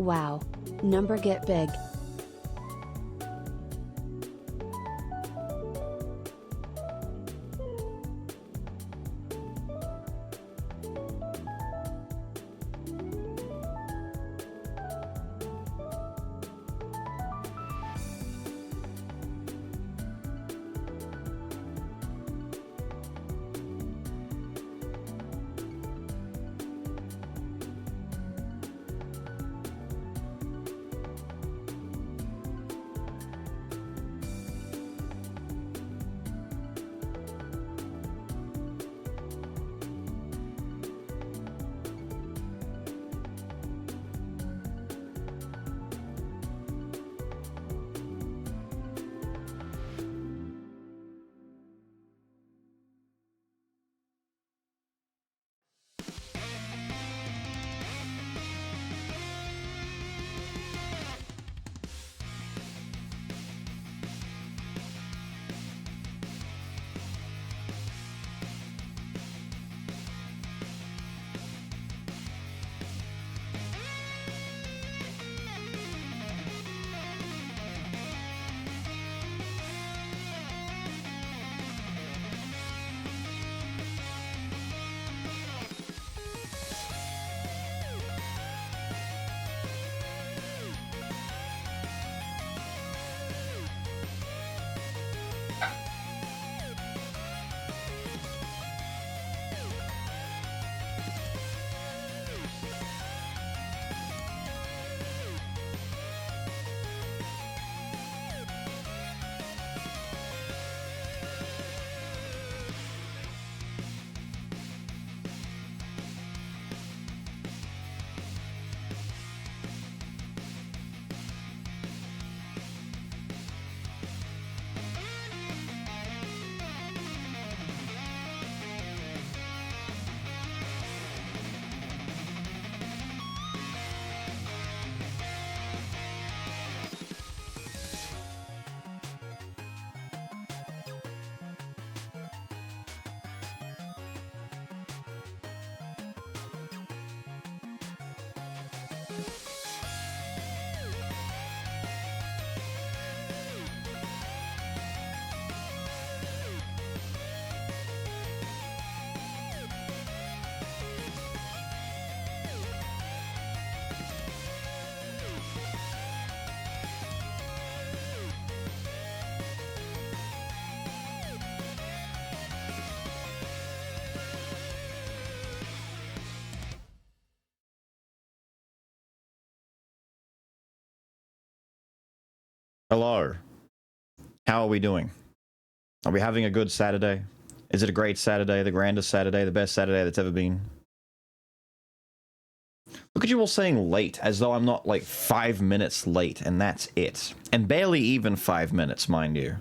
Wow. Number get big. Hello. How are we doing? Are we having a good Saturday? Is it a great Saturday, the grandest Saturday, the best Saturday that's ever been? Look at you all saying late, as though I'm not like 5 minutes late, and that's it. And barely even 5 minutes, mind you.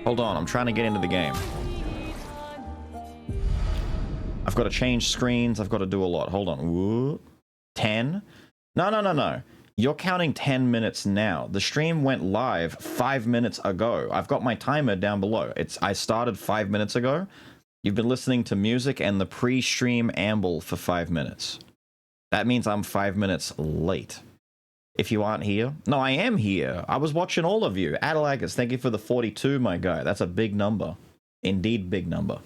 Hold on, I'm trying to get into the game. I've got to change screens, I've got to do a lot. Hold on. Woo. 10? No. You're counting 10 minutes now. The stream went live 5 minutes ago. I've got my timer down below. I started 5 minutes ago. You've been listening to music and the pre-stream amble for 5 minutes. That means I'm 5 minutes late. If you aren't here. No, I am here. I was watching all of you. Adelagus, thank you for the 42, my guy. That's a big number. Indeed, big number.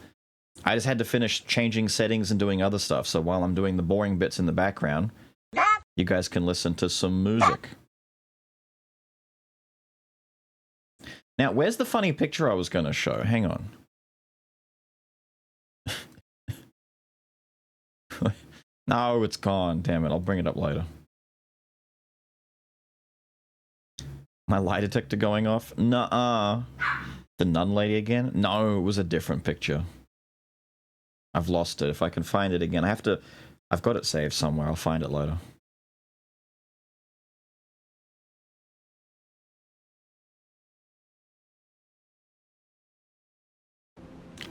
I just had to finish changing settings and doing other stuff. So while I'm doing the boring bits in the background, you guys can listen to some music. Now, where's the funny picture I was going to show? Hang on. No, it's gone. Damn it. I'll bring it up later. My lie detector going off? Nuh-uh. The nun lady again? No, it was a different picture. I've lost it. If I can find it again, I've got it saved somewhere. I'll find it later.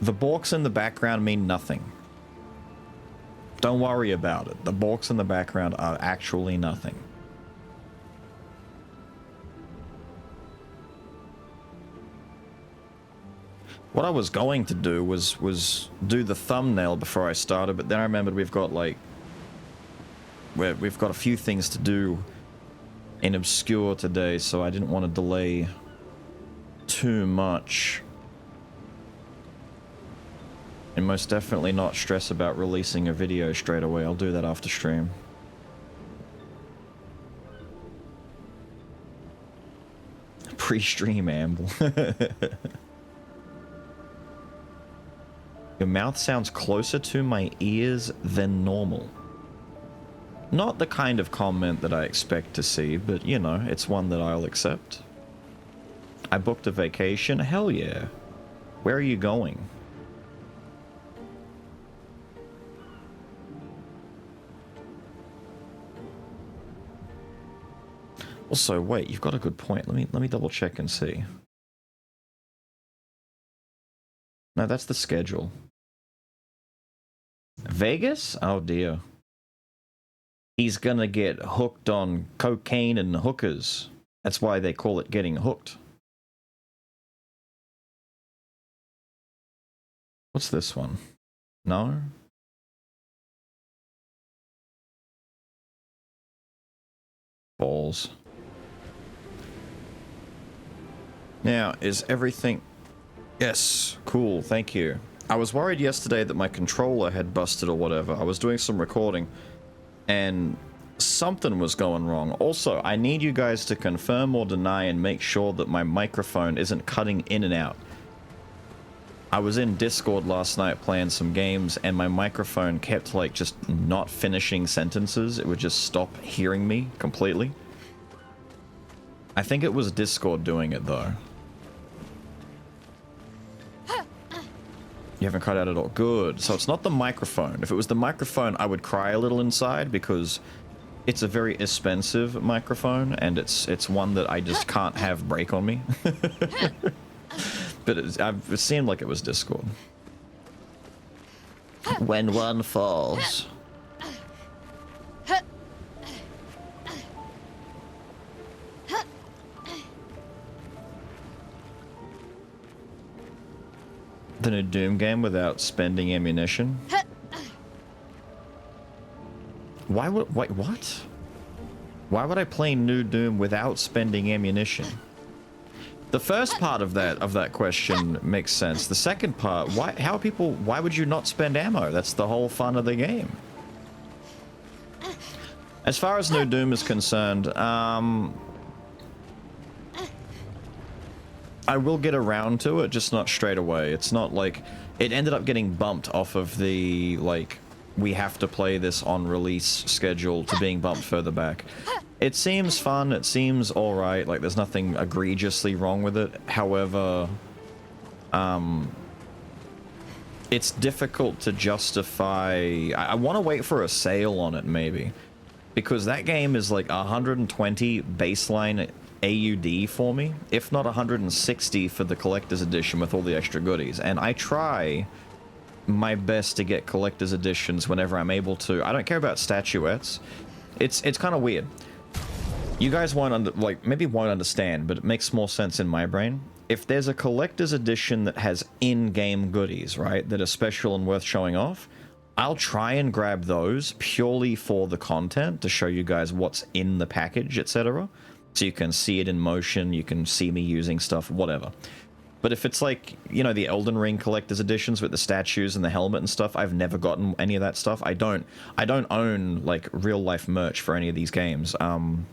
The borks in the background mean nothing. Don't worry about it. The borks in the background are actually nothing. What I was going to do was do the thumbnail before I started, but then I remembered we've got like we've got a few things to do in Obscure today, so I didn't want to delay too much. And most definitely not stress about releasing a video straight away. I'll do that after stream. Pre-stream amble. Your mouth sounds closer to my ears than normal. Not the kind of comment that I expect to see, but you know, it's one that I'll accept. I booked a vacation? Hell yeah. Where are you going? Also, wait, you've got a good point. Let me double check and see. No, that's the schedule. Vegas? Oh dear. He's gonna get hooked on cocaine and hookers. That's why they call it getting hooked. What's this one? No? Balls. Now, is everything... Yes, cool, thank you. I was worried yesterday that my controller had busted or whatever. I was doing some recording and something was going wrong. Also, I need you guys to confirm or deny and make sure that my microphone isn't cutting in and out. I was in Discord last night playing some games and my microphone kept like just not finishing sentences. It would just stop hearing me completely. I think it was Discord doing it though. You haven't cut out at all. Good. So it's not the microphone. If it was the microphone, I would cry a little inside because it's a very expensive microphone and it's one that I just can't have break on me. But it seemed like it was Discord. When one falls. The new Doom game without spending ammunition? Why would... Wait, what? Why would I play new Doom without spending ammunition? The first part of that question makes sense. The second part, why would you not spend ammo? That's the whole fun of the game. As far as new Doom is concerned, I will get around to it, just not straight away. It's not like... It ended up getting bumped off of the, like, we have to play this on release schedule to being bumped further back. It seems fun, it seems alright, like there's nothing egregiously wrong with it. However, it's difficult to justify... I want to wait for a sale on it, maybe. Because that game is like 120 baseline AUD for me, if not 160 for the collector's edition with all the extra goodies. And I try my best to get collector's editions whenever I'm able to. I don't care about statuettes. It's kind of weird. You guys won't maybe won't understand, but it makes more sense in my brain. If there's a collector's edition that has in-game goodies, right, that are special and worth showing off, I'll try and grab those purely for the content to show you guys what's in the package, etc. So you can see it in motion, you can see me using stuff, whatever. But if it's like, you know, the Elden Ring collector's editions with the statues and the helmet and stuff, I've never gotten any of that stuff. I don't own, like, real-life merch for any of these games. I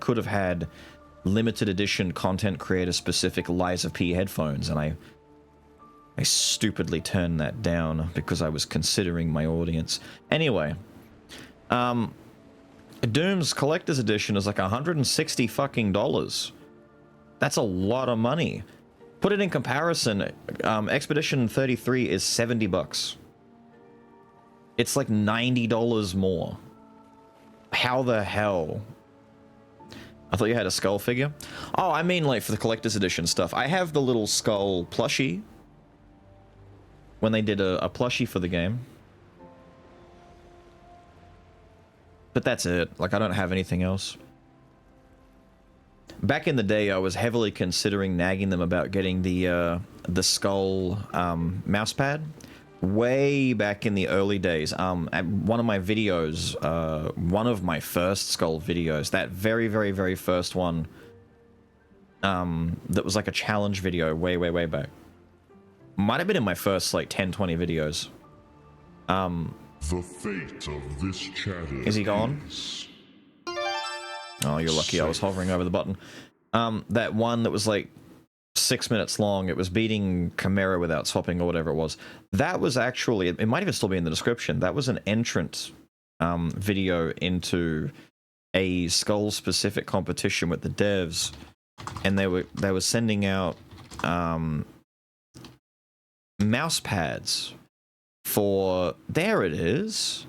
could have had limited edition content creator specific Lies of P headphones, and I stupidly turned that down because I was considering my audience. Anyway, Doom's collector's edition is like $160 fucking dollars. That's a lot of money. Put it in comparison, Expedition 33 is 70 bucks. It's like $90 more. How the hell? I thought you had a skull figure. Oh, I mean like for the collector's edition stuff. I have the little skull plushie. When they did a plushie for the game. But that's it. Like, I don't have anything else. back in the day, I was heavily considering nagging them about getting the Skull mouse pad. Way back in the early days, at one of my videos, one of my first Skull videos, that very first one, that was like a challenge video way back. Might have been in my first like 10-20 videos. The fate of this chatter Is he gone? is Oh, you're lucky I was hovering over the button. That one that was like 6 minutes long, it was beating Chimera without swapping or whatever it was. That was actually, it might even still be in the description, that was an entrant video into a Skull-specific competition with the devs, and they were sending out mouse pads for, there it is.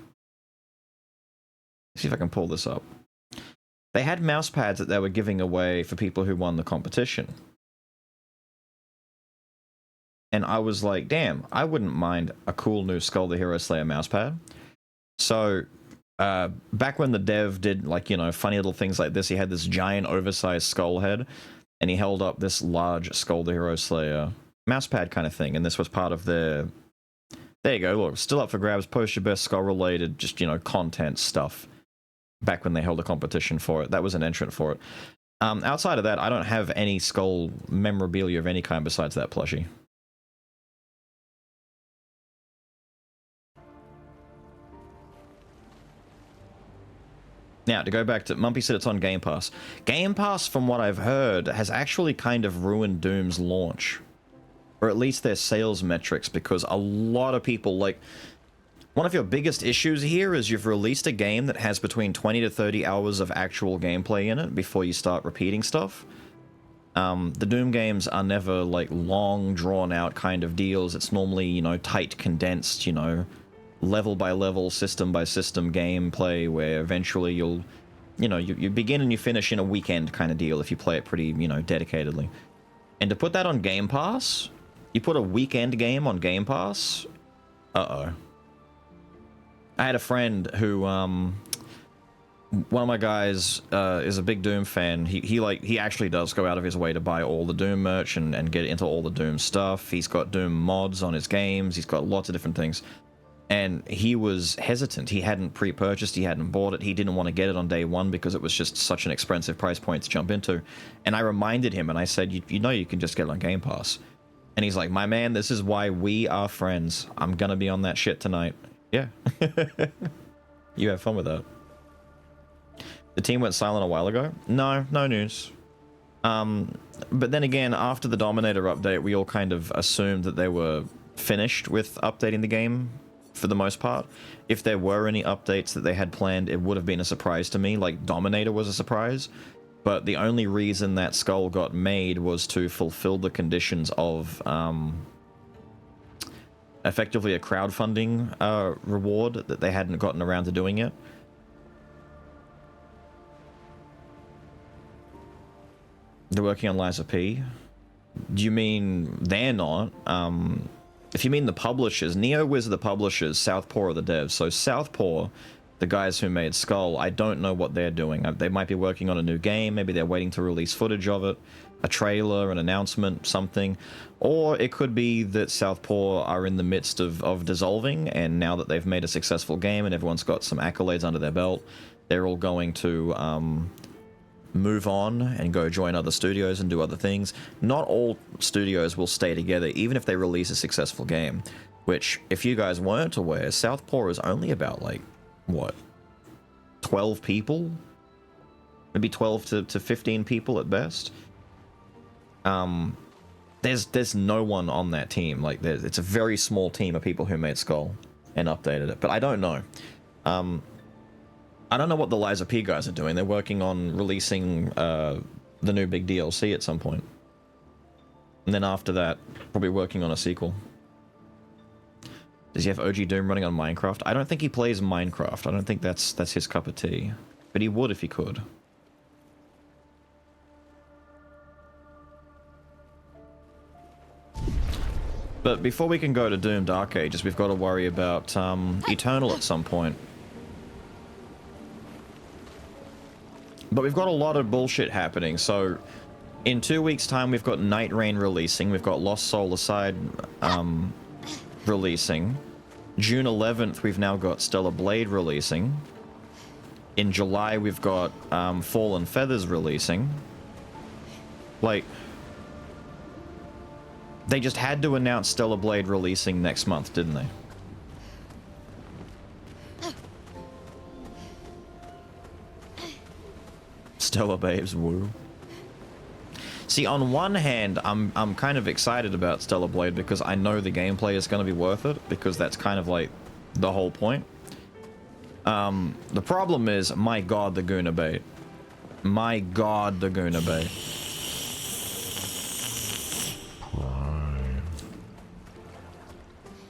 Let's see if I can pull this up. They had mouse pads that they were giving away for people who won the competition. And I was like, damn, I wouldn't mind a cool new Skull the Hero Slayer mouse pad. So, back when the dev did, like, you know, funny little things like this, he had this giant oversized skull head, and he held up this large Skull the Hero Slayer mouse pad kind of thing, and this was part of their... There you go, look, still up for grabs, post your best Skull-related, just, you know, content stuff. Back when they held a competition for it. That was an entrant for it. Outside of that, I don't have any Skull memorabilia of any kind besides that plushie. Now, to go back to... Mumpy said it's on Game Pass. Game Pass, from what I've heard, has actually kind of ruined Doom's launch. Or at least their sales metrics, because a lot of people, like... One of your biggest issues here is you've released a game that has between 20 to 30 hours of actual gameplay in it before you start repeating stuff. The Doom games are never, like, long, drawn-out kind of deals. It's normally, you know, tight, condensed, you know... level by level, system by system gameplay where eventually you'll, you know, you begin and you finish in a weekend kind of deal if you play it pretty, you know, dedicatedly. And to put that on Game Pass, you put a weekend game on Game Pass, uh-oh. I had a friend who, one of my guys is a big Doom fan. He actually does go out of his way to buy all the Doom merch and get into all the Doom stuff. He's got Doom mods on his games. He's got lots of different things. And he was hesitant. He hadn't pre-purchased, he hadn't bought it, he didn't want to get it on day one because it was just such an expensive price point to jump into. And I reminded him and I said, you know you can just get it on Game Pass. And he's like, my man, this is why we are friends. I'm gonna be on that shit tonight. Yeah. You have fun with that. The team went silent a while ago? No news. But then again, after the Dominator update, we all kind of assumed that they were finished with updating the game. For the most part. If there were any updates that they had planned, it would have been a surprise to me. Like, Dominator was a surprise. But the only reason that Skull got made was to fulfill the conditions of, effectively a crowdfunding reward that they hadn't gotten around to doing yet. They're working on Lies of P. Do you mean they're not? If you mean the publishers, NeoWiz are the publishers, Southpaw are the devs. So Southpaw, the guys who made Skull, I don't know what they're doing. They might be working on a new game, maybe they're waiting to release footage of it, a trailer, an announcement, something. Or it could be that Southpaw are in the midst of dissolving, and now that they've made a successful game and everyone's got some accolades under their belt, they're all going to move on and go join other studios and do other things. Not all studios will stay together, even if they release a successful game. Which, if you guys weren't aware, Southpaw is only about, like, what? 12 people? Maybe 12 to 15 people at best? There's no one on that team. Like, it's a very small team of people who made Skull and updated it. But I don't know. I don't know what the Lies of P guys are doing. They're working on releasing the new big DLC at some point. And then after that, probably working on a sequel. Does he have OG Doom running on Minecraft? I don't think he plays Minecraft. I don't think that's his cup of tea. But he would if he could. But before we can go to Doom Dark Ages, we've got to worry about Eternal at some point. But we've got a lot of bullshit happening. So in 2 weeks' time, we've got Night Rain releasing. We've got Lost Soul Aside releasing. June 11th, we've now got Stellar Blade releasing. In July, we've got Fallen Feathers releasing. Like, they just had to announce Stellar Blade releasing next month, didn't they? Stellar Babes, woo. See, on one hand, I'm kind of excited about Stellar Blade because I know the gameplay is going to be worth it, because that's kind of like the whole point. The problem is, my god, the Guna bait. My god, the Guna bait.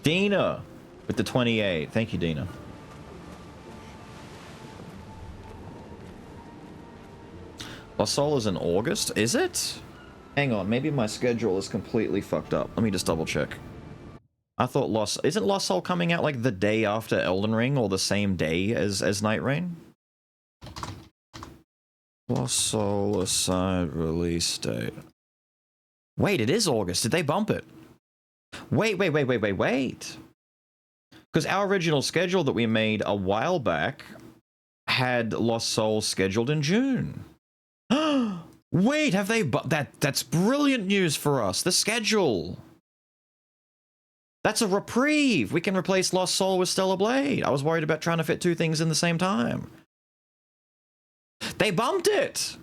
Dina with the 28. Thank you, Dina. Lost Soul is in August, is it? Hang on, maybe my schedule is completely fucked up. Let me just double check. I thought isn't Lost Soul coming out like the day after Elden Ring, or the same day as Night Rain? Lost Soul Aside release date. Wait, it is August. Did they bump it? Wait. Because our original schedule that we made a while back had Lost Soul scheduled in June. Wait, have they... That's brilliant news for us. The schedule. That's a reprieve. We can replace Lost Soul with Stellar Blade. I was worried about trying to fit two things in the same time. They bumped it.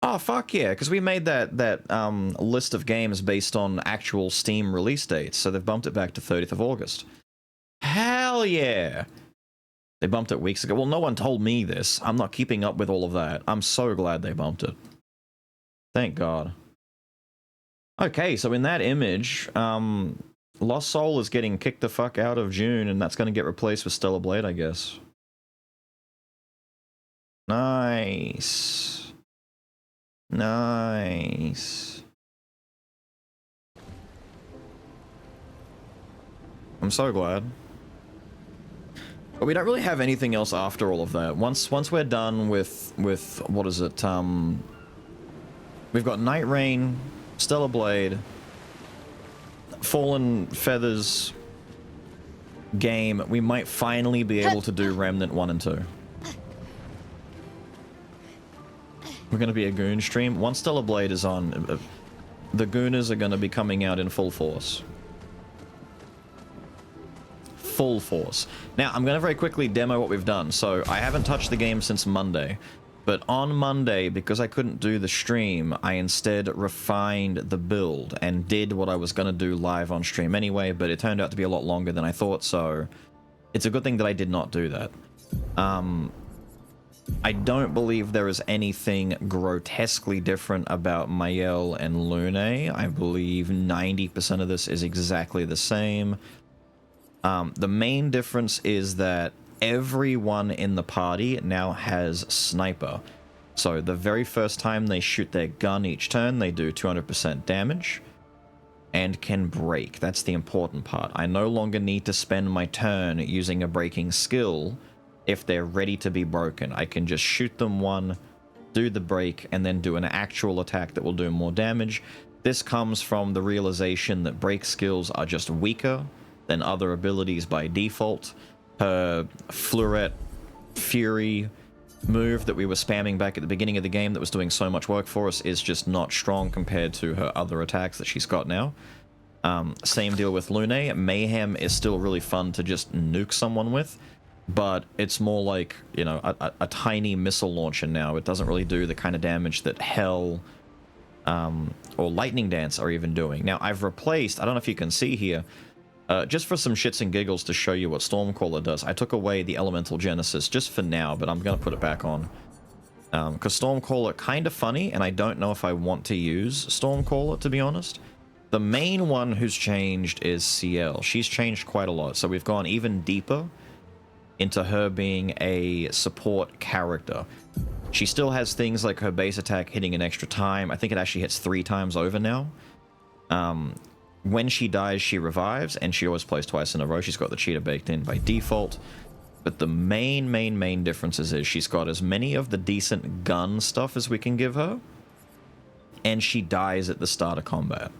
Oh, fuck yeah, because we made that list of games based on actual Steam release dates, so they've bumped it back to 30th of August. Hell yeah! They bumped it weeks ago. Well, no one told me this. I'm not keeping up with all of that. I'm so glad they bumped it. Thank God. Okay, so in that image, Lost Soul is getting kicked the fuck out of June, and that's going to get replaced with Stellar Blade, I guess. Nice. Nice. I'm so glad. But we don't really have anything else after all of that. Once we're done with what is it? We've got Night Rain, Stellar Blade, Fallen Feathers game. We might finally be able to do Remnant 1 and 2. We're going to be a Goon stream. Once Stellar Blade is on, the Gooners are going to be coming out in full force. Full force. Now, I'm going to very quickly demo what we've done. So, I haven't touched the game since Monday. But on Monday, because I couldn't do the stream, I instead refined the build and did what I was going to do live on stream anyway, but it turned out to be a lot longer than I thought, so it's a good thing that I did not do that. I don't believe there is anything grotesquely different about Mayel and Lune. I believe 90% of this is exactly the same. The main difference is that everyone in the party now has Sniper. So the very first time they shoot their gun each turn, they do 200% damage and can break. That's the important part. I no longer need to spend my turn using a breaking skill if they're ready to be broken. I can just shoot them one, do the break, and then do an actual attack that will do more damage. This comes from the realization that break skills are just weaker than other abilities by default. Her Fleuret Fury move that we were spamming back at the beginning of the game that was doing so much work for us is just not strong compared to her other attacks that she's got now. Same deal with Lune. Mayhem is still really fun to just nuke someone with, but it's more like, you know, a tiny missile launcher now. It doesn't really do the kind of damage that Hell or Lightning Dance are even doing. Now, I've replaced, I don't know if you can see here, just for some shits and giggles to show you what Stormcaller does, I took away the Elemental Genesis just for now, but I'm going to put it back on. Because Stormcaller, kind of funny, and I don't know if I want to use Stormcaller, to be honest. The main one who's changed is CL. She's changed quite a lot, so we've gone even deeper into her being a support character. She still has things like her base attack hitting an extra time. I think it actually hits 3 times over now. When she dies, she revives, and she always plays twice in a row. She's got the cheater baked in by default. But the main differences is she's got as many of the decent gun stuff as we can give her, and she dies at the start of combat.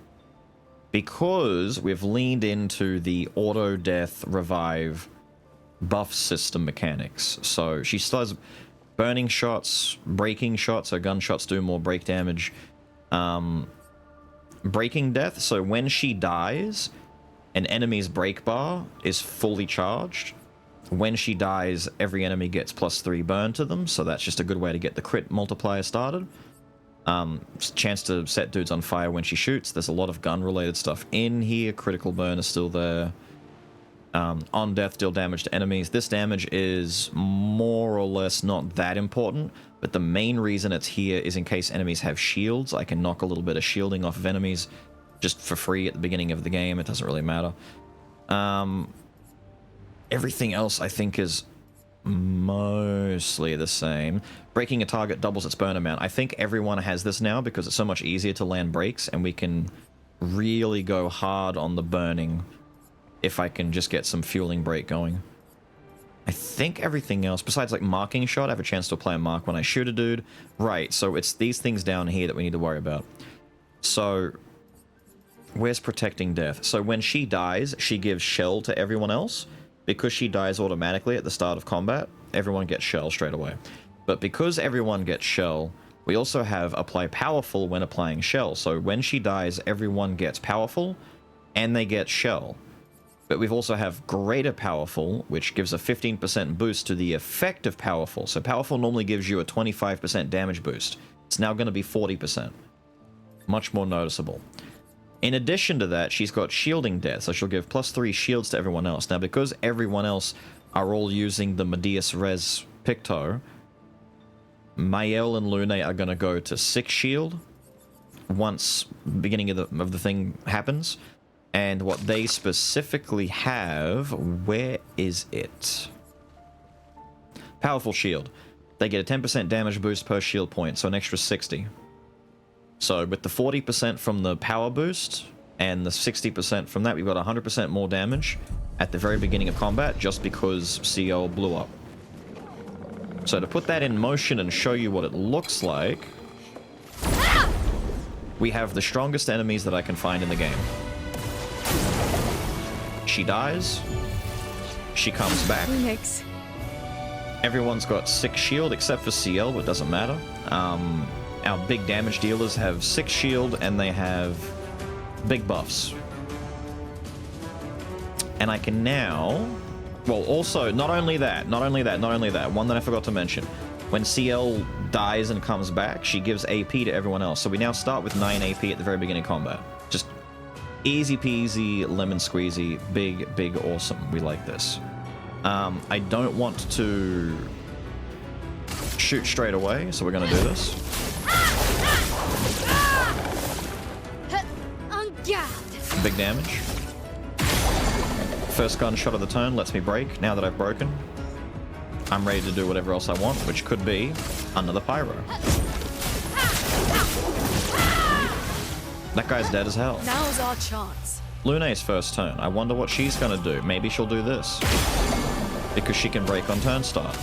Because we've leaned into the auto death revive buff system mechanics. So she still has burning shots, breaking shots, so gunshots do more break damage. Breaking death, so when she dies, an enemy's break bar is fully charged. When she dies, every enemy gets +3 burn to them, so that's just a good way to get the crit multiplier started. Chance to set dudes on fire when she shoots. There's a lot of gun-related stuff in here. Critical burn is still there. On death, deal damage to enemies. This damage is more or less not that important, but the main reason it's here is in case enemies have shields. I can knock a little bit of shielding off of enemies just for free at the beginning of the game. It doesn't really matter. Everything else, I think, is mostly the same. Breaking a target doubles its burn amount. I think everyone has this now because it's so much easier to land breaks, and we can really go hard on the burning if I can just get some fueling break going. I think everything else, besides like marking shot, I have a chance to apply a mark when I shoot a dude. Right, so it's these things down here that we need to worry about. So, where's protecting death? So when she dies, she gives shell to everyone else. Because she dies automatically at the start of combat, everyone gets shell straight away. But because everyone gets shell, we also have apply powerful when applying shell. So when she dies, everyone gets powerful, and they get shell. But we've also have greater powerful, which gives a 15% boost to the effect of powerful. So powerful normally gives you a 25% damage boost. It's now going to be 40%. Much more noticeable. In addition to that, she's got shielding death, so she'll give +3 shields to everyone else. Now, because everyone else are all using the Medius Res Picto, Mael and Lune are going to go to 6 shield once beginning of the thing happens. And what they specifically have, where is it? Powerful shield. They get a 10% damage boost per shield point, so an extra 60. So with the 40% from the power boost and the 60% from that, we've got 100% more damage at the very beginning of combat just because CL blew up. So to put that in motion and show you what it looks like, we have the strongest enemies that I can find in the game. She dies. She comes back. Phoenix. Everyone's got 6 shield except for CL, but it doesn't matter. Our big damage dealers have 6 shield and they have big buffs. And I can now... Well, also, not only that, one that I forgot to mention. When CL dies and comes back, she gives AP to everyone else. So we now start with 9 AP at the very beginning of combat. Just easy peasy, lemon squeezy, big awesome. We like this. I don't want to shoot straight away, so we're going to do this. Big damage. First gunshot of the turn lets me break. Now that I've broken, I'm ready to do whatever else I want, which could be another pyro. That guy's dead as hell. Now's our chance. Lune's first turn. I wonder what she's gonna do. Maybe she'll do this. Because she can break on turn start.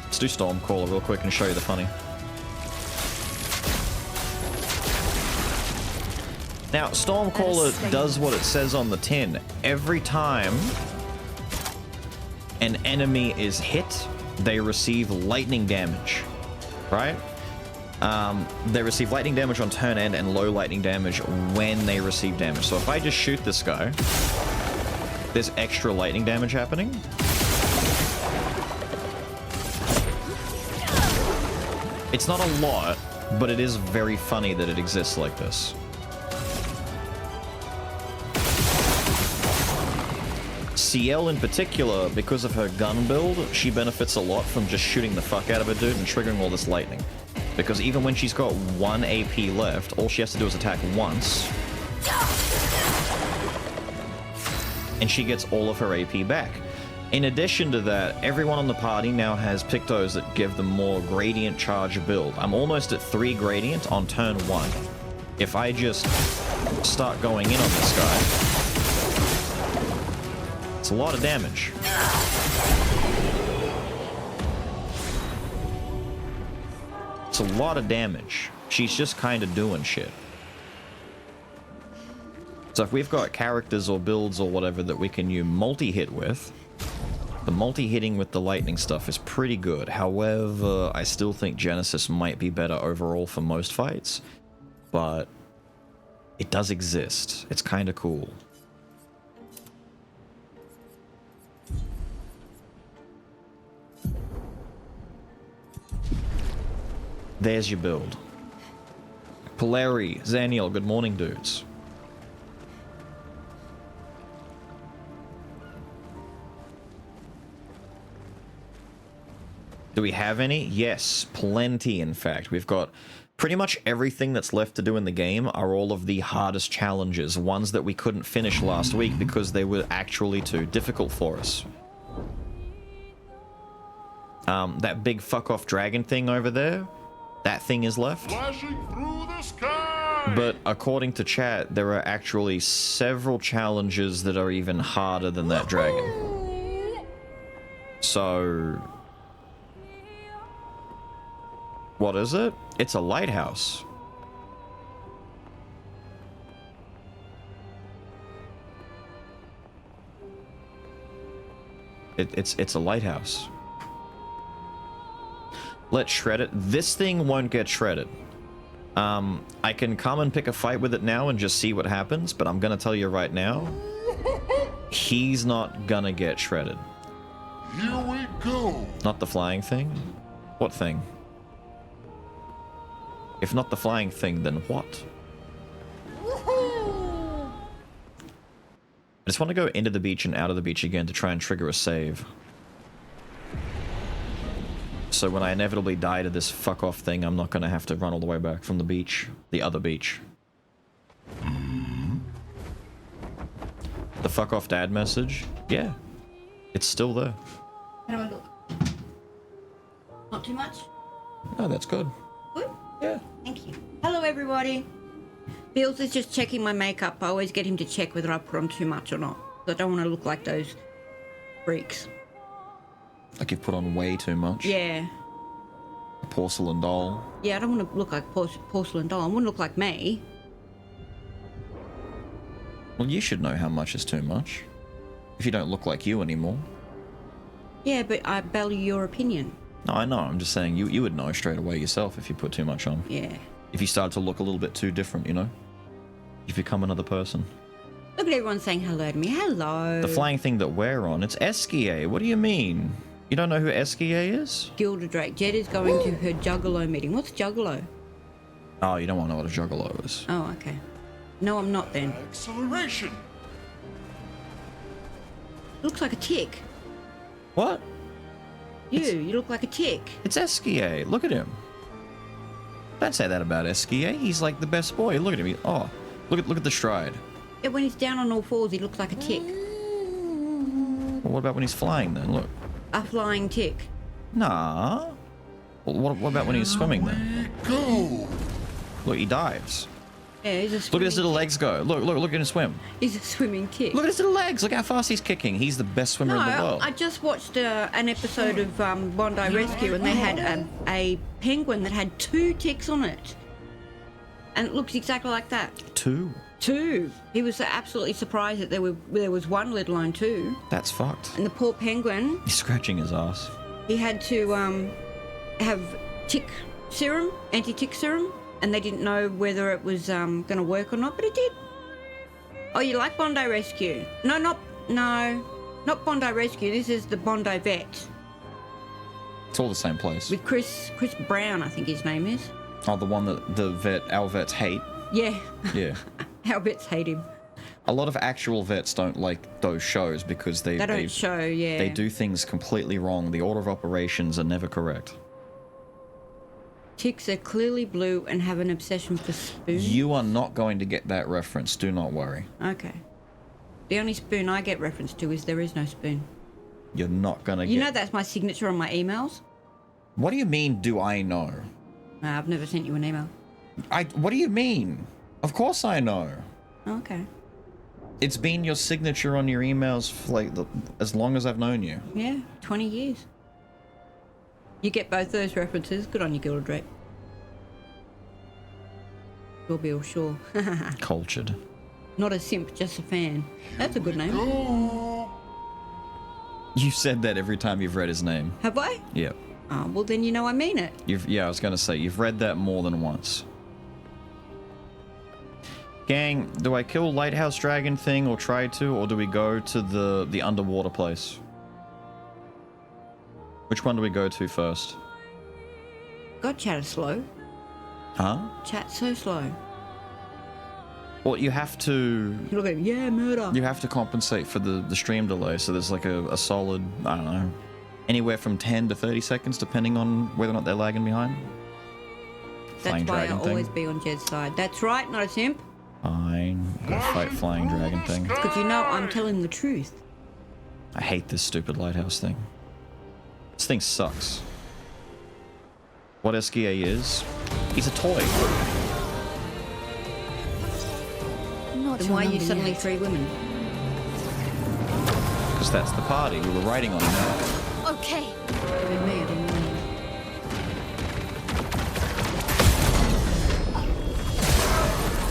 Let's do Stormcaller real quick and show you the funny. Now, Stormcaller does what it says on the tin. Every time an enemy is hit, they receive lightning damage, right? They receive lightning damage on turn end and low lightning damage when they receive damage. So if I just shoot this guy, there's extra lightning damage happening. It's not a lot, but it is very funny that it exists like this. CL in particular, because of her gun build, she benefits a lot from just shooting the fuck out of a dude and triggering all this lightning. Because even when she's got 1 AP left, all she has to do is attack once. And she gets all of her AP back. In addition to that, everyone on the party now has Pictos that give them more gradient charge build. I'm almost at 3 gradient on turn 1. if I just start going in on this guy, it's a lot of damage. It's a lot of damage. She's just kind of doing shit. So if we've got characters or builds or whatever that we can use multi-hit with, the multi-hitting with the lightning stuff is pretty good. However, I still think Genesis might be better overall for most fights, but it does exist. It's kind of cool. There's your build. Polari, Zaniel, good morning, dudes. Do we have any? Yes, plenty, in fact. We've got pretty much everything that's left to do in the game are all of the hardest challenges, ones that we couldn't finish last week because they were actually too difficult for us. That big fuck-off dragon thing over there, that thing is left. Flashing through the sky! But according to chat, there are actually several challenges that are even harder than that dragon. So... what is it? It's a lighthouse. It's a lighthouse. Let's shred it. This thing won't get shredded. I can come and pick a fight with it now and just see what happens, but I'm gonna tell you right now, he's not gonna get shredded. Here we go! Not the flying thing? What thing? If not the flying thing, then what? I just want to go into the beach and out of the beach again to try and trigger a save. So when I inevitably die to this fuck-off thing, I'm not going to have to run all the way back from the beach. The other beach. The fuck-off dad message? Yeah. It's still there. How do I look? Not too much? Oh, that's good. Good? Yeah. Thank you. Hello, everybody. Bills is just checking my makeup. I always get him to check whether I put on too much or not. I don't want to look like those freaks. Like you've put on way too much. Yeah. A porcelain doll. Yeah, I don't want to look like porcelain doll. I want to look like me. Well, you should know how much is too much. If you don't look like you anymore. Yeah, but I value your opinion. No, I know. I'm just saying you would know straight away yourself if you put too much on. Yeah. If you start to look a little bit too different, you know? You've become another person. Look at everyone saying hello to me. Hello. The flying thing that we're on, it's Eskia. What do you mean? You don't know who Eskia is? Gilda Drake. Jed is going to her Juggalo meeting. What's Juggalo? Oh, you don't want to know what a juggalo is. Oh, okay. No, I'm not then. Acceleration! Looks like a tick. What? You look like a tick. It's Eskia. Look at him. Don't say that about Eskia. He's like the best boy. Look at him. Oh, look at the stride. Yeah, when he's down on all fours, he looks like a tick. Well, what about when he's flying then? Look. A flying tick. Nah. Well, what about when he's swimming then? Go! Look, he dives. Yeah, he's a Look swimming at his little tick. legs go. Look at him swim. He's a swimming tick. Look at his little legs. Look how fast he's kicking. He's the best swimmer in the No, world. I just watched an episode of Bondi Rescue, and they had a penguin that had 2 ticks on it. And it looks exactly like that. 2. 2. He was absolutely surprised that there was 1, let alone 2. That's fucked. And the poor penguin, He's scratching his ass. he had to have tick serum, anti-tick serum, and they didn't know whether it was going to work or not, but it did. Oh, you like Bondi Rescue? No, not Bondi Rescue. This is the Bondi Vet It's all the same place. with Chris Brown, I think his name is. Oh, the one that our vets hate. Yeah, Yeah. our vets hate him. A lot of actual vets don't like those shows because They don't show, yeah. they do things completely wrong. The order of operations are never correct. Ticks are clearly blue and have an obsession for spoons. You are not going to get that reference. Do not worry. Okay. The only spoon I get reference to is there is no spoon. You're not gonna You get. know that's my signature on my emails? What do you mean? Do I know? I've never sent you an email. What do you mean? Of course I know. Okay. It's been your signature on your emails for like as long as I've known you. Yeah, 20 years. You get both those references. Good on you, Gildrake. We'll be all sure. Cultured. Not a simp, just a fan. That's a good name. Go. You said that every time you've read his name. Have I? Yep. Oh, well then you know I mean it. Yeah, I was gonna say you've read that more than once. Gang, do I kill Lighthouse Dragon thing or try to, or do we go to the underwater place? Which one do we go to first? God, chat is slow. Huh? Chat so slow. Well, you have to. You look at him, yeah, murder. You have to compensate for the stream delay, so there's like a solid, I don't know, anywhere from 10 to 30 seconds, depending on whether or not they're lagging behind. That's why I'll always be on Jed's side. That's right, not a simp. Fine. Gotta fight flying dragon thing. Because you know I'm telling the truth. I hate this stupid lighthouse thing. This thing sucks. What SGA is, he's a toy. Not Then your why are you number suddenly yet. 3 women? Because that's the party. We were writing on it. Okay. Even me, I didn't know.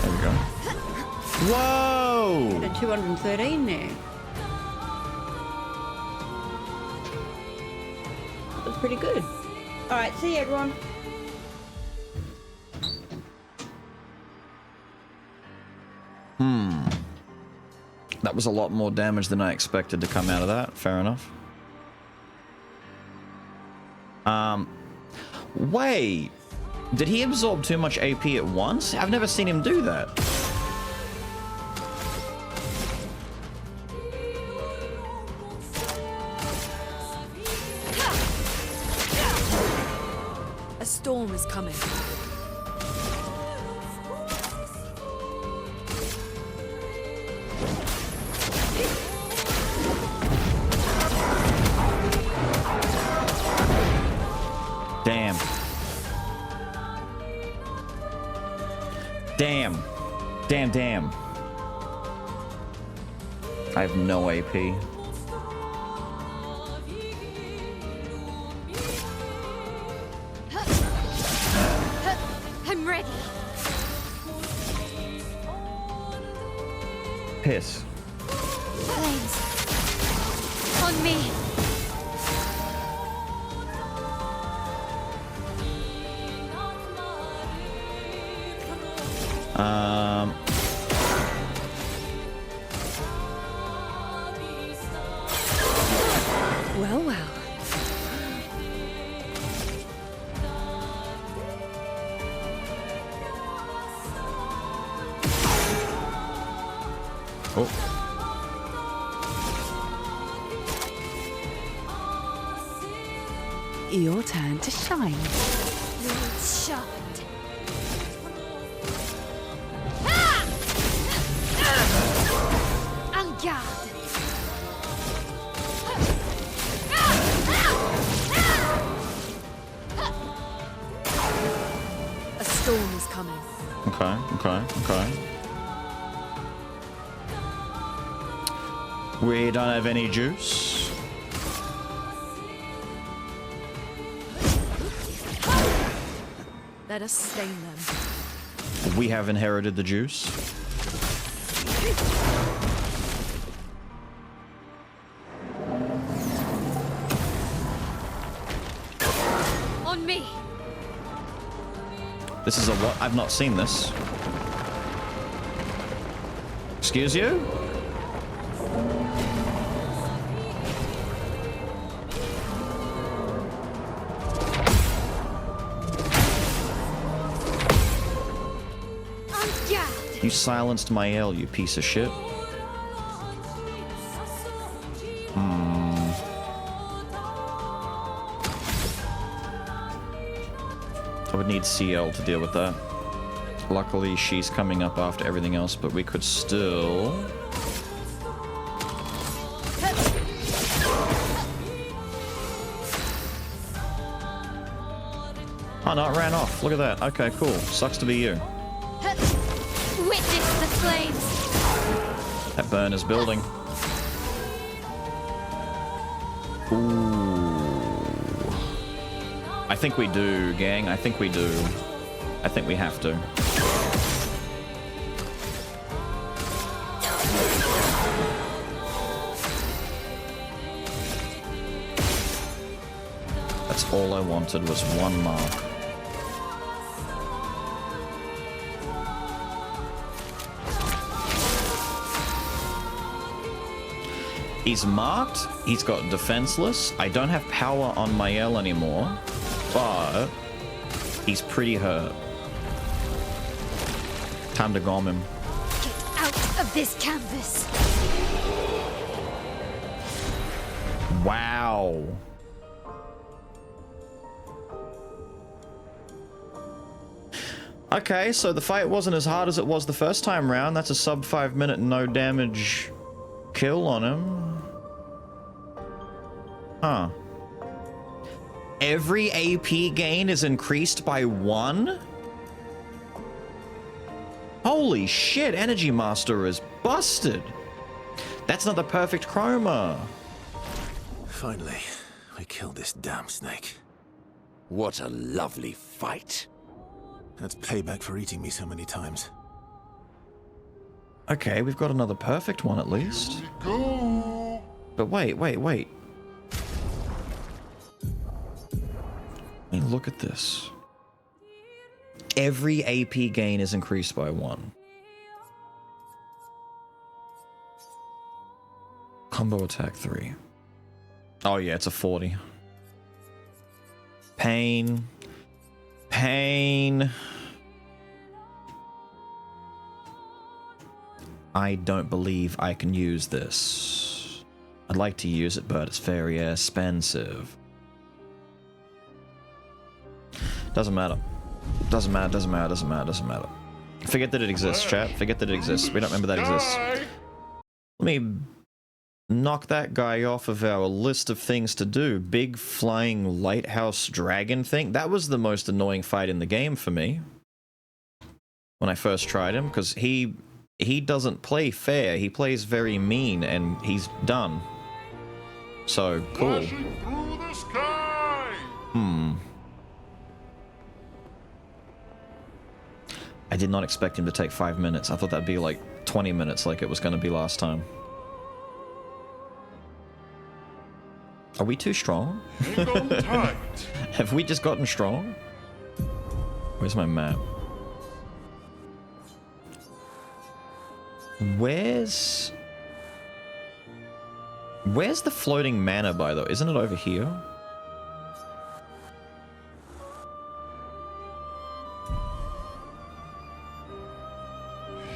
There we go. Whoa! Got a 213 there. That was pretty good. Alright, see you everyone. That was a lot more damage than I expected to come out of that. Fair enough. Wait. Did he absorb too much AP at once? I've never seen him do that. A storm is coming. Damn. Damn. Damn, damn. I have no AP. I'm ready. Piss. Flames. On me. Well, well. Oh. Your turn to shine. It's sharpened. En garde. A storm is coming. Okay, okay, okay. We don't have any juice. Let us stain them. We have inherited the juice. On me. This is a what? I've not seen this. Excuse you? En garde. You silenced my L, you piece of shit. I would need CL to deal with that. Luckily, she's coming up after everything else, but we could still... Oh no, it ran off. Look at that. Okay, cool. Sucks to be you. Witness the flames. That burn is building. Ooh. I think we do, gang. I think we do. I think we have to. That's all I wanted was one mark. He's marked. He's got defenseless. I don't have power on Mael anymore, but he's pretty hurt. Time to gom him. Get out of this canvas. Wow. Okay, so the fight wasn't as hard as it was the first time round. That's a sub 5 minute no damage kill on him. Huh. Every AP gain is increased by 1? Holy shit, Energy Master is busted. That's not the perfect chroma. Finally, we killed this damn snake. What a lovely fight. That's payback for eating me so many times. Okay, we've got another perfect one at least. Here we go. But wait. Let me look at this. Every AP gain is increased by 1. Combo attack 3. Oh yeah, it's a 40. Pain. I don't believe I can use this. I'd like to use it, but it's very expensive. Doesn't matter. Doesn't matter. Forget that it exists, chat. Forget that it exists. We don't remember that exists. Let me knock that guy off of our list of things to do. Big flying lighthouse dragon thing. That was the most annoying fight in the game for me when I first tried him, because he doesn't play fair. He plays very mean, and he's done. So cool. Flashing through the sky. I did not expect him to take 5 minutes. I thought that'd be like 20 minutes like it was going to be last time. Are we too strong? Hang on tight. Have we just gotten strong? Where's my map? Where's the floating mana by though? Isn't it over here?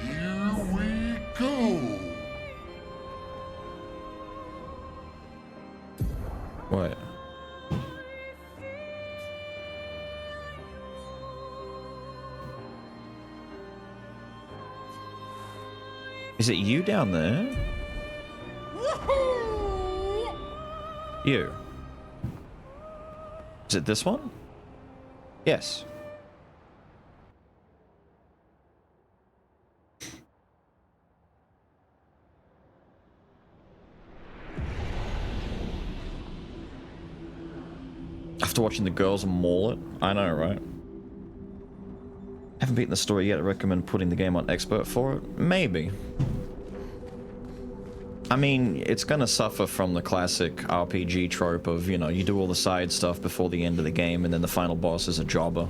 Here we go. What? Is it you down there? You. Is it this one? Yes. After watching the girls maul it? I know, right? Haven't beaten the story yet. I recommend putting the game on expert for it? Maybe. I mean, it's gonna suffer from the classic RPG trope of, you know, you do all the side stuff before the end of the game and then the final boss is a jobber.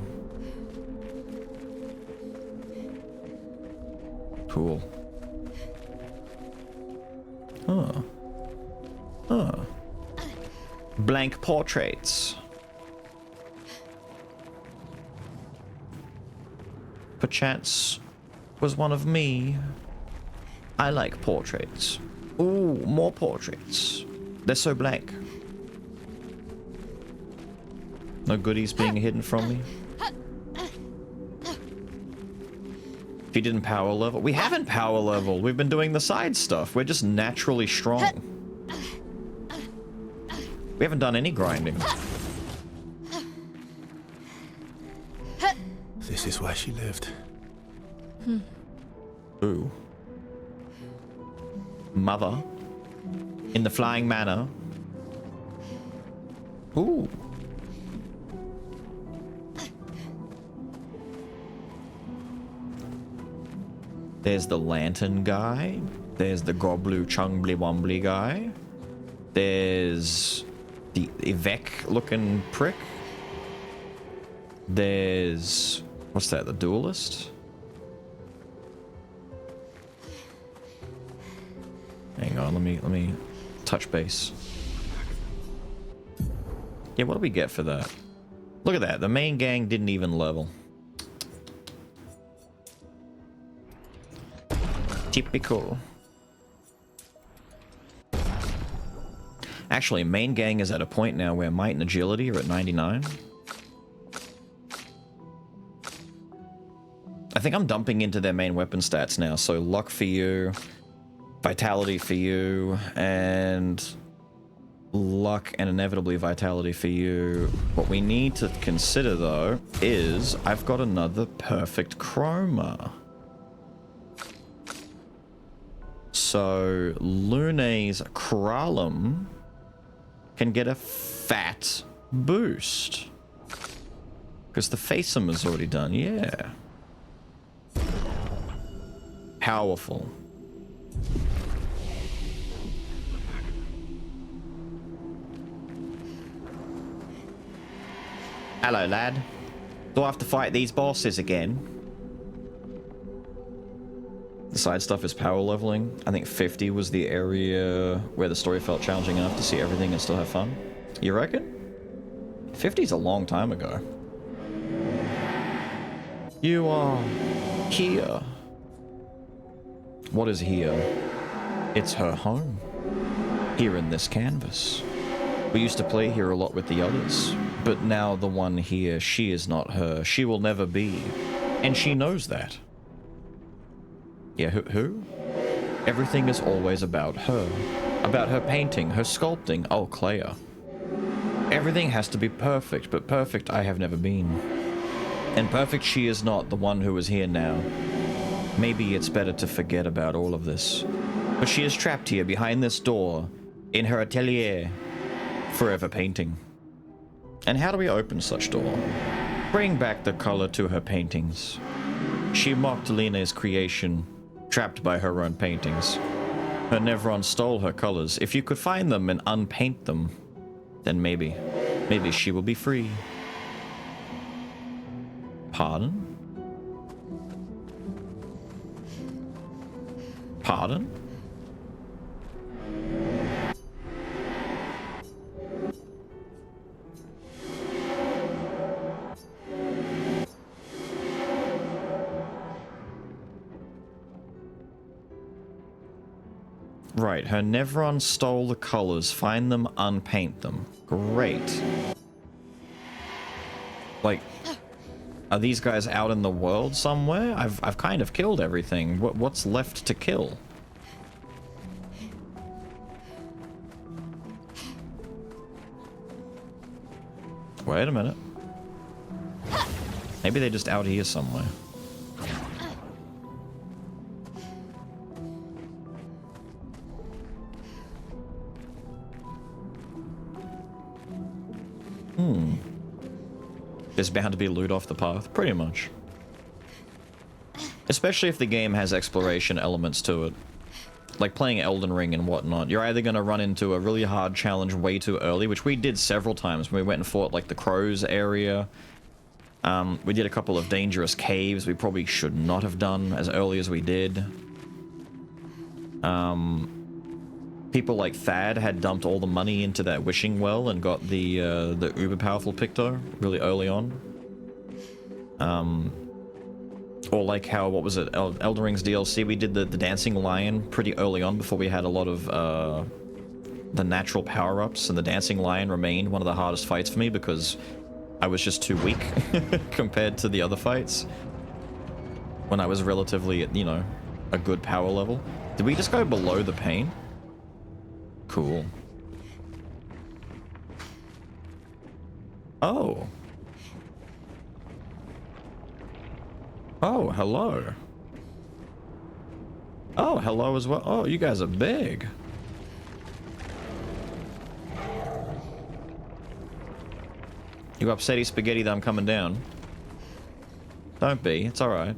Cool. Huh. Blank portraits. Perchance was one of me. I like portraits. Ooh, more portraits. They're so blank. No goodies being hidden from me. If you didn't power level, we haven't power leveled. We've been doing the side stuff. We're just naturally strong. We haven't done any grinding. This is where she lived. Ooh. Mother. In the flying manor. Ooh. There's the lantern guy. There's the Goblu Chungbly Wombly guy. There's the Ivek looking prick. There's... what's that? The duelist? Hang on, let me touch base. Yeah, what do we get for that? Look at that. The main gang didn't even level. Typical. Actually, main gang is at a point now where might and agility are at 99. I think I'm dumping into their main weapon stats now. So luck for you, vitality for you, and luck and inevitably vitality for you. What we need to consider though is I've got another perfect chroma. So Lune's Kralum can get a fat boost. Because the Facem is already done, yeah. Powerful. Hello, lad. Do I have to fight these bosses again? The side stuff is power leveling. I think 50 was the area where the story felt challenging enough to see everything and still have fun. You reckon? 50's a long time ago. You are here. What is here? It's her home. Here in this canvas. We used to play here a lot with the others, but now the one here, she is not her. She will never be. And she knows that. Yeah, who? Everything is always about her. About her painting, her sculpting. Oh, Clea. Everything has to be perfect, but perfect I have never been. And perfect she is not, the one who is here now. Maybe it's better to forget about all of this. But she is trapped here behind this door, in her atelier, forever painting. And how do we open such door? Bring back the color to her paintings. She mocked Lena's creation, trapped by her own paintings. Her Nevron stole her colors. If you could find them and unpaint them, then maybe she will be free. Pardon? Pardon? Right, her Nevron stole the colors. Find them, unpaint them. Great. Like, are these guys out in the world somewhere? I've kind of killed everything. What's left to kill? Wait a minute. Maybe they're just out here somewhere. There's bound to be loot off the path, pretty much. Especially if the game has exploration elements to it. Like playing Elden Ring and whatnot. You're either going to run into a really hard challenge way too early, which we did several times when we went and fought like the Crows area. We did a couple of dangerous caves we probably should not have done as early as we did. People like Thad had dumped all the money into that wishing well and got the uber powerful Picto really early on. Or like how, what was it, Elden Ring's DLC, we did the Dancing Lion pretty early on before we had a lot of the natural power-ups, and the Dancing Lion remained one of the hardest fights for me because I was just too weak compared to the other fights. When I was relatively at, you know, a good power level. Did we just go below the pain? Cool. Oh. Oh, hello. Oh, hello as well. Oh, you guys are big. You upsetty spaghetti that I'm coming down? Don't be. It's all right.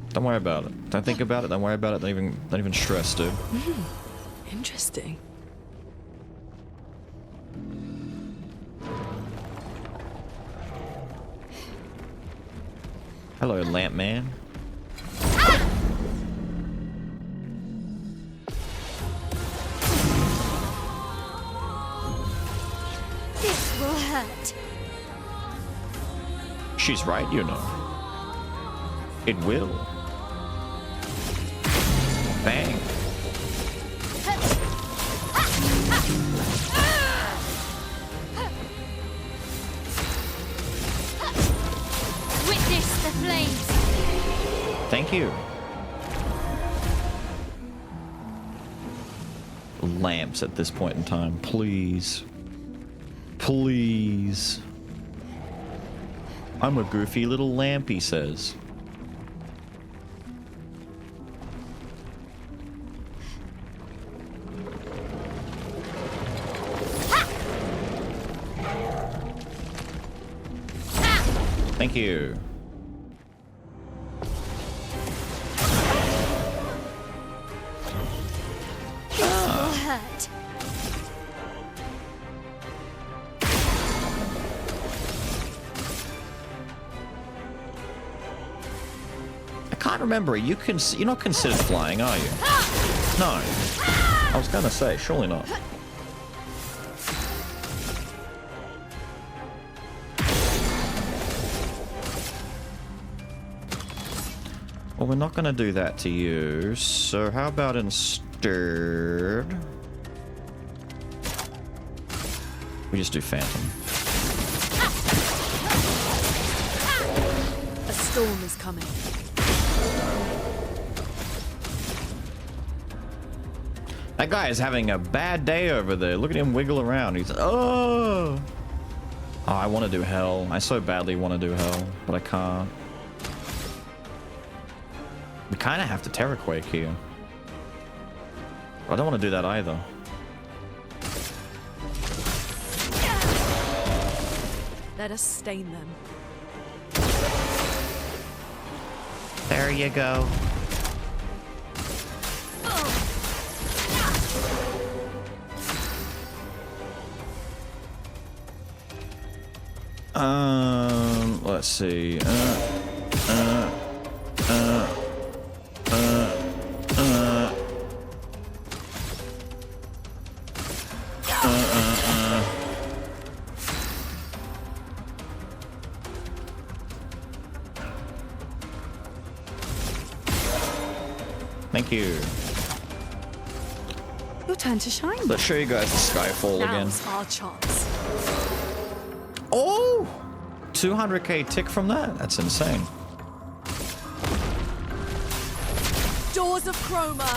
Don't worry about it. Don't think about it. Don't worry about it. Don't even stress, dude. Interesting. Hello, lamp man. This will hurt. She's right, you know. It will. Bang. Witness the flames. Thank you. Lamps at this point in time, please. Please. I'm a goofy little lamp, he says. Thank you. This will hurt. I can't remember. You're not considered flying, are you? No. I was gonna say, surely not. Well, we're not gonna do that to you, so how about instead... we just do Phantom. A storm is coming. That guy is having a bad day over there. Look at him wiggle around. He's... Oh, I want to do hell. I so badly want to do hell, but I can't. We kind of have to Terraquake here. I don't want to do that either. Let us stain them. There you go. Let's see. Thank you. Your turn to shine. Let's show you guys the Skyfall again. Now's our chance. Oh! 200k tick from that? That's insane. Doors of Chroma,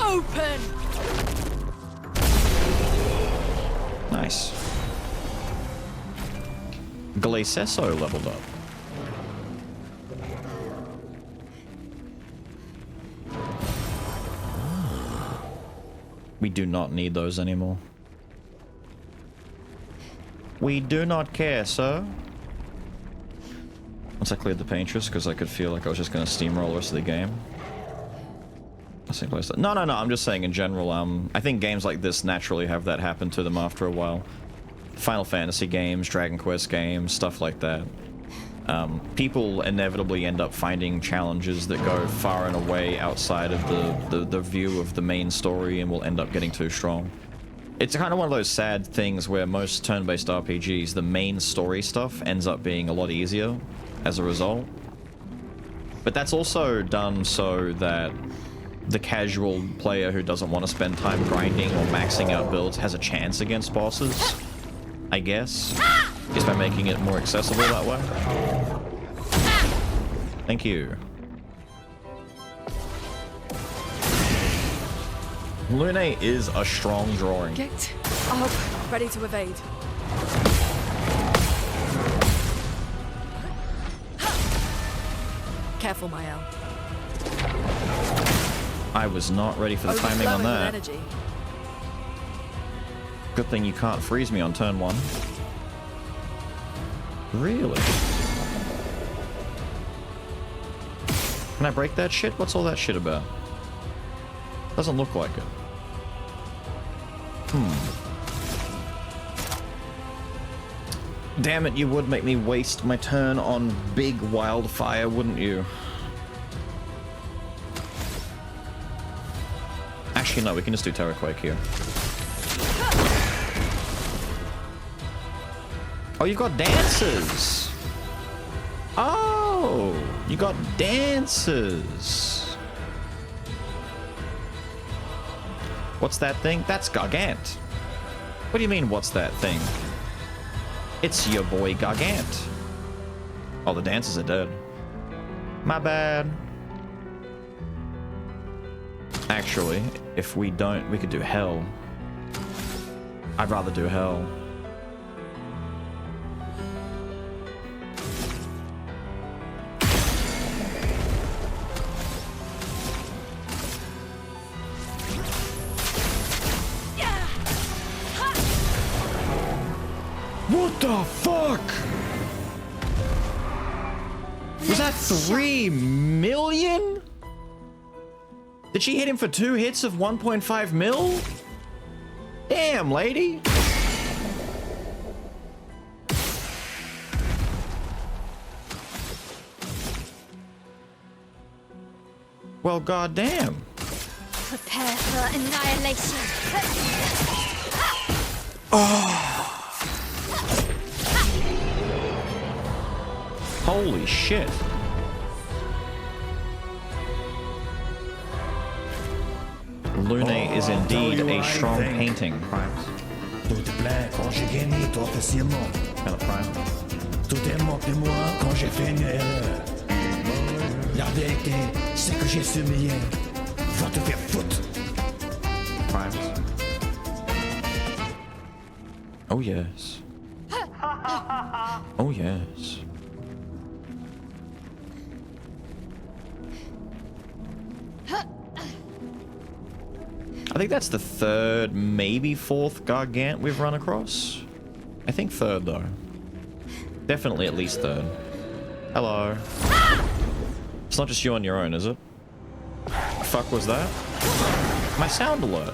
open! Nice. Glacesso leveled up. We do not need those anymore. We do not care, sir. Once I cleared the Paintress, because I could feel like I was just going to steamroll the rest of the game. No, I'm just saying in general, I think games like this naturally have that happen to them after a while. Final Fantasy games, Dragon Quest games, stuff like that. People inevitably end up finding challenges that go far and away outside of the view of the main story and will end up getting too strong. It's kind of one of those sad things where most turn-based RPGs, the main story stuff ends up being a lot easier as a result. But that's also done so that the casual player who doesn't want to spend time grinding or maxing out builds has a chance against bosses, I guess, just by making it more accessible that way. Thank you. Lune is a strong drawing. Get up. Ready to evade. Careful, Mael. I was not ready for the timing on Overflowing with that. energy. Good thing you can't freeze me on turn 1. Really? Can I break that shit? What's all that shit about? Doesn't look like it. Damn it, you would make me waste my turn on big wildfire, wouldn't you? Actually, no, we can just do Terraquake here. Oh, you've got dancers! Oh, you got dancers! What's that thing? That's Gargant. What do you mean, what's that thing? It's your boy Gargant. Oh, the dancers are dead. My bad. Actually, if we don't, we could do Hell. I'd rather do Hell. What the fuck? Was that 3 million? Did she hit him for 2 hits of 1.5 mil? Damn, lady. Well, goddamn. Prepare for annihilation. Holy shit. Lune is indeed a strong painting. Tout est plein quand j'ai gagné trop facilement. Tout est moque de moi quand j'ai fait une erreur. La vérité, c'est que j'ai ce meilleur. Va te faire foutre. Oh yes. Oh yes. I think that's the 3rd, maybe 4th Gargant we've run across. I think 3rd though. Definitely at least 3rd. Hello. It's not just you on your own, is it? Fuck was that? My sound alert.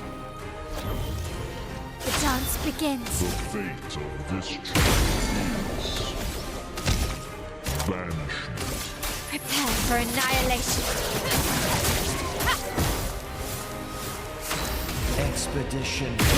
The dance begins. The fate of this train is banishment. Prepare for annihilation. Expedition 23.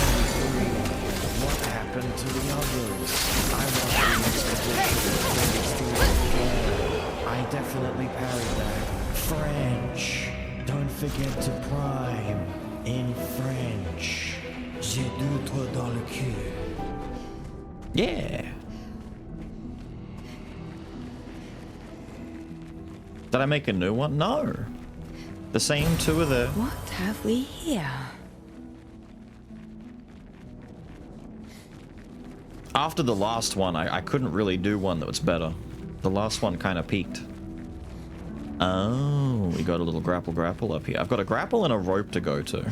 What happened to the others? I was the Expedition 23. I definitely parried that. French. Don't forget to prime in French. J'ai deux trous dans le cul. Yeah. Did I make a new one? No. The same 2 are there. What have we here? After the last one, I couldn't really do one that was better. The last one kind of peaked. Oh, we got a little grapple up here. I've got a grapple and a rope to go to.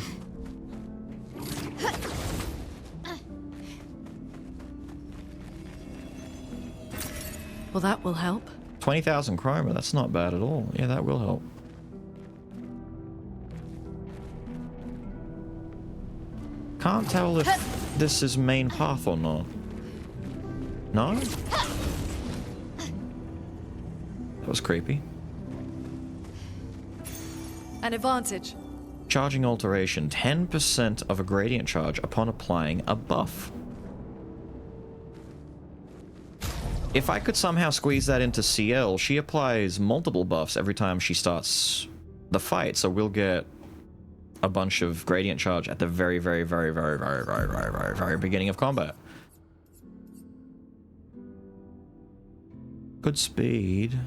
Well, that will help. 20,000 chroma, that's not bad at all. Yeah, that will help. Can't tell if this is main path or not. No? That was creepy. An advantage. Charging alteration, 10% of a gradient charge upon applying a buff. If I could somehow squeeze that into CL, she applies multiple buffs every time she starts the fight, so we'll get a bunch of gradient charge at the very beginning of combat. Good speed.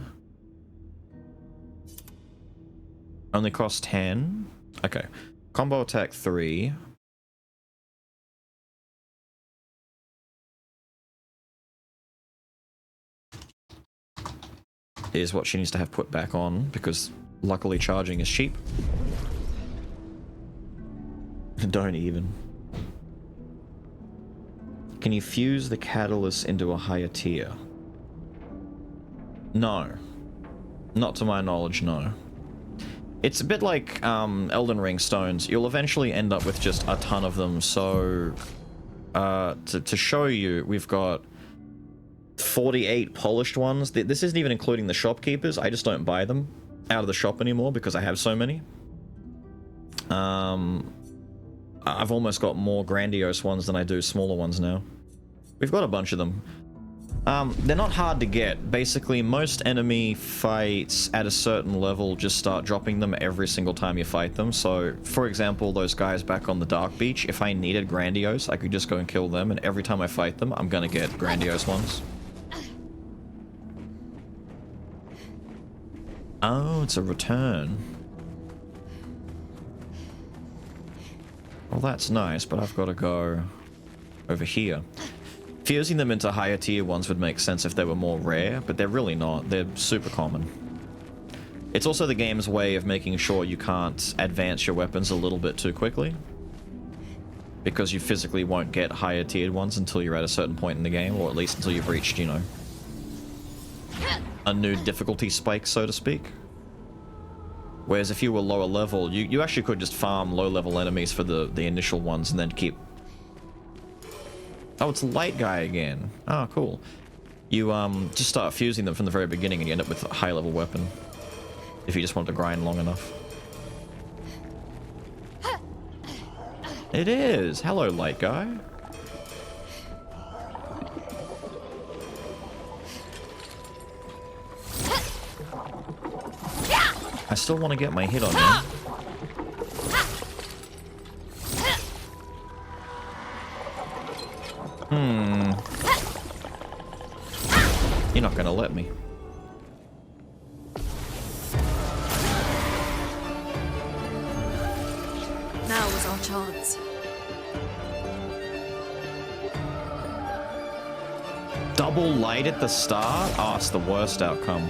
Only cost 10. Okay. Combo attack 3. Is what she needs to have put back on, because luckily charging is cheap. Don't even. Can you fuse the catalyst into a higher tier? No. Not to my knowledge, no. It's a bit like Elden Ring stones. You'll eventually end up with just a ton of them, so... to show you, we've got 48 polished ones. This isn't even including the shopkeepers. I just don't buy them out of the shop anymore because I have so many. I've almost got more grandiose ones than I do smaller ones now. We've got a bunch of them. They're not hard to get. Basically, most enemy fights at a certain level just start dropping them every single time you fight them. So, for example, those guys back on the Dark Beach, if I needed grandiose, I could just go and kill them, and every time I fight them, I'm gonna get grandiose ones. Oh, it's a return. Well, that's nice, but I've got to go over here. Fusing them into higher tier ones would make sense if they were more rare, but they're really not. They're super common. It's also the game's way of making sure you can't advance your weapons a little bit too quickly, because you physically won't get higher tiered ones until you're at a certain point in the game, or at least until you've reached, you know, a new difficulty spike, so to speak. Whereas if you were lower level, you actually could just farm low level enemies for the initial ones and then keep... Oh, it's Light Guy again. Oh, cool. You just start fusing them from the very beginning and you end up with a high level weapon. If you just want to grind long enough. It is! Hello, Light Guy. I still want to get my hit on you. You're not gonna let me. Now was our chance. Double light at the start? Oh, it's the worst outcome.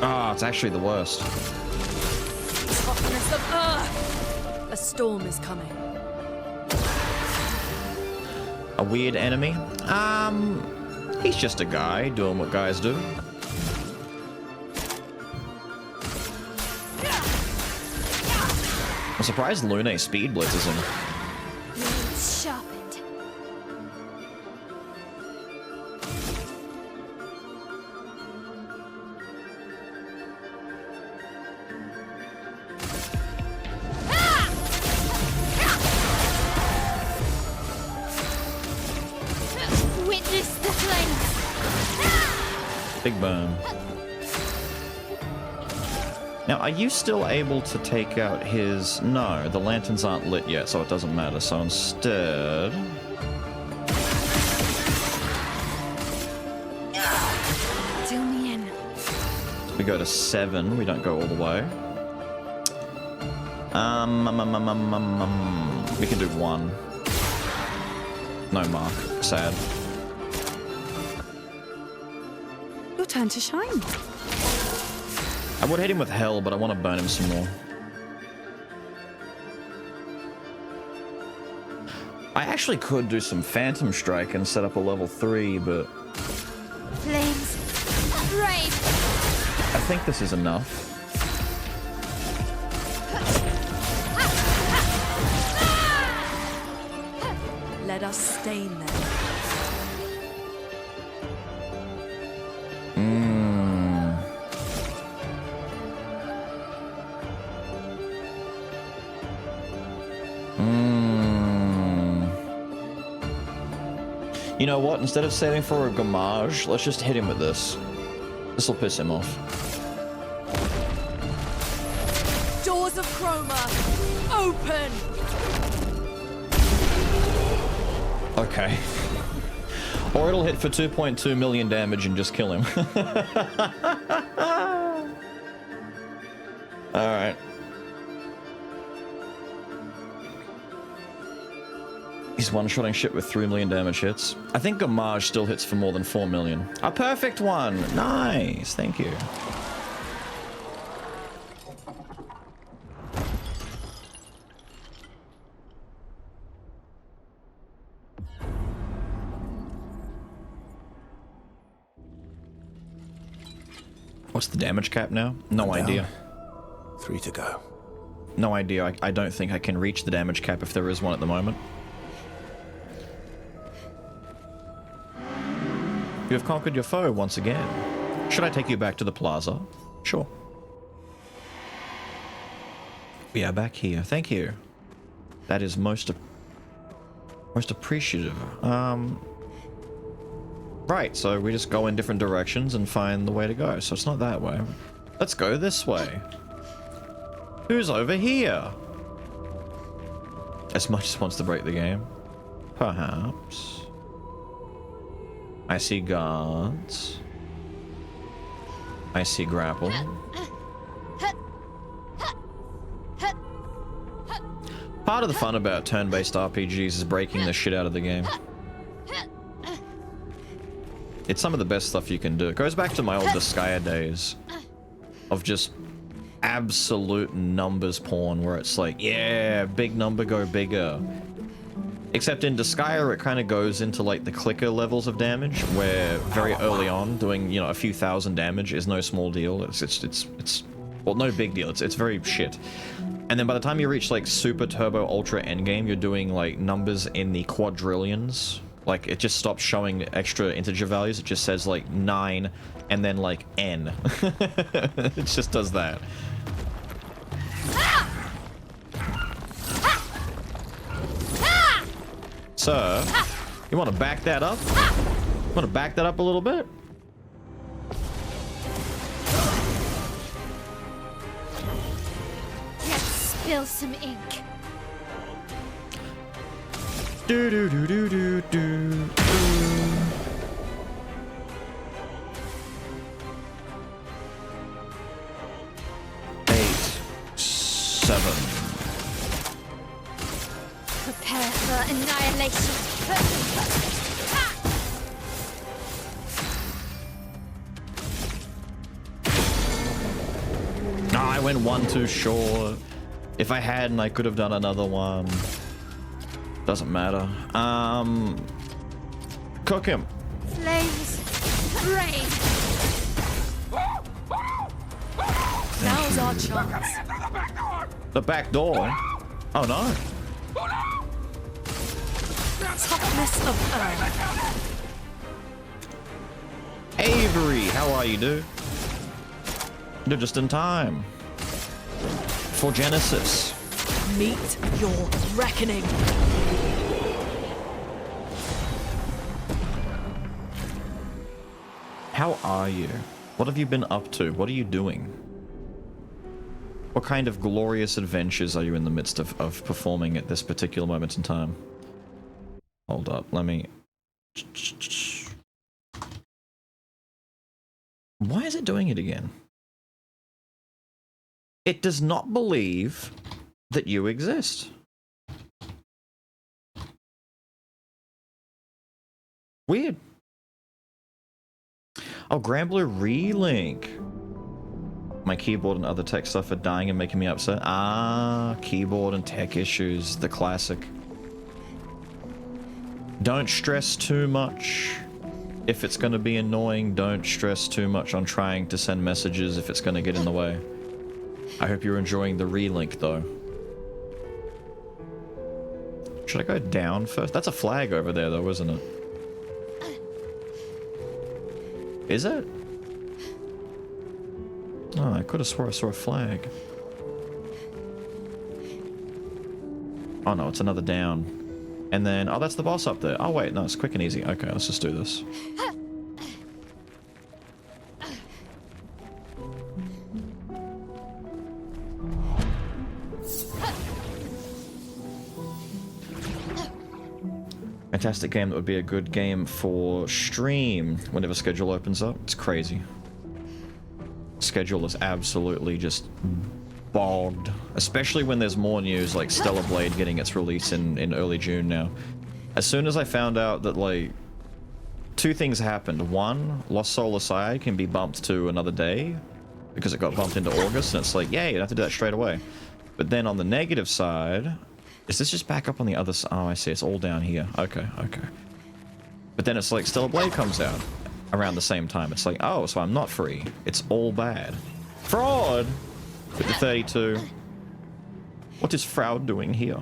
Ah, it's actually the worst. Hotness of earth! A storm is coming. A weird enemy? He's just a guy doing what guys do. I'm surprised Lune speed blitzes him. Blades sharpened. Witness the flames. Big burn. Now, are you still able to take out his... No, the lanterns aren't lit yet, so it doesn't matter. So instead... Till me in. we go to 7. We don't go all the way. We can do 1. No mark. Sad. Your turn to shine. I would hit him with hell, but I want to burn him some more. I actually could do some Phantom Strike and set up a level 3, but Flames. Rain. I think this is enough. Let us stain them. You know what? Instead of saving for a Gamage, let's just hit him with this. This will piss him off. Doors of Chroma, open! Okay. Or it'll hit for 2.2 million damage and just kill him. Alright. He's one-shotting shit with 3 million damage hits. I think Gamage still hits for more than 4 million. A perfect one! Nice, thank you. What's the damage cap now? No idea. 3 to go. No idea. I don't think I can reach the damage cap if there is one at the moment. You have conquered your foe once again. Should I take you back to the plaza? Sure. We are back here. Thank you. That is most appreciative. Right, so we just go in different directions and find the way to go. So it's not that way. Let's go this way. Who's over here? As much as wants to break the game. Perhaps. I see guards. I see grapple. Part of the fun about turn-based RPGs is breaking the shit out of the game. It's some of the best stuff you can do. It goes back to my old Disgaea days of just absolute numbers porn where it's like, yeah, big number, go bigger. Except in Disgaea, it kind of goes into like the clicker levels of damage where very early on doing, you know, a few thousand damage is no small deal. It's well, no big deal. It's very shit. And then by the time you reach like super turbo ultra endgame, you're doing like numbers in the quadrillions. Like, it just stops showing extra integer values. It just says, like, 9 and then, like, N. It just does that. Sir, you want to back that up? Want to back that up a little bit? Let's spill some ink. Do do do do do do. 8, 7. Prepare for annihilation. No, I went one too short. If I hadn't, I could have done another one. Doesn't matter. Cook him. Flames. Rain. Now's our chance. The back door? Oh no. Toughness of earth. Avery, how are you, dude? You're just in time. For Genesis. Meet your reckoning. How are you? What have you been up to? What are you doing? What kind of glorious adventures are you in the midst of performing at this particular moment in time? Hold up, let me... Why is it doing it again? It does not believe that you exist. Weird. Oh, Granblue Relink. My keyboard and other tech stuff are dying and making me upset. Ah, keyboard and tech issues, the classic. Don't stress too much. If it's going to be annoying, don't stress too much on trying to send messages if it's going to get in the way. I hope you're enjoying the relink, though. Should I go down first? That's a flag over there, though, isn't it? Is it? Oh, I could have swore I saw a flag. Oh no, it's another down. And then, oh, that's the boss up there. Oh wait, no, it's quick and easy. Okay, let's just do this. Fantastic game that would be a good game for stream whenever schedule opens up. It's crazy. Schedule is absolutely just bogged. Especially when there's more news like Stellar Blade getting its release in early June now. As soon as I found out that, like, two things happened. One, Lost Soul Aside can be bumped to another day because it got bumped into August, and it's like, yay, you don't have to do that straight away. But then on the negative side, is this just back up on the other side? Oh, I see. It's all down here. Okay, okay. But then it's like Stellar Blade comes out around the same time. It's like, oh, so I'm not free. It's all bad. Fraud! With the 32. What is Fraud doing here?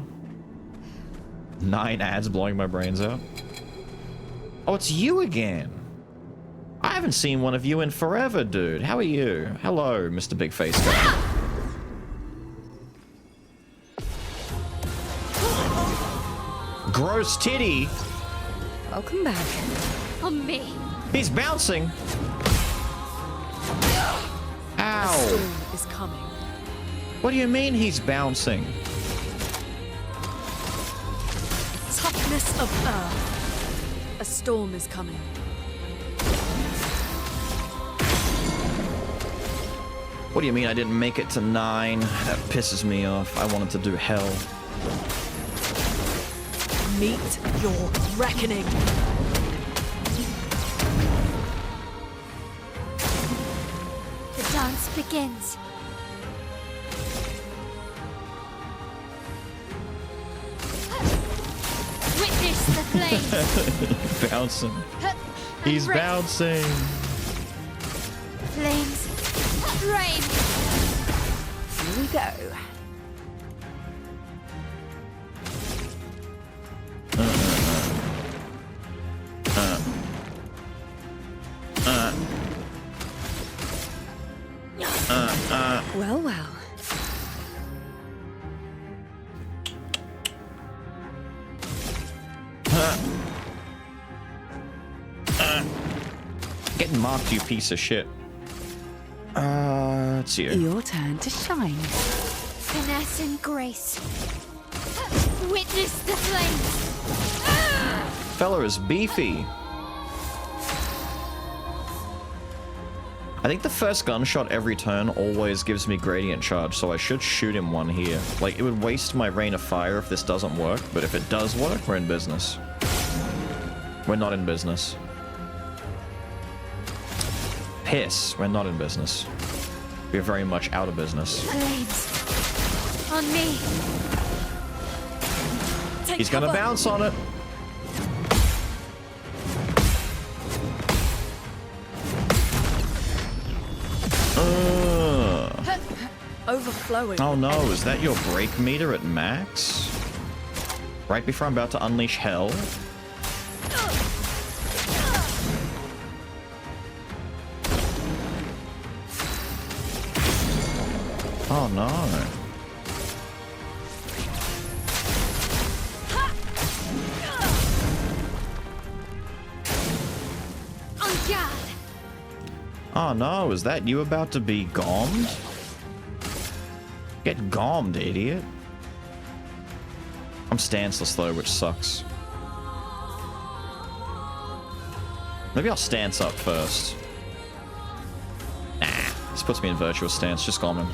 9 ads blowing my brains out. Oh, it's you again. I haven't seen one of you in forever, dude. How are you? Hello, Mr. Big Face Guy. Gross titty. Welcome back. On me. He's bouncing. Ow. Storm is coming. What do you mean he's bouncing? Toughness of earth. A storm is coming. What do you mean I didn't make it to 9? That pisses me off. I wanted to do hell. Meet your reckoning. The dance begins. Witness the flames. Bouncing. And He's rain. bouncing. Flames. Rain. Here we go. Well, well. Getting marked, you piece of shit. It's you. Your turn to shine. Finesse and grace. Witness the flames. Fella is beefy. I think the first gunshot every turn always gives me gradient charge, so I should shoot him one here. Like, it would waste my Rain of Fire if this doesn't work, but if it does work, we're in business. We're not in business. Piss, we're not in business. We're very much out of business. Flames. On me. Take He's gonna cover. bounce on it. Overflowing. Oh no, is that your break meter at max? Right before I'm about to unleash hell? Oh no. On guard. Oh no, is that you about to be gommed? Get gommed, idiot. I'm stanceless though, which sucks. Maybe I'll stance up first. Nah, this puts me in virtuous stance, just gom him.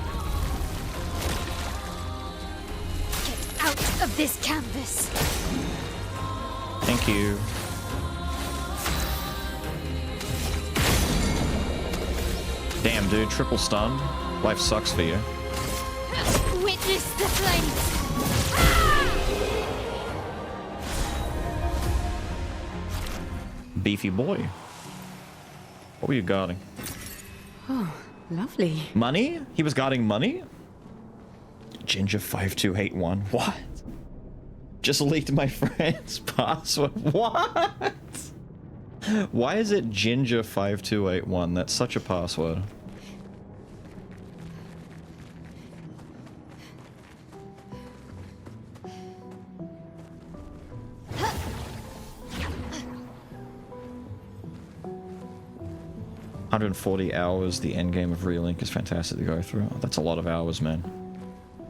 Get out of this canvas. Thank you. Damn, dude, triple stunned. Life sucks for you. Witness the flames. Beefy boy. What were you guarding? Oh, lovely. Money? He was guarding money? Ginger5281. What? Just leaked my friend's password. What? Why is it Ginger5281? That's such a password. $140 hours, the end game of Relink is fantastic to go through. Oh, that's a lot of hours, man.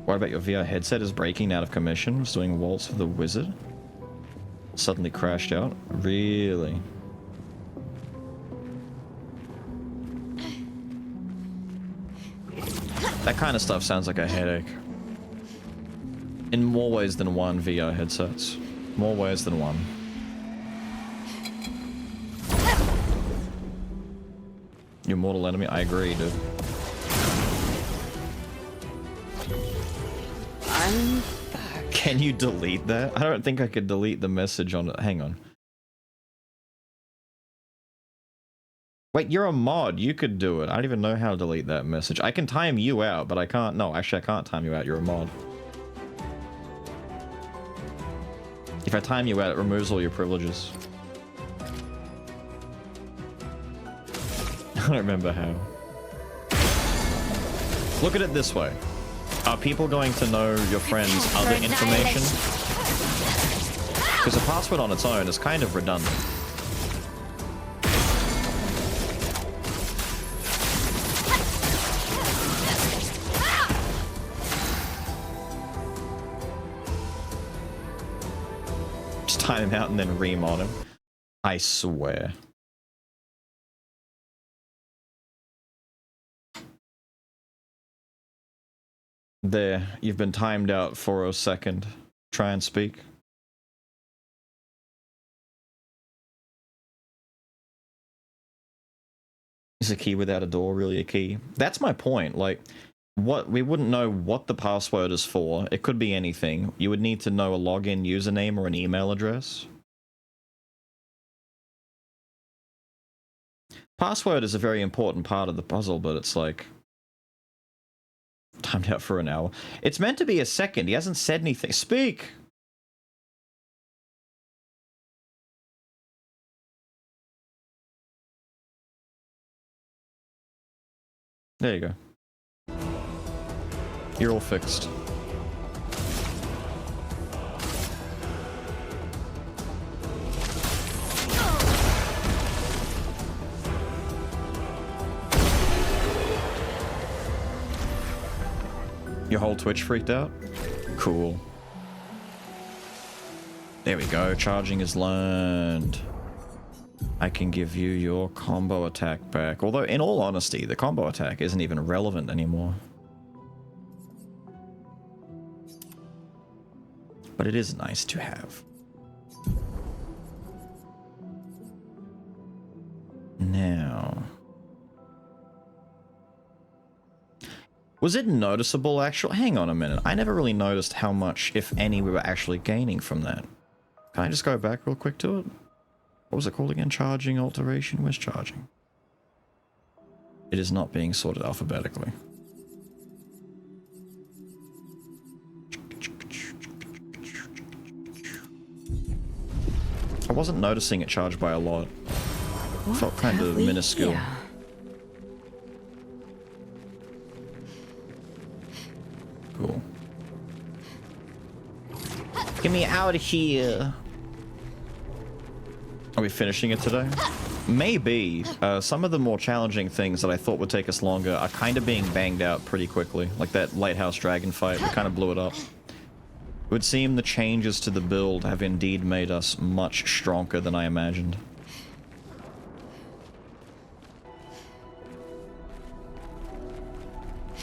What about your VR headset is breaking out of commission? Was doing Waltz for the Wizard? Suddenly crashed out? Really? That kind of stuff sounds like a headache. In more ways than one, VR headsets. More ways than one. Your mortal enemy? I agree, dude. I'm back. Can you delete that? I don't think I could delete the message on it. Hang on. Wait, you're a mod. You could do it. I don't even know how to delete that message. I can time you out, but I can't. No, actually, I can't time you out. You're a mod. If I time you out, it removes all your privileges. I don't remember how. Look at it this way. Are people going to know your friend's other information? Because a password on its own is kind of redundant. Just time him out and then remod him. I swear. There, you've been timed out for a second. Try and speak. Is a key without a door really a key? That's my point. Like, what we wouldn't know what the password is for. It could be anything. You would need to know a login username or an email address. Password is a very important part of the puzzle, but it's like timed out for an hour. It's meant to be a second. He hasn't said anything. Speak! There you go. You're all fixed. Your whole Twitch freaked out? Cool. There we go. Charging is learned. I can give you your combo attack back. Although, in all honesty, the combo attack isn't even relevant anymore. But it is nice to have. Now... was it noticeable, actually? Hang on a minute. I never really noticed how much, if any, we were actually gaining from that. Can I just go back real quick to it? What was it called again? Charging alteration? Where's charging? It is not being sorted alphabetically. I wasn't noticing it charged by a lot. It felt kind of minuscule. Here? Cool. Get me out of here. Are we finishing it today? Maybe. Some of the more challenging things that I thought would take us longer are kind of being banged out pretty quickly. Like that Lighthouse Dragon fight, we kind of blew it up. It would seem the changes to the build have indeed made us much stronger than I imagined.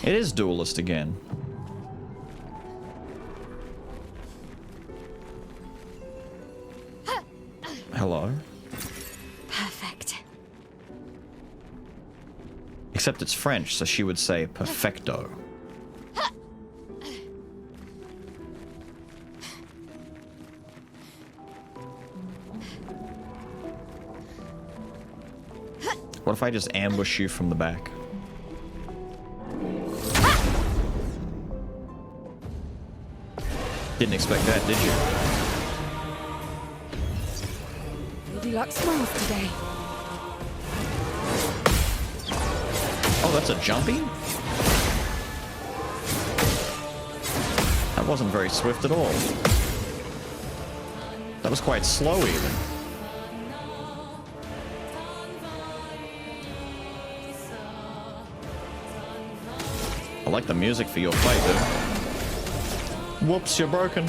It is duelist again. Hello? Perfect. Except it's French, so she would say perfecto. What if I just ambush you from the back? Didn't expect that, did you? Goldilocks smiles today. Oh, that's a jumpy? That wasn't very swift at all. That was quite slow even. I like the music for your fight, dude. Whoops, you're broken.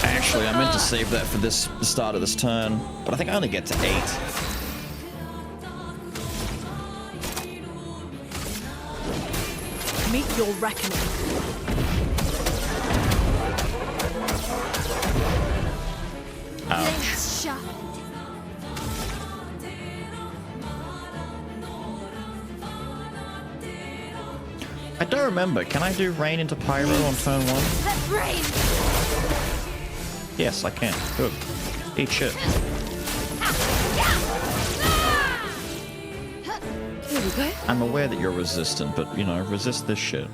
Actually, I meant to save that for the start of this turn, but I think I only get to 8. Meet your reckoning. Ouch. Sharp. I don't remember. Can I do rain into pyro on turn 1? Let rain! Yes, I can. Good. Eat shit. Here we go. I'm aware that you're resistant, but, you know, resist this shit.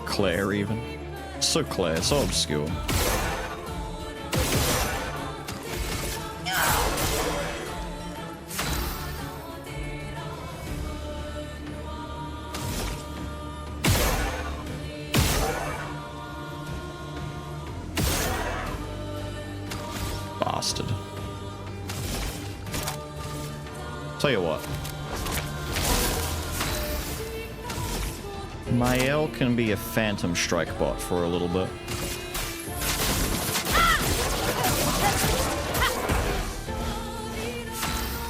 Claire, even. So Claire, so obscure. Bastard. Tell you what. Mael can be a phantom strike bot for a little bit.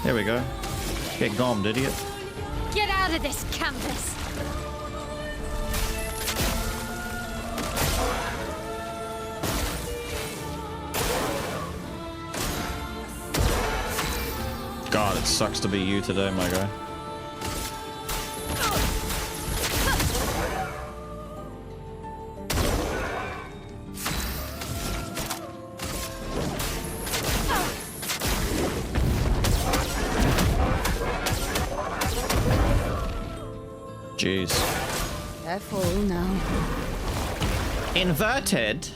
There we go. Get gommed, idiot. Get out of this canvas! God, it sucks to be you today, my guy. Jeez. Careful now. Inverted?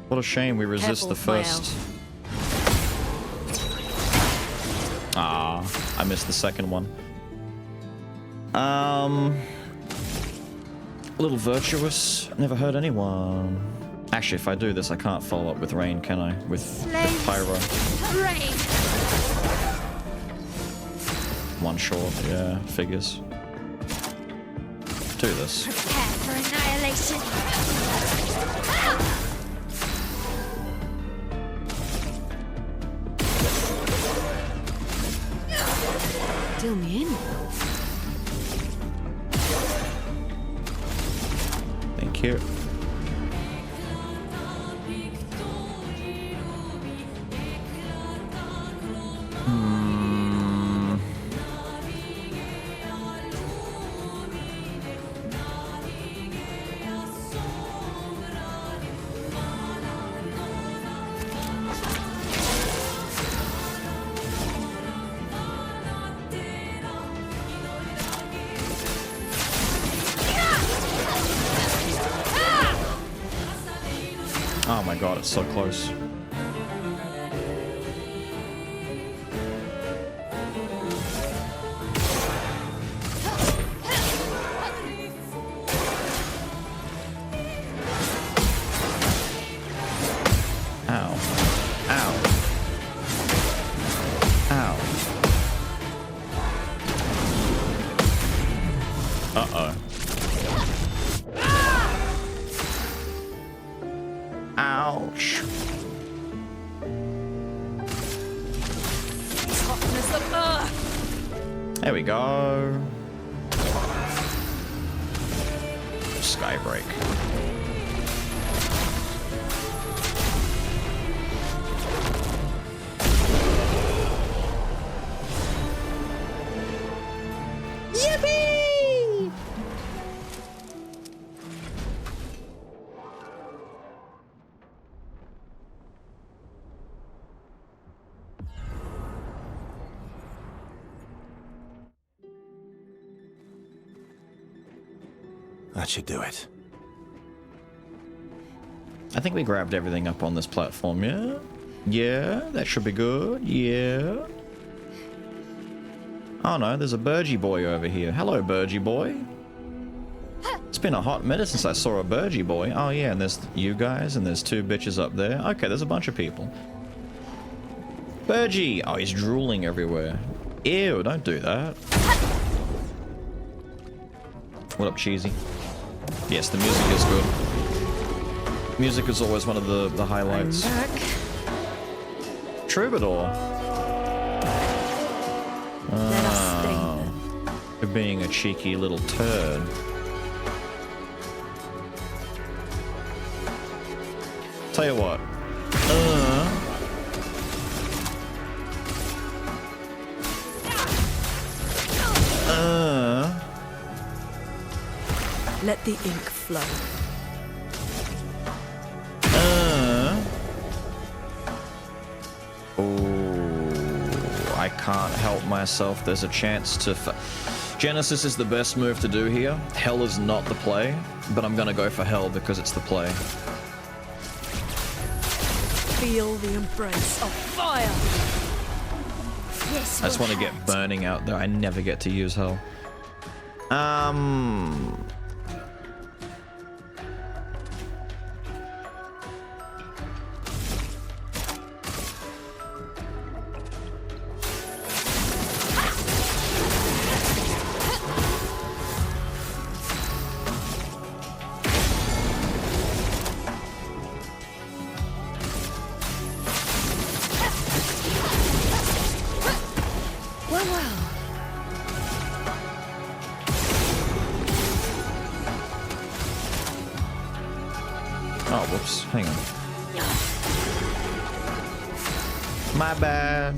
What a shame we resist Careful, the first. Ah, I missed the second one. A little virtuous. Never hurt anyone. Actually, if I do this, I can't follow up with rain, can I? With pyro. Rain! One short, yeah, figures. Do this. Prepare for annihilation! Deal me in. Thank you. Oh my god, it's so close. Ow. Ow. Ow. Uh-oh. Ouch. Toughness of earth. There we go. Skybreak. Yippee! That should do it. I think we grabbed everything up on this platform, yeah? Yeah, that should be good, yeah. Oh no, there's a Burgy boy over here. Hello, Burgy boy. It's been a hot minute since I saw a Burgy boy. Oh yeah, and there's you guys, and there's two bitches up there. Okay, there's a bunch of people. Burgy! Oh, he's drooling everywhere. Ew, don't do that. What up, Cheesy? Yes, the music is good. Music is always one of the highlights. I'm back. Troubadour. Let us stay Oh, then. for being a cheeky little turd. Tell you what. Let the ink flow. Oh, I can't help myself. There's a chance to... Genesis is the best move to do here. Hell is not the play, but I'm gonna go for Hell because it's the play. Feel the embrace of fire. This I just will want to get hurt. burning out there. I never get to use Hell. Well, well. Oh, whoops. Hang on. My bad.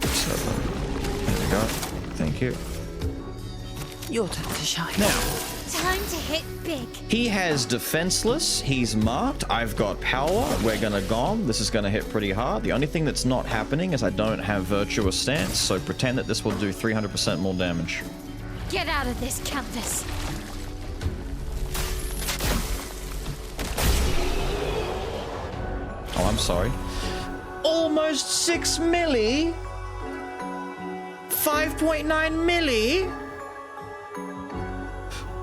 So, there we go. Thank you. Your turn to shine. Now, Time to hit big. he has Defenseless. He's marked. I've got Power. We're gonna Gom. This is gonna hit pretty hard. The only thing that's not happening is I don't have Virtuous Stance, so pretend that this will do 300% more damage. Get out of this canvas. Oh, I'm sorry. Almost 6 milli? 5.9 milli?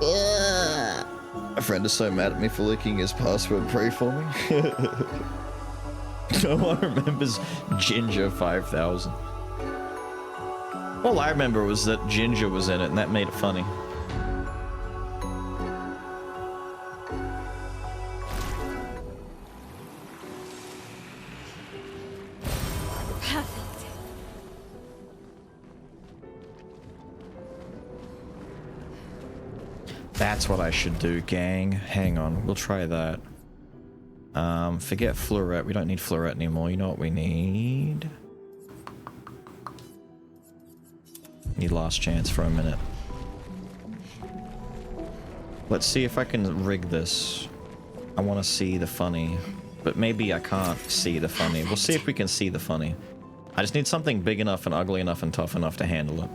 Ugh. My friend is so mad at me for leaking his password. Pray for me. No one remembers Ginger 5000. All I remember was that Ginger was in it, and that made it funny. Perfect. That's what I should do, gang. Hang on, we'll try that. Forget Fluoret. We don't need Fluoret anymore. You know what we need? Need Last Chance for a minute. Let's see if I can rig this. I want to see the funny, but maybe I can't see the funny. We'll see if we can see the funny. I just need something big enough and ugly enough and tough enough to handle it.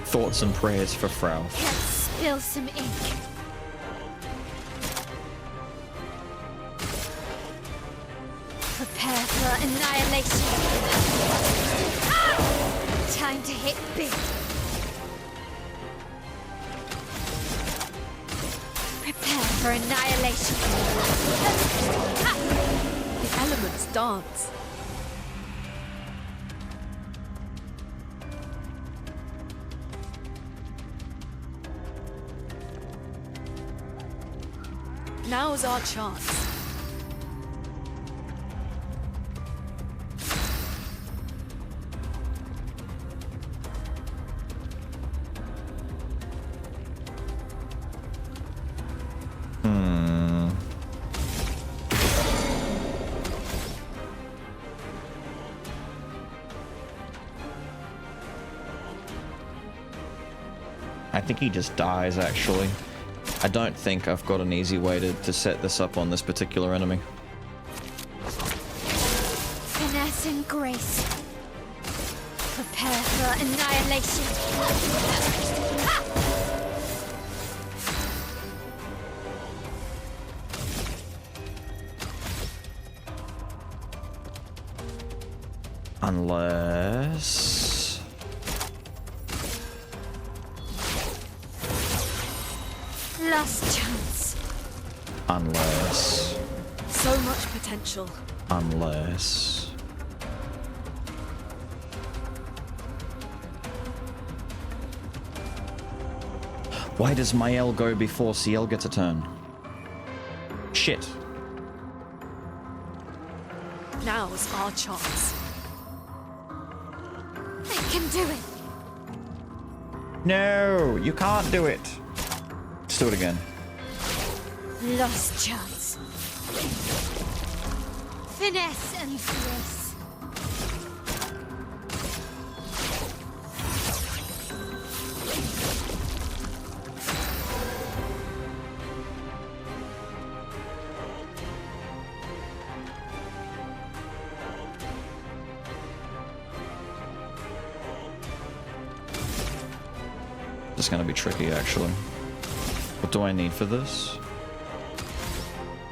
Thoughts and prayers for Frau. Let's spill some ink. Prepare for annihilation. Time to hit big. Prepare for annihilation. The elements dance. Now's our chance. I think he just dies, actually. I don't think I've got an easy way to set this up on this particular enemy. Finesse and grace. Prepare for annihilation. Unless... Last chance. Unless... So much potential. Unless... Why does Mael go before Ciel gets a turn? Shit. Now's our chance. I can do it. No, you can't do it. Let's do it again. Lost chance. finesse and grace. This is gonna be tricky, actually. What do I need for this?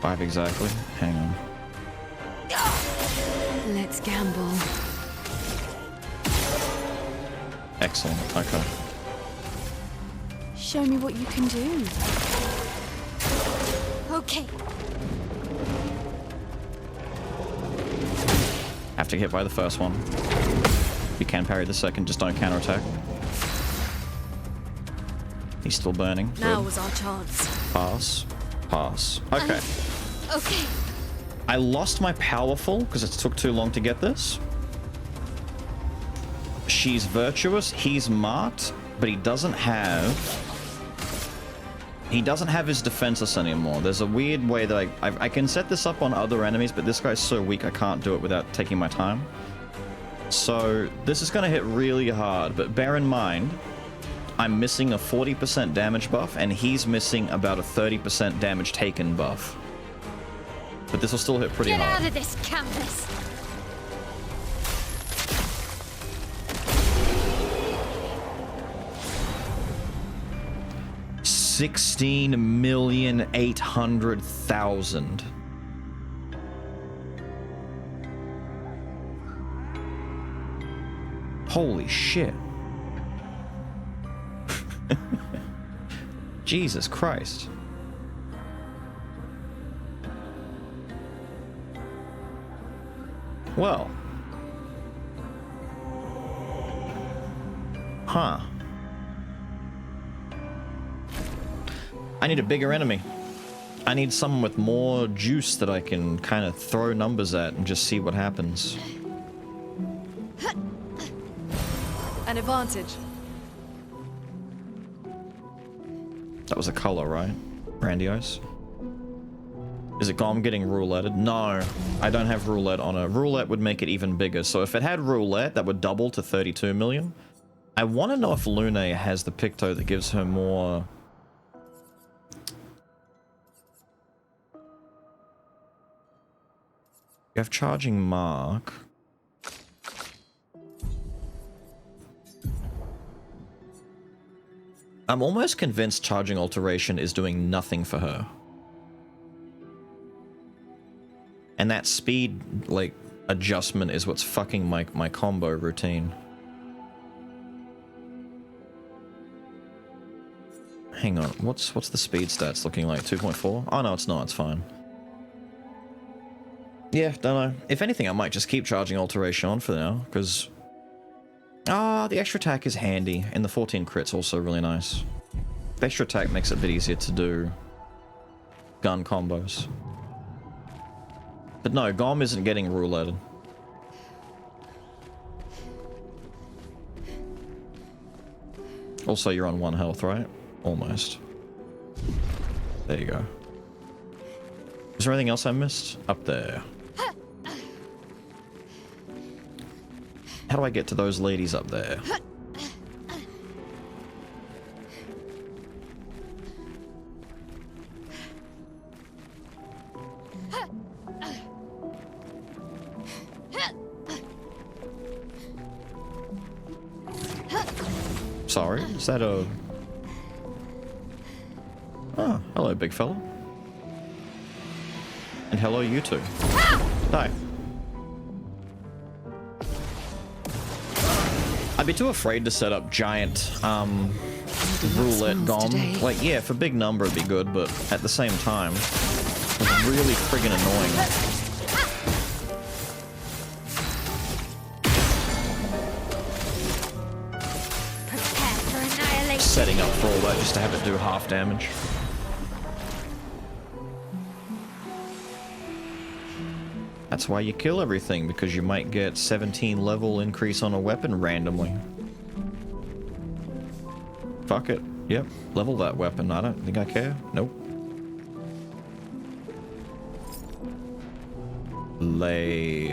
5 exactly. Hang on. Let's gamble. Excellent. Okay. Show me what you can do. Okay. Have to get by the first one. You can parry the second, just don't counterattack. He's still burning. Now Good. was our chance. Pass. Pass. Okay. Okay. I lost my powerful because it took too long to get this. She's virtuous. He's marked, but he doesn't have his defenseless anymore. There's a weird way that I can set this up on other enemies, but this guy's so weak I can't do it without taking my time. So this is going to hit really hard, but bear in mind, I'm missing a 40% damage buff, and he's missing about a 30% damage taken buff. But this will still hit pretty Get hard. out of this canvas. $16,800,000. Holy shit. Jesus Christ. Well. Huh. I need a bigger enemy. I need someone with more juice that I can kind of throw numbers at and just see what happens. An advantage. That was a color, right? Grandiose. Is it Gom getting rouletted? No, I don't have roulette on it. Roulette would make it even bigger. So if it had roulette, that would double to 32 million. I want to know if Lune has the Picto that gives her more... You have Charging Mark. I'm almost convinced Charging Alteration is doing nothing for her. And that speed, like, adjustment is what's fucking my combo routine. Hang on, what's the speed stats looking like? 2.4? Oh no, it's not, it's fine. Yeah, don't know. If anything, I might just keep Charging Alteration on for now, because... Ah, the extra attack is handy, and the 14 crit's also really nice. The extra attack makes it a bit easier to do gun combos. But no, Gom isn't getting rouletted. Also, you're on 1 health, right? Almost. There you go. Is there anything else I missed? Up there. How do I get to those ladies up there? Sorry, is that a... Oh, hello, big fella. And hello, you two. Hi. I'd be too afraid to set up giant, roulette Gom. Like, yeah, for big number it'd be good, but at the same time, it's really friggin' annoying. Setting up for all that just to have it do half damage. That's why you kill everything, because you might get 17 level increase on a weapon randomly. Fuck it. Yep, level that weapon. I don't think I care. Nope. lay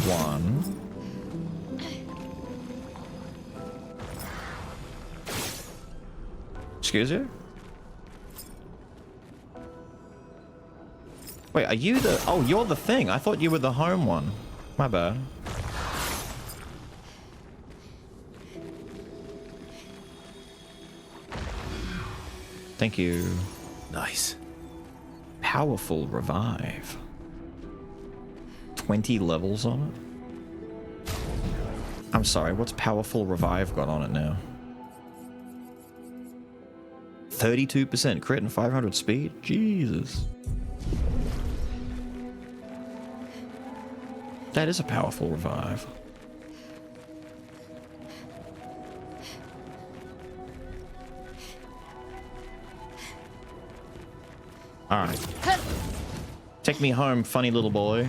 one. Excuse you? Wait, are you the... Oh, you're the thing. I thought you were the home one. My bad. Thank you. Nice. Powerful revive. 20 levels on it? I'm sorry, what's powerful revive got on it now? 32% crit and 500 speed? Jesus. That is a powerful revive. Alright. Take me home, funny little boy.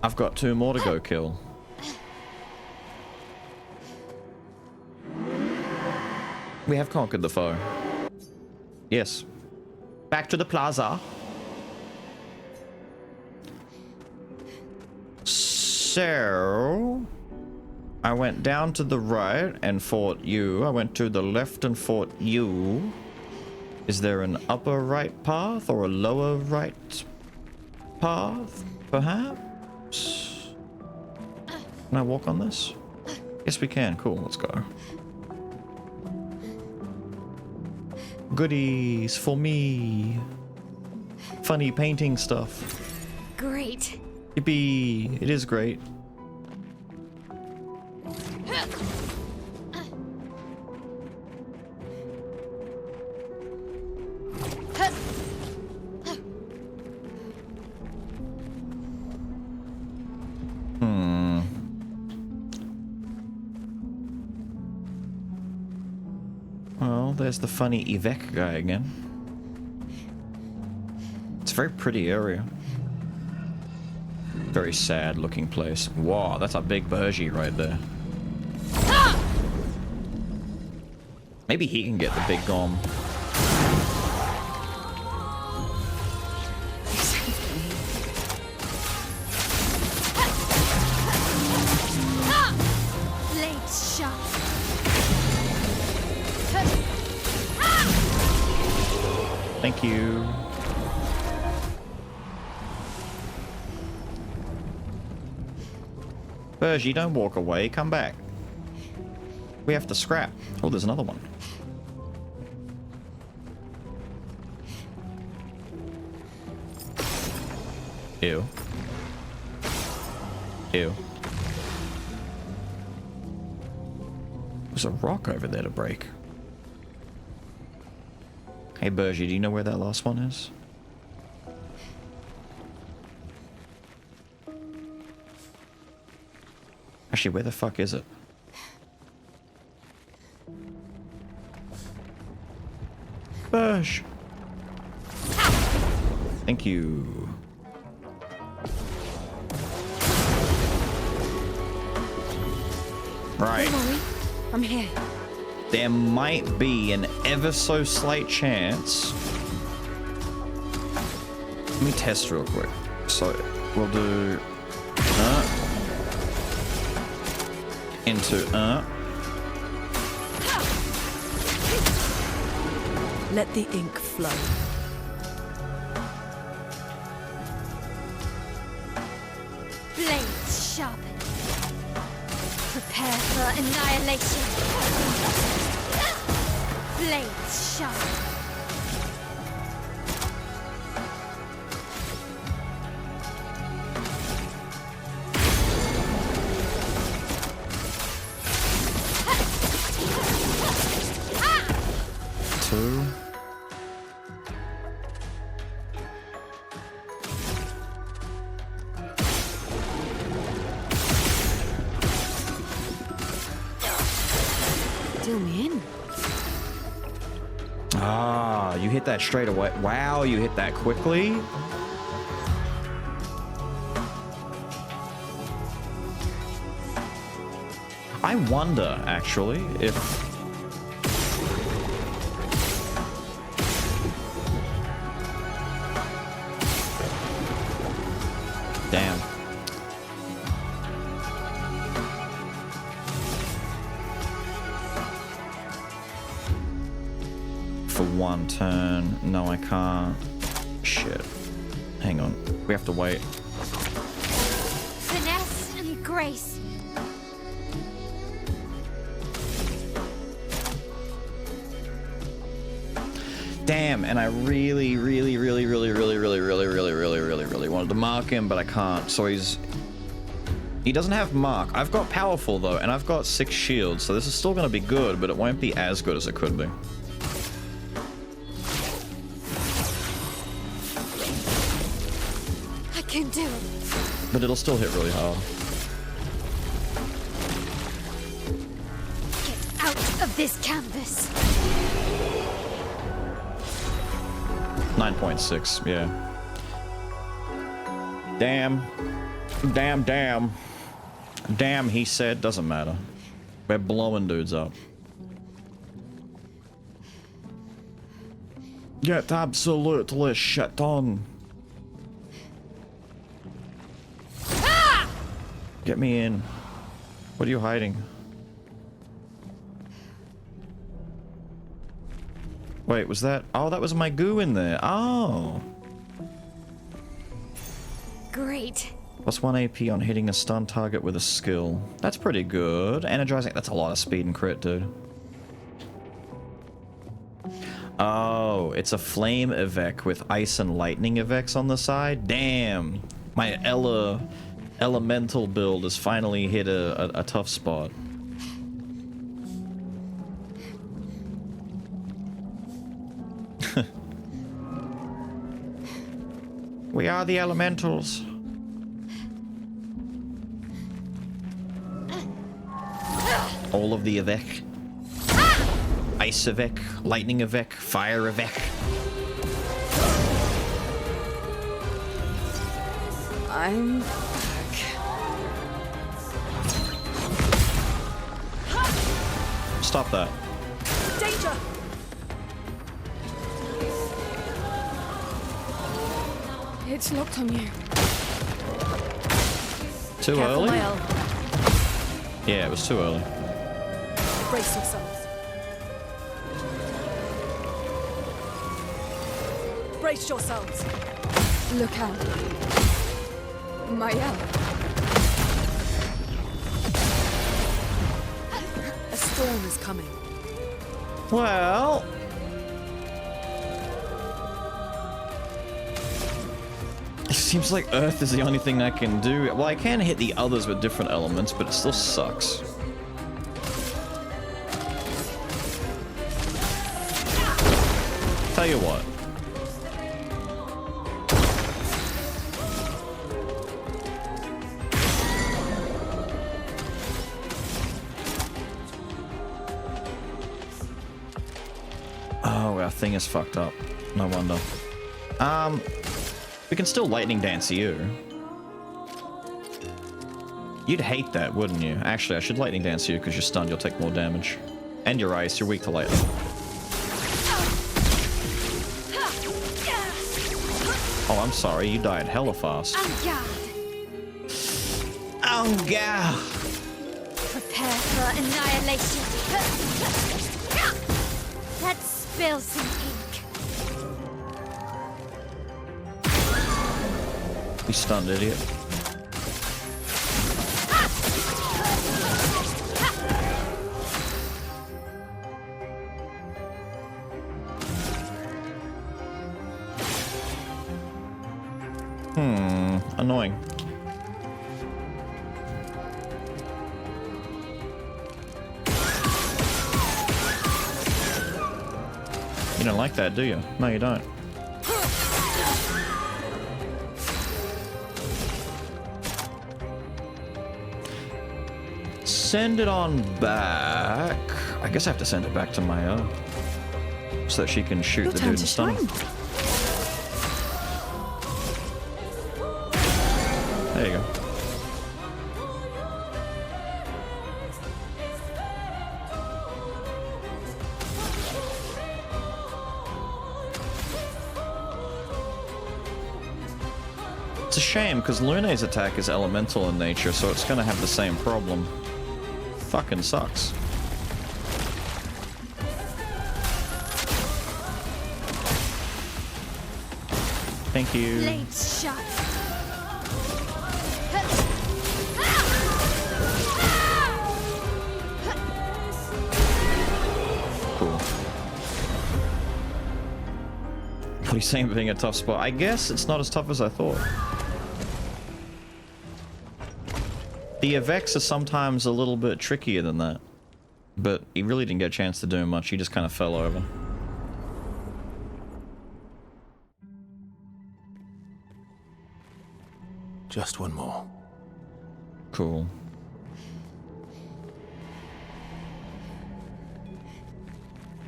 I've got 2 more to go kill. We have conquered the foe. Yes. Back to the plaza. So... I went down to the right and fought you. I went to the left and fought you. Is there an upper right path or a lower right path, perhaps? Can I walk on this? Yes, we can. Cool, let's go. Goodies for me. Funny painting stuff. Great. Yippee, it is great. Well, there's the funny Yvek guy again. It's a very pretty area. Very sad looking place. Wow, that's a big Burgie right there. Maybe he can get the big gom. Blades sharp. Thank you. Burgie, don't walk away. Come back. We have to scrap. Oh, there's another one. Ew. Ew. There's a rock over there to break. Hey, Burgie, do you know where that last one is? Actually, where the fuck is it? Burge! Thank you. Right. Don't worry, I'm here. There might be an ever so slight chance. Let me test real quick. So we'll do into Let the ink flow. Blades sharpen. Prepare for annihilation. Blades sharpen. two. Deal me in. Ah, you hit that straight away. Wow, you hit that quickly. I wonder, actually, if... for 1 turn. No, I can't. Shit. Hang on. We have to wait. Finesse and grace. Damn, and I really wanted to mark him, but I can't. So he doesn't have mark. I've got powerful though, and I've got 6 shields, so this is still gonna be good, but it won't be as good as it could be. I can do it. But it'll still hit really hard. Get out of this canvas. 9.6, yeah. Damn. Damn, he said. Doesn't matter. We're blowing dudes up. Get absolutely shit on. Get me in. What are you hiding? Wait, was that? Oh, that was my goo in there. Oh. Great. Plus 1 AP on hitting a stun target with a skill. That's pretty good. Energizing, that's a lot of speed and crit, dude. Oh, it's a flame evoc with ice and lightning evocs on the side? Damn. My elemental build has finally hit a tough spot. We are the elementals. All of the evoc. Ice evoc, lightning evoc, fire evoc. I'm Stop that. Danger! It's locked on you. Too Careful, early? my elf. Yeah, it was too early. Brace yourselves. Brace yourselves. Look out. Maya. A storm is coming. Well... it seems like Earth is the only thing I can do. Well, I can hit the others with different elements, but it still sucks. Tell you what. Oh, our thing is fucked up. No wonder. We can still lightning dance you. You'd hate that, wouldn't you? Actually, I should lightning dance you because you're stunned, you'll take more damage. And you're ice, you're weak to lightning. Oh, I'm sorry, you died hella fast. En garde. Oh, God. Prepare for annihilation. Let's spill some ink. You stunned, idiot. Annoying. You don't like that, do you? No, you don't. Send it on back. I guess I have to send it back to Maya so that she can shoot Your the time dude to and stun him. shine. There you go. It's a shame, because Lune's attack is elemental in nature, so it's gonna have the same problem. Fucking sucks. Thank you. Blades sharp. Cool. What are you saying being a tough spot? I guess it's not as tough as I thought. The Avex are sometimes a little bit trickier than that. But he really didn't get a chance to do much. He just kind of fell over. Just one more. Cool.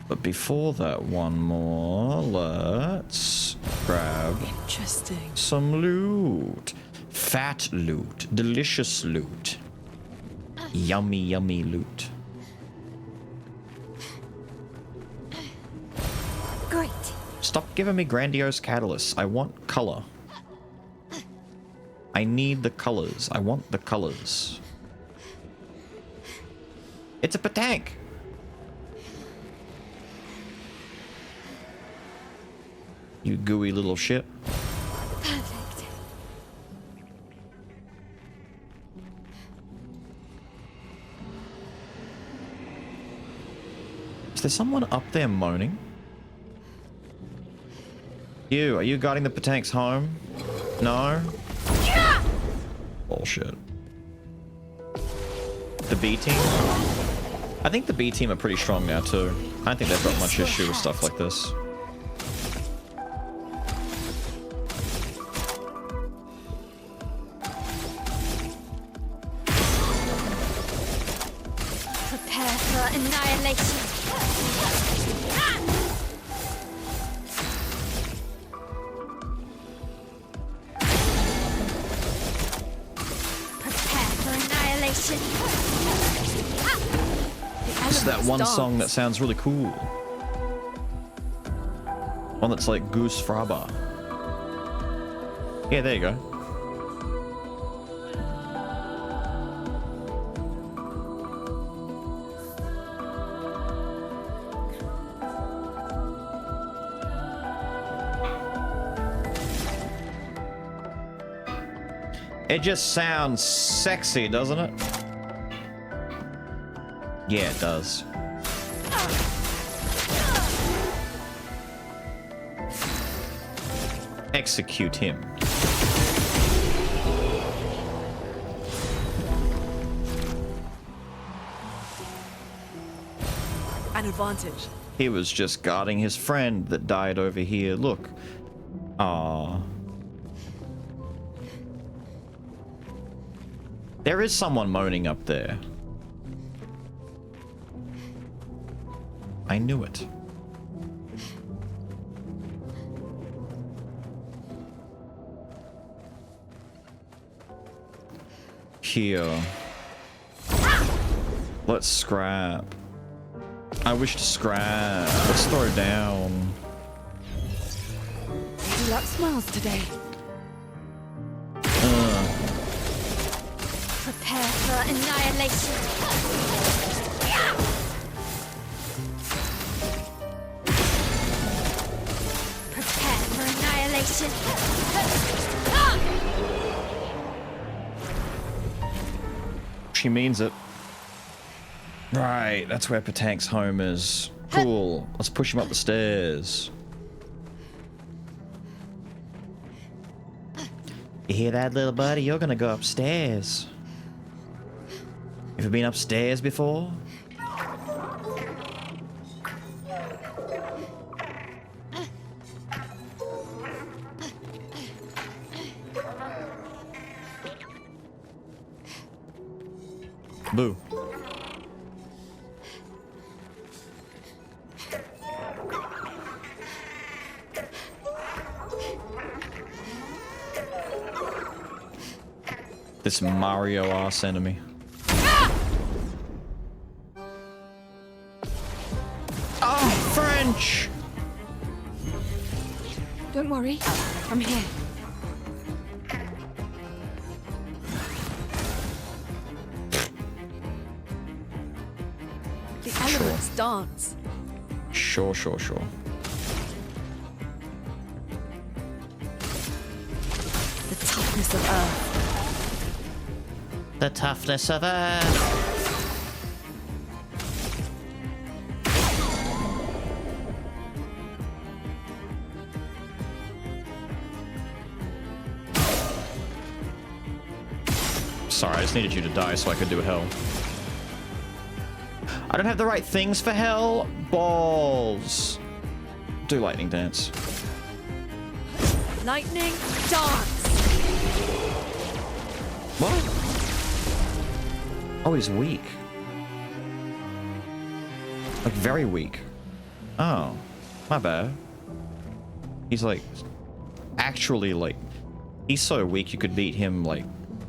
But before that one more, let's grab Interesting. some loot. Fat loot. Delicious loot. Yummy, yummy loot. Great. Stop giving me grandiose catalysts. I want color. I need the colors. I want the colors. It's a Patank. You gooey little shit. Perfect. Is there someone up there moaning? Are you guarding the Patank's home? No? Bullshit. The B team? I think the B team are pretty strong now too. I don't think they've got much issue with stuff like this. Prepare for annihilation. Prepare for annihilation. It's that one song that sounds really cool. One that's like Goose Fraba. Yeah, there you go. It just sounds sexy, doesn't it? Yeah, it does. Execute him. An advantage. He was just guarding his friend that died over here. Look. Aww. There is someone moaning up there. I knew it. Here. Let's scrap. I wish to scrap. Let's throw down. Lady Luck smiles today. Prepare for annihilation. Prepare for annihilation. She means it. Right, that's where Patank's home is. Cool. Let's push him up the stairs. You hear that, little buddy? You're gonna go upstairs. Have you been upstairs before? Boo. This Mario ass enemy. Oh, French! Don't worry, I'm here. The elements dance. Sure. toughness of Earth. The toughness of Earth. Sorry, I just needed you to die so I could do hell. I don't have the right things for hell. Balls. Do lightning dance. Lightning dance. What? Oh, he's weak. Like, very weak. Oh, my bad. He's like, actually, like, he's so weak you could beat him, like,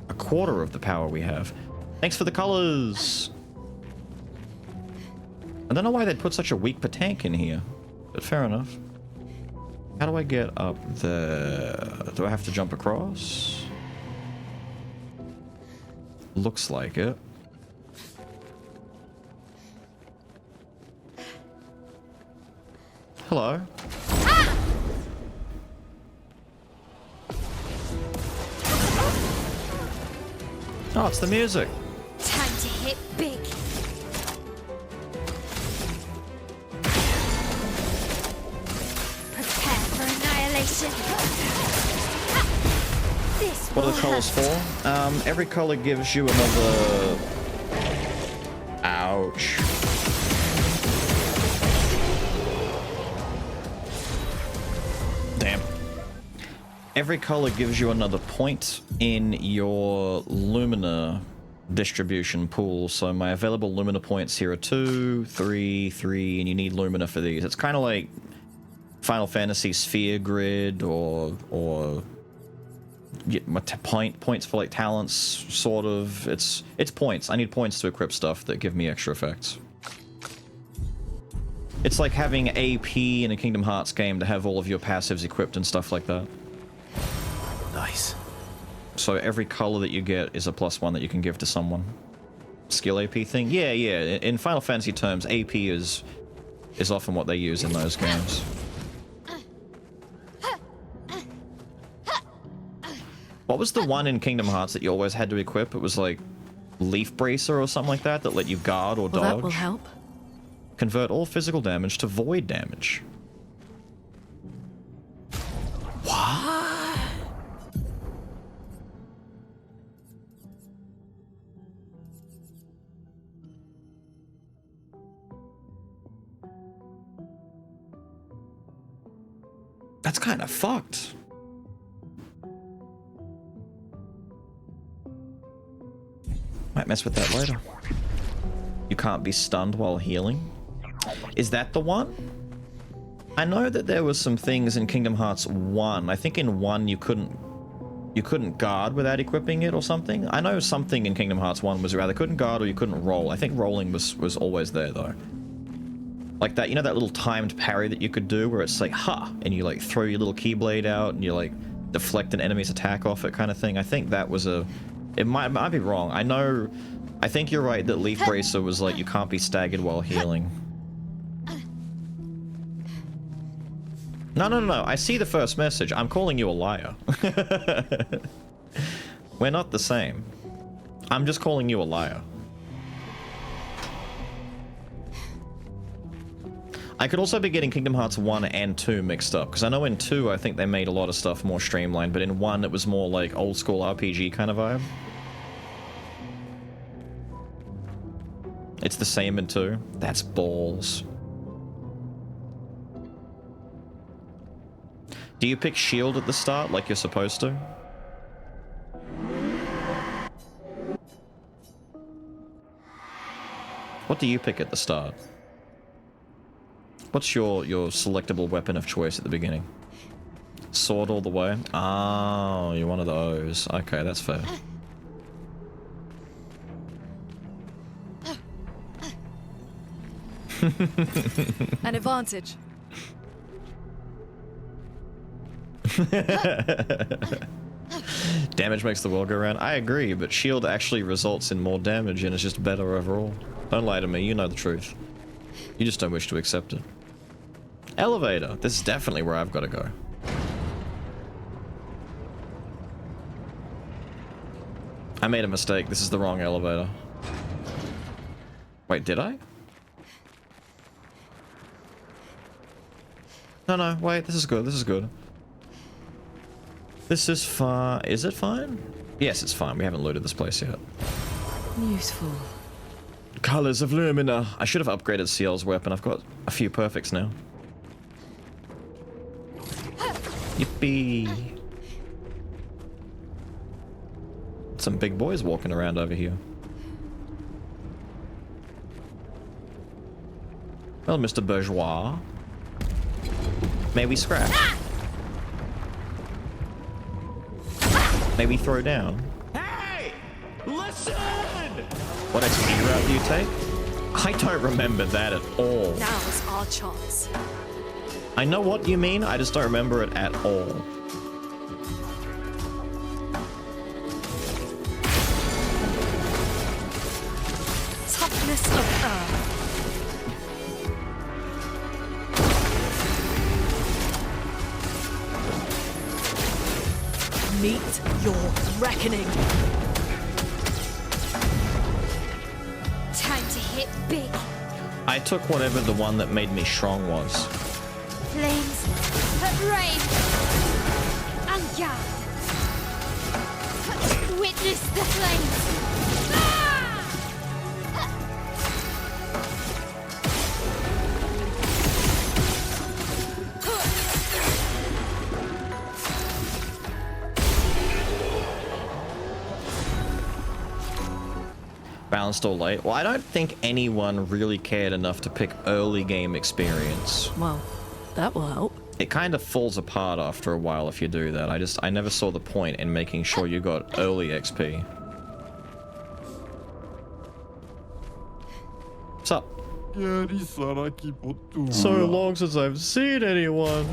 a quarter of the power we have. Thanks for the colors. I don't know why they'd put such a weak tank in here, but fair enough. How do I get up there? Do I have to jump across? Looks like it. Hello. Oh, it's the music. Time to hit big. Prepare for annihilation. This What are the colors for? Every color gives you another... Ouch. Damn. Every color gives you another point in your Lumina distribution pool. So my available Lumina points here are 2, 3, 3, and you need Lumina for these. It's kind of like Final Fantasy Sphere Grid or points for like talents, sort of. It's points. I need points to equip stuff that give me extra effects. It's like having AP in a Kingdom Hearts game to have all of your passives equipped and stuff like that. Nice. So every color that you get is a +1 that you can give to someone. Skill AP thing? Yeah. In Final Fantasy terms, AP is often what they use in those games. What was the one in Kingdom Hearts that you always had to equip? It was like Leaf Bracer or something like that let you guard or dodge. Well, that will help. Convert all physical damage to void damage. What? That's kind of fucked. Might mess with that later. You can't be stunned while healing. Is that the one? I know that there was some things in Kingdom Hearts 1. I think in 1 you couldn't guard without equipping it or something. I know something in Kingdom Hearts 1 was either couldn't guard or you couldn't roll. I think rolling was always there though. Like that, you know that little timed parry that you could do where it's like, ha, and you like throw your little keyblade out and you like deflect an enemy's attack off it kind of thing. I think that was a... It might be wrong. I think you're right that Leaf Bracer was like, you can't be staggered while healing. No. I see the first message. I'm calling you a liar. We're not the same. I'm just calling you a liar. I could also be getting Kingdom Hearts 1 and 2 mixed up, because I know in 2 I think they made a lot of stuff more streamlined, but in 1 it was more like old school RPG kind of vibe. It's the same in 2. That's balls. Do you pick shield at the start like you're supposed to? What do you pick at the start? What's your selectable weapon of choice at the beginning? Sword all the way? Oh, you're one of those. Okay, that's fair. An advantage. Damage makes the world go round. I agree, but shield actually results in more damage and it's just better overall. Don't lie to me, you know the truth. You just don't wish to accept it. Elevator. This is definitely where I've got to go. I made a mistake. This is the wrong elevator. Wait, did I? No, wait, this is good, this is good. This is fine. Is it fine? Yes, it's fine. We haven't looted this place yet. Useful. Colors of Lumina. I should have upgraded CL's weapon. I've got a few perfects now. Yippee. Some big boys walking around over here. Well, Mr. Bourgeois. May we scrap? May we throw down? Hey! Listen! What XP route do you take? I don't remember that at all. Now's our chance. I know what you mean, I just don't remember it at all. Toughness of earth. Meet your reckoning. Time to hit big. I took whatever the one that made me strong was. Flames, but rain. En garde. Witness the flames. Ah! Balanced or late? Well, I don't think anyone really cared enough to pick early game experience. Well, that will help. It kind of falls apart after a while if you do that. I never saw the point in making sure you got early XP. What's up? So long since I've seen anyone.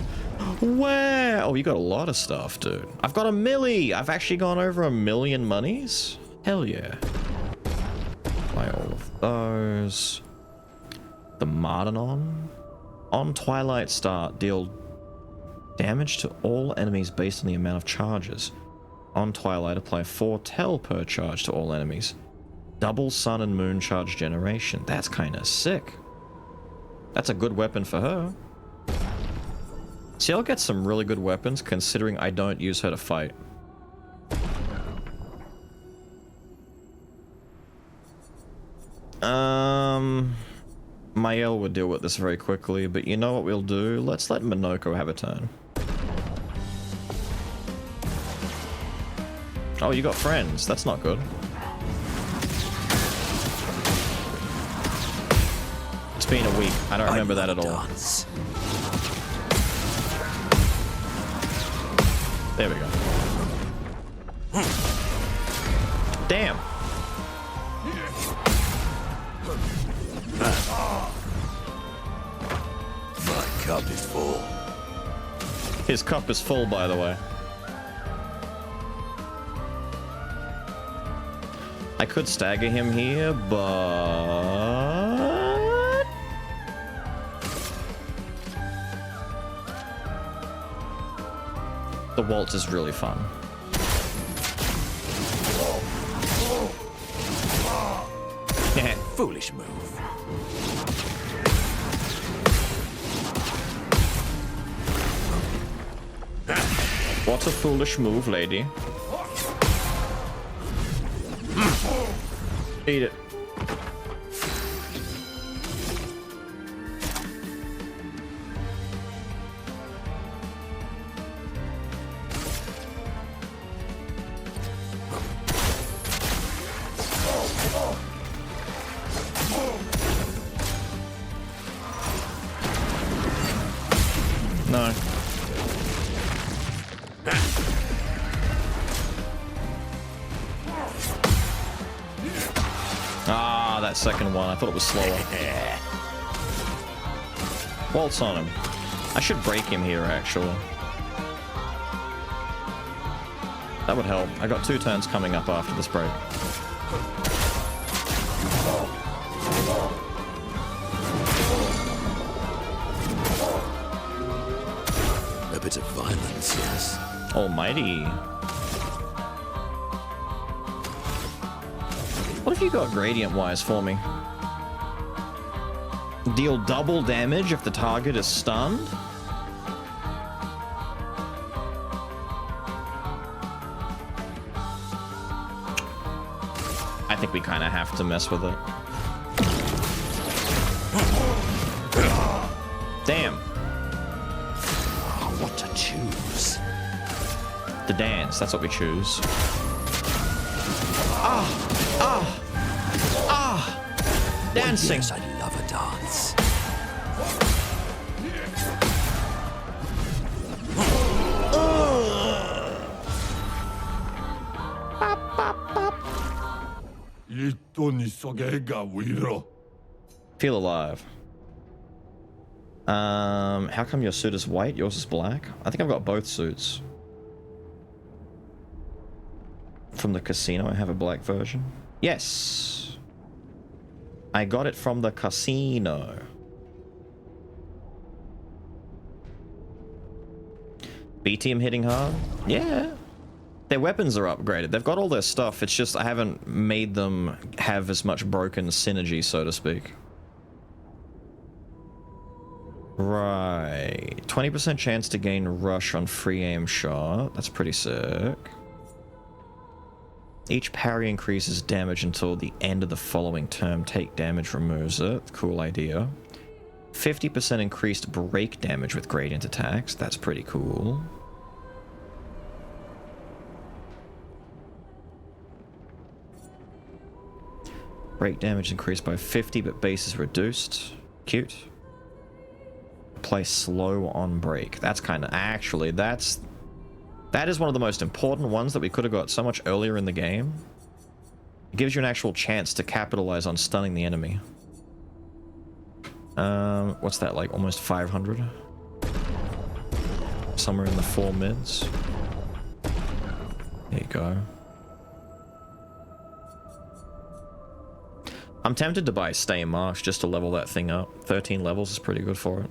Where? Oh, you got a lot of stuff, dude. I've got a milli. I've actually gone over 1 million monies. Hell yeah. Buy all of those. The Martinon. On Twilight Start, deal damage to all enemies based on the amount of charges. On Twilight, apply 4 tel per charge to all enemies. Double sun and moon charge generation. That's kind of sick. That's a good weapon for her. See, I'll get some really good weapons considering I don't use her to fight. Mael would deal with this very quickly, but you know what we'll do? Let's let Minoko have a turn. Oh, you got friends. That's not good. It's been a week. I don't remember that at all. There we go. Damn. My cup is full. His cup is full, by the way. I could stagger him here, but... the waltz is really fun. Foolish move. What a foolish move, lady. Eat it. No. Ah, that second one. I thought it was slower. Waltz on him. I should break him here, actually. That would help. I got 2 turns coming up after this break. A bit of violence, yes. Almighty. What have you got gradient-wise for me? Deal double damage if the target is stunned? I think we kind of have to mess with it. Damn. What to choose? The dance, that's what we choose. Dancing. Yes, I love a dance. Feel alive. How come your suit is white? Yours is black? I think I've got both suits. From the casino, I have a black version. Yes. I got it from the casino. B team hitting hard? Yeah. Their weapons are upgraded. They've got all their stuff. It's just I haven't made them have as much broken synergy, so to speak. Right. 20% chance to gain rush on free aim shot. That's pretty sick. Each parry increases damage until the end of the following term. Take damage removes it. Cool idea. 50% increased break damage with gradient attacks. That's pretty cool. Break damage increased by 50, but base is reduced. Cute. Play slow on break. That's kind of... Actually, that is one of the most important ones that we could have got so much earlier in the game. It gives you an actual chance to capitalize on stunning the enemy. What's that, like almost 500? Somewhere in the 4 mids. There you go. I'm tempted to buy Stay Marks just to level that thing up. 13 levels is pretty good for it.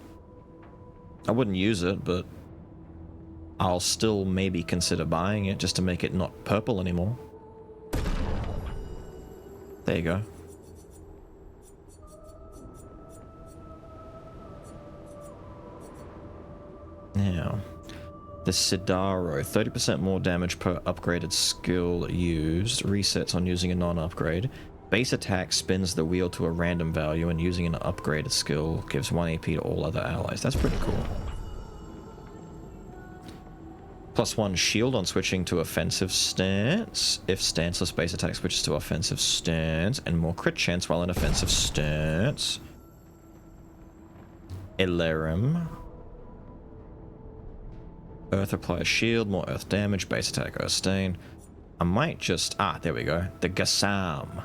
I wouldn't use it, but I'll still maybe consider buying it just to make it not purple anymore. There you go. Now, the Sidaro, 30% more damage per upgraded skill used, resets on using a non-upgrade. Base attack spins the wheel to a random value, and using an upgraded skill gives 1 AP to all other allies. That's pretty cool. +1 shield on switching to offensive stance. If stanceless base attack switches to offensive stance, and more crit chance while in offensive stance. Illyrium. Earth applies shield, more earth damage, base attack, earth stain. I might just... there we go. The Gassam.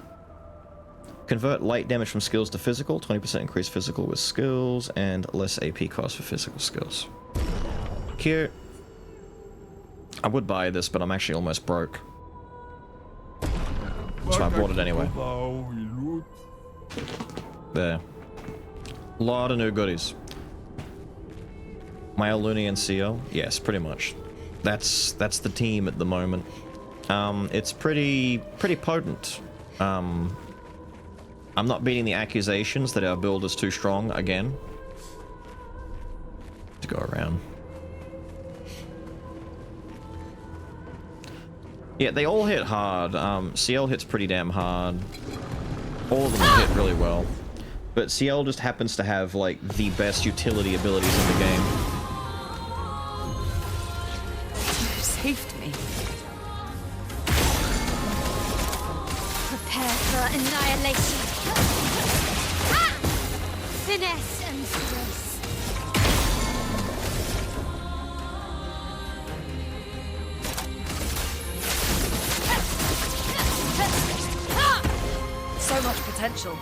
Convert light damage from skills to physical, 20% increase physical with skills, and less AP cost for physical skills. Cute. I would buy this, but I'm actually almost broke. So I bought it anyway. There. Lot of new goodies. Myoluni CL? Yes, pretty much. That's the team at the moment. It's pretty potent. I'm not beating the accusations that our build is too strong again. To go around. Yeah, they all hit hard. CL hits pretty damn hard. All of them hit really well. But CL just happens to have, like, the best utility abilities in the game. You saved me. Prepare for annihilation. Ah! Finesse and grace. So much potential.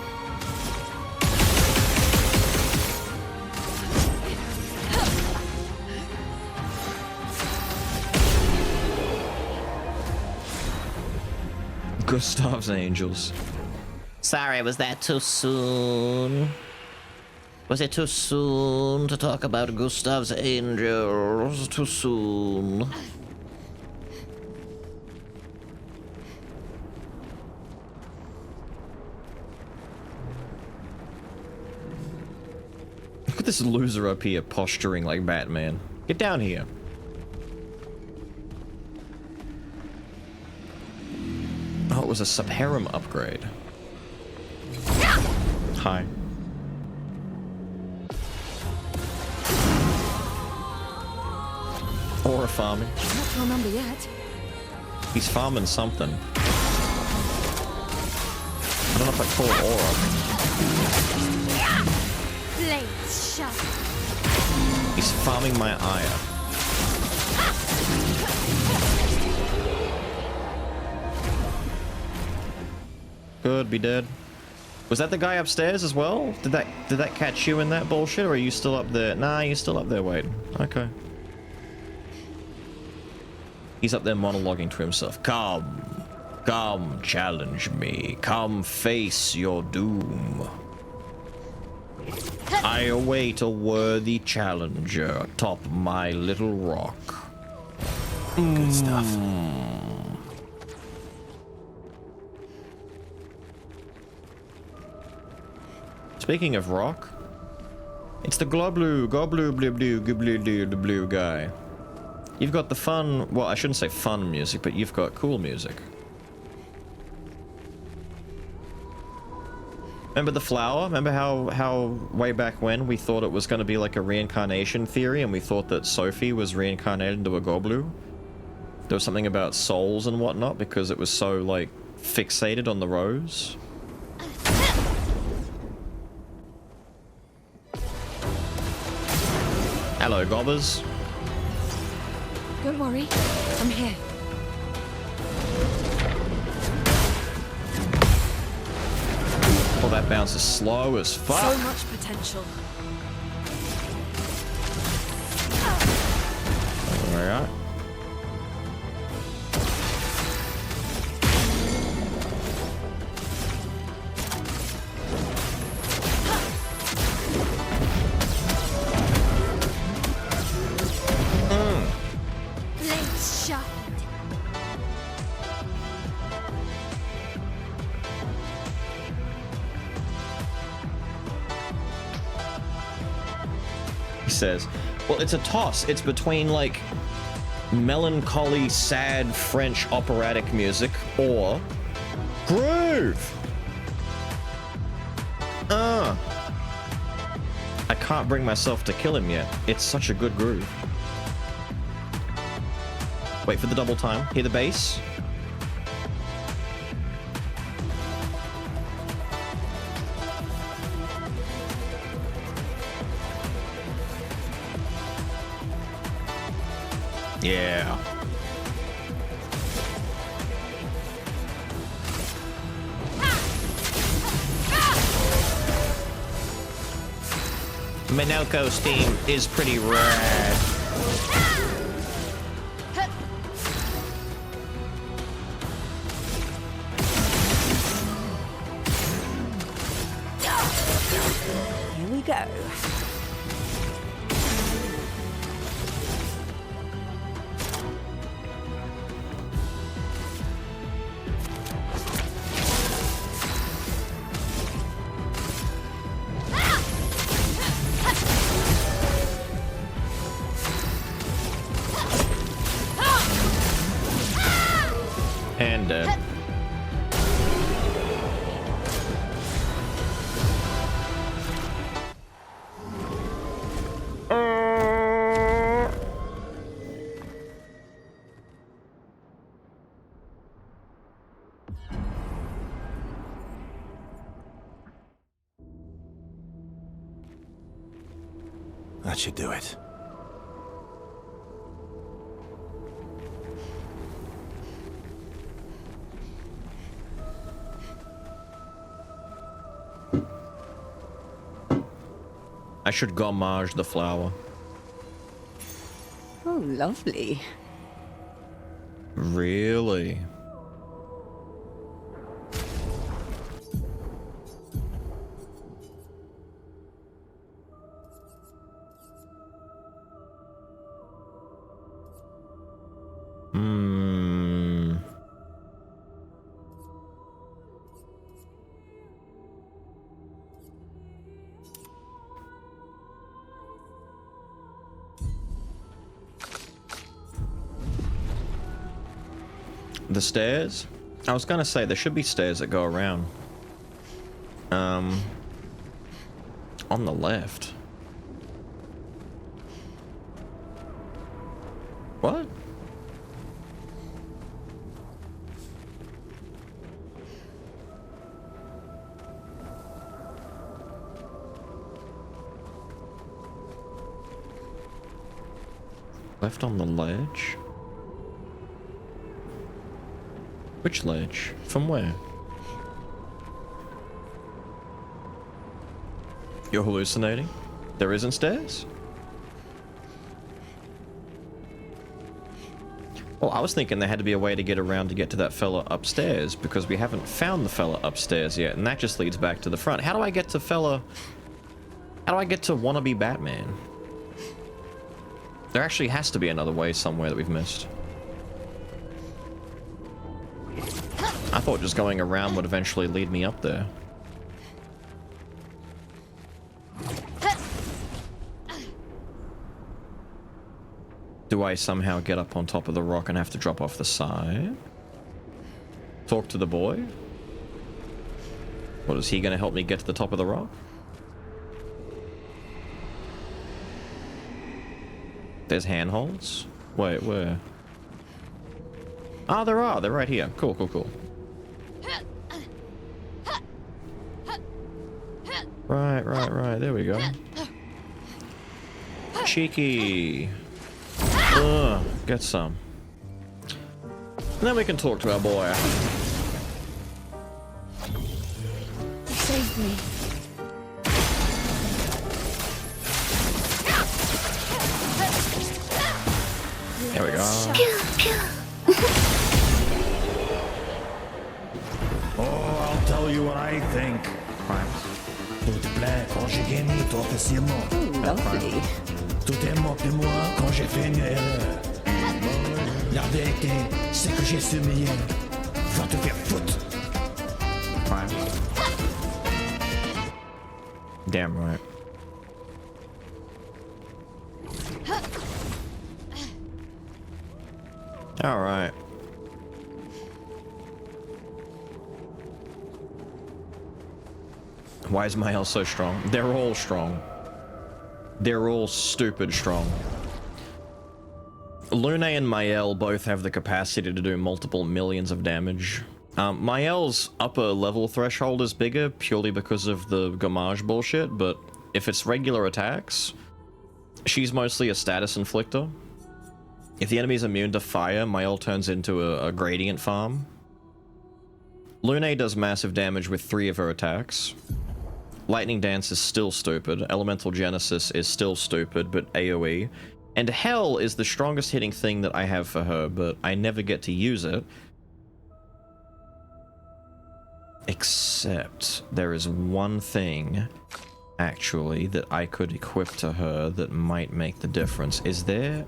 Gustav's Angels. Sorry, was that too soon? Was it too soon to talk about Gustav's Angels? Too soon. this loser up here posturing like Batman. Get down here. Oh, it was a Subharem upgrade. Hi. Aura farming. Not your number yet. He's farming something. I don't know if I call it Aura. Blades sharp. He's farming my ire. Good, be dead. Was that the guy upstairs as well? Did that catch you in that bullshit, or are you still up there? Nah, you're still up there waiting. Okay. He's up there monologuing to himself. Come, come, challenge me. Come face your doom. I await a worthy challenger atop my little rock. Good stuff. Speaking of rock, it's the Globlu, Goblu, Bliblu, Giblu, the blue guy. You've got the fun, well, I shouldn't say fun music, but you've got cool music. Remember the flower? Remember how way back when we thought it was going to be like a reincarnation theory, and we thought that Sophie was reincarnated into a Goblu? There was something about souls and whatnot because it was so, like, fixated on the rose. Hello, gobbers. Don't worry, I'm here. Oh, that bounce is slow as fuck. So much potential. Alright. Blades sharpened. He says, well, it's a toss. It's between, like, melancholy, sad French operatic music or groove. I can't bring myself to kill him yet. It's such a good groove. Wait for the double time. Hear the bass? Yeah. Minelko's team is pretty rad. Here we go. And dead. That should do it. I should gommage the flower. Oh, lovely. Really? The stairs? I was gonna say there should be stairs that go around. On the left. What? Left on the ledge? Which ledge? From where? You're hallucinating? There isn't stairs? Well, I was thinking there had to be a way to get around to get to that fella upstairs, because we haven't found the fella upstairs yet, and that just leads back to the front. How do I get to fella... How do I get to wannabe Batman? There actually has to be another way somewhere that we've missed. I thought just going around would eventually lead me up there. Do I somehow get up on top of the rock and have to drop off the side? Talk to the boy? What, is he going to help me get to the top of the rock? There's handholds? Wait, where? Ah, there are. They're right here. Cool, cool, cool. Right. There we go. Cheeky. Get some. And then we can talk to our boy. You saved me. There we go. Oh, I'll tell you what I think. Tout est plein quand j'ai gagné trop facilement. Lovely. Tout est moqué de moi quand j'ai fait une erreur. La vérité, c'est que j'ai su meilleur. Va te faire foutre. Damn right. All right. Why is Mael so strong? They're all strong. They're all stupid strong. Lune and Mael both have the capacity to do multiple millions of damage. Mael's upper level threshold is bigger purely because of the Gamage bullshit, but if it's regular attacks, she's mostly a status inflictor. If the enemy's immune to fire, Mael turns into a gradient farm. Lune does massive damage with 3 of her attacks. Lightning Dance is still stupid. Elemental Genesis is still stupid, but AoE. And Hell is the strongest hitting thing that I have for her, but I never get to use it. Except there is one thing, actually, that I could equip to her that might make the difference. Is there...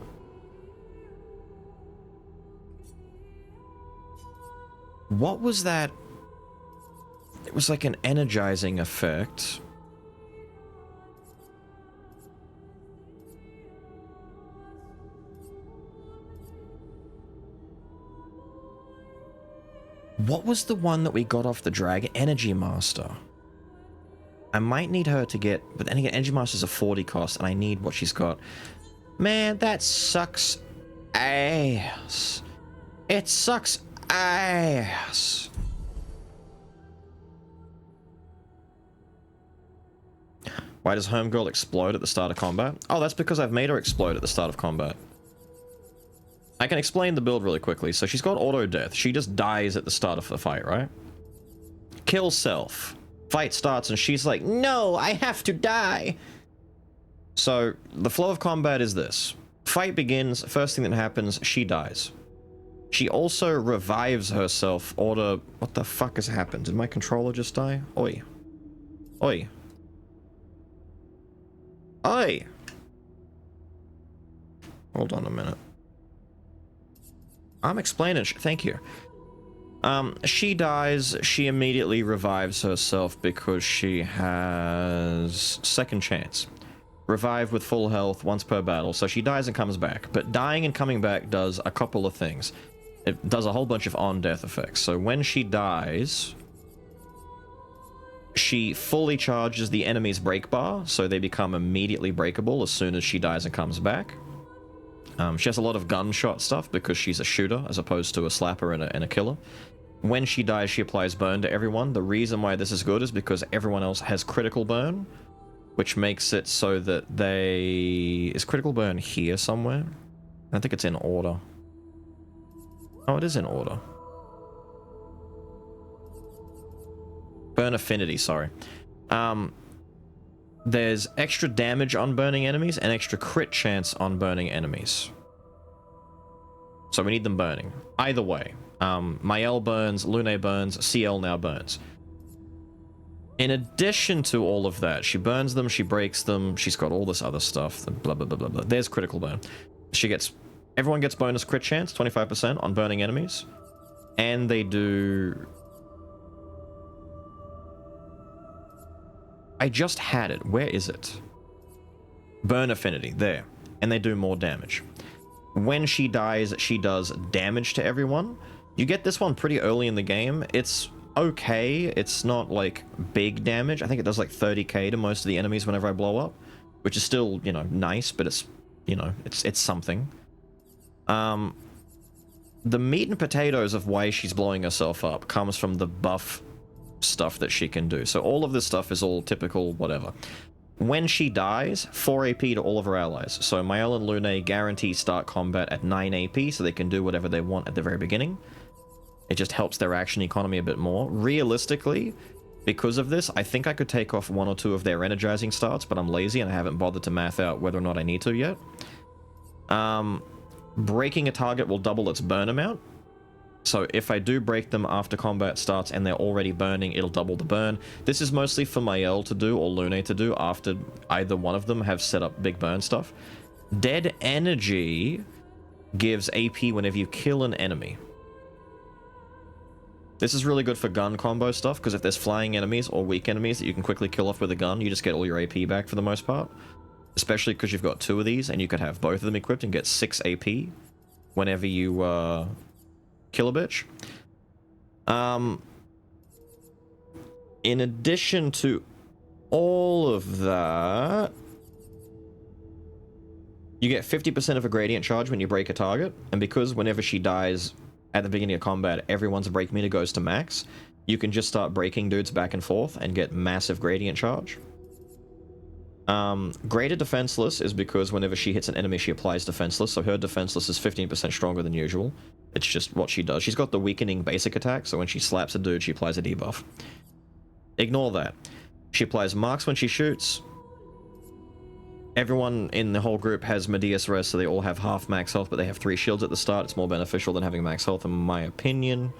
What was that? It was like an energizing effect. What was the one that we got off the Dragon? Energy Master. I might need her to get... But then again, Energy Master's a 40 cost, and I need what she's got. Man, that sucks ass. It sucks ass. Why does Homegirl explode at the start of combat? Oh, that's because I've made her explode at the start of combat. I can explain the build really quickly. So she's got auto death. She just dies at the start of the fight, right? Kill self. Fight starts and she's like, no, I have to die. So the flow of combat is this. Fight begins. First thing that happens, she dies. She also revives herself. What the fuck has happened? Did my controller just die? Oi. Oi. Oi. Hold on a minute. I'm explaining. Thank you. She dies. She immediately revives herself because she has second chance. Revive with full health once per battle. So she dies and comes back. But dying and coming back does a couple of things. It does a whole bunch of on-death effects. So when she dies, she fully charges the enemy's break bar, so they become immediately breakable as soon as she dies and comes back. She has a lot of gunshot stuff because she's a shooter as opposed to a slapper and a killer. When she dies, she applies burn to everyone. The reason why this is good is because everyone else has critical burn, which makes it so that they... Is critical burn here somewhere? I think it's in order. Oh, it is in order. Burn affinity, sorry. There's extra damage on burning enemies and extra crit chance on burning enemies. So we need them burning. Either way. Mael burns, Lune burns, CL now burns. In addition to all of that, she burns them, she breaks them, she's got all this other stuff, blah, blah, blah, blah, blah. There's critical burn. She gets... Everyone gets bonus crit chance, 25% on burning enemies. And they do... I just had it. Where is it? Burn affinity. There. And they do more damage. When she dies, she does damage to everyone. You get this one pretty early in the game. It's okay. It's not, like, big damage. I think it does, like, 30k to most of the enemies whenever I blow up. Which is still, you know, nice, but it's, you know, it's something. The meat and potatoes of why she's blowing herself up comes from the buff stuff that she can do. So all of this stuff is all typical whatever. When she dies, 4 AP to all of her allies. So Mael and Lune guarantee start combat at 9 AP, so they can do whatever they want at the very beginning. It just helps their action economy a bit more. Realistically, because of this, I think I could take off 1 or 2 of their energizing starts, but I'm lazy and I haven't bothered to math out whether or not I need to yet. Breaking a target will double its burn amount. So if I do break them after combat starts and they're already burning, it'll double the burn. This is mostly for Mael to do or Lune to do after either one of them have set up big burn stuff. Dead energy gives AP whenever you kill an enemy. This is really good for gun combo stuff, because if there's flying enemies or weak enemies that you can quickly kill off with a gun, you just get all your AP back for the most part. Especially because you've got 2 of these, and you could have both of them equipped and get 6 AP whenever you kill a bitch. In addition to all of that, you get 50% of a gradient charge when you break a target, and because whenever she dies at the beginning of combat, everyone's break meter goes to max, you can just start breaking dudes back and forth and get massive gradient charge. Greater defenseless is because whenever she hits an enemy, she applies defenseless, so her defenseless is 15% stronger than usual. It's just what she does. She's got the weakening basic attack, so when she slaps a dude, she applies a debuff. Ignore that. She applies marks when she shoots. Everyone in the whole group has Medias Res, so they all have half max health, but they have 3 shields at the start. It's more beneficial than having max health, in my opinion.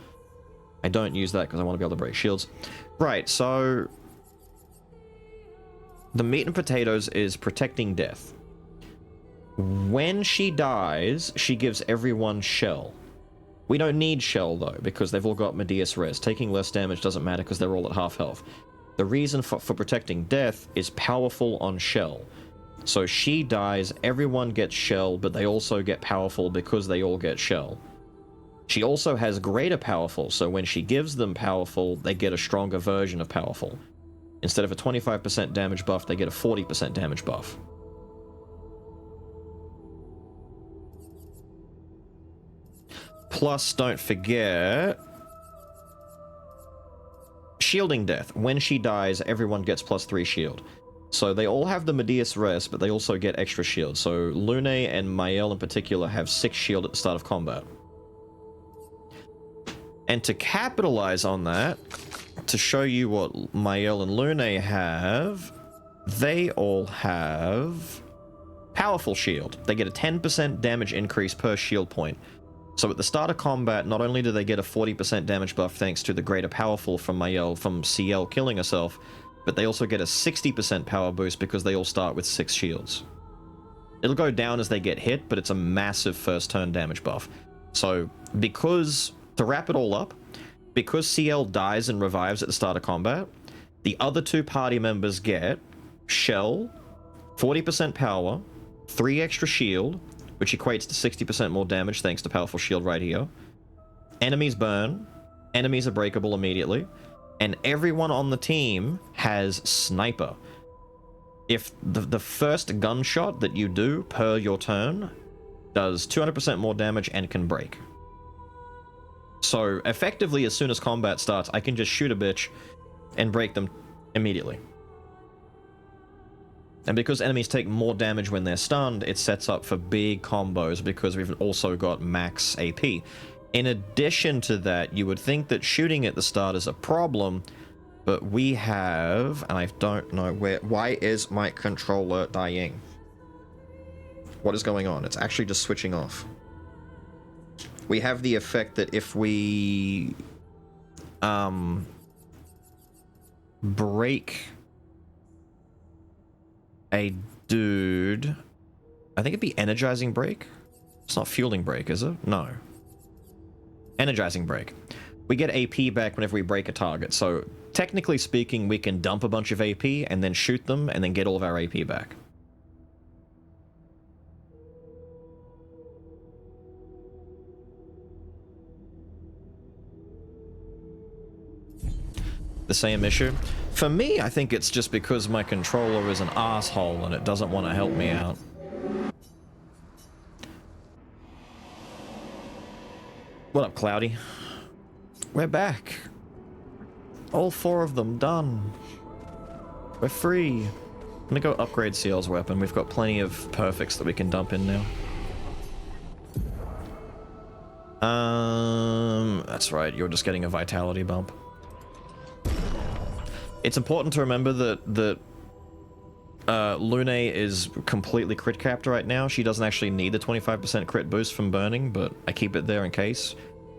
I don't use that because I want to be able to break shields. Right, so... the meat and potatoes is protecting death. When she dies, she gives everyone shell. We don't need shell though, because they've all got Medias Res. Taking less damage doesn't matter because they're all at half health. The reason for protecting death is powerful on shell. So she dies, everyone gets shell, but they also get powerful because they all get shell. She also has greater powerful, so when she gives them powerful, they get a stronger version of powerful. Instead of a 25% damage buff, they get a 40% damage buff. Plus, don't forget... shielding death. When she dies, everyone gets +3 shield. So they all have the Medias Res, but they also get extra shield. So Lune and Mael in particular have 6 shield at the start of combat. And to capitalize on that, to show you what Mael and Lune have, they all have powerful shield. They get a 10% damage increase per shield point. So at the start of combat, not only do they get a 40% damage buff thanks to the greater powerful from Mael from CL killing herself, but they also get a 60% power boost because they all start with 6 shields. It'll go down as they get hit, but it's a massive first turn damage buff. So because, to wrap it all up, because CL dies and revives at the start of combat, the other 2 party members get shell, 40% power, 3 extra shield, which equates to 60% more damage thanks to powerful shield right here, Enemies burn, enemies are breakable immediately, and everyone on the team has sniper. If the first gunshot that you do per your turn does 200% more damage and can break. So effectively, as soon as combat starts, I can just shoot a bitch and break them immediately. And because enemies take more damage when they're stunned, it sets up for big combos because we've also got max AP. In addition to that, you would think that shooting at the start is a problem, but we have, and I don't know why is my controller dying? What is going on? It's actually just switching off. We have the effect that if we break a dude, I think it'd be energizing break. It's not fueling break, is it? No. Energizing break. We get AP back whenever we break a target. So technically speaking, we can dump a bunch of AP and then shoot them and then get all of our AP back. The same issue. For me, I think it's just because my controller is an asshole and it doesn't want to help me out. What up, Cloudy? We're back. All 4 of them done. We're free. I'm gonna go upgrade Ciel's weapon. We've got plenty of perfects that we can dump in now. That's right, you're just getting a vitality bump. It's important to remember that Lune is completely crit capped right now. She doesn't actually need the 25% crit boost from burning, but I keep it there in case.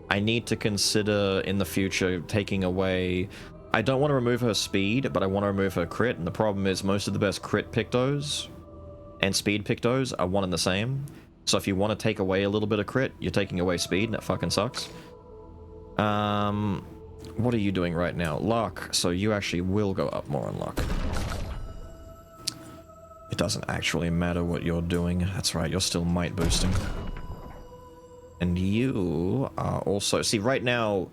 I need to consider in the future taking away... I don't want to remove her speed, but I want to remove her crit, and the problem is most of the best crit Pictos and speed Pictos are one and the same. So if you want to take away a little bit of crit, you're taking away speed, and that fucking sucks. What are you doing right now? Luck, so you actually will go up more on luck. It doesn't actually matter what you're doing. That's right, you're still might boosting. And you are also... See, right now,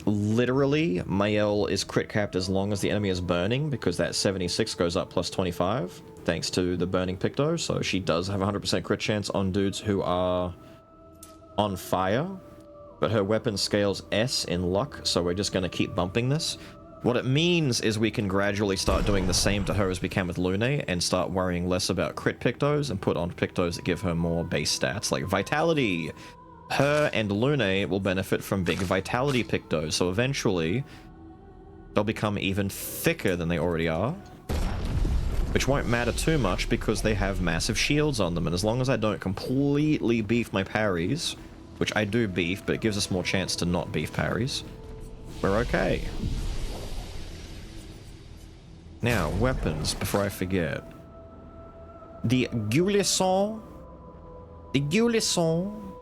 literally, Mael is crit capped as long as the enemy is burning, because that 76 goes up plus 25, thanks to the burning Picto, so she does have a 100% crit chance on dudes who are on fire. But her weapon scales S in luck, so we're just going to keep bumping this. What it means is we can gradually start doing the same to her as we can with Lune, and start worrying less about crit Pictos and put on Pictos that give her more base stats, like Vitality. Her and Lune will benefit from big Vitality Pictos, so eventually they'll become even thicker than they already are. Which won't matter too much because they have massive shields on them, and as long as I don't completely beef my parries... which I do beef, but it gives us more chance to not beef parries, we're okay. Now, weapons, before I forget. The Gulisson. The Gulisson.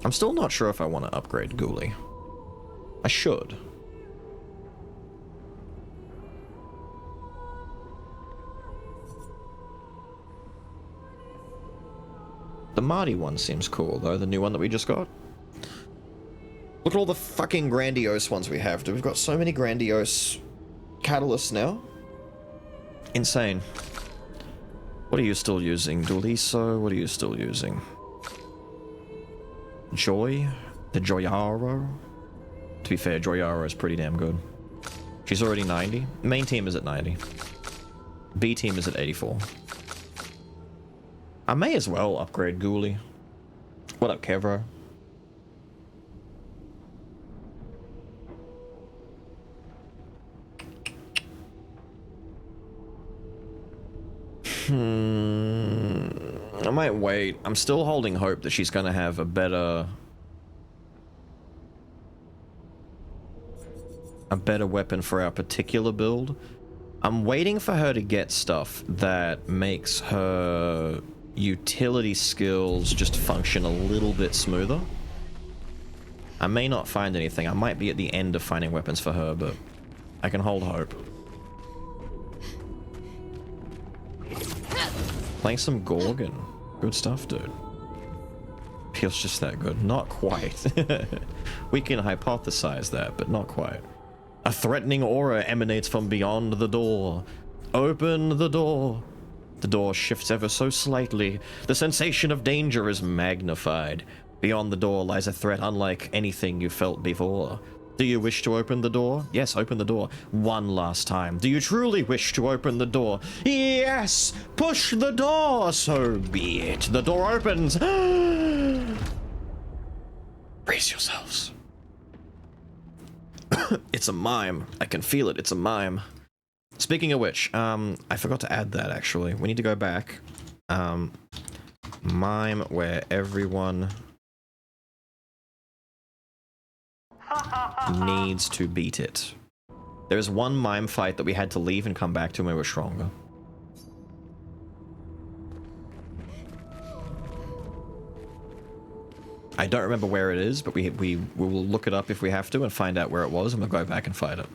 I'm still not sure if I want to upgrade Ghoulie. I should. The Marty one seems cool, though, the new one that we just got. Look at all the fucking grandiose ones we have, dude. We've got so many grandiose catalysts now. Insane. What are you still using? Duliso? What are you still using? Joy? The Joyaro? To be fair, Joyaro is pretty damn good. She's already 90. Main team is at 90. B team is at 84. I may as well upgrade Ghoulie. What up, Kevro? I might wait. I'm still holding hope that she's gonna have a better weapon for our particular build. I'm waiting for her to get stuff that makes her utility skills just function a little bit smoother. I may not find anything. I might be at the end of finding weapons for her, but I can hold hope. Playing some Gorgon. Good stuff, dude. Feels just that good. Not quite. We can hypothesize that, but not quite. A threatening aura emanates from beyond the door. Open the door. The door shifts ever so slightly. The sensation of danger is magnified. Beyond the door lies a threat unlike anything you felt before. Do you wish to open the door? Yes, open the door. One last time. Do you truly wish to open the door? Yes! Push the door! So be it. The door opens. Brace yourselves. It's a mime. I can feel it. It's a mime. Speaking of which, I forgot to add that actually. We need to go back. Mime where everyone needs to beat it. There's one mime fight that we had to leave and come back to when we were stronger. I don't remember where it is, but we will look it up if we have to and find out where it was, and we'll go back and fight it.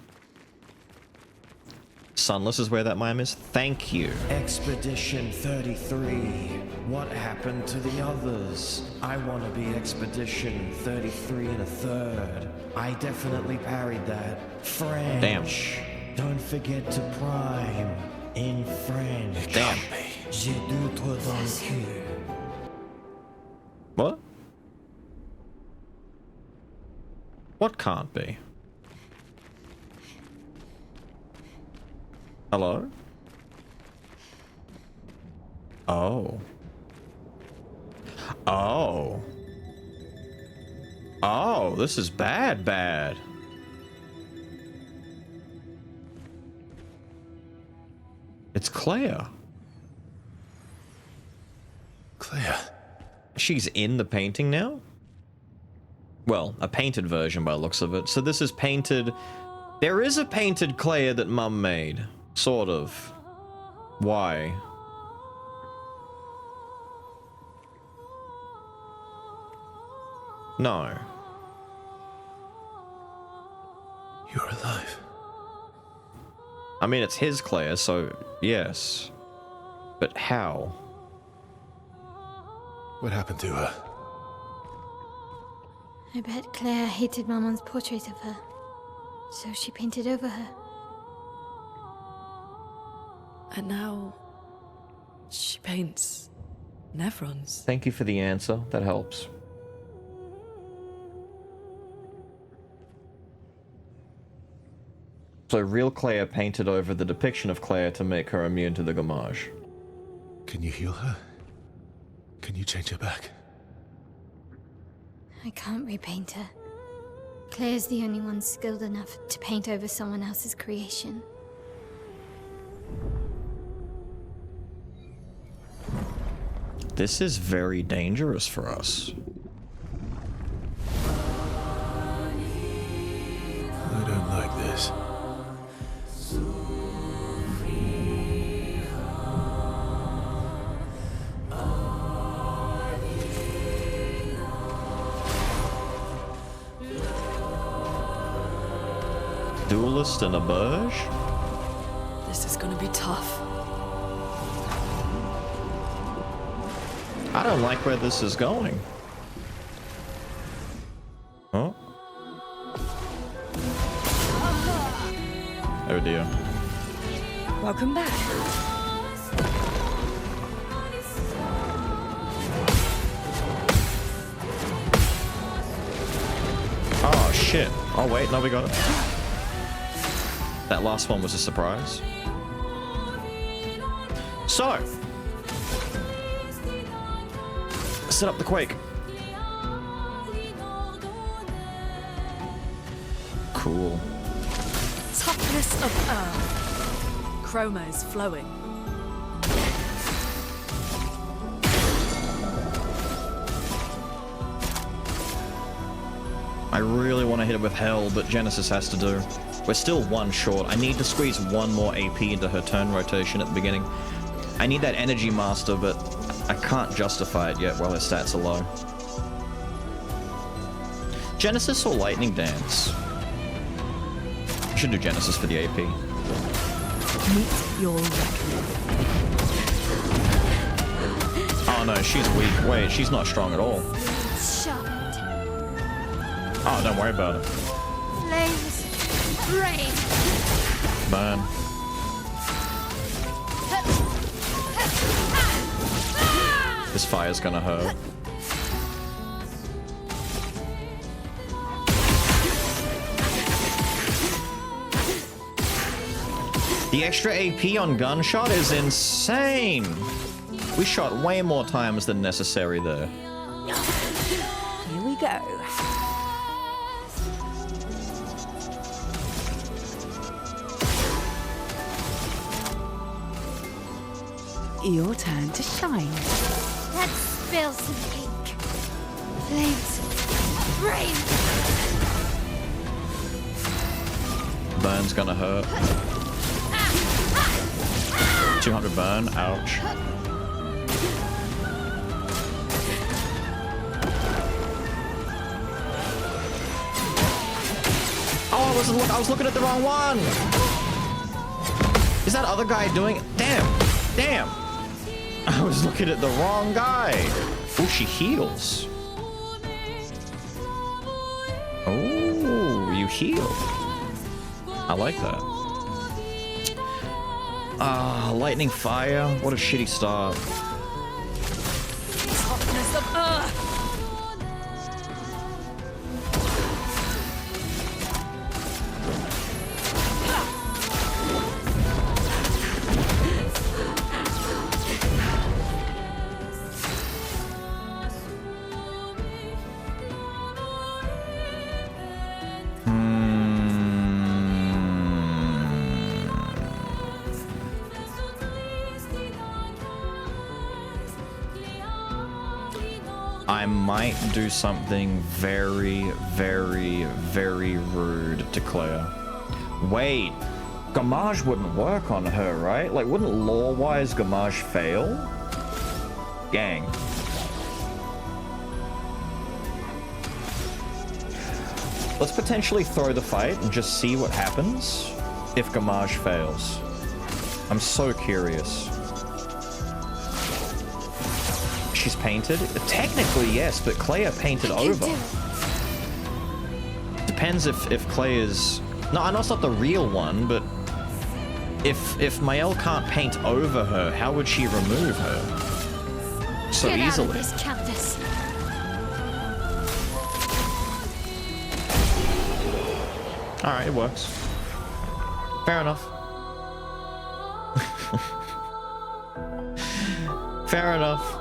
Sunless is where that mime is. Thank you. Expedition 33. What happened to the others? I want to be Expedition 33 and a third. I definitely parried that. French. Damn. Don't forget to prime in French. Damn. J'ai deux trous dans le cul. What? What can't be? Hello? Oh. Oh. Oh, this is bad, bad. It's Claire. Claire. She's in the painting now? Well, a painted version by the looks of it. So this is painted... There is a painted Claire that Mum made. Sort of. Why? No. You're alive. I mean, it's his Claire, so yes. But how? What happened to her? I bet Claire hated Maman's portrait of her, so she painted over her. And now she paints Nevrons. Thank you for the answer. That helps. So real Claire painted over the depiction of Claire to make her immune to the Gamage. Can you heal her? Can you change her back? I can't repaint her. Claire's the only one skilled enough to paint over someone else's creation. This is very dangerous for us. I don't like this. Duelist and a Burge? This is gonna be tough. I don't like where this is going. Oh. Oh dear. Welcome back. Oh shit. Oh wait, no, we got it. That last one was a surprise. So, set up the Quake. Cool. Toughness of earth. Chromos flowing. I really want to hit it with Hell, but Genesis has to do. We're still one short. I need to squeeze one more AP into her turn rotation at the beginning. I need that Energy Master, but I can't justify it yet while her stats are low. Genesis or Lightning Dance? I should do Genesis for the AP. Meet your reckoning. Oh no, she's weak. Wait, she's not strong at all. Blades sharpened. Oh, don't worry about it. Flames rain. Burn. This fire's gonna hurt. The extra AP on gunshot is insane. We shot way more times than necessary there. Here we go. Your turn to shine. Let's spill some ink. Flames rain. Burn's gonna hurt. 200 burn, ouch. Oh, I was looking at the wrong one. Is that other guy doing it? Damn. I was looking at the wrong guy. Oh, she heals. Oh, you heal. I like that. Ah, lightning fire. What a shitty start. Toughness of earth. I might do something very, very, very rude to Claire. Wait, Gamage wouldn't work on her, right? Like, wouldn't lore-wise Gamage fail? Gang. Let's potentially throw the fight and just see what happens if Gamage fails. I'm so curious. She's painted? Technically, yes, but Claire painted over. Depends if Claire is... No, I know it's not the real one, but if Mael can't paint over her, how would she remove her so Get easily? Out of this canvas. All right, it works. Fair enough. Fair enough.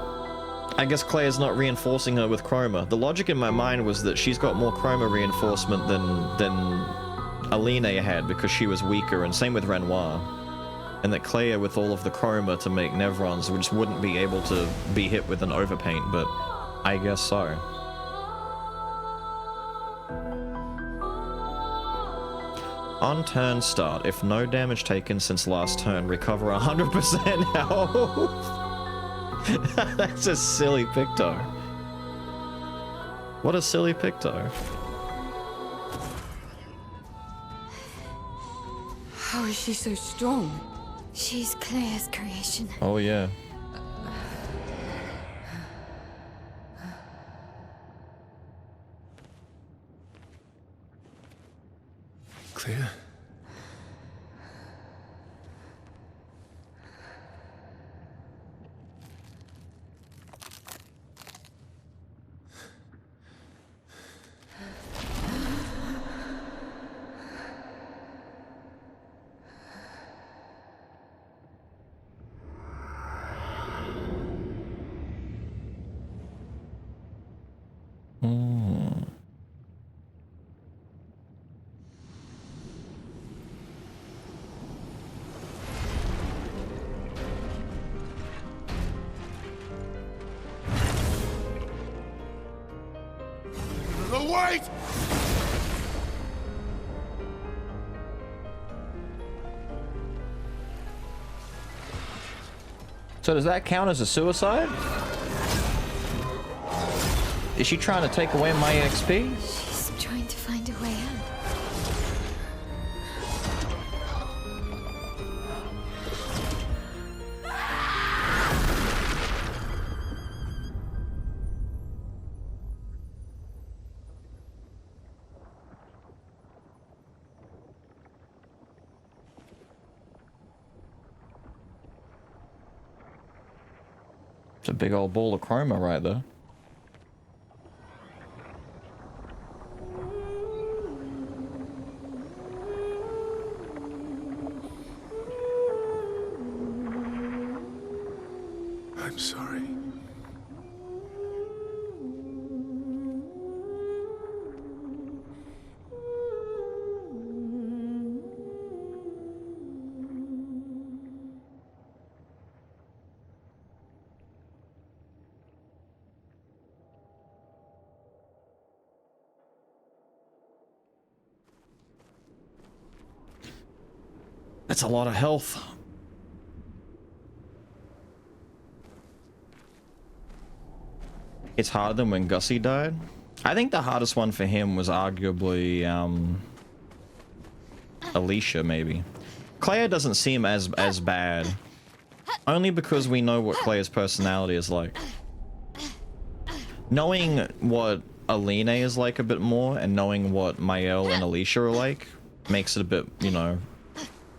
I guess Claire's not reinforcing her with chroma. The logic in my mind was that she's got more chroma reinforcement than Aline had because she was weaker, and same with Renoir. And that Claire, with all of the chroma to make Nevrons, just wouldn't be able to be hit with an overpaint, but I guess so. On turn start, if no damage taken since last turn, recover 100% health. That's a silly Picto. What a silly Picto. How is she so strong? She's Claire's creation. Oh yeah. Clear? Wait! So does that count as a suicide? Is she trying to take away my XP? She's trying to find a way out. It's a big old ball of chroma right there. I'm sorry. That's a lot of health. It's harder than when Gussie died. I think the hardest one for him was arguably Alicia, maybe. Claire doesn't seem as bad, only because we know what Claire's personality is like. Knowing what Aline is like a bit more, and knowing what Mael and Alicia are like, makes it a bit, you know,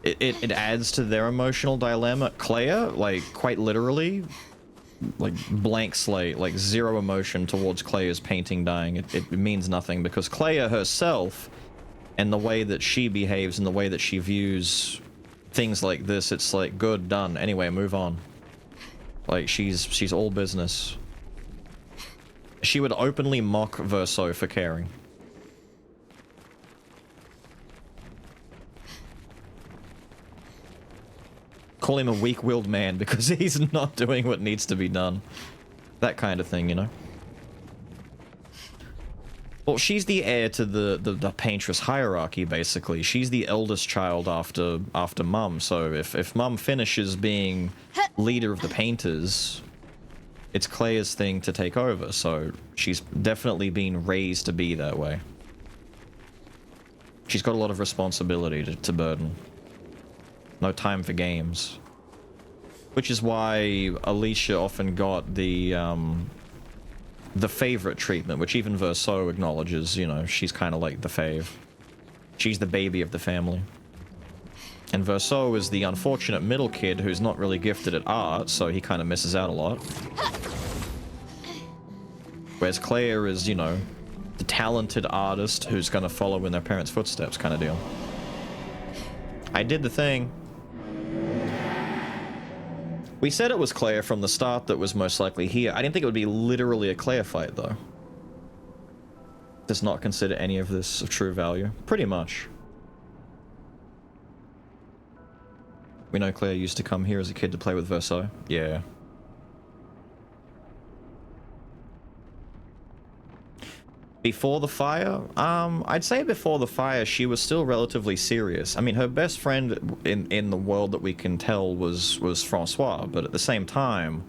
it adds to their emotional dilemma. Claire, like, quite literally, like, blank slate, like, zero emotion towards Claire's painting dying. It means nothing, because Claire herself, and the way that she behaves and the way that she views things like this, it's like, good, done. Anyway, move on. Like, she's all business. She would openly mock Verso for caring. Call him a weak-willed man because he's not doing what needs to be done. That kind of thing, you know? Well, she's the heir to the paintress hierarchy, basically. She's the eldest child after Mum, so if Mum finishes being leader of the painters, it's Claire's thing to take over, so she's definitely been raised to be that way. She's got a lot of responsibility to burden. No time for games. Which is why Alicia often got the favorite treatment, which even Verso acknowledges, you know, she's kind of like the fave. She's the baby of the family. And Verso is the unfortunate middle kid who's not really gifted at art, so he kind of misses out a lot. Whereas Claire is, you know, the talented artist who's going to follow in their parents' footsteps kind of deal. I did the thing. We said it was Claire from the start that was most likely here. I didn't think it would be literally a Claire fight, though. Does not consider any of this of true value. Pretty much. We know Claire used to come here as a kid to play with Verso. Yeah. Before the fire? I'd say before the fire, she was still relatively serious. I mean, her best friend in the world that we can tell was Francois, but at the same time,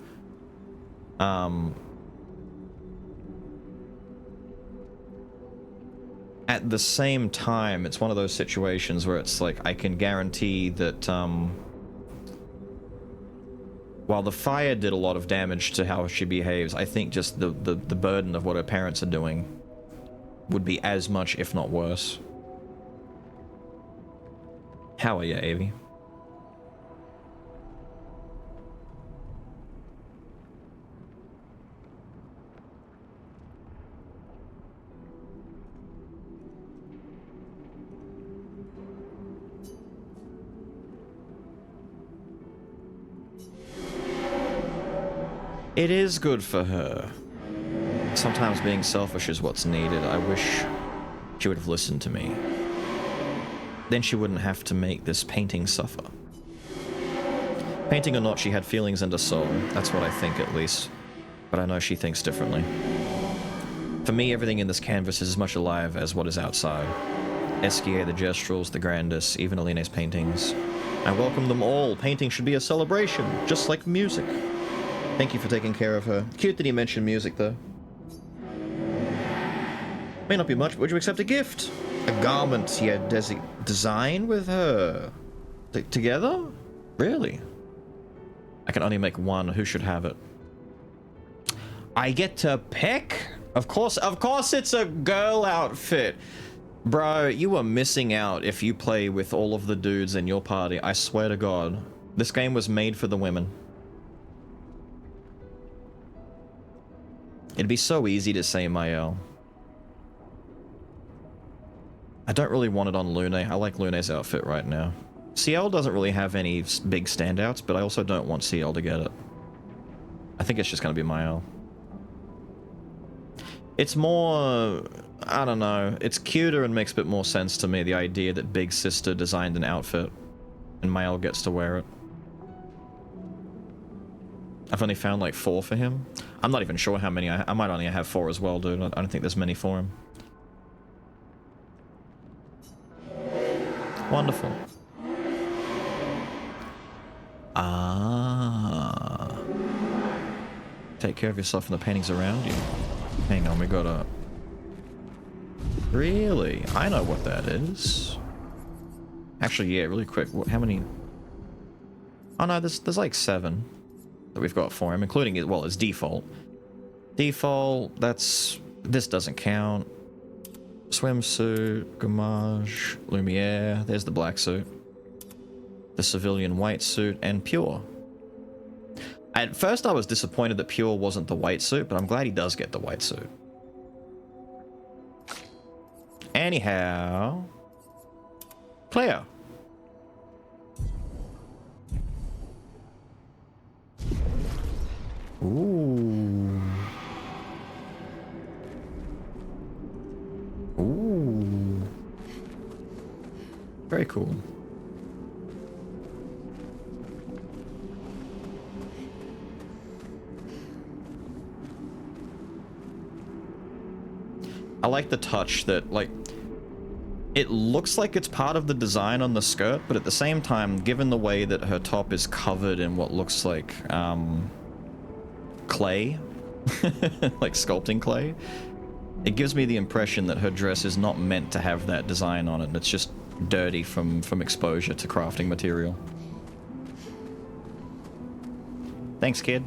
it's one of those situations where it's like, I can guarantee that, while the fire did a lot of damage to how she behaves, I think just the burden of what her parents are doing would be as much, if not worse. How are you, Avi? It is good for her. Sometimes being selfish is what's needed. I wish she would have listened to me. Then she wouldn't have to make this painting suffer. Painting or not, she had feelings and a soul. That's what I think, at least. But I know she thinks differently. For me, everything in this canvas is as much alive as what is outside. Esquier, the Gestrels, the Grandis, even Aline's paintings. I welcome them all. Painting should be a celebration, just like music. Thank you for taking care of her. Cute that he mentioned music, though. May not be much, but would you accept a gift? A garment he had designed with her. Together? Really? I can only make one. Who should have it? I get to pick? Of course it's a girl outfit. Bro, you are missing out if you play with all of the dudes in your party. I swear to God. This game was made for the women. It'd be so easy to say Mael. I don't really want it on Lune. I like Lune's outfit right now. Ciel doesn't really have any big standouts, but I also don't want Ciel to get it. I think it's just going to be Mael. It's more... I don't know. It's cuter and makes a bit more sense to me, the idea that Big Sister designed an outfit and Mael gets to wear it. I've only found like 4 for him. I'm not even sure how many. I might only have 4 as well, dude. I don't think there's many for him. Wonderful. Ah. Take care of yourself and the paintings around you. Hang on, we got a... Really? I know what that is. Actually, yeah, really quick. How many... Oh no, there's like 7 that we've got for him, including it. Well, it's default. Default, that's... This doesn't count. Swimsuit, Gamage, Lumiere, there's the black suit. The civilian white suit, and Pure. At first I was disappointed that Pure wasn't the white suit, but I'm glad he does get the white suit. Anyhow... Cleo. Ooh. Ooh. Very cool. I like the touch that, like, it looks like it's part of the design on the skirt, but at the same time, given the way that her top is covered in what looks like, clay, like sculpting clay, it gives me the impression that her dress is not meant to have that design on it. It's just dirty from exposure to crafting material. Thanks, kid.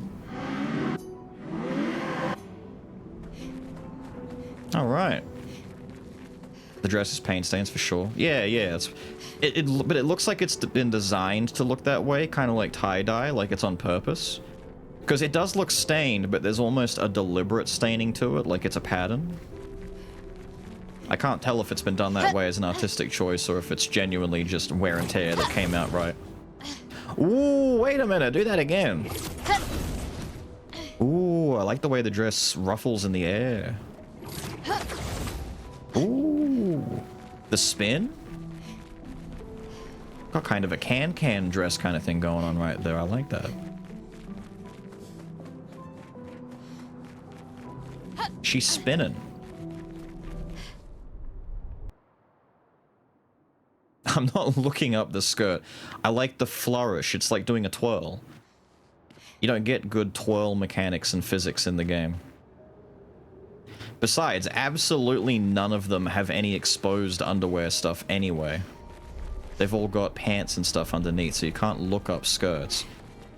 All right. The dress is paint stains for sure. Yeah, it's but it looks like it's been designed to look that way, kind of like tie-dye, like it's on purpose. Because it does look stained, but there's almost a deliberate staining to it, like it's a pattern. I can't tell if it's been done that way as an artistic choice or if it's genuinely just wear and tear that came out right. Ooh, wait a minute, do that again. Ooh, I like the way the dress ruffles in the air. Ooh, the spin? Got kind of a can-can dress kind of thing going on right there. I like that. She's spinning. I'm not looking up the skirt. I like the flourish. It's like doing a twirl. You don't get good twirl mechanics and physics in the game. Besides, absolutely none of them have any exposed underwear stuff anyway. They've all got pants and stuff underneath, so you can't look up skirts.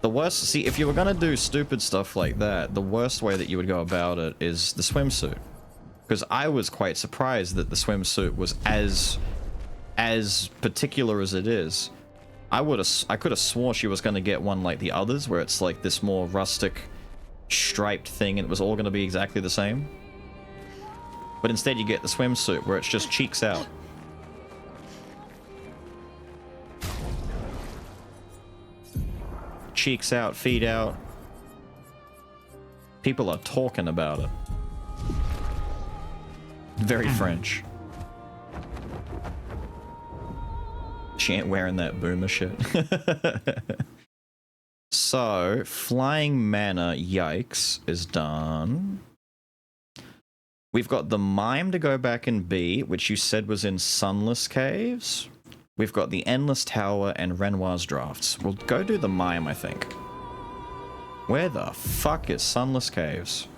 The worst... See, if you were gonna do stupid stuff like that, the worst way that you would go about it is the swimsuit. Because I was quite surprised that the swimsuit was as particular as it is. I could have swore she was gonna get one like the others, where it's like this more rustic, striped thing, and it was all gonna be exactly the same. But instead you get the swimsuit, where it's just cheeks out. Cheeks out, feet out. People are talking about it. Very French. She ain't wearing that boomer shit. So, Flying Manor, yikes, is done. We've got the Mime to go back and be, which you said was in Sunless Caves. We've got the Endless Tower and Renoir's Drafts. We'll go do the Mime, I think. Where the fuck is Sunless Caves?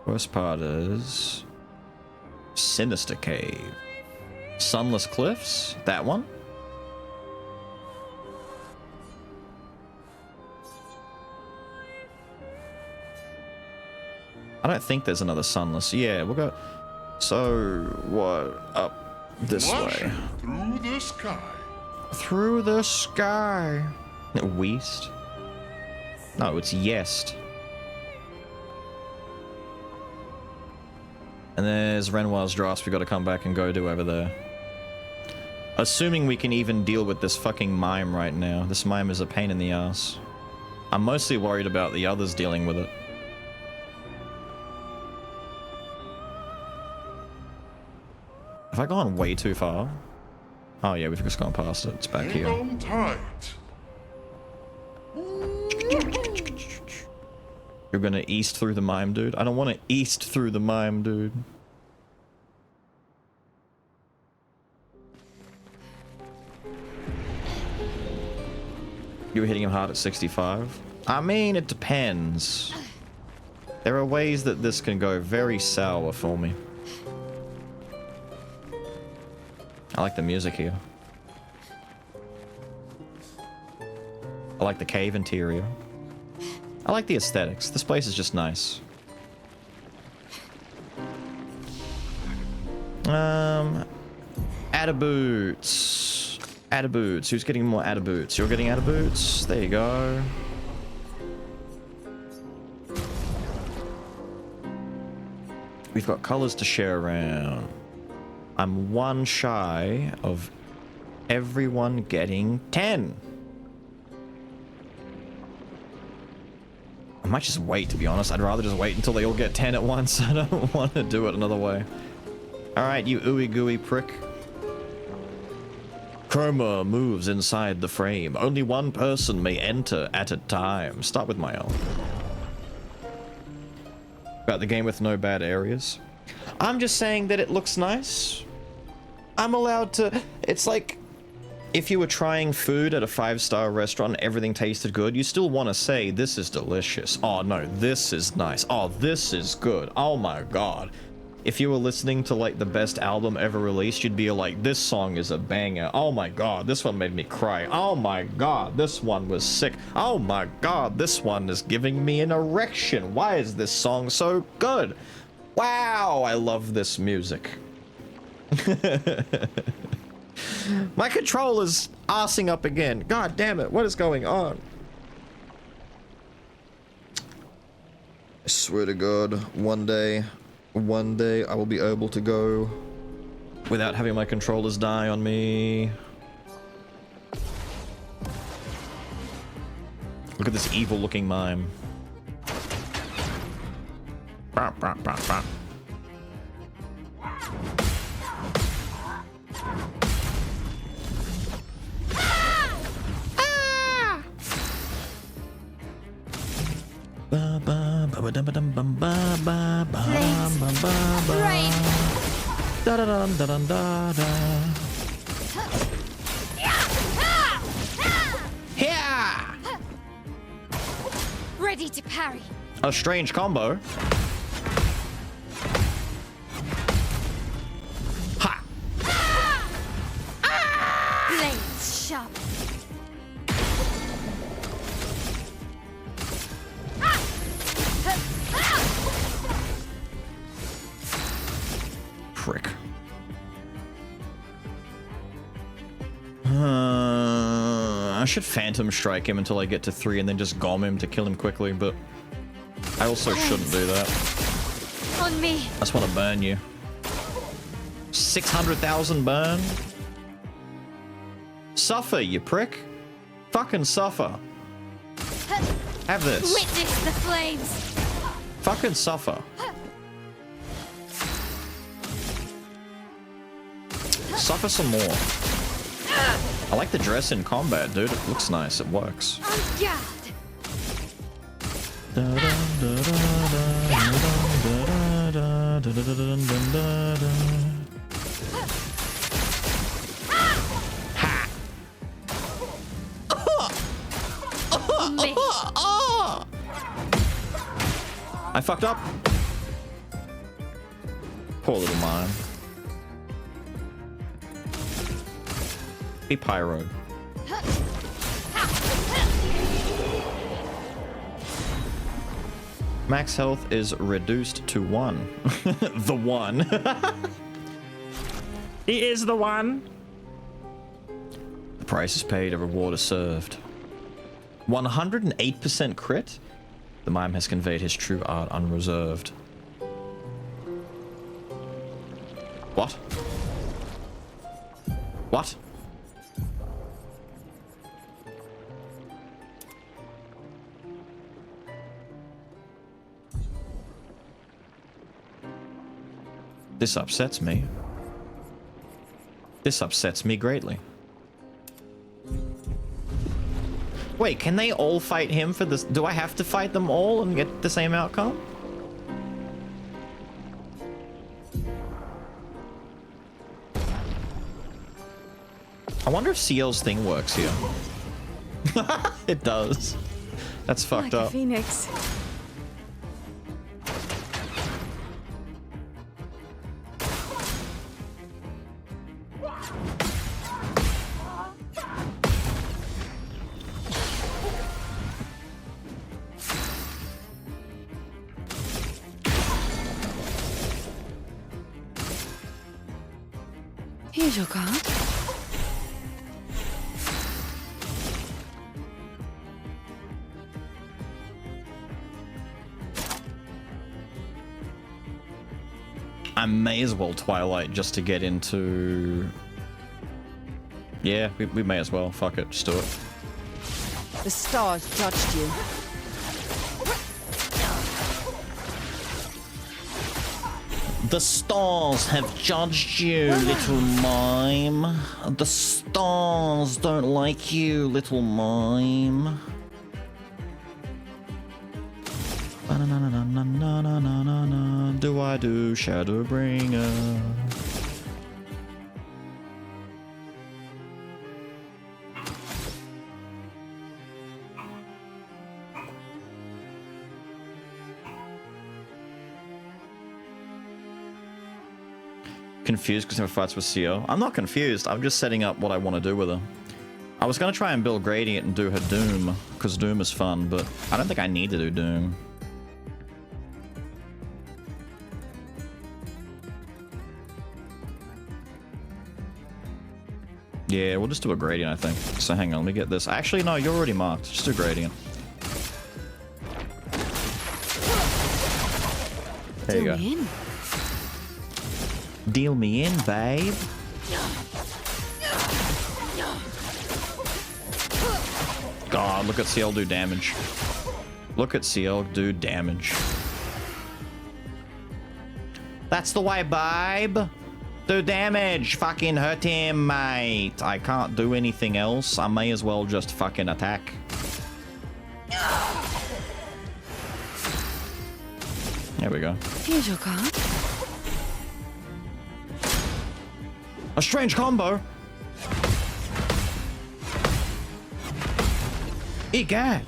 Worst part is... Sinister Cave. Sunless Cliffs? That one? I don't think there's another Sunless. Yeah, we'll go... So, what? Up this way. Through the sky. through the sky. West? No, it's Yest. And there's Renoir's Dross we gotta come back and go do over there. Assuming we can even deal with this fucking mime right now. This mime is a pain in the ass. I'm mostly worried about the others dealing with it. Have I gone way too far? Oh yeah, we've just gone past it. It's back here. On tight. You're gonna east through the mime, dude? I don't want to east through the mime, dude. You were hitting him hard at 65? I mean, it depends. There are ways that this can go very sour for me. I like the music here. I like the cave interior. I like the aesthetics. This place is just nice. Adaboots. Adaboots. Who's getting more Adaboots? You're getting Adaboots? There you go. We've got colors to share around. I'm one shy of everyone getting 10. I might just wait, to be honest. I'd rather just wait until they all get 10 at once. I don't want to do it another way. Alright, you ooey gooey prick. Chroma moves inside the frame. Only one person may enter at a time. Start with my own. About the game with no bad areas. I'm just saying that it looks nice. I'm allowed to... It's like... If you were trying food at a 5-star restaurant and everything tasted good, you still want to say, this is delicious. Oh no, this is nice. Oh, this is good. Oh my god. If you were listening to like the best album ever released, you'd be like, this song is a banger. Oh my god, this one made me cry. Oh my god, this one was sick. Oh my god, this one is giving me an erection. Why is this song so good? Wow, I love this music. My controller's arsing up again. God damn it, what is going on? I swear to God, one day I will be able to go without having my controllers die on me. Look at this evil looking mime. Bah, bah, bah, bah. Ba ba ba ba dum ba dum bum ba ba ba ba ba ba. Da da da da da da da. Yeah. Ready to parry. A strange combo. Ha. Blades sharp. Prick. I should Phantom Strike him until I get to 3 and then just gom him to kill him quickly, but I also shouldn't do that. On me. I just want to burn you. 600,000 burn? Suffer, you prick. Fucking suffer. Have this. Witness the flames. Fucking suffer. Suffer some more. I like the dress in combat, dude. It looks nice. It works. On guard. Ha! On me. I fucked up. Poor little mime. Be pyro. Max health is reduced to 1. The one. He is the one. Price is paid, a reward is served. 108% crit? The mime has conveyed his true art unreserved. What? What? This upsets me. This upsets me greatly. Wait, can they all fight him for this? Do I have to fight them all and get the same outcome? I wonder if CL's thing works here. It does. That's fucked like up. a phoenix. Here's your card. I may as well Twilight just to get into... Yeah, we may as well. Fuck it, just do it. The stars judged you. The stars have judged you, little mime. The stars don't like you, little mime. Ba-na-na-na-na-na-na-na-na. Do I do Shadowbringer? Confused because never fights with CO. I'm not confused. I'm just setting up what I want to do with her. I was going to try and build Gradient and do her Doom, because Doom is fun, but I don't think I need to do Doom. Yeah, we'll just do a Gradient, I think. So hang on, let me get this. Actually, no, you're already marked. Just do Gradient. There you go. In. Deal me in, babe. God, look at CL do damage. Look at CL do damage. That's the way, babe. Do damage. Fucking hurt him, mate. I can't do anything else. I may as well just fucking attack. There we go. Here's your card. A strange combo. Egad.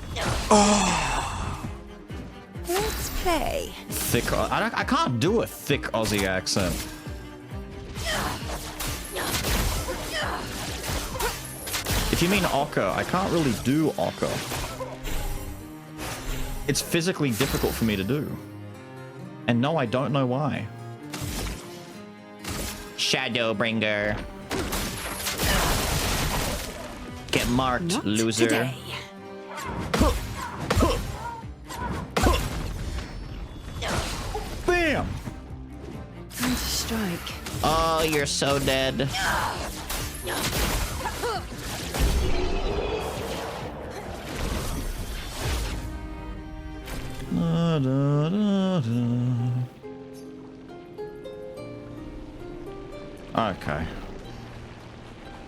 Let's play. Thick. I can't do a thick Aussie accent. If you mean Ocker, I can't really do Ocker. It's physically difficult for me to do. And no, I don't know why. Shadowbringer. Get marked, Not loser. today. Bam! Time to strike. Oh, you're so dead. Da, da, da, da. Okay.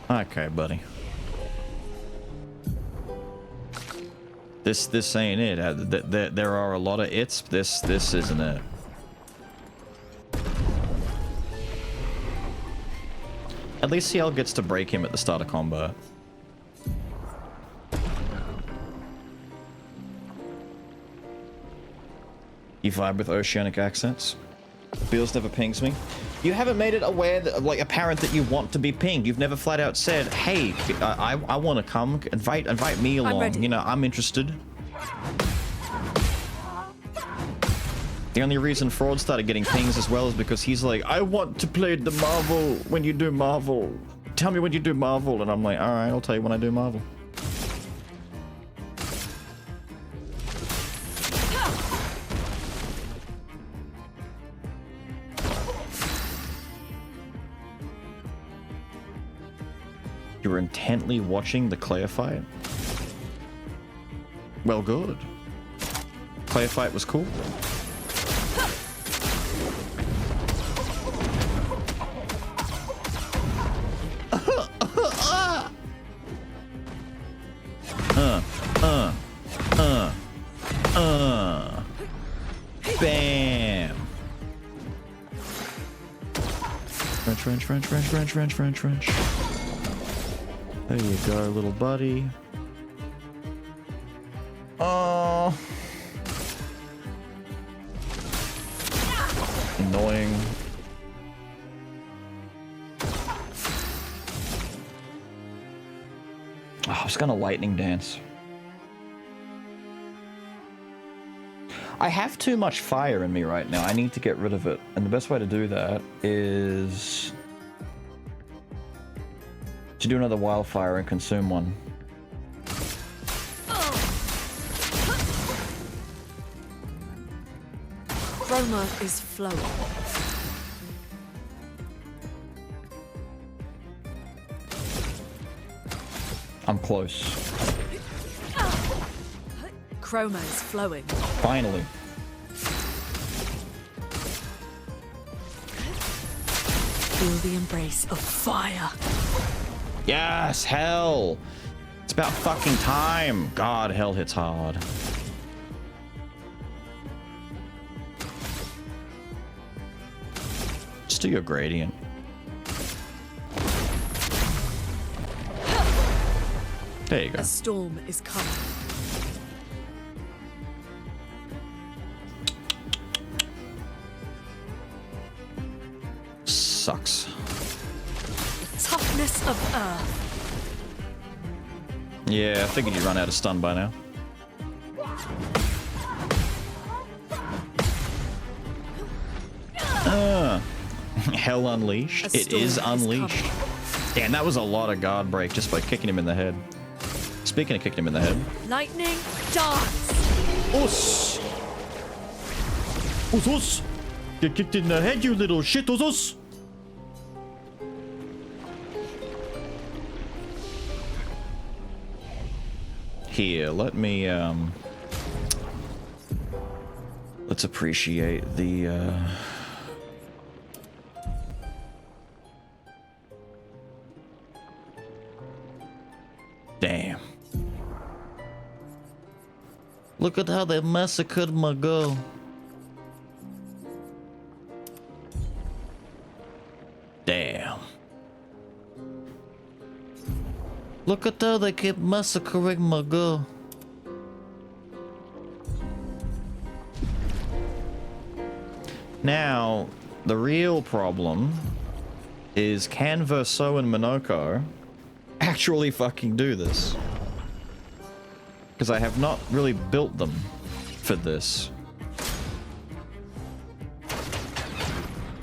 Okay, buddy. This ain't it. There are a lot of its. This isn't it. At least CL gets to break him at the start of combat. You vibe with oceanic accents? Beals never pings me. You haven't made it aware that, like, apparent that you want to be pinged. You've never flat out said, "Hey, I want to come. Invite me along. ready. You know, I'm interested." The only reason Fraud started getting pings as well is because he's like, "I want to play the Marvel when you do Marvel. tell me when you do Marvel, and I'm like, all right, I'll tell you when I do Marvel. You were intently watching the Claire fight? Well, good. Claire fight was cool. Bam. French. There you go, little buddy. Oh. Annoying. Oh, I was gonna lightning dance. I have too much fire in me right now. I need to get rid of it. And the best way to do that is to do another wildfire and consume one. Chroma is flowing. I'm close. Chroma is flowing. Finally. Feel the embrace of fire. Yes, hell. It's about fucking time. God, hell hits hard. Just do your gradient. There you go. A storm is coming. Sucks. Toughness of earth. Yeah, I figured you'd run out of stun by now. Hell unleashed. It is unleashed. Damn, that was a lot of guard break just by kicking him in the head. Speaking of kicking him in the head. Lightning dance. Us! Us! Get kicked in the head, you little shit, us! Here, let me, let's appreciate the, Damn. Look at how they massacred my girl. Damn. Look at how they keep massacring my girl. Now, the real problem is can Verso and Minoko actually fucking do this? Because I have not really built them for this.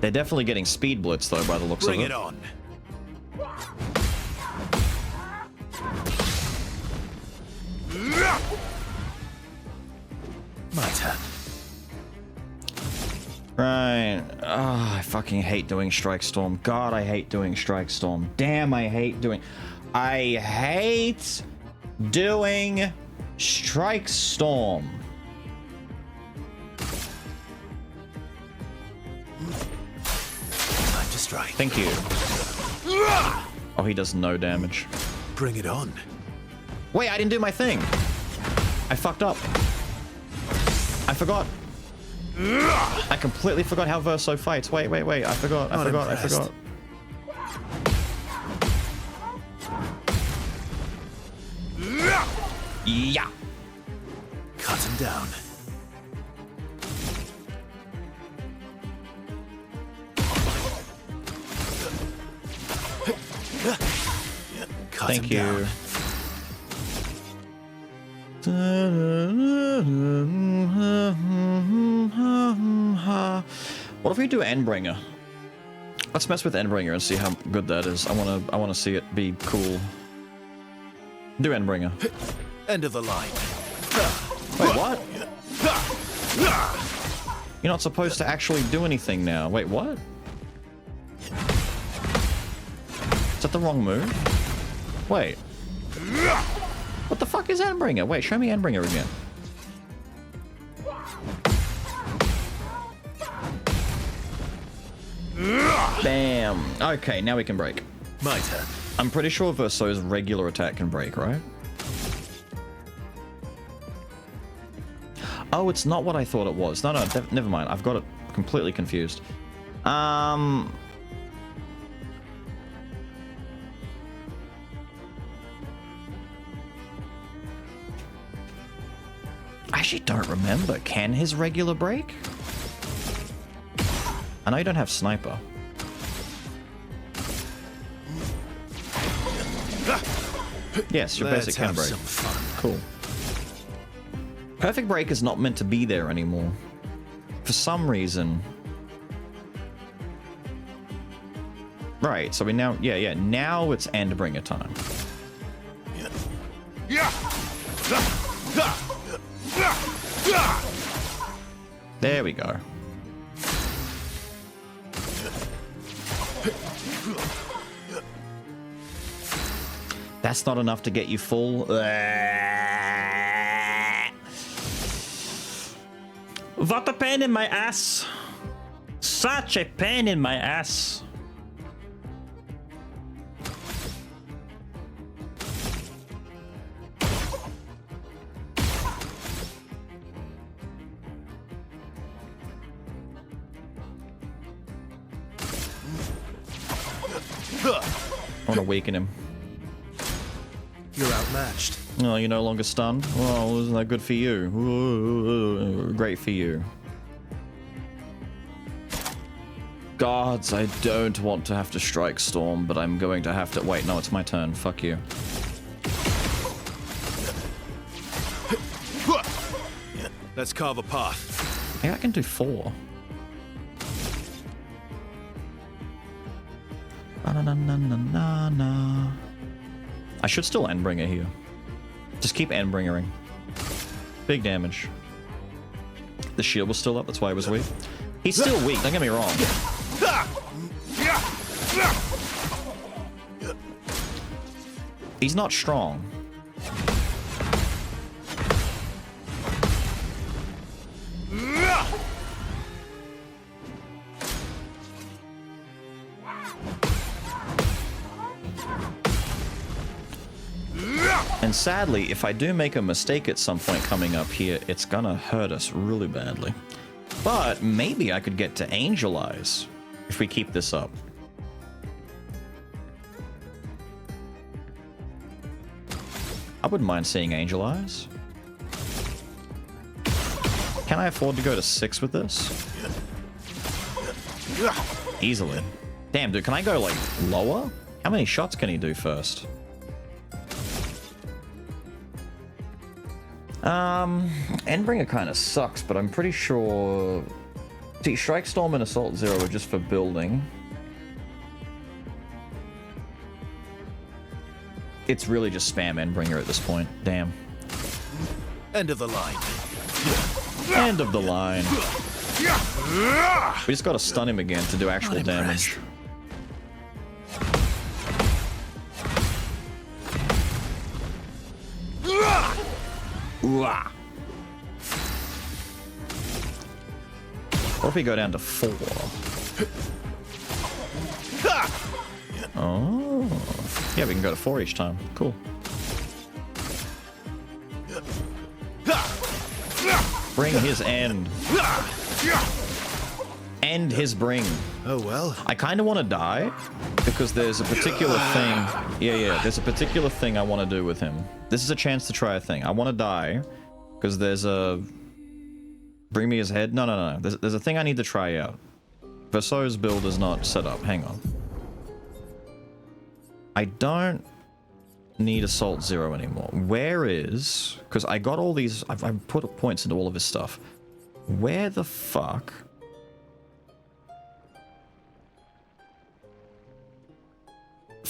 They're definitely getting speed blitz though by the looks of it. Bring it on. My turn. Right. Oh, I fucking hate doing Strike Storm. God, I hate doing Strike Storm. Damn, I hate doing Strike Storm. Time to strike. Thank you. Oh, he does no damage. Bring it on. Wait, I didn't do my thing. I fucked up. I forgot. I completely forgot how Verso fights. Wait. I forgot. I forgot. Yeah. Cut him down. Cut Thank him you. down. What if we do Endbringer? Let's mess with Endbringer and see how good that is. I wanna see it be cool. Do Endbringer. End of the line. Wait, what? You're not supposed to actually do anything now. Wait, what? Is that the wrong move? Wait. What the fuck is Endbringer? Wait, show me Endbringer again. Bam. Okay, now we can break. My turn. I'm pretty sure Verso's regular attack can break, right? Oh, it's not what I thought it was. No, never mind. I've got it completely confused. I actually don't remember. Can his regular break? I know you don't have sniper. Yes, your basic can break. Cool. Perfect break is not meant to be there anymore. For some reason. Right, so we now, yeah, now it's Endbringer time. There we go. That's not enough to get you full. What a pain in my ass. Such a pain in my ass. I want to weaken him. You're outmatched. Oh, you're no longer stunned? Oh, isn't that good for you? Ooh, great for you. Gods, I don't want to have to strike Storm, but I'm going to have to... Wait, no, it's my turn. Fuck you. Let's carve a path. Yeah, I can do 4. Na-na-na-na-na-na. I should still Endbringer here. Just keep Endbringering. Big damage. The shield was still up, that's why he was weak. He's still weak, don't get me wrong. He's not strong. And sadly, if I do make a mistake at some point coming up here, it's gonna hurt us really badly. But maybe I could get to Angel Eyes if we keep this up. I wouldn't mind seeing Angel Eyes. Can I afford to go to 6 with this? Easily. Damn, dude, can I go, like, lower? How many shots can he do first? Endbringer kind of sucks, but I'm pretty sure... See, Strike Storm and Assault Zero are just for building. It's really just spam Endbringer at this point. Damn. End of the line. End of the line. We just gotta stun him again to do actual damage. Or if we go down to 4. Oh. Yeah, we can go to 4 each time. Cool. Bring his end. End his bring. Oh well. I kind of want to die because there's a particular thing. Yeah, there's a particular thing I want to do with him. This is a chance to try a thing. I want to die because there's a... Bring me his head? No. There's a thing I need to try out. Verso's build is not set up. Hang on. I don't need Assault Zero anymore. Where is... Because I got all these... I've put points into all of his stuff. Where the fuck...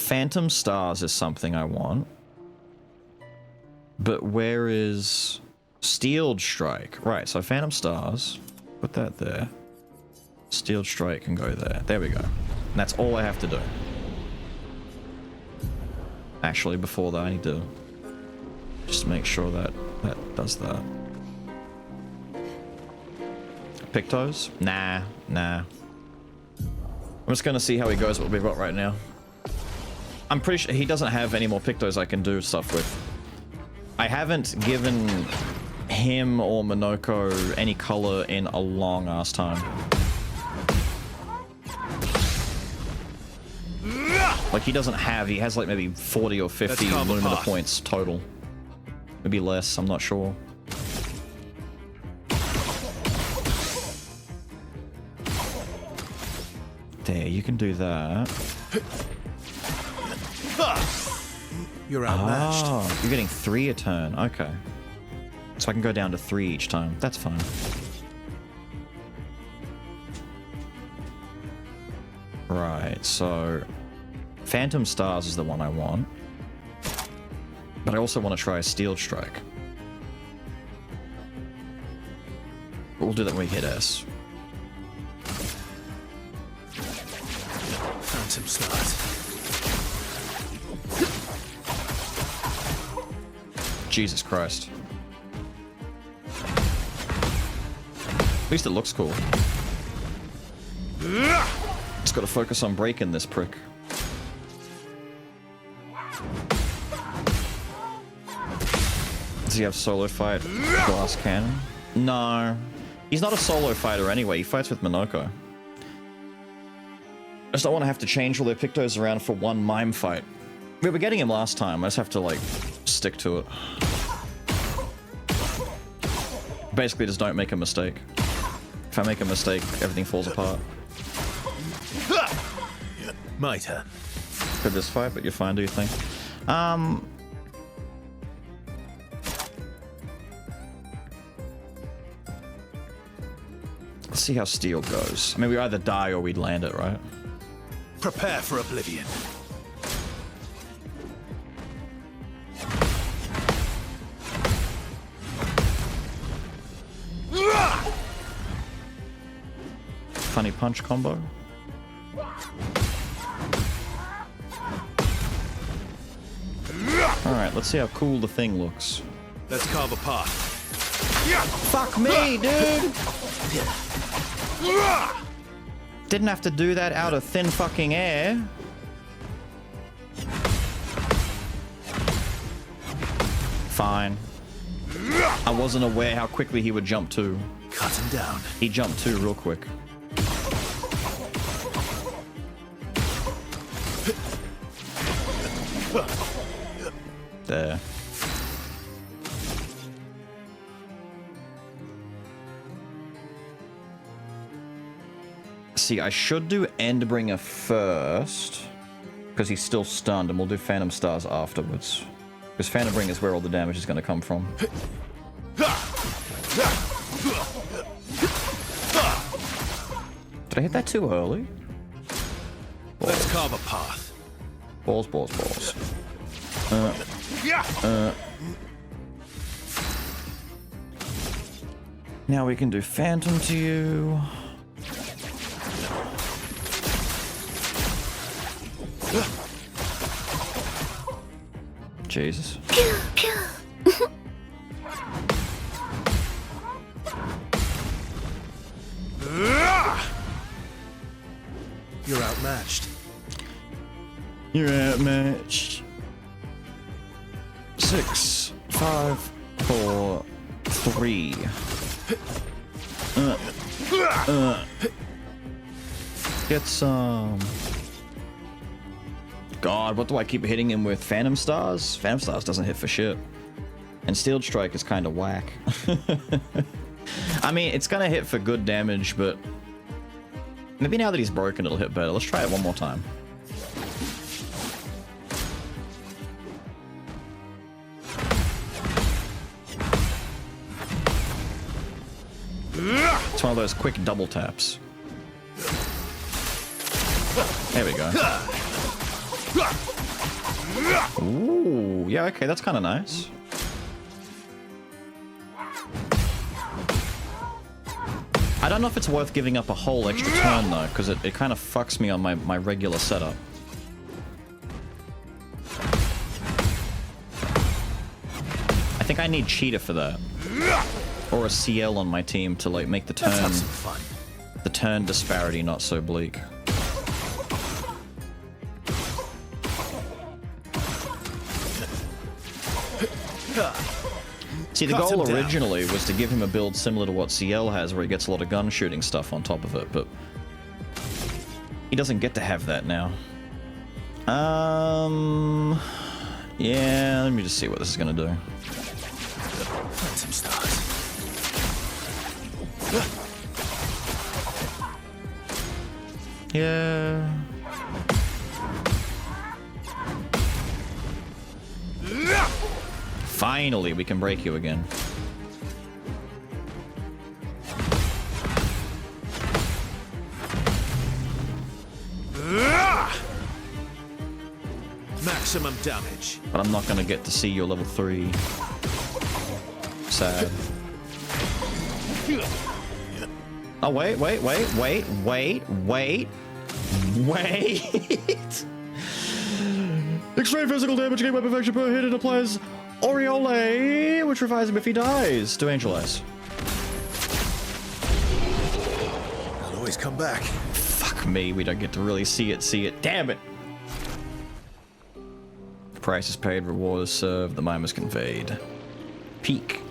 Phantom Stars is something I want. But where is Steeled Strike? Right, so Phantom Stars. Put that there. Steeled Strike can go there. There we go. And that's all I have to do. Actually, before that, I need to just make sure that that does that. Pictos? Nah. I'm just gonna see how he goes with what we've got right now. I'm pretty sure he doesn't have any more Pictos I can do stuff with. I haven't given him or Minoko any color in a long ass time. Like he has like maybe 40 or 50 Lumina points total. Maybe less, I'm not sure. There, you can do that. You're outmatched. Oh, you're getting 3 a turn. Okay. So I can go down to 3 each time. That's fine. Right, so Phantom Stars is the one I want. But I also want to try a Steel Strike. But we'll do that when we hit S. Phantom Stars. Jesus Christ. At least it looks cool. Just gotta focus on breaking this prick. Does he have solo fight glass cannon? No. He's not a solo fighter anyway, he fights with Minoko. I just don't want to have to change all their Pictos around for one mime fight. We were getting him last time, I just have to like stick to it. Basically just don't make a mistake. If I make a mistake, everything falls apart. My turn. Could this fight, but you're fine, do you think? Let's see how Steel goes. I mean, we either die or we'd land it, right? Prepare for oblivion. Funny punch combo. Alright, let's see how cool the thing looks. Let's carve a path. Fuck me, dude! Didn't have to do that out of thin fucking air. Fine. I wasn't aware how quickly he would jump too. Cut him down. He jumped too real quick. There. See, I should do Endbringer first, because he's still stunned, and we'll do Phantom Stars afterwards. Because Phantom Bringer is where all the damage is going to come from. Did I hit that too early? Let's carve a path. Balls, balls, balls. Now we can do Phantom to you. Jesus. You're outmatched. You're outmatched. 6, 5, 4, 3. Get some. God, what do I keep hitting him with? Phantom Stars? Phantom Stars doesn't hit for shit. And Steel Strike is kind of whack. I mean, it's gonna hit for good damage, but maybe now that he's broken, it'll hit better. Let's try it one more time. It's one of those quick double taps. There we go. Ooh, yeah, okay, that's kind of nice. I don't know if it's worth giving up a whole extra turn though, because it kind of fucks me on my regular setup. I think I need Cheetah for that. Or a CL on my team to like make the turn disparity not so bleak. See, the goal originally was to give him a build similar to what CL has, where he gets a lot of gun shooting stuff on top of it, but he doesn't get to have that now. Yeah, let me just see what this is gonna do. Phantom stars. Yeah. Finally, we can break you again. Maximum damage. But I'm not gonna get to see your level 3. Sad. Oh, wait. Extreme physical damage, gain weapon effect per hit, and applies Aureole, which revives him if he dies. Do Angel Eyes. I'll always come back. Fuck me, we don't get to really see it. Damn it! Price is paid, reward is served, the mime is conveyed. Peak.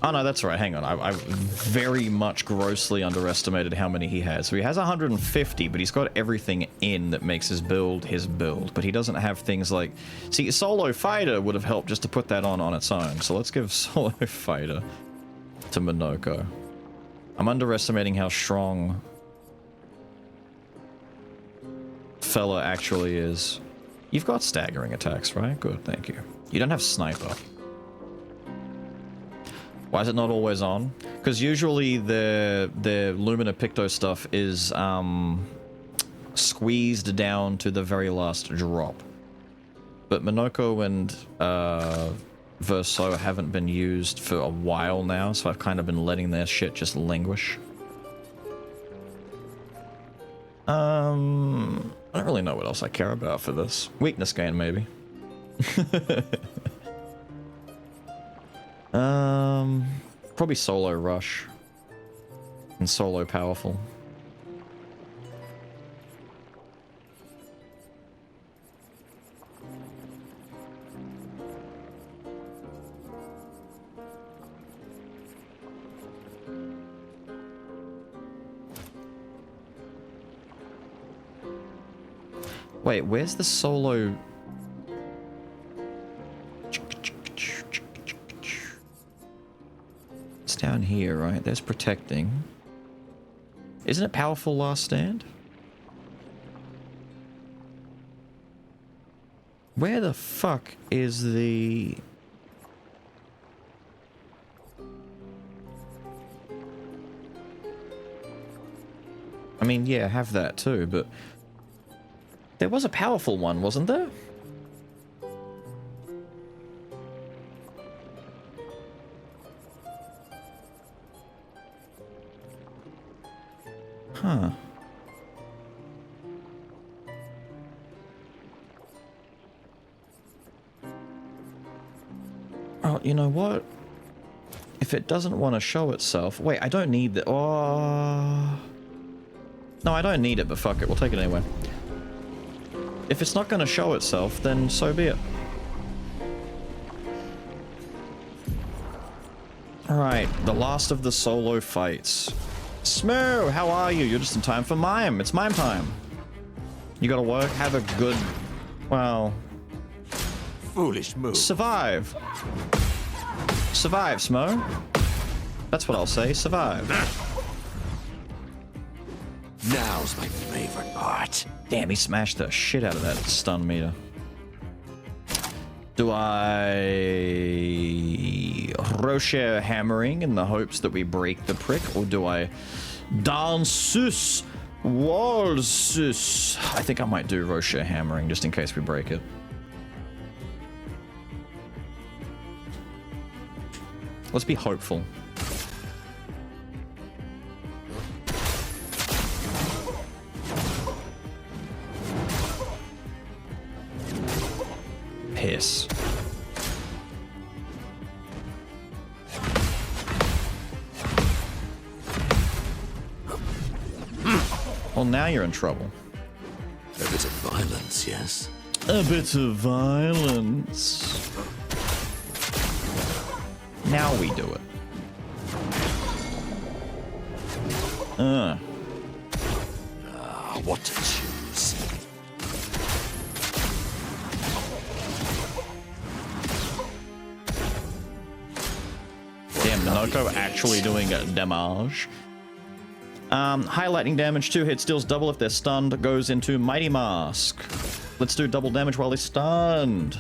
Oh no, that's right, hang on. I very much grossly underestimated how many he has. So he has 150, but he's got everything in that makes his build. But he doesn't have things like... See, Solo Fighter would have helped just to put that on its own. So let's give Solo Fighter to Minoko. I'm underestimating how strong fella actually is. You've got staggering attacks, right? Good, thank you. You don't have Sniper. Why is it not always on? Because usually the Lumina Picto stuff is squeezed down to the very last drop. But Minoko and Verso haven't been used for a while now, so I've kind of been letting their shit just languish. I don't really know what else I care about for this. Weakness gain, maybe. Probably Solo Rush. And Solo Powerful. Wait, where's the Solo... It's down here, right? There's protecting. Isn't it powerful last stand? Where the fuck is the... I mean, yeah, have that too, but... There was a powerful one, wasn't there? Huh. Oh, you know what? If it doesn't want to show itself... Wait, I don't need the... Oh... No, I don't need it, but fuck it. We'll take it anyway. If it's not going to show itself, then so be it. Alright, the last of the solo fights. Smo, how are you? You're just in time for mime. It's mime time. You gotta work, have a good... Well... Foolish move. Survive. Survive, Smo. That's what I'll say. Survive. Now's my favorite part. Damn, he smashed the shit out of that stun meter. Do I... Rocher hammering in the hopes that we break the prick, or do I Dansus. Walsus. I think I might do Rosha hammering just in case we break it. Let's be hopeful. Piss. Well, now you're in trouble. A bit of violence, yes? A bit of violence. Now we do it. What to choose? Damn, Minoko actually doing a damage. High lightning damage, 2 hits, deals double if they're stunned, goes into Mighty Mask. Let's do double damage while he's stunned.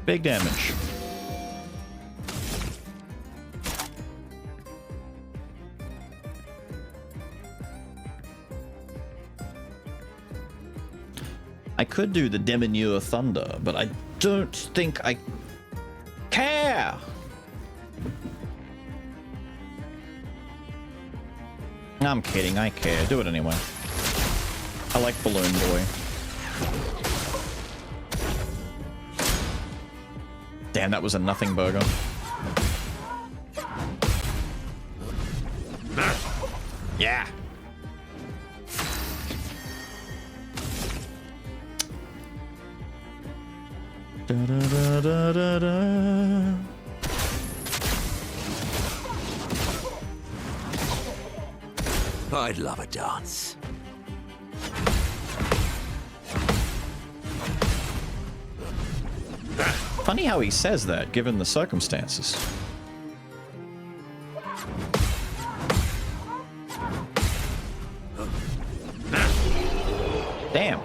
Big damage. I could do the Demonure Thunder, but I don't think I care. I'm kidding, I care. Do it anyway. I like Balloon Boy. Damn, that was a nothing burger. Yeah. Da, da, da, da, da, da. I'd love a dance. Funny how he says that, given the circumstances. Damn.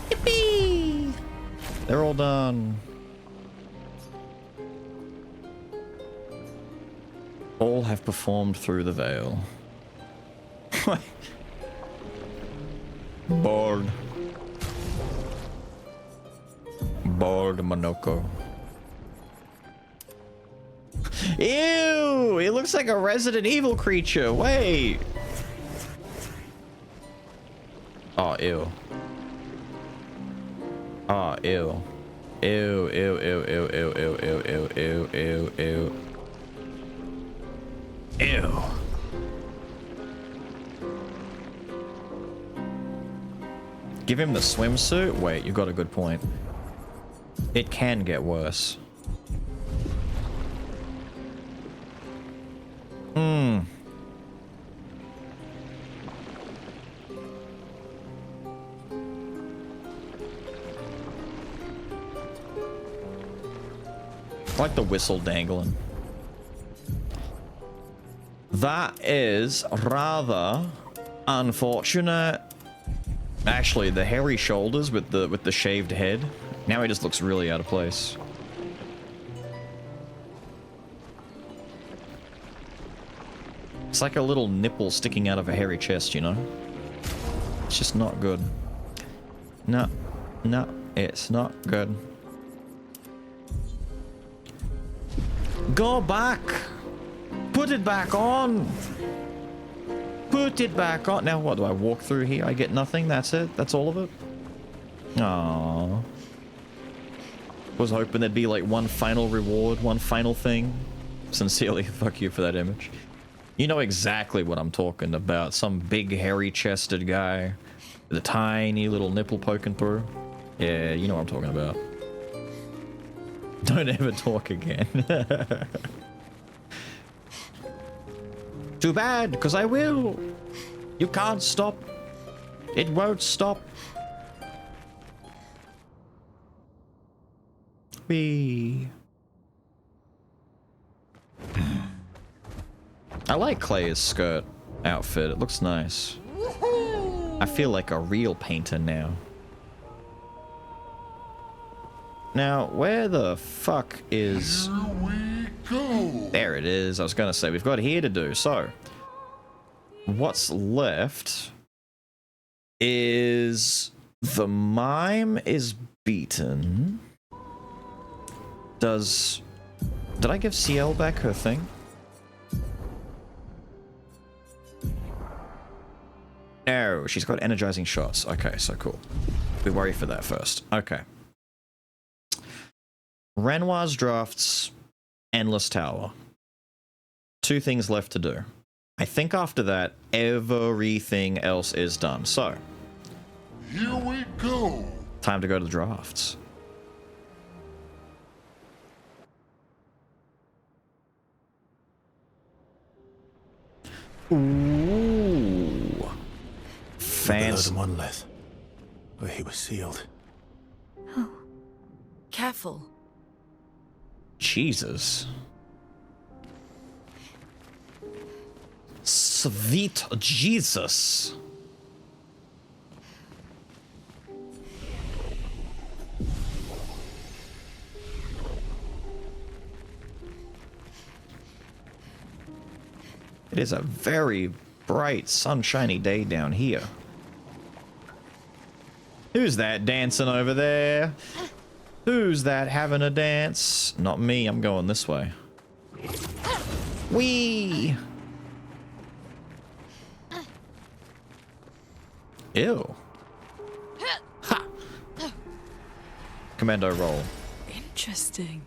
Yippee! They're all done. All have performed through the veil. Bored. Bored Monoko. Ew! It looks like a Resident Evil creature. Wait. Oh, ew. Oh, ew. Ew, ew, ew, ew, ew, ew, ew, ew, ew, ew, ew. Ew. Give him the swimsuit? Wait, you got a good point. It can get worse. I like the whistle dangling. That is rather unfortunate. Actually, the hairy shoulders with the shaved head. Now he just looks really out of place. It's like a little nipple sticking out of a hairy chest, you know? It's just not good. No, no, it's not good. Go back! Put it back on! Put it back on! Now what, do I walk through here? I get nothing? That's it? That's all of it? Aww. Was hoping there'd be like one final reward, one final thing. Sincerely, fuck you for that image. You know exactly what I'm talking about. Some big hairy-chested guy with a tiny little nipple poking through. Yeah, you know what I'm talking about. Don't ever talk again. Too bad, because I will. You can't stop. It won't stop. Wee. I like Clay's skirt outfit. It looks nice. I feel like a real painter now. Now, where the fuck is... Here we go? There it is. I was going to say, we've got here to do. So, what's left is the mime is beaten. Did I give CL back her thing? No, she's got energizing shots. Okay, so cool. We worry for that first. Okay. Renoir's drafts, Endless Tower. 2 things left to do. I think after that, everything else is done. So, Here we go. time to go to the drafts. Ooh. Below Fancy. the monolith, where he was sealed. Careful. Jesus. Sweet Jesus. It is a very bright, sunshiny day down here. Who's that dancing over there? Who's that having a dance? Not me, I'm going this way. Whee! Ew. Ha! Commando roll. Interesting.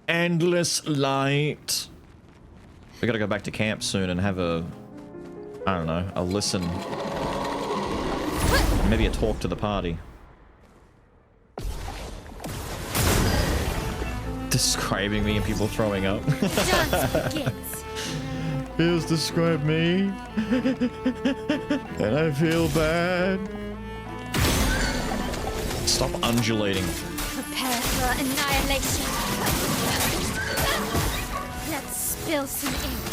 Endless light. We gotta go back to camp soon and have a, I don't know, a listen. Maybe a talk to the party. Describing me and people throwing up. Dance begins. Feels describe me. And I feel bad. Stop undulating. Prepare for annihilation. Let's spill some ink.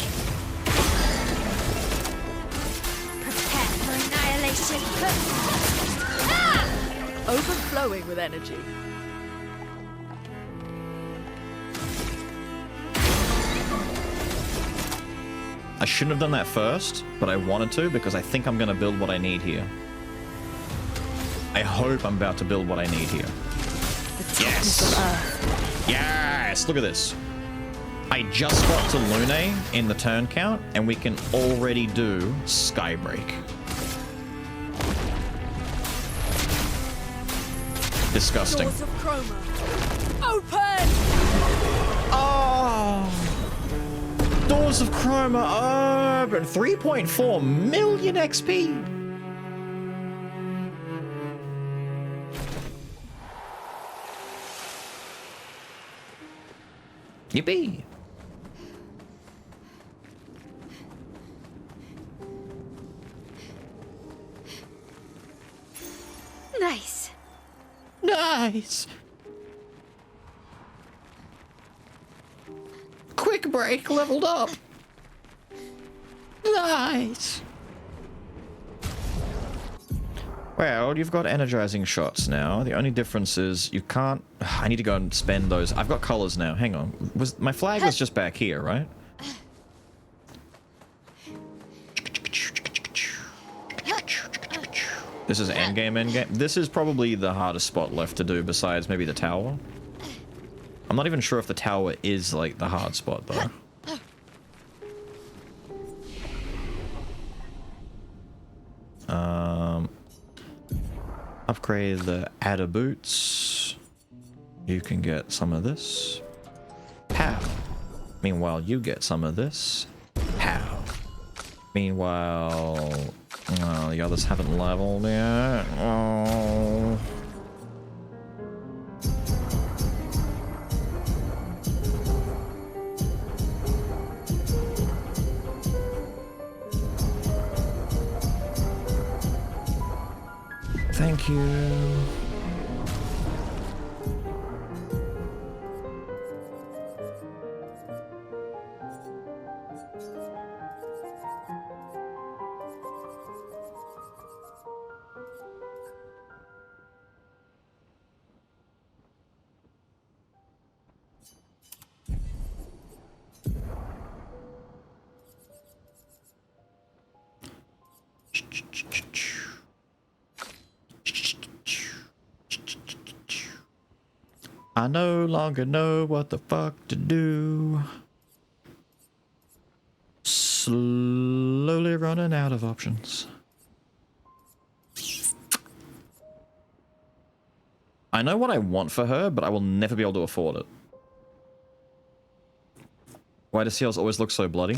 Prepare for annihilation. Overflowing with energy. I shouldn't have done that first, but I wanted to because I think I'm going to build what I need here. I hope I'm about to build what I need here. The toughness of Earth. Yes! Look at this. I just got to Lune in the turn count, and we can already do Skybreak. Disgusting. Doors of Chroma. Open! Oh! Doors of Chroma open! 3.4 million XP! Yippee! Nice. Nice! Quick break leveled up! Nice! Well, you've got energizing shots now. The only difference is you can't... I need to go and spend those. I've got colors now. Hang on. My flag was just back here, right? This is endgame. This is probably the hardest spot left to do besides maybe the tower. I'm not even sure if the tower is like the hard spot though. Upgrade the adder boots. You can get some of this. Pow. Meanwhile, you get some of this. Pow. Meanwhile, the others haven't leveled yet. Oh. Thank you. I no longer know what the fuck to do. Slowly running out of options. I know what I want for her, but I will never be able to afford it. Why do CLs always look so bloody?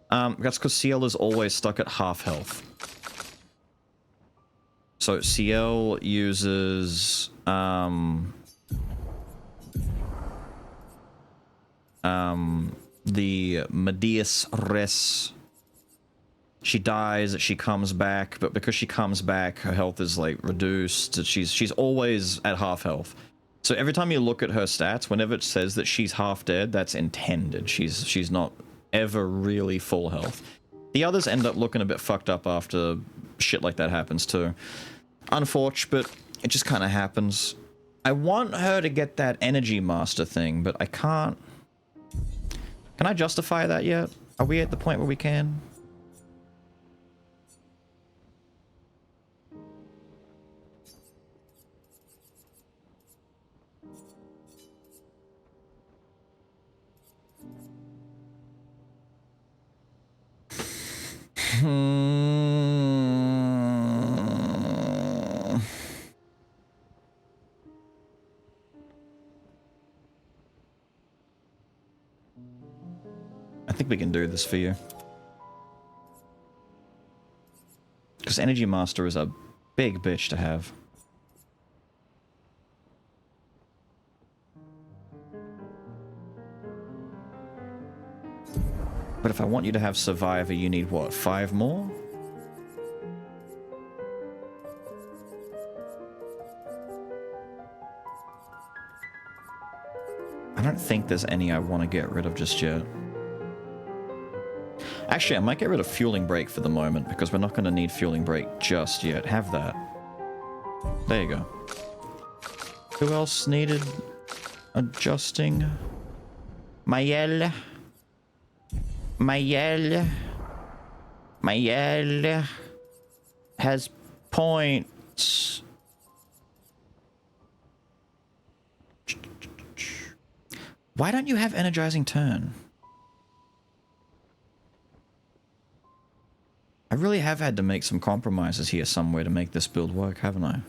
That's because CL is always stuck at half health. So CL uses the Medias Res. She dies, she comes back, but because she comes back, her health is like reduced. She's always at half health. So every time you look at her stats, whenever it says that she's half dead, that's intended. She's not ever really full health. The others end up looking a bit fucked up after shit like that happens too. Unfortunate, but it just kind of happens. I want her to get that Energy Master thing, but I can't. Can I justify that yet? Are we at the point where we can? I think we can do this for you. Because Energy Master is a big bitch to have. But if I want you to have Survivor, you need what, 5 more? I don't think there's any I want to get rid of just yet. Actually, I might get rid of Fueling Break for the moment, because we're not going to need Fueling Break just yet. Have that. There you go. Who else needed adjusting? Mayel. Mayel has points. Why don't you have Energizing Turn? I really have had to make some compromises here somewhere to make this build work, haven't I?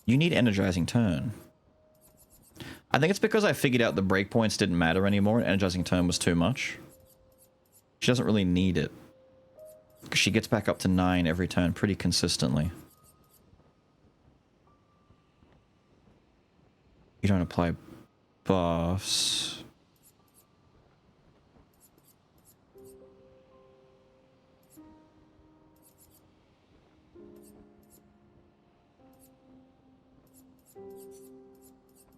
You need Energizing Turn. I think it's because I figured out the breakpoints didn't matter anymore and Energizing Turn was too much. She doesn't really need it. Because she gets back up to 9 every turn pretty consistently. You don't apply buffs.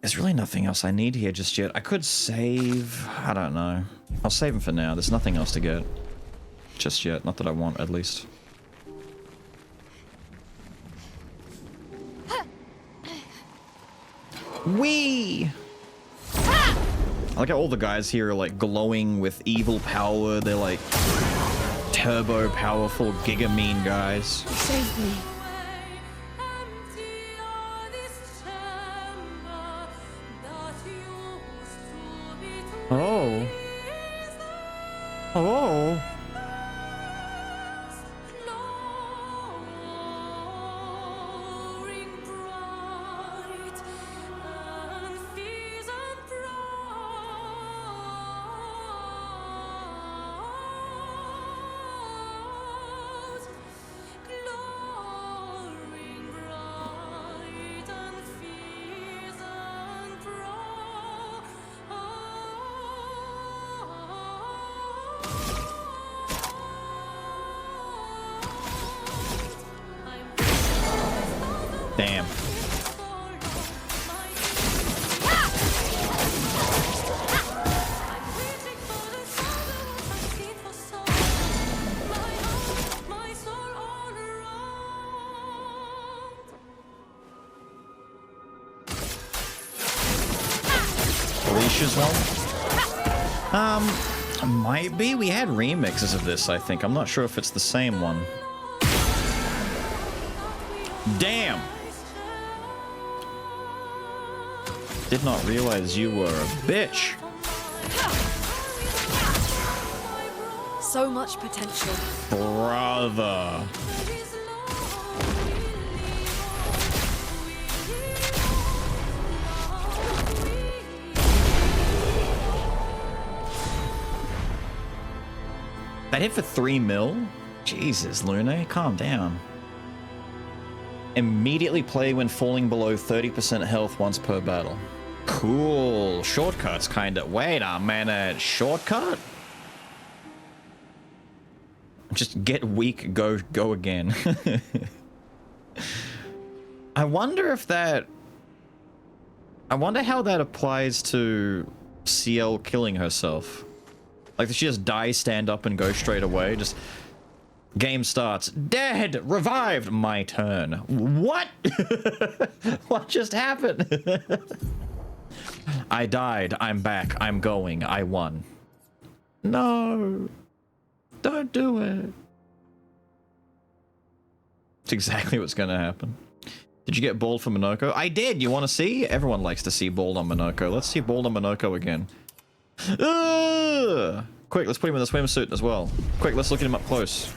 There's really nothing else I need here just yet. I could save. I don't know. I'll save them for now. There's nothing else to get just yet. Not that I want, at least. Wee! I like how all the guys here are like glowing with evil power. They're like turbo powerful, giga mean guys. Save me. Oh. Oh. Damn. Alicia's one. Might be. We had remixes of this, I think. I'm not sure if it's the same one. Damn! Did not realize you were a bitch. So much potential. Brother. That hit for 3 mil? Jesus, Lune, calm down. Immediately play when falling below 30% health once per battle. Cool. Shortcuts, kinda. Wait a minute. Shortcut? Just get weak, go again. I wonder if that... I wonder how that applies to CL killing herself. Like, does she just die, stand up, and go straight away? Just... Game starts. Dead! Revived! My turn. What? What just happened? I died. I'm back. I'm going. I won. No. Don't do it. It's exactly what's gonna happen. Did you get bald for Minoko? I did! You want to see? Everyone likes to see bald on Minoko. Let's see bald on Minoko again. Quick, let's put him in the swimsuit as well. Quick, let's look at him up close.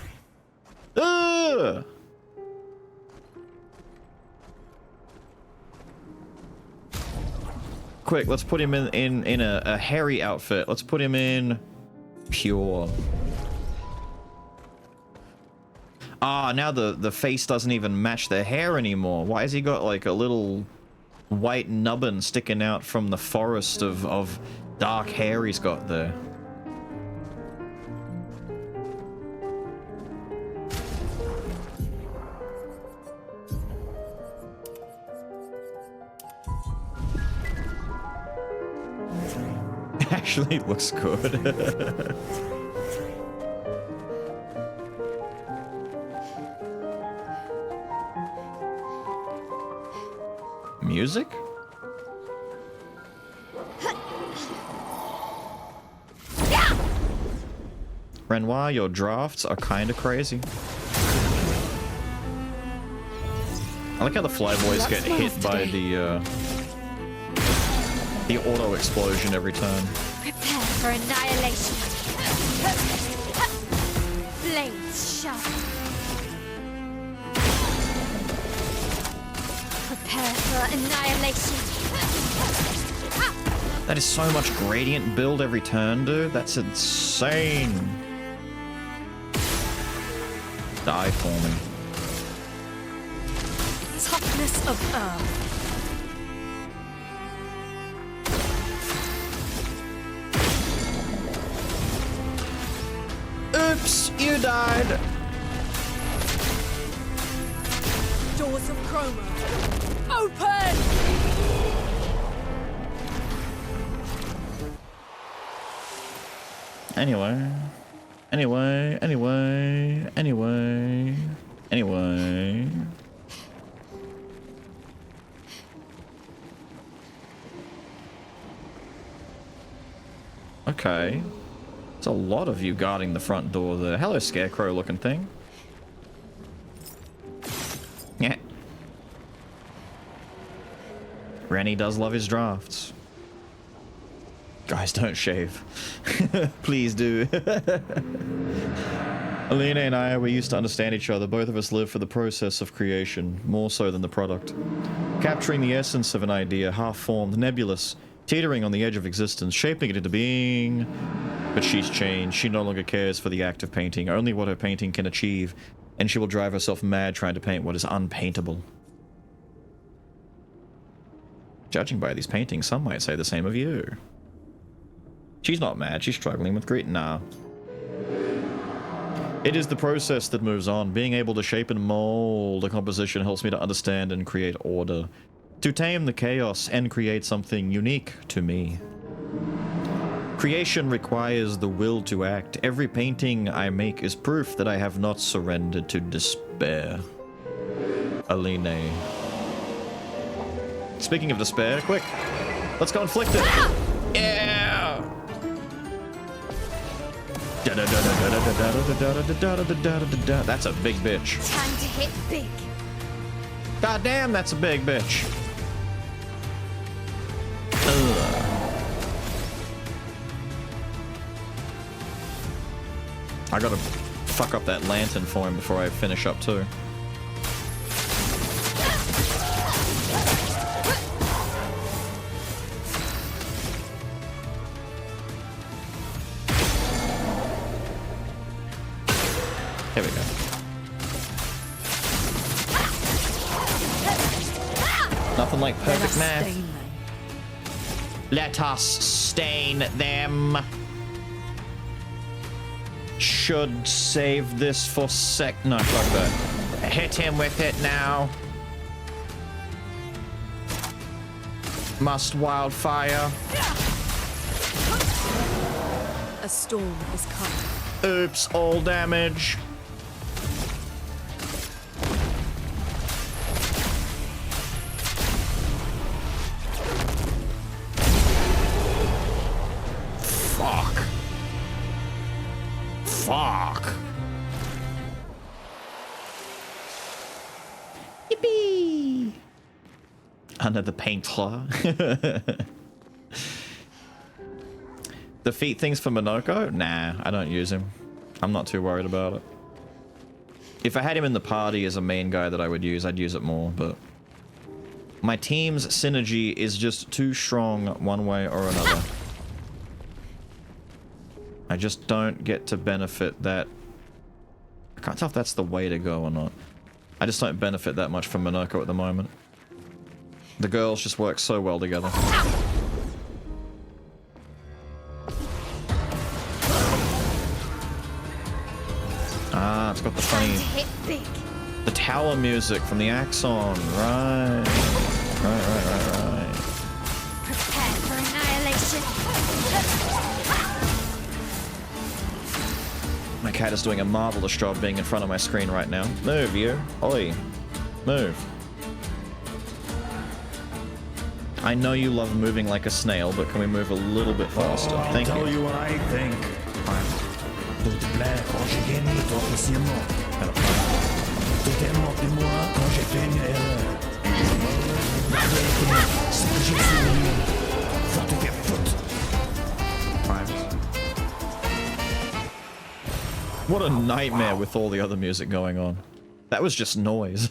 Quick, let's put him in a hairy outfit. Let's put him in pure. Ah, now the face doesn't even match the hair anymore. Why has he got like a little white nubbin sticking out from the forest of dark hair he's got there? Actually looks good. Music? Renoir, your drafts are kinda crazy. I like how the flyboys get hit by the auto explosion every time. Prepare for annihilation. Blades sharp. Prepare for annihilation. That is so much gradient build every turn, dude. That's insane. Die for me. Toughness of earth. Oops, you died. Doors of Chroma. Open! Anyway. Okay. There's a lot of you guarding the front door there. Hello, scarecrow looking thing. Yeah. Rennie does love his drafts. Guys, don't shave. Please do. Alina and I, we used to understand each other. Both of us live for the process of creation, more so than the product. Capturing the essence of an idea, half-formed, nebulous, teetering on the edge of existence, shaping it into being. But she's changed. She no longer cares for the act of painting, only what her painting can achieve, and she will drive herself mad trying to paint what is unpaintable. Judging by these paintings, some might say the same of you. She's not mad, she's struggling with grief. Nah. It is the process that moves on. Being able to shape and mold a composition helps me to understand and create order. To tame the chaos and create something unique to me. Creation requires the will to act. Every painting I make is proof that I have not surrendered to despair. Aline. Speaking of despair, quick. Let's go inflict it. Yeah! That's a big bitch. Time to hit big. God damn, that's a big bitch. Ugh. I gotta fuck up that lantern for him before I finish up too. Here we go. Nothing like perfect math. Let us stain them. Should save this for sec. No, fuck that. Hit him with it now. Must wildfire. A storm is coming. Oops, all damage. Fuck. Fuck. Yippee. Another paintler. Defeat things for Minoko? Nah, I don't use him. I'm not too worried about it. If I had him in the party as a main guy that I would use, I'd use it more, but my team's synergy is just too strong one way or another. I just don't get to benefit that. I can't tell if that's the way to go or not. I just don't benefit that much from Minoko at the moment. The girls just work so well together. Ah, it's got the funny... Hit big. The tower music from the Axon. Right. Right. Prepare for annihilation. My cat is doing a marvelous job being in front of my screen right now. Move, you. Oi. Move. I know you love moving like a snail, but can we move a little bit faster? Thank you. I'll tell you what I think. Tout te plaît quand j'ai gagné toi patiemment. Tout est mort de moi quand j'ai fait une erreur. C'est que j'ai souligné. Faut te faire foutre. What a nightmare with all the other music going on. That was just noise.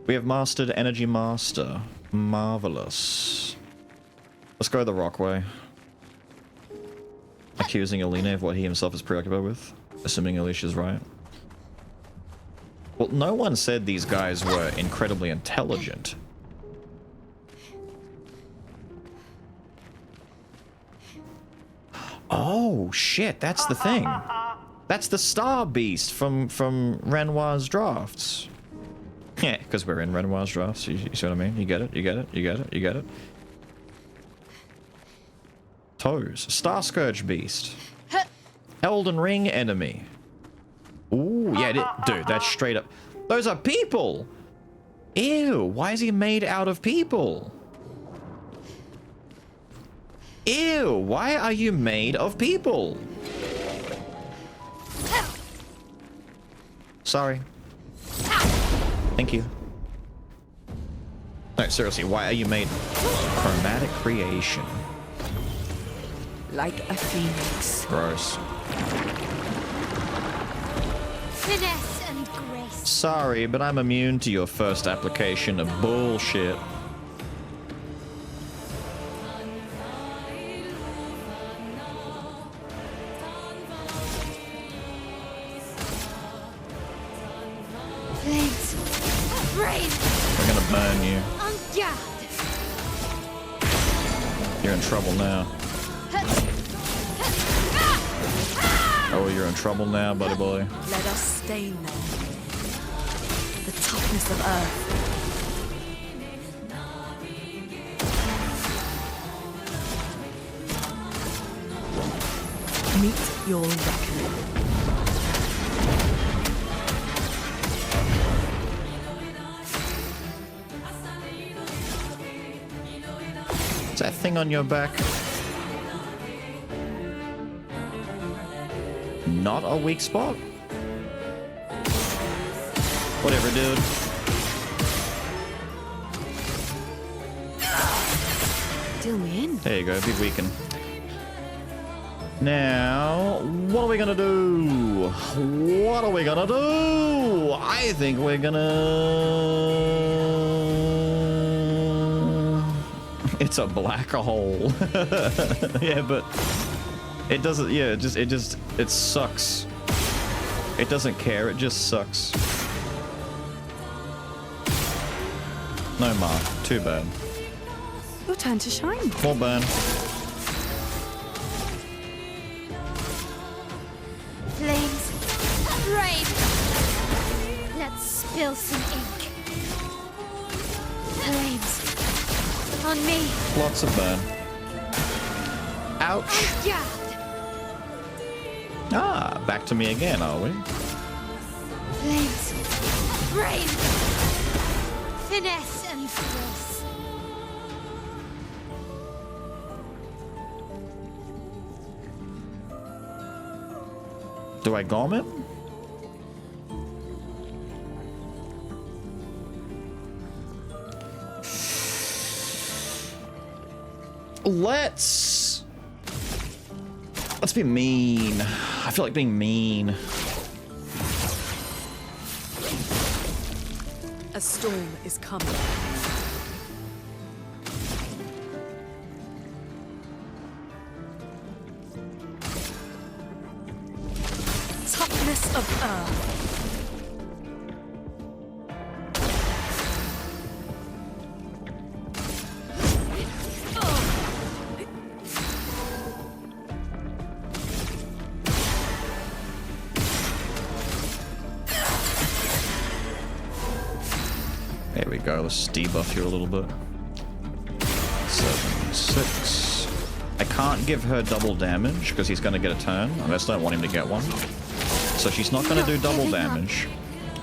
We have mastered Energy Master. Marvelous. Let's go the rock way. Accusing Eline of what he himself is preoccupied with. Assuming Alicia's right. Well, no one said these guys were incredibly intelligent. Oh, shit, that's the thing. That's the Star Beast from Renoir's Drafts. Yeah, because we're in Renoir's Drafts. You see what I mean? You get it? You get it? You get it? You get it? Toes. Star Scourge Beast. Elden Ring enemy. Ooh, yeah, dude, that's straight up. Those are people! Ew, why is he made out of people? Ew, why are you made of people? Sorry. Thank you. No, seriously, why are you made? Chromatic creation. Like a phoenix. Gross. Finesse and grace. Sorry, but I'm immune to your first application of bullshit. Flames. Rain. We're gonna burn you. On guard. You're in trouble now. Oh, you're in trouble now, buddy boy. Let us stain them. The toughness of earth. Meet your reckoning. Is that thing on your back? not a weak spot? Whatever, dude. Deal me in. There you go, big weaken. Now, what are we gonna do? What are we gonna do? I think we're gonna... It's a black hole. Yeah, but it doesn't, yeah, it sucks. It doesn't care, it just sucks. No mark, too bad. Your turn to shine. More burn. Flames, rain. Let's spill some ink. Flames, on me. Lots of burn. Ouch. Yeah. Ah, back to me again, are we? Flames, rain. Finesse and grace. Do I gom it? Let's be mean. I feel like being mean. A storm is coming. Toughness of earth. There we go. Let's debuff you a little bit. 7, 6. I can't give her double damage because he's going to get a turn. I just don't want him to get one. So she's not going to do double damage,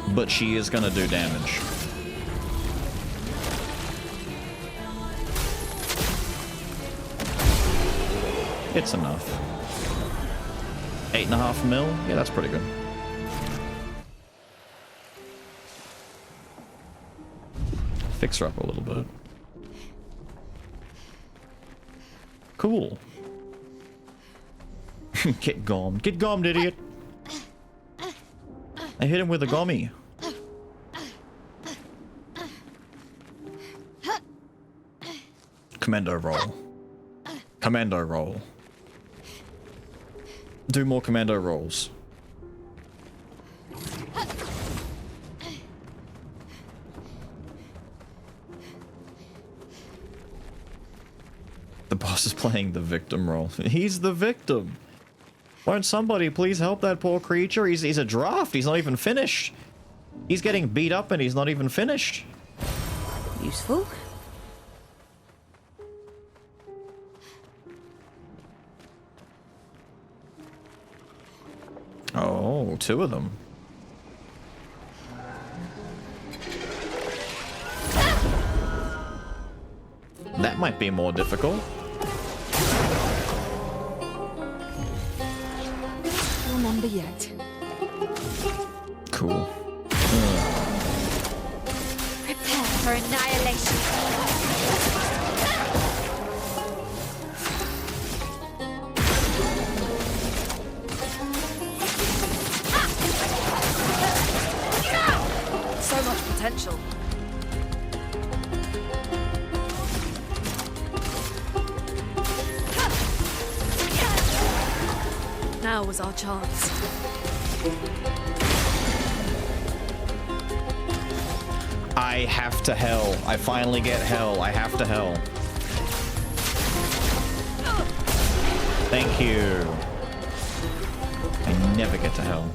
but she is going to do damage. It's enough. 8.5 mil? Yeah, that's pretty good. Fix her up a little bit. Cool. Get gommed. Get gommed, idiot. I hit him with a gommy. Commando roll. Commando roll. Do more commando rolls. The boss is playing the victim role. He's the victim. Won't somebody please help that poor creature? He's a draft. He's not even finished. He's getting beat up and he's not even finished. Useful. Oh, 2 of them. That might be more difficult. Remember yet. Cool. Prepare for annihilation. So much potential. Now was our chance. I have to hell. I finally get hell. I have to hell. Thank you. I never get to hell.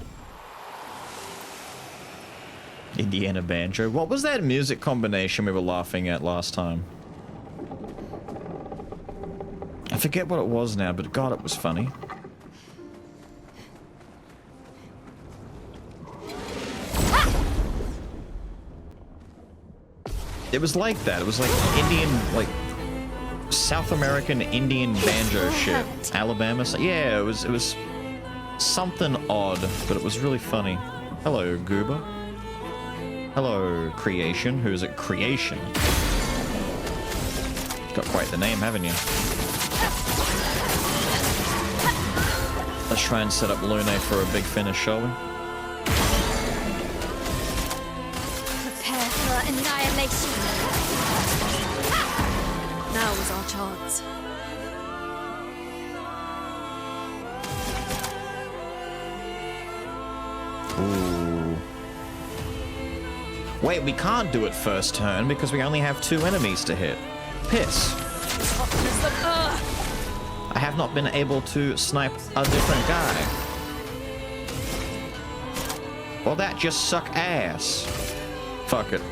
Indiana Banjo. What was that music combination we were laughing at last time? I forget what it was now, but God, it was funny. It was like that. It was like Indian, like South American Indian banjo shit. Alabama. Yeah, it was something odd, but it was really funny. Hello, Goober. Hello, Creation. Who is it? Creation. Got quite the name, haven't you? Let's try and set up Lune for a big finish, shall we? Prepare for annihilation. Now is our chance. Ooh. Wait, we can't do it first turn because we only have 2 enemies to hit. Piss. Toughness of earth. I have not been able to snipe a different guy. Well, that just suck ass. Fuck it.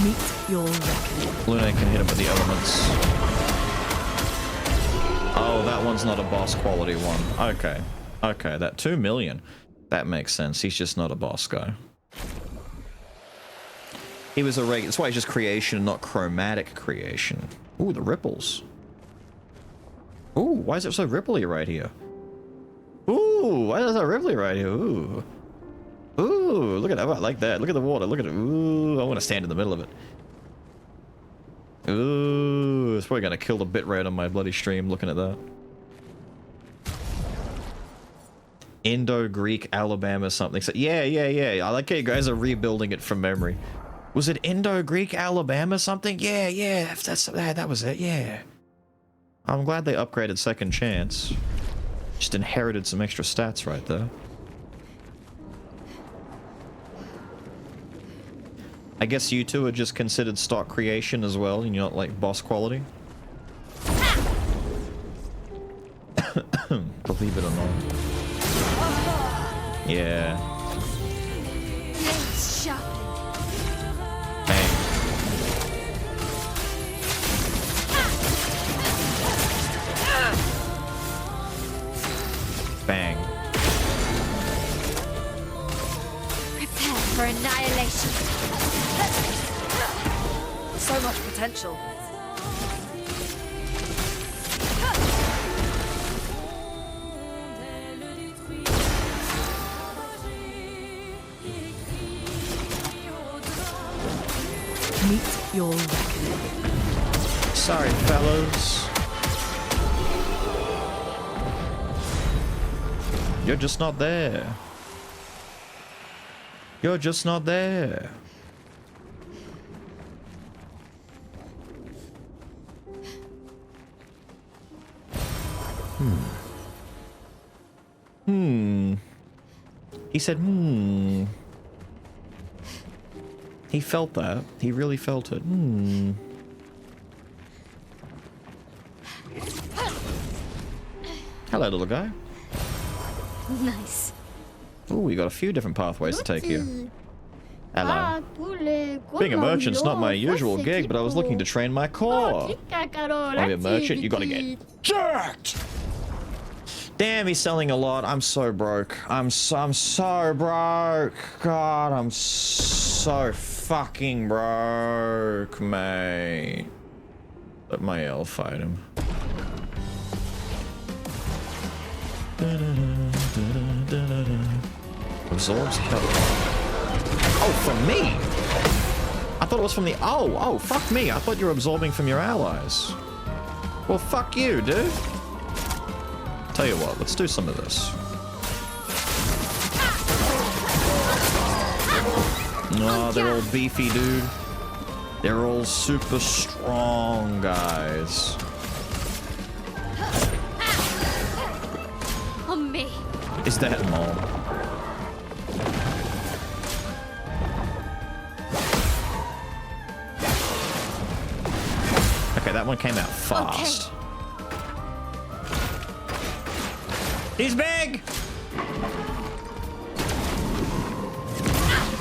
Meet your reckoning. Lune can hit him with the elements. Oh, that one's not a boss quality one. Okay. Okay, that 2 million. That makes sense. He's just not a boss guy. He was a regular. That's why he's just creation, not chromatic creation. Ooh, the ripples. Ooh, why is it so ripply right here? Ooh, why is it ripply right here? Ooh. Ooh, look at that. I like that. Look at the water. Look at it. Ooh, I want to stand in the middle of it. Ooh, it's probably going to kill the bitrate on my bloody stream looking at that. Indo-Greek Alabama something. So, yeah. I like how you guys are rebuilding it from memory. Was it Indo-Greek Alabama something? Yeah. That was it, yeah. I'm glad they upgraded Second Chance. Just inherited some extra stats right there. I guess you two are just considered stock creation as well, and you're not like boss quality. Believe it or not. Yeah. Blades sharp. Bang. Bang. Prepare for annihilation. So much potential. Meet your reckoning. Sorry, fellas. You're just not there. You're just not there. He said, He felt that. He really felt it. Hello, little guy. Nice. Oh, we got a few different pathways to take you. Hello. Being a merchant's not my usual gig, but I was looking to train my core. I'm a merchant, you gotta get jerked! Damn, he's selling a lot. I'm so broke. I'm so broke. God, I'm so fucking broke, mate. Let my elf fight him. Absorbs health. Oh, from me? I thought it was from the... Oh, fuck me. I thought you were absorbing from your allies. Well, fuck you, dude. Tell you what, let's do some of this. Oh, they're all beefy, dude. They're all super strong, guys. On me. Is that Mom? Okay, that one came out fast. Okay. He's big!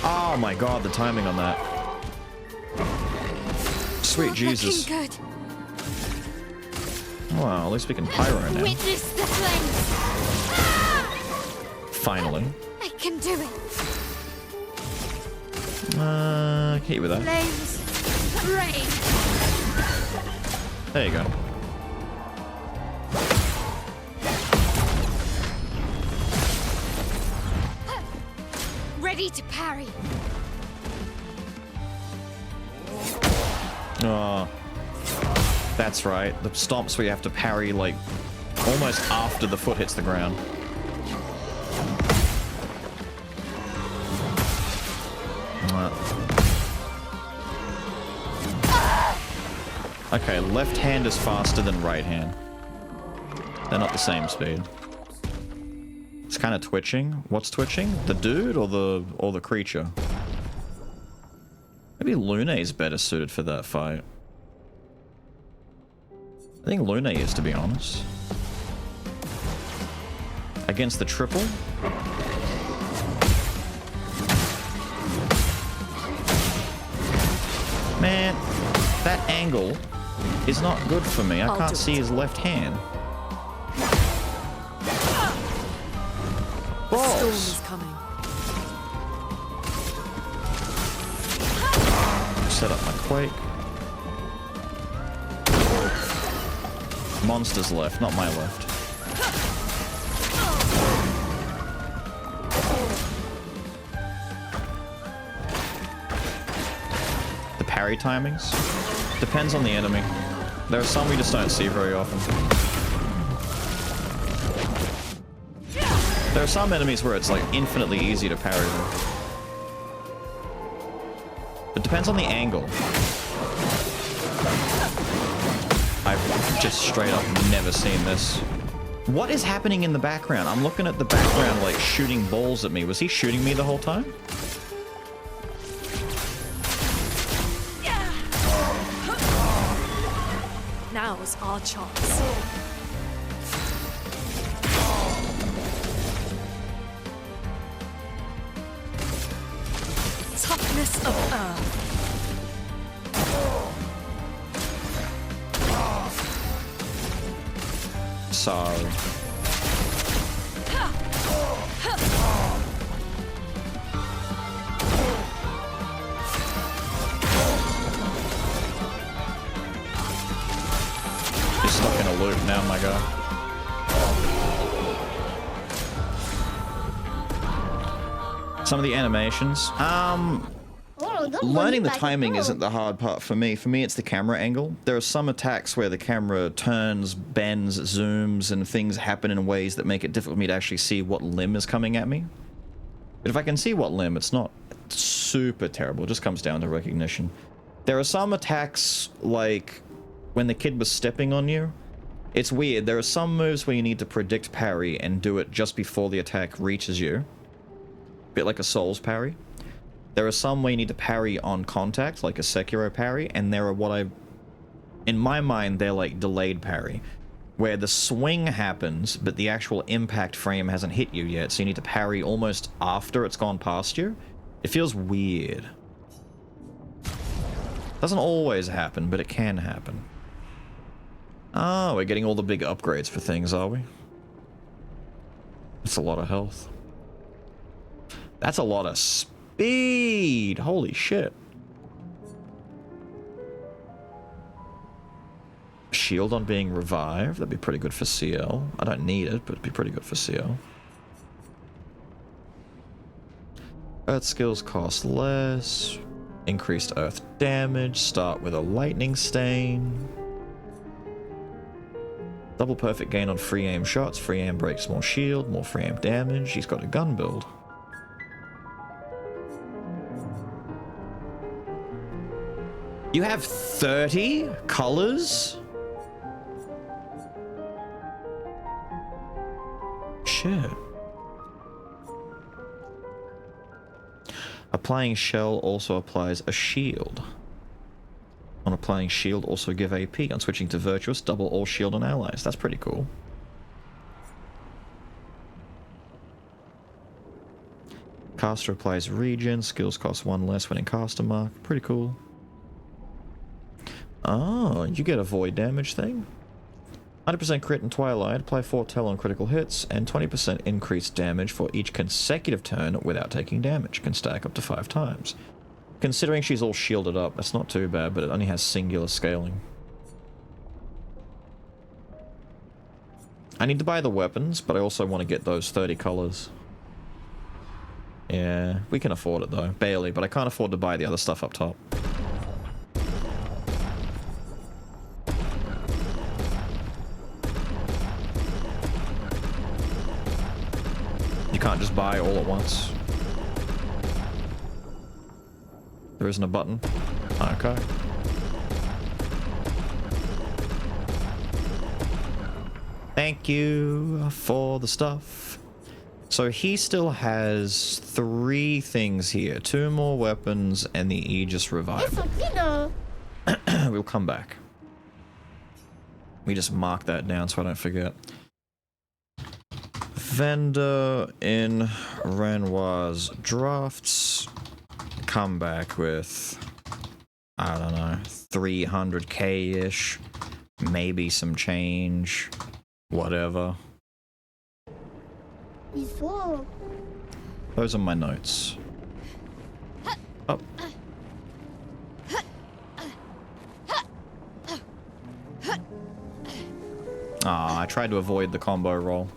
Oh my god, the timing on that. Sweet Jesus. Looking good. Well, at least we can pyro now. Witness the flames. Finally. I can do it. Hit you with that. Flames. Rain. There you go. ready to parry. Oh, that's right. The stomps where you have to parry, like, almost after the foot hits the ground. Okay, left hand is faster than right hand. They're not the same speed. It's kind of twitching. What's twitching? The dude or the creature? Maybe Lune's better suited for that fight. I think Lune is, to be honest. Against the triple? Man, that angle is not good for me. I can't see his left hand. Storm Balls! is coming. Set up my quake. Monsters left, not my left. The parry timings? Depends on the enemy. There are some we just don't see very often. There are some enemies where it's like infinitely easy to parry them. It depends on the angle. I've just straight up never seen this. What is happening in the background? I'm looking at the background like shooting balls at me. Was he shooting me the whole time? Now's our chance. Toughness of earth. Sorry. You're stuck in a loop now, my guy. Some of the animations. Learning the timing isn't the hard part for me. For me, it's the camera angle. There are some attacks where the camera turns, bends, zooms, and things happen in ways that make it difficult for me to actually see what limb is coming at me. But if I can see what limb, it's not super terrible. It just comes down to recognition. There are some attacks, like when the kid was stepping on you. It's weird. There are some moves where you need to predict parry and do it just before the attack reaches you. A bit like a Souls parry. There are some where you need to parry on contact, like a Sekiro parry, and there are in my mind, they're like delayed parry, where the swing happens, but the actual impact frame hasn't hit you yet, so you need to parry almost after it's gone past you. It feels weird. Doesn't always happen, but it can happen. Oh, we're getting all the big upgrades for things, are we? That's a lot of health. That's a lot of speed! Holy shit. Shield on being revived. That'd be pretty good for CL. I don't need it, but it'd be pretty good for CL. Earth skills cost less. Increased earth damage. Start with a lightning stain. Double perfect gain on free aim shots. Free aim breaks more shield. More free aim damage. He's got a gun build. You have 30 colors? Shit. Applying shell also applies a shield. On applying shield, also give AP. On switching to virtuous, double all shield on allies. That's pretty cool. Caster applies regen. Skills cost 1 less when in caster mark. Pretty cool. Oh, you get a void damage thing. 100% crit in Twilight, apply foretell on critical hits, and 20% increased damage for each consecutive turn without taking damage. Can stack up to 5 times. Considering she's all shielded up, that's not too bad, but it only has singular scaling. I need to buy the weapons, but I also want to get those 30 colors. Yeah, we can afford it though. Barely, but I can't afford to buy the other stuff up top. You can't just buy all at once. There isn't a button. Okay. Thank you for the stuff. So he still has 3 things here. 2 more weapons and the Aegis Revival. We'll come back. We just mark that down so I don't forget. Vendor in Renoir's drafts. Come back with, I don't know, 300k-ish. Maybe some change. Whatever. Those are my notes. Up. Ah, I tried to avoid the combo roll.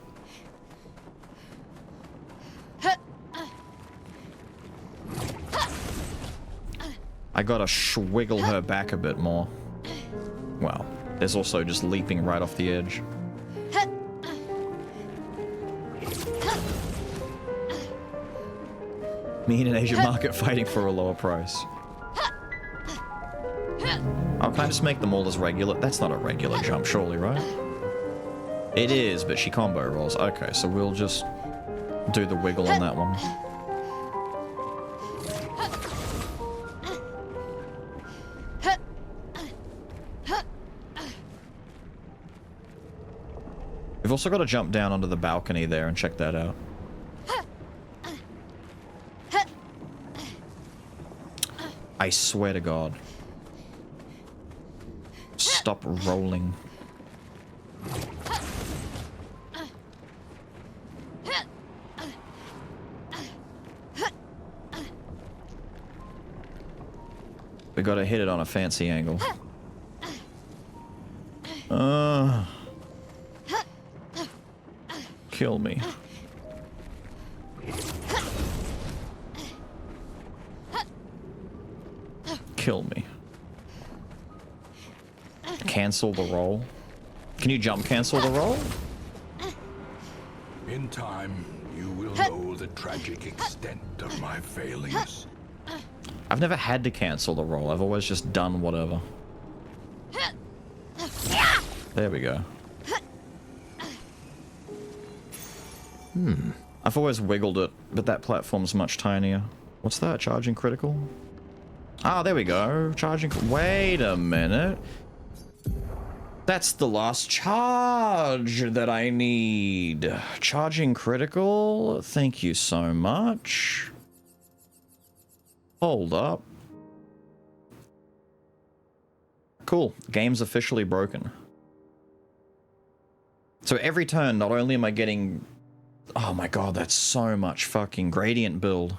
I gotta swiggle her back a bit more. Well, there's also just leaping right off the edge. Me in an Asian market fighting for a lower price. Oh, can I just make them all as regular? That's not a regular jump, surely, right? It is, but she combo rolls. Okay, so we'll just do the wiggle on that one. We've also got to jump down onto the balcony there and check that out. I swear to God. Stop rolling. We gotta hit it on a fancy angle. Kill me. Kill me. Cancel the roll. Can you jump cancel the roll? In time, you will know the tragic extent of my failings. I've never had to cancel the roll. I've always just done whatever. There we go. I've always wiggled it, but that platform's much tinier. What's that? Charging critical? Ah, there we go. Charging... Wait a minute. That's the last charge that I need. Charging critical? Thank you so much. Hold up. Cool. Game's officially broken. So every turn, not only am I getting... Oh my god, that's so much fucking gradient build.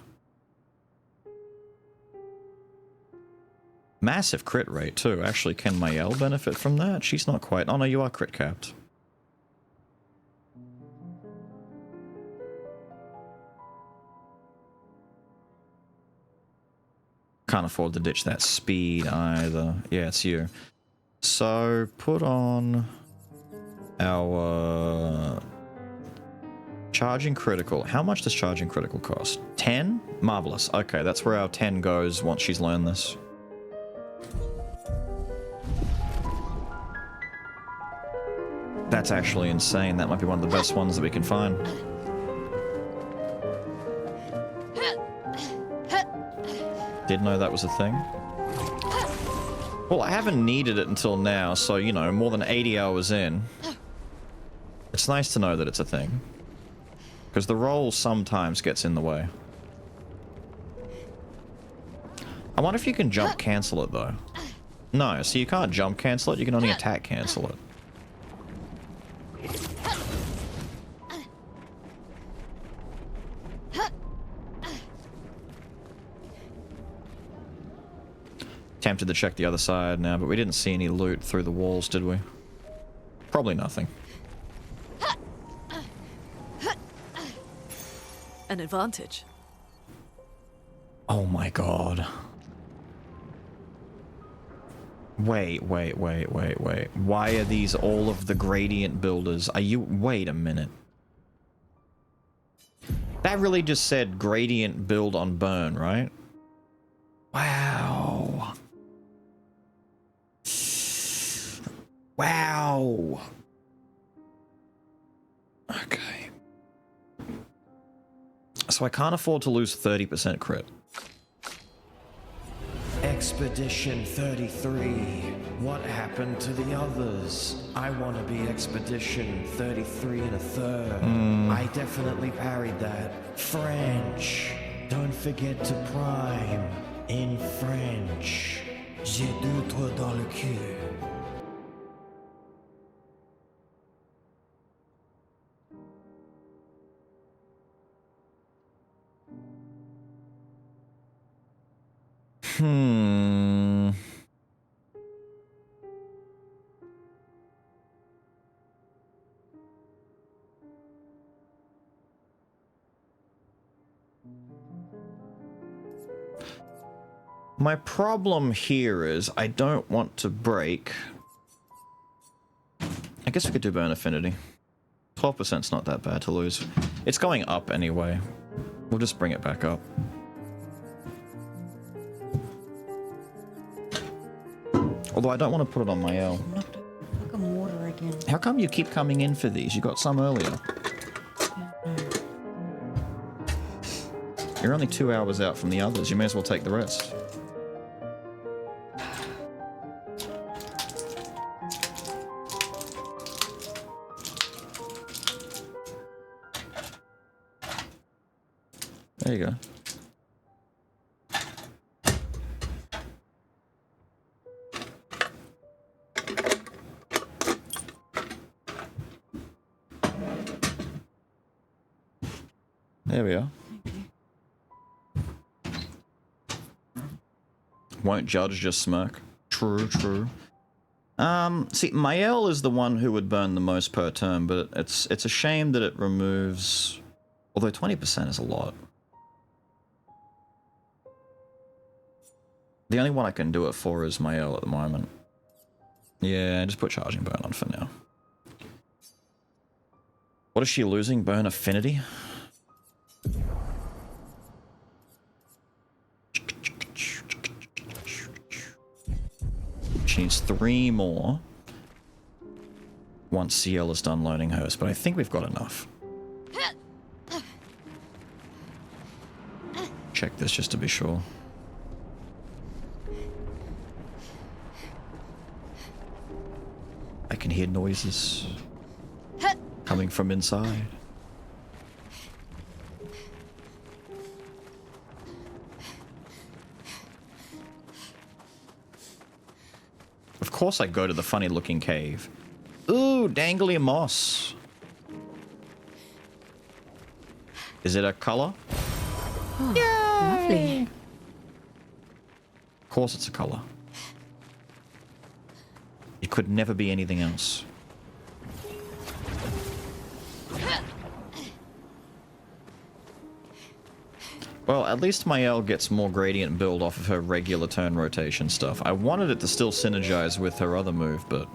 Massive crit rate too. Actually, can Mayel benefit from that? She's not quite... Oh no, you are crit capped. Can't afford to ditch that speed either. Yeah, it's you. So, put on our... Charging critical. How much does charging critical cost? 10? Marvelous. Okay, that's where our 10 goes once she's learned this. That's actually insane. That might be one of the best ones that we can find. Didn't know that was a thing. Well, I haven't needed it until now, so, you know, more than 80 hours in. It's nice to know that it's a thing. Because the roll sometimes gets in the way. I wonder if you can jump cancel it, though. No, so you can't jump cancel it, you can only attack cancel it. Tempted to check the other side now, but we didn't see any loot through the walls, did we? Probably nothing. An advantage. Oh my god. Wait. Why are these all of the gradient builders? Are you... Wait a minute. That really just said gradient build on burn, right? Wow. Wow. Okay. So I can't afford to lose 30% crit. Expedition 33. What happened to the others? I want to be Expedition 33 and a third. I definitely parried that. French. Don't forget to prime. In French. J'ai deux doigts dans le cul. My problem here is I don't want to break. I guess we could do burn affinity. 12%'s not that bad to lose. It's going up anyway. We'll just bring it back up. Although I don't want to put it on my L. Fucking water again. How come you keep coming in for these? You got some earlier. You're only 2 hours out from the others. You may as well take the rest. There you go. There we are. Won't judge, just smirk. True, true. See, Mael is the one who would burn the most per turn, but it's a shame that it removes... Although 20% is a lot. The only one I can do it for is Mael at the moment. Yeah, just put Charging Burn on for now. What is she losing? Burn Affinity? She needs 3 more once CL is done loading hers, but I think we've got enough. Check this just to be sure. I can hear noises coming from inside. Of course I go to the funny looking cave. Ooh, dangly moss. Is it a color? Oh, lovely. Of course it's a color. It could never be anything else. Well, at least Mael gets more gradient build off of her regular turn rotation stuff. I wanted it to still synergize with her other move, but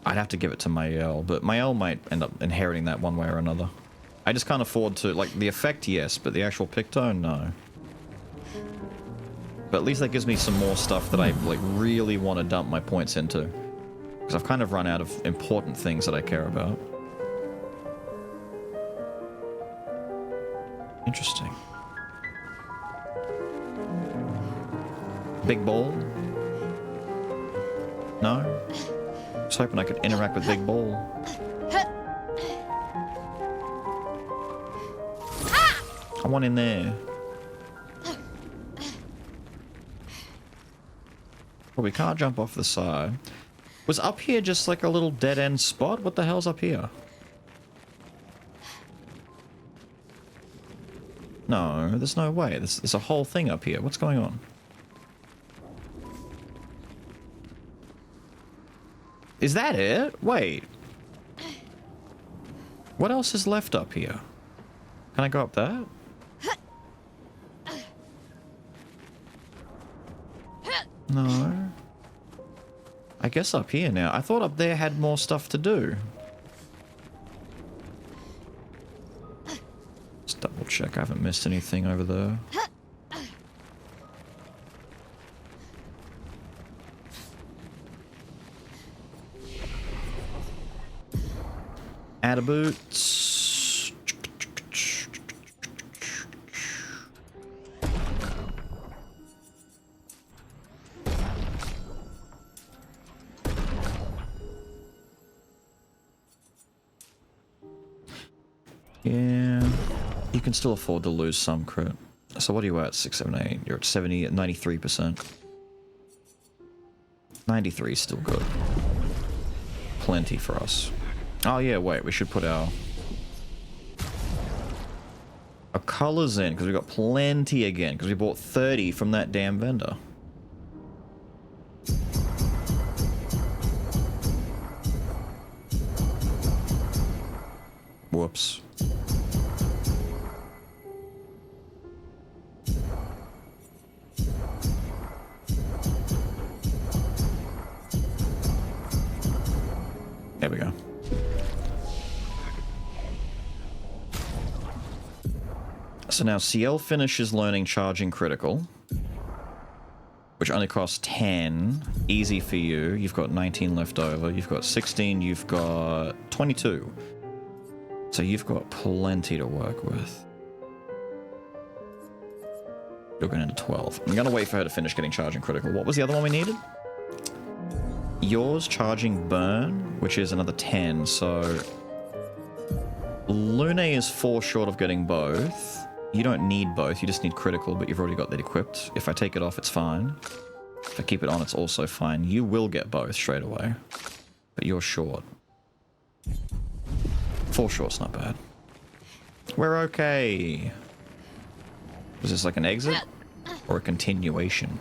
I'd have to give it to Mael. But Mael might end up inheriting that one way or another. I just can't afford to, like, the effect, yes, but the actual pick tone, no. But at least that gives me some more stuff that I, like, really want to dump my points into. Because I've kind of run out of important things that I care about. Interesting. Big Ball? No? I was hoping I could interact with Big Ball. I want in there. Well, we can't jump off the side. Was up here just like a little dead-end spot? What the hell's up here? No, there's no way. There's a whole thing up here. What's going on? Is that it? Wait. What else is left up here? Can I go up that? No. I guess up here now. I thought up there had more stuff to do. Let's double check I haven't missed anything over there. Add boots. Yeah, you can still afford to lose some crit. So what are you at? 6, 7, 8. You're at 70, at 93%. 93 is still good. Plenty for us. Oh yeah, wait, we should put our colors in, because we got plenty again, because we bought 30 from that damn vendor. Whoops. There we go. So now CL finishes learning charging critical, which only costs 10. Easy for you. You've got 19 left over. You've got 16. You've got 22. So you've got plenty to work with. You're going into 12. I'm going to wait for her to finish getting charging critical. What was the other one we needed? Yours charging burn, which is another 10. So Lune is 4 short of getting both. You don't need both, you just need critical, but you've already got that equipped. If I take it off, it's fine. If I keep it on, it's also fine. You will get both straight away, but you're short. 4 short's not bad. We're okay. Was this like an exit or a continuation?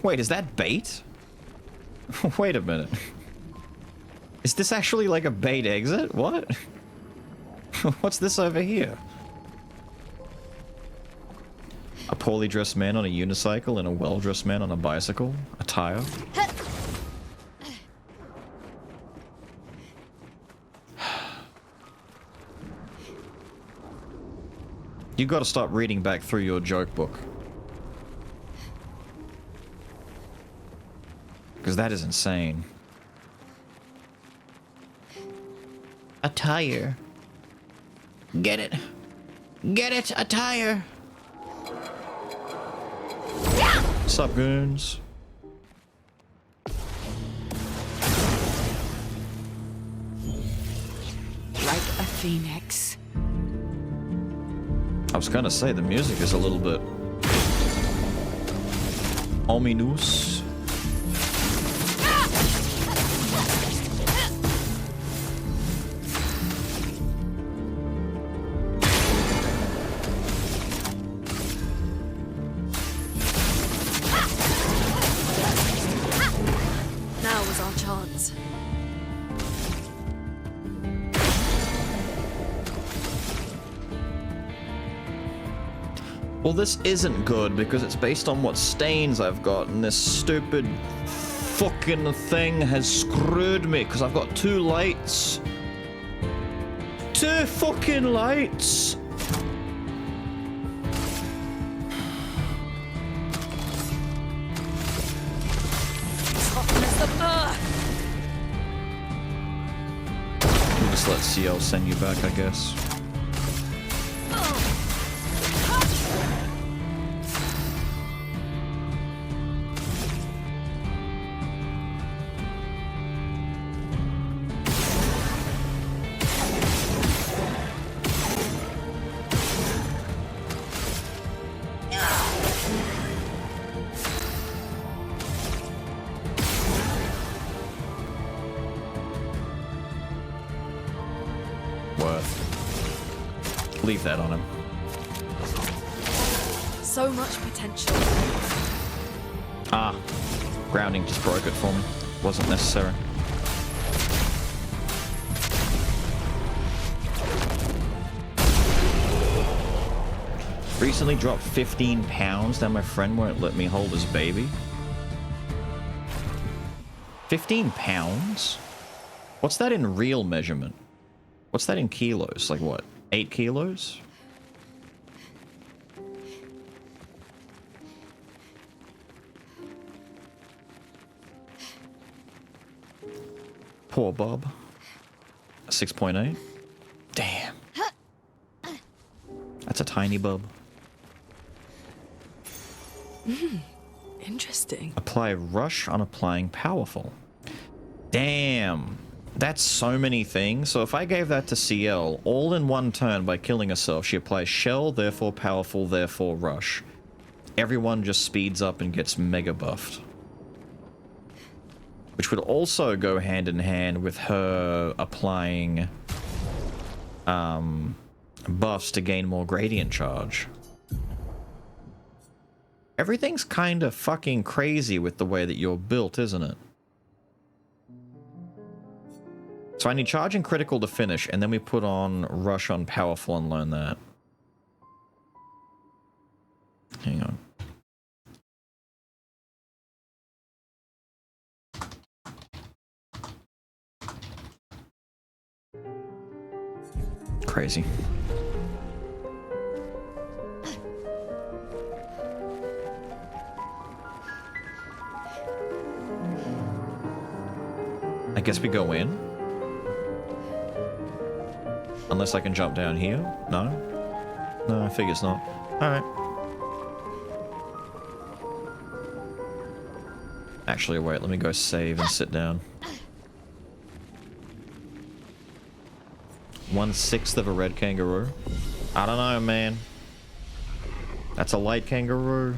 Wait, is that bait? Wait a minute. Is this actually like a bait exit? What? What's this over here? A poorly dressed man on a unicycle and a well-dressed man on a bicycle? A tire? You gotta stop reading back through your joke book. Because that is insane. A tire. Get it. Get it, a tire. Sup, goons? Like a phoenix. I was gonna say, the music is a little bit ominous. Well, this isn't good because it's based on what stains I've got, and this stupid fucking thing has screwed me because I've got 2 lights. 2 fucking lights! Toughness of earth. We'll just let CL send you back, I guess. Leave that on him. So much potential. Ah, grounding just broke it for me. Wasn't necessary. Recently dropped 15 pounds. Now my friend won't let me hold his baby. 15 pounds? What's that in real measurement? What's that in kilos? Like what? 8 kilos? Poor Bob. 6.8. Damn. That's a tiny bub. Interesting. Apply rush on applying powerful. Damn. That's so many things. So if I gave that to CL, all in one turn by killing herself, she applies shell, therefore powerful, therefore rush. Everyone just speeds up and gets mega buffed. Which would also go hand in hand with her applying buffs to gain more gradient charge. Everything's kind of fucking crazy with the way that you're built, isn't it? So I need charge and critical to finish, and then we put on rush on powerful and learn that. Hang on. Crazy. I guess we go in. Unless I can jump down here. No? No, I figure it's not. Alright. Actually, wait, let me go save and sit down. 1/6 of a red kangaroo? I don't know, man. That's a light kangaroo.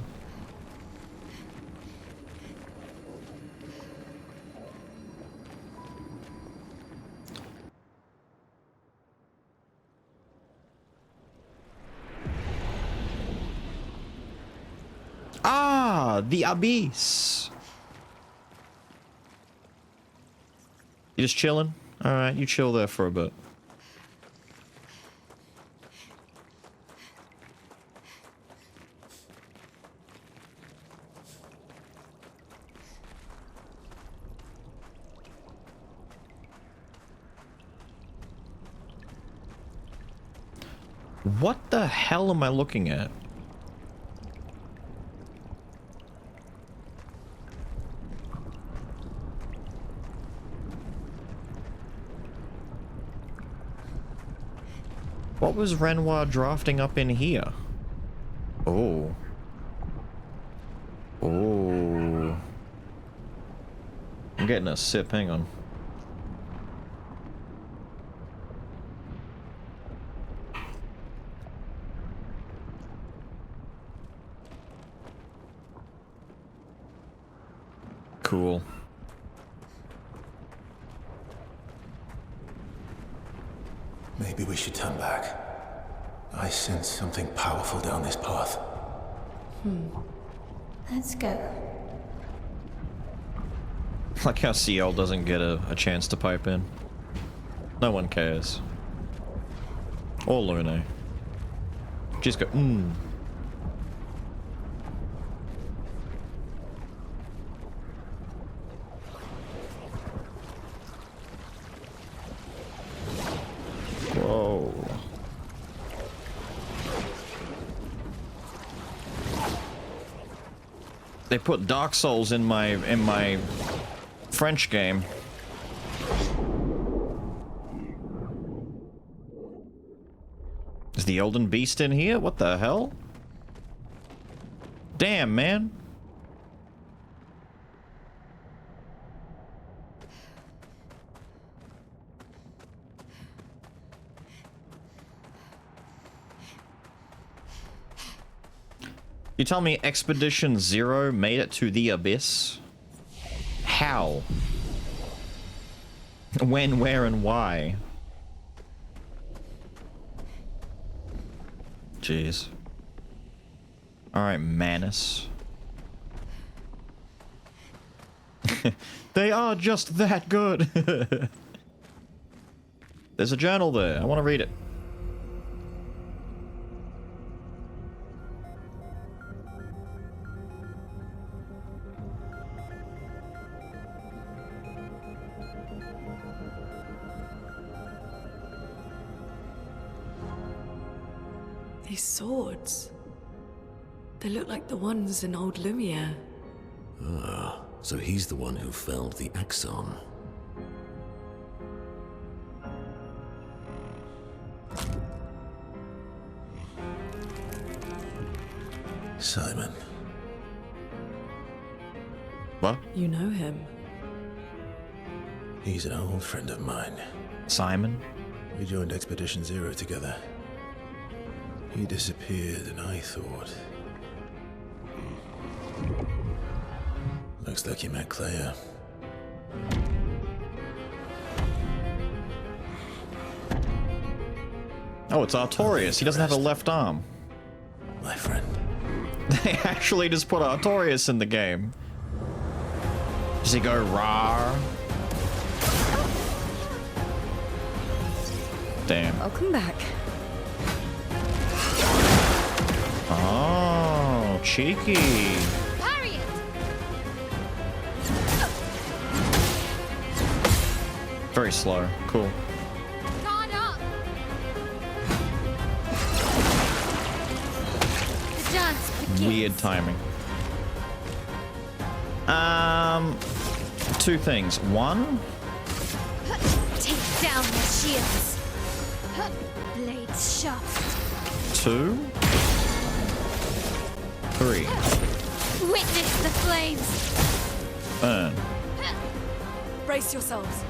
Ah, the abyss. You just chilling? Alright, you chill there for a bit. What the hell am I looking at? What was Renoir drafting up in here? Oh. Oh. I'm getting a sip, hang on. Cool. Maybe we should turn back. I sense something powerful down this path. Let's go. Like how CL doesn't get a chance to pipe in. No one cares. Or Lune. Just go, Whoa. They put Dark Souls in my French game. Is the Elden Beast in here? What the hell? Damn, man. You tell me Expedition Zero made it to the Abyss? How? When, where, and why? Jeez. Alright, Manus. They are just that good! There's a journal there. I want to read it. These swords. They look like the ones in old Lumiere. Ah, so he's the one who felled the Axon. Simon. What? You know him. He's an old friend of mine. Simon? We joined Expedition Zero together. He disappeared and I thought... Looks like you met Clea. Oh, it's Artorias. He doesn't have a left arm. My friend. They actually just put Artorias in the game. Does he go rawr? Damn. Welcome back. Oh, cheeky. Parry it! Very slow. Cool. Guard up! The dance begins. Weird timing. Two things. One, Take down their shields. Blades sharp. two, three. Witness the flames. Burn. Brace yourselves.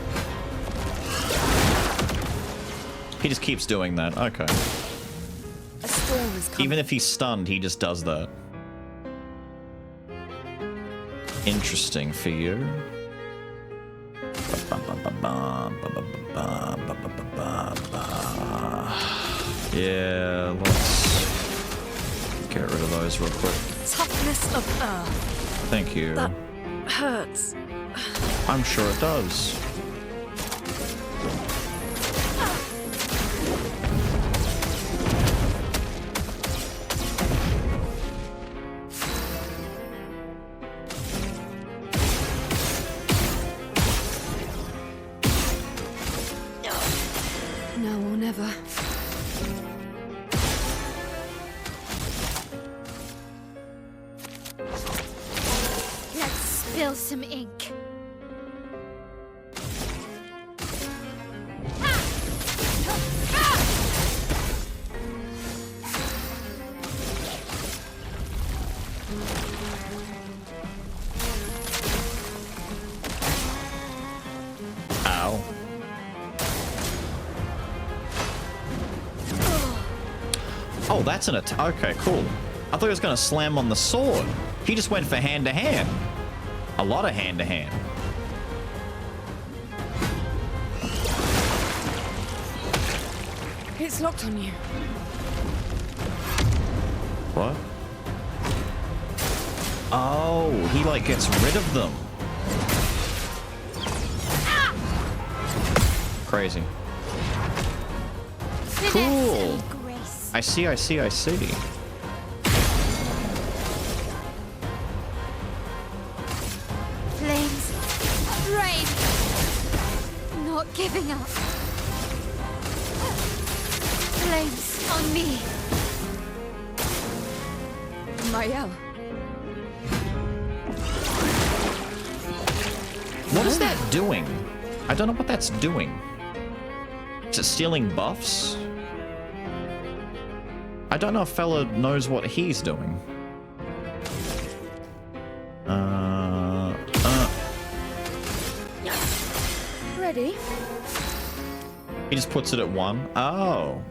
He just keeps doing that. Okay. A storm is coming. Even if he's stunned, he just does that. Interesting for you. Yeah, let's get rid of those real quick. Toughness of earth. Thank you. That hurts. I'm sure it does. Now or never. Let's spill some ink. Ow. Oh, that's an attack. Okay, cool. I thought he was going to slam on the sword. He just went for hand to hand. A lot of hand to hand. It's locked on you. What? Oh, he like gets rid of them. Crazy. Cool. Grace. I see. Flames. Rain. Not giving up. Flames on me. Marielle. What is that doing? I don't know what that's doing. Is it stealing buffs? I don't know if fella knows what he's doing. Ready? He just puts it at 1. Oh.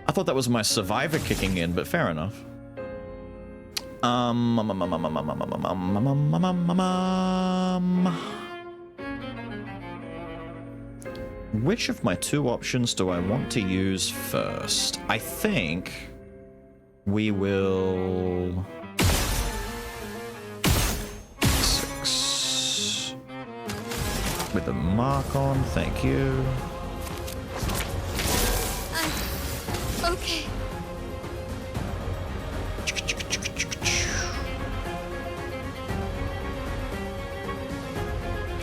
I thought that was my survivor kicking in, but fair enough. Which of my two options do I want to use first? I think we will... 6. With the mark on, thank you. Okay.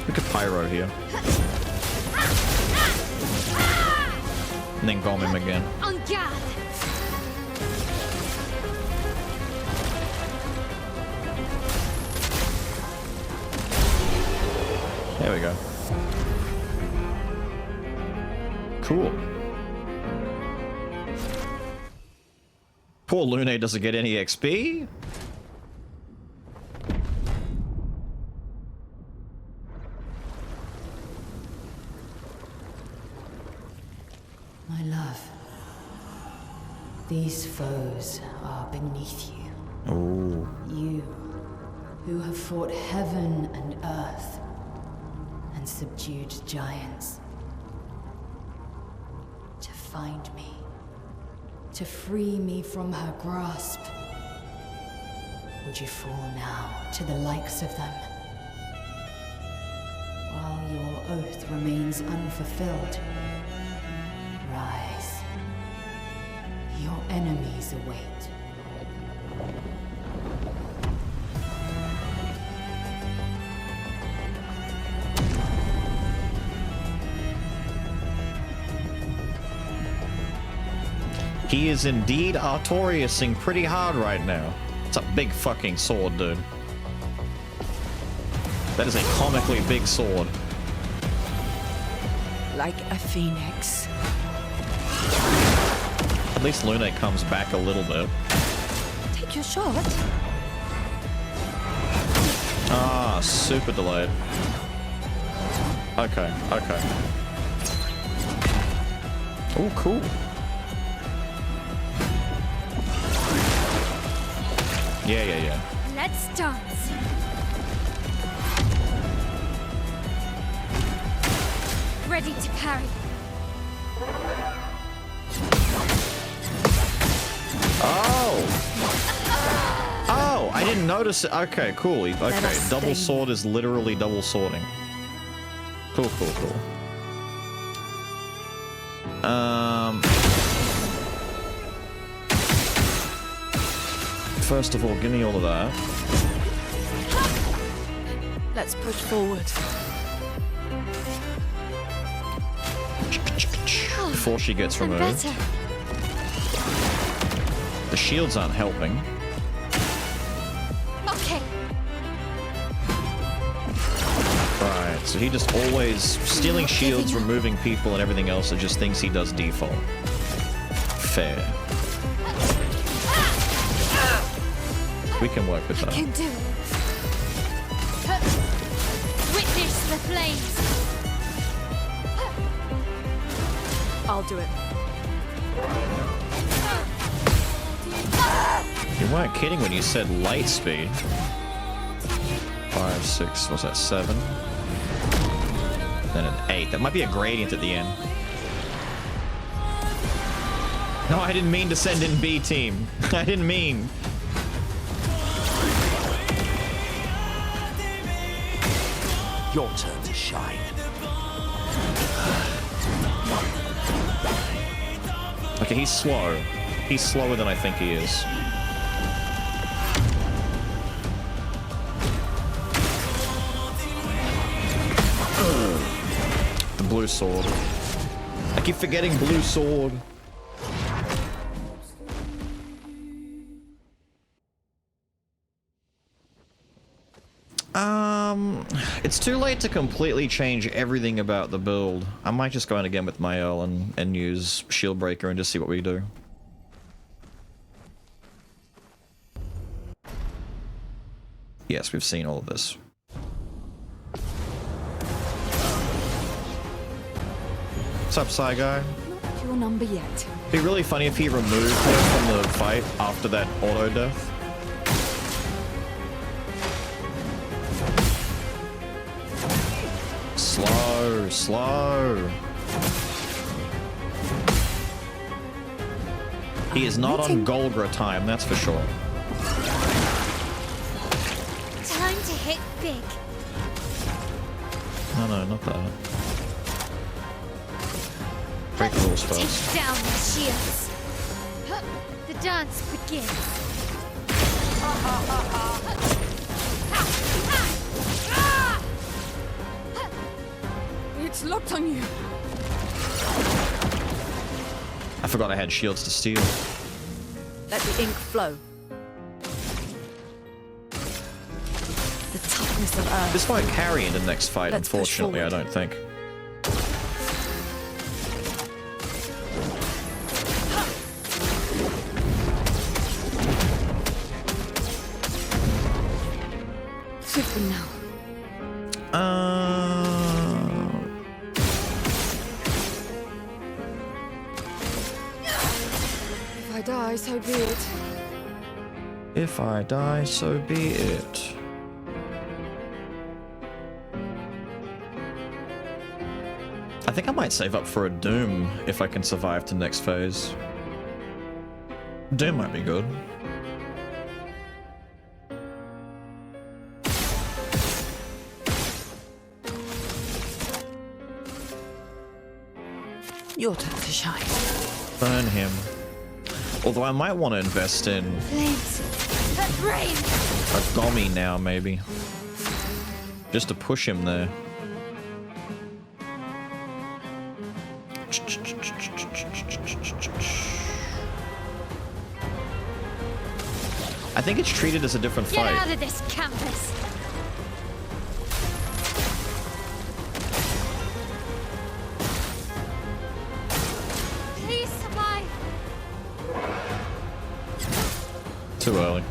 We could pyro here. And then gom him again. Unto God! There we go. Cool. Poor Lune doesn't get any XP. My love, these foes are beneath you. Ooh. You, who have fought heaven and earth, and subdued giants. To find me, to free me from her grasp. Would you fall now to the likes of them? While your oath remains unfulfilled, rise. Your enemies await. He is indeed Artoriusing pretty hard right now. It's a big fucking sword, dude. That is a comically big sword. Like a phoenix. At least Lune comes back a little bit. Take your shot. Ah, super delayed. Okay, okay. Oh, cool. Yeah, yeah, yeah. Let's dance. Ready to parry. Oh! Oh, I didn't notice it. Okay, cool. Okay, double sword is literally double swording. Cool, cool, cool. First of all, give me all of that. Let's push forward. Before she gets removed. Better. The shields aren't helping. Okay. Right, so he just always stealing shields, removing people, and everything else are just things he does default. Fair. We can work with that. Can do it. Witness the flames. I'll do it. You weren't kidding when you said light speed. 5, 6, what's that, 7? Then an 8. That might be a gradient at the end. No, I didn't mean to send in B team. I didn't mean. Your turn to shine. Okay, he's slow. He's slower than I think he is. The blue sword. I keep forgetting blue sword. It's too late to completely change everything about the build. I might just go in again with Mael and use Shield Breaker and just see what we do. Yes, we've seen all of this. What's up, Psy Guy? Not your number yet. Be really funny if he removed her from the fight after that auto death. Slow, slow. He is not on Golgra time, that's for sure. Time to hit big. No, no, not that. Break the rules first. Take down the shields. The dance begins. It's locked on you. I forgot I had shields to steal. Let the ink flow. The toughness of earth. This won't carry in the next fight, Let's push unfortunately, I forward. don't think. Swiftly now. If I die, so be it. If I die, so be it. I think I might save up for a Doom if I can survive to next phase. Doom might be good. Your turn to shine. Burn him. Although I might want to invest in Flames. Rain. a Gomi now, maybe. Just to push him there. I think it's treated as a different Get fight. out of this campus. Please survive. Too early.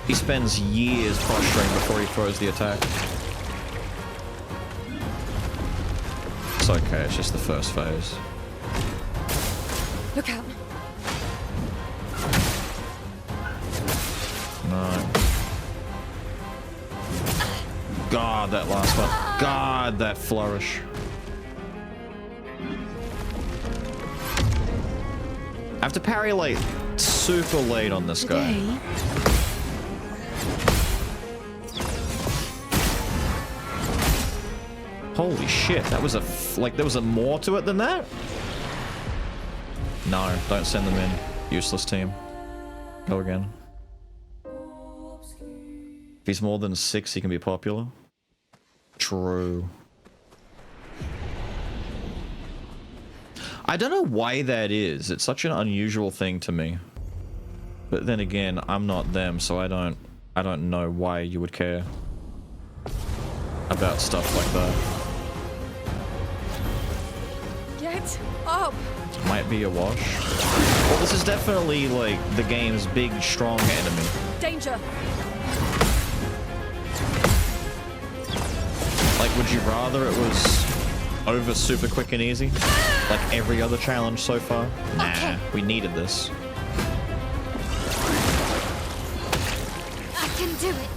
He spends years posturing before he throws the attack. It's okay, it's just the first phase. Look out. No. God, that last one. God, that flourish. I have to parry like super late on this guy. Today, Holy shit, that was like there was a more to it than that? No, don't send them in. Useless team. Go again. If he's more than 6, he can be popular. True. I don't know why that is. It's such an unusual thing to me. But then again, I'm not them, so I don't know why you would care about stuff like that. get up. Might be a wash. Well, this is definitely like the game's big, strong enemy. Danger. Like, would you rather it was over super quick and easy? Like every other challenge so far? Nah, we needed this. I can do it.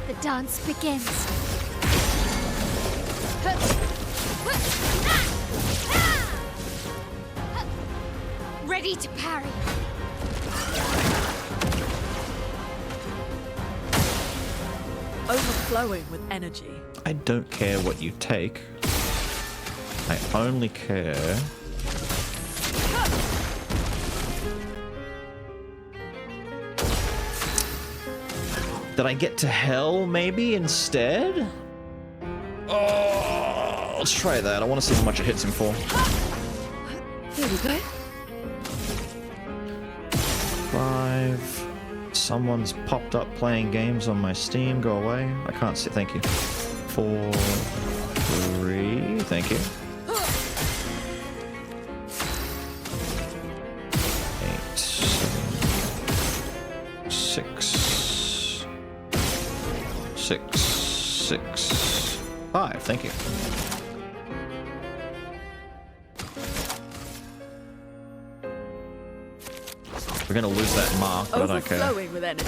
The dance begins. Ready to parry. Overflowing with energy. I don't care what you take. I only care... that I get to hell, maybe, instead? Oh, let's try that. I want to see how much it hits him for. Here we go. 5. Someone's popped up playing games on my Steam. Go away. I can't see. Thank you. 4, 3. Thank you. 8, 7, 6. 6, 6, 5. Thank you. We're gonna lose that mark, but I don't care. Overflowing with energy.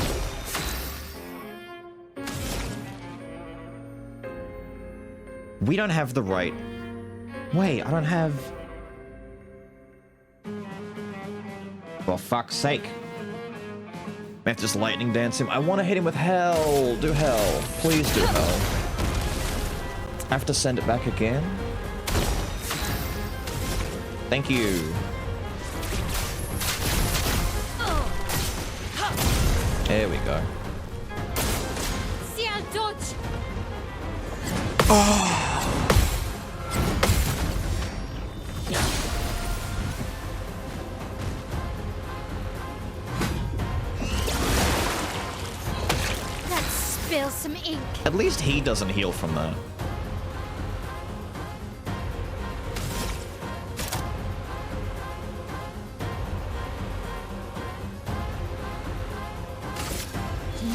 We don't have the right... Wait, I don't have... For fuck's sake. We have to just lightning dance him. I want to hit him with hell. Do hell. Please do hell. I have to send it back again. Thank you. There we go. See, I'll dodge. Let's spill some ink. At least he doesn't heal from that.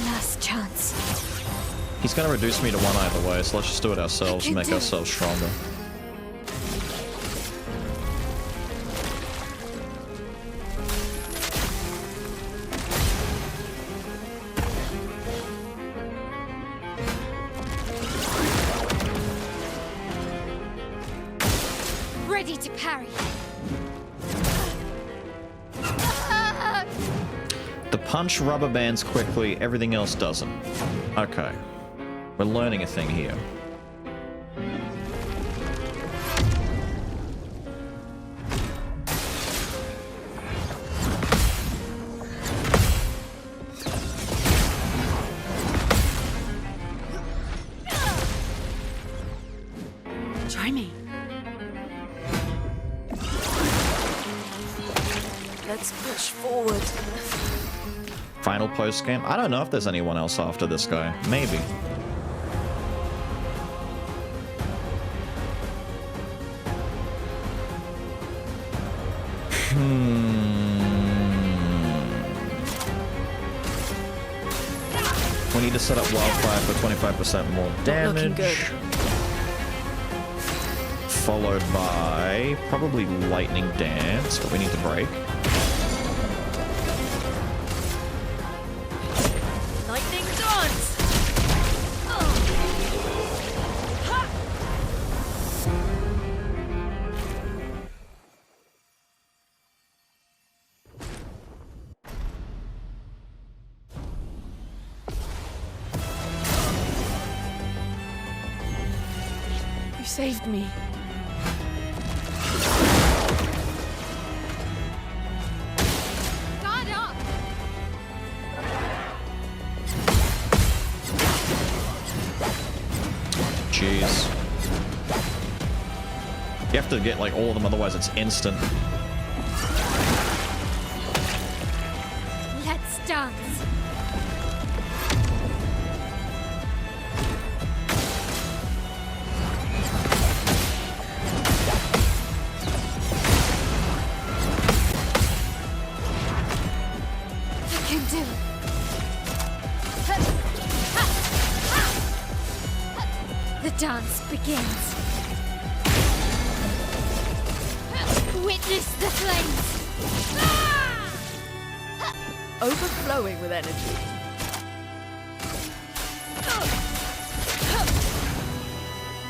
Last chance. He's gonna reduce me to 1 either way, so let's just do it ourselves and make ourselves stronger. Ready to parry. The punch rubber bands quickly, everything else doesn't. Okay. We're learning a thing here. Try me. Let's push forward. Final post game? I don't know if there's anyone else after this guy. Maybe. We need to set up Wildfire for 25% more damage. Looking good. Followed by probably Lightning Dance, but we need to break. Lightning dance. You saved me. Guard up. Jeez. You have to get like all of them, otherwise it's instant. Let's dance. I can do it. The dance begins. Witness the flames. Overflowing with energy.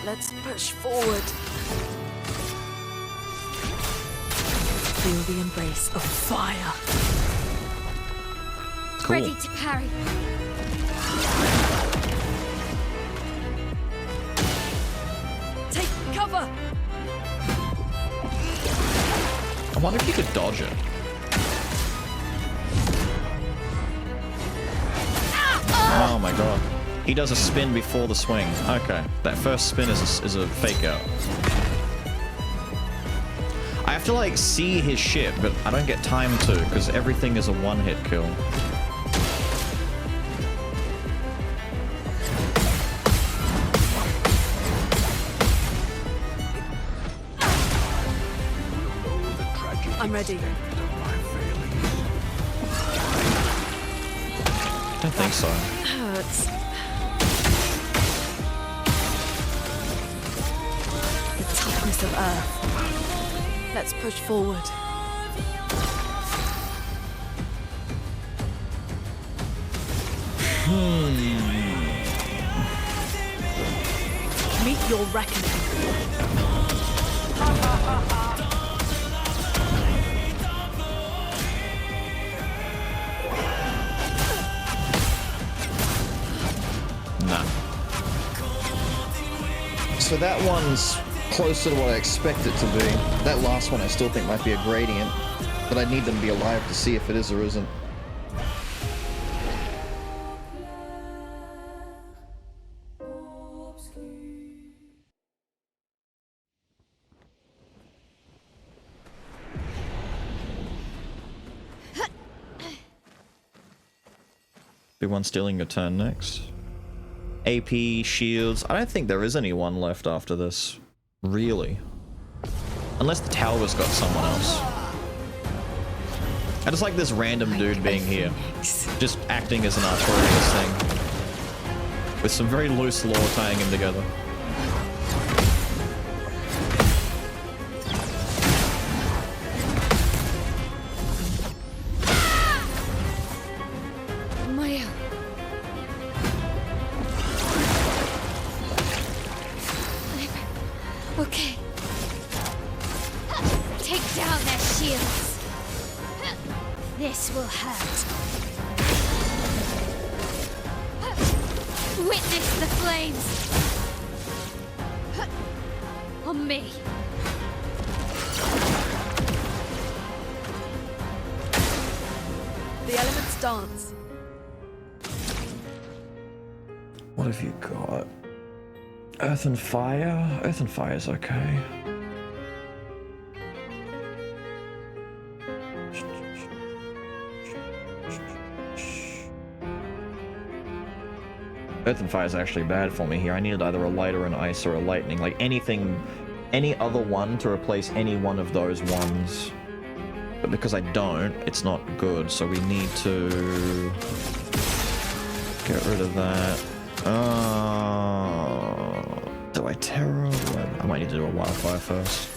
Let's push forward. Feel the embrace of fire. Cool. Ready to parry. Take cover. I wonder if you could dodge it. Oh my god. He does a spin before the swing. Okay. That first spin is a fake out. I have to like see his shit, but I don't get time to because everything is a one-hit kill. I'm ready. I don't think so. Hurts. The toughness of Earth. Let's push forward. Meet your reckoning. Nah. So that one's closer to what I expect it to be. That last one I still think might be a gradient, but I need them to be alive to see if it is or isn't. Be one stealing your turn next. AP, shields. I don't think there is anyone left after this. Really. Unless the tower's got someone else. I just like this random dude being here. Just acting as an Artorias thing. With some very loose lore tying him together. Maya. Okay. Take down their shields. This will hurt. Witness the flames. On me. The elements dance. What have you got? Earth and fire? Earth and fire's okay. Earth and fire is actually bad for me here. I needed either a light or an ice or a lightning. Like anything, any other one to replace any one of those ones. But because I don't, it's not good. So we need to get rid of that. Do I terror? I might need to do a wildfire first.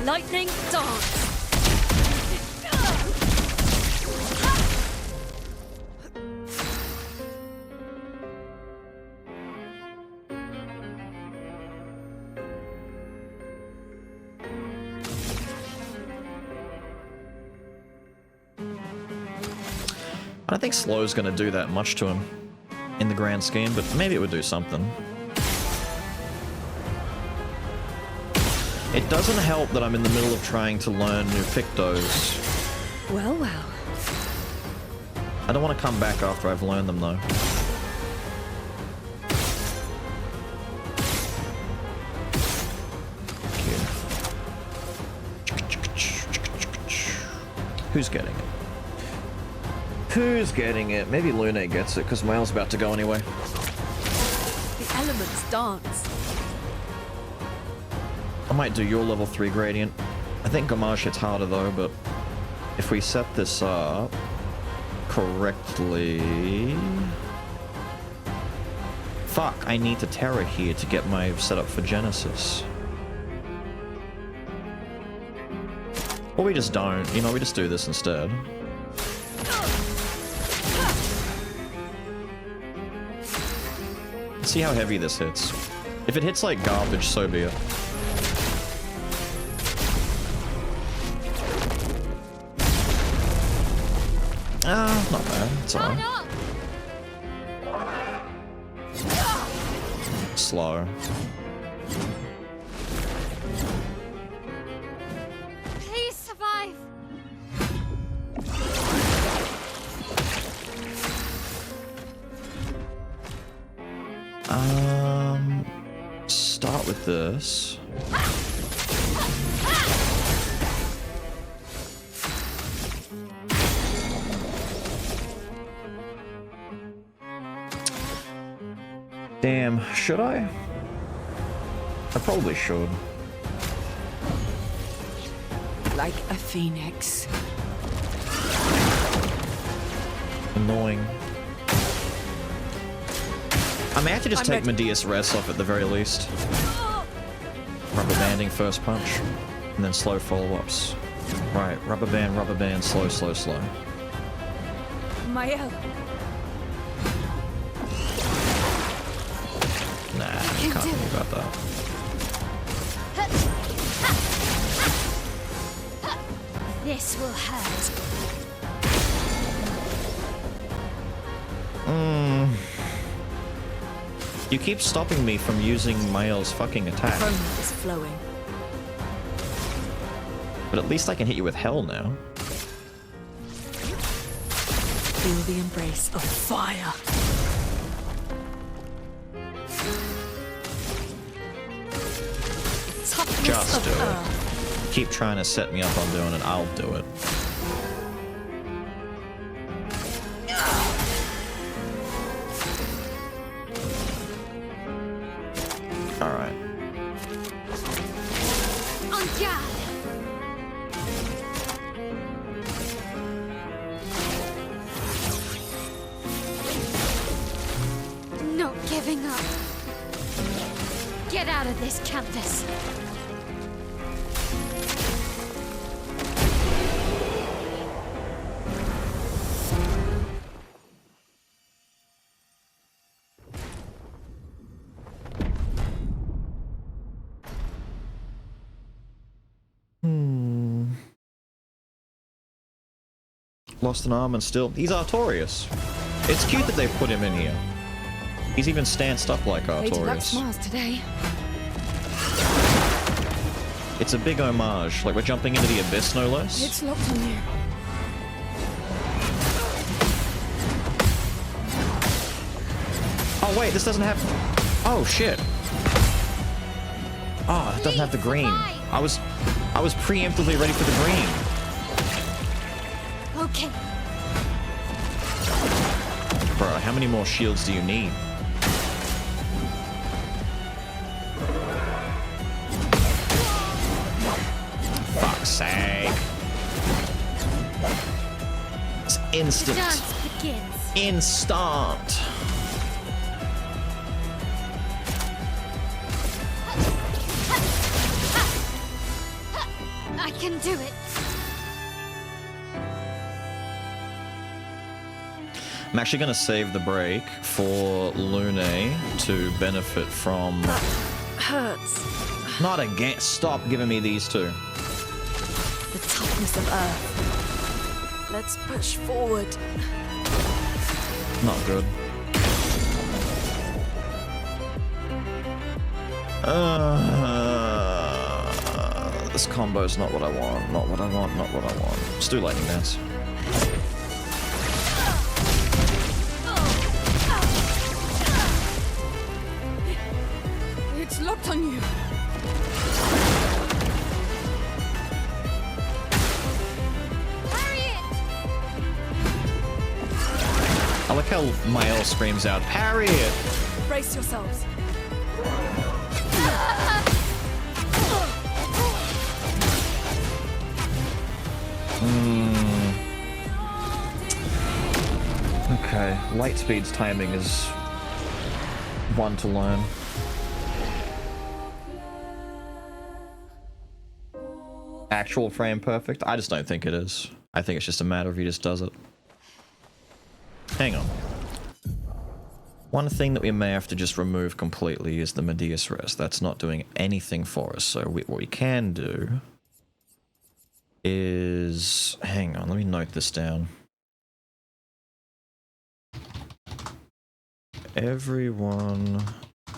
Lightning dance. I don't think slow's gonna do that much to him in the grand scheme, but maybe it would do something. It doesn't help that I'm in the middle of trying to learn new Pictos. Well, well. I don't want to come back after I've learned them though. Who's getting it? Who's getting it? Maybe Lune gets it, because Mael's about to go anyway. The elements dance. I might do your level 3 gradient. I think Gomage hits harder though, but if we set this up correctly... Fuck, I need to Terra here to get my setup for Genesis. Or we just don't, you know, we just do this instead. Let's see how heavy this hits. If it hits like garbage, so be it. Not bad. It's alright. Slow. Please survive. Start with this. Damn, should I? I probably should. Like a phoenix. Annoying. I may have to just take Medea's Res off at the very least. Rubber banding first punch, and then slow follow-ups. Right, rubber band, slow, slow, slow. Mael. Nah, can't think about that. This will hurt. You keep stopping me from using Mael's fucking attack. Chrome is flowing. But at least I can hit you with hell now. Feel the embrace of fire. Just do of it. earth. Keep trying to set me up on doing it. I'll do it. Alright. On guard! Not giving up. Get out of this, Countess. Lost an arm and still... He's Artorias. It's cute that they put him in here. He's even stanced up like Lady Luck Artorias. smiles today. It's a big homage. Like, we're jumping into the abyss, no less. It's locked on you. Oh, wait, this doesn't have... Oh, shit. Oh, it doesn't have the green. I was preemptively ready for the green. Okay. Bro, how many more shields do you need? Fuck's sake. It's instant. The dance begins. Instant. I can do it. I'm actually going to save the break for Lune to benefit from... Hurts. Not again. Stop giving me these two. The toughness of earth. Let's push forward. Not good. This combo's not what I want. Not what I want. Not what I want. Let's do lightning dance. It's locked on you. I like how Mael screams out, "Parry it!" Brace yourselves. Okay, Lightspeed's timing is one to learn. Actual frame perfect? I just don't think it is. I think it's just a matter of he just does it. Hang on. One thing that we may have to just remove completely is the Medius Res. That's not doing anything for us. So what we can do is... Hang on, let me note this down. Everyone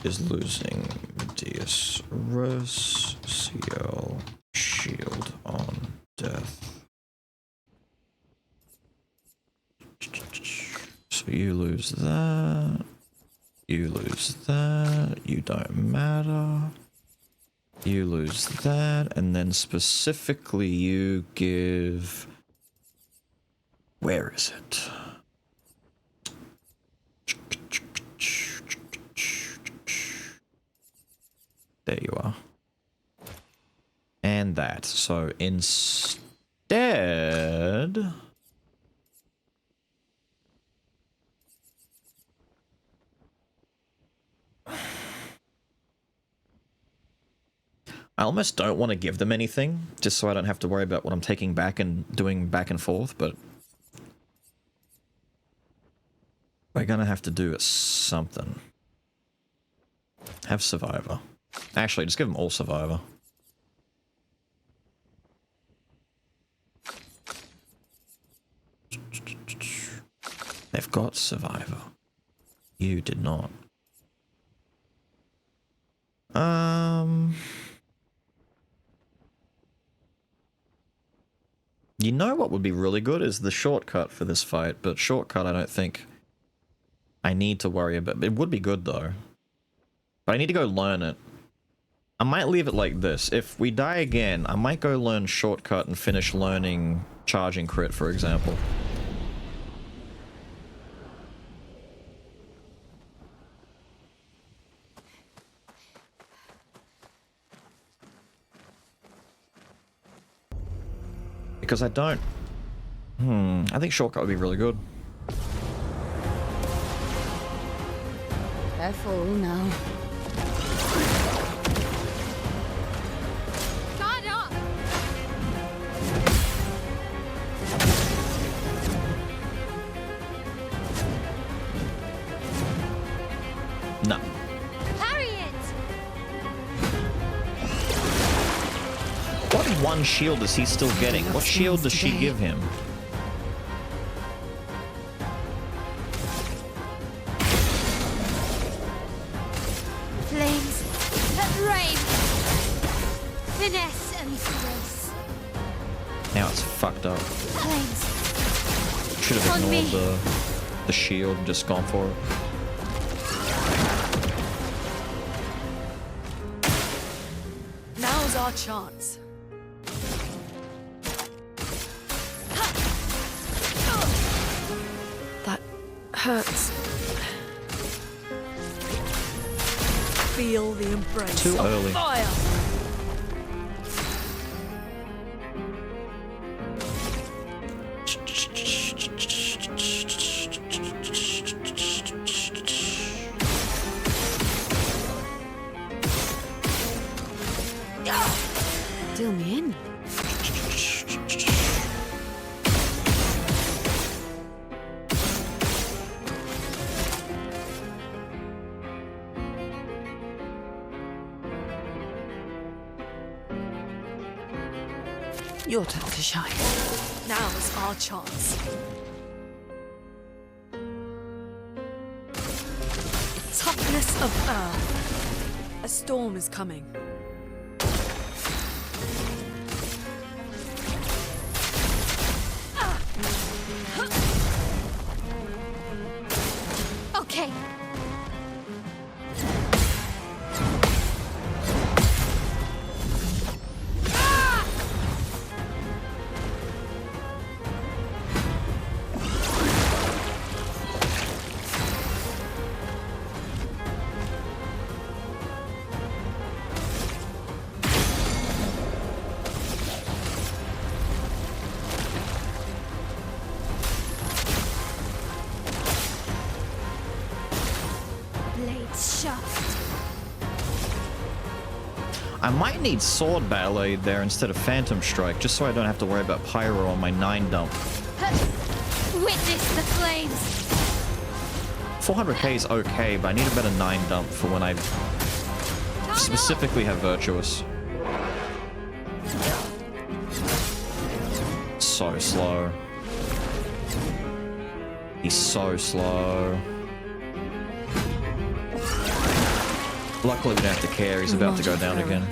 is losing Medius Res, CL, shield on death. So you lose that. You lose that. You don't matter. You lose that. And then specifically you give... Where is it? There you are. And that. So instead... I almost don't want to give them anything, just so I don't have to worry about what I'm taking back and doing back and forth, but... we're gonna have to do something. Have Survivor. Actually, just give them all Survivor. They've got Survivor. You did not. You know what would be really good is the shortcut for this fight, but shortcut I don't think I need to worry about. It would be good though. But I need to go learn it. I might leave it like this. If we die again, I might go learn shortcut and finish learning charging crit, for example. Because I don't... I think shortcut would be really good. Careful now. Guard up! No. Parry it! What one shield is he still getting? What shield does she give him? Flames that rave! Finesse and grace. Now it's fucked up. Flames. Should have On me. ignored the shield and just gone for it. Now's our chance. That hurts. Feel the embrace Too of early. fire. Deal me in. Your turn to shine. Now's our chance. Toughness of earth. A storm is coming. Okay. Blades shaft. I might need Sword Ballet there instead of Phantom Strike, just so I don't have to worry about Pyro on my 9 dump. Witness the flames. 400k is okay, but I need a better 9 dump for when I specifically have Virtuous. So slow. He's so slow. Luckily we don't have to care, he's about to go down again.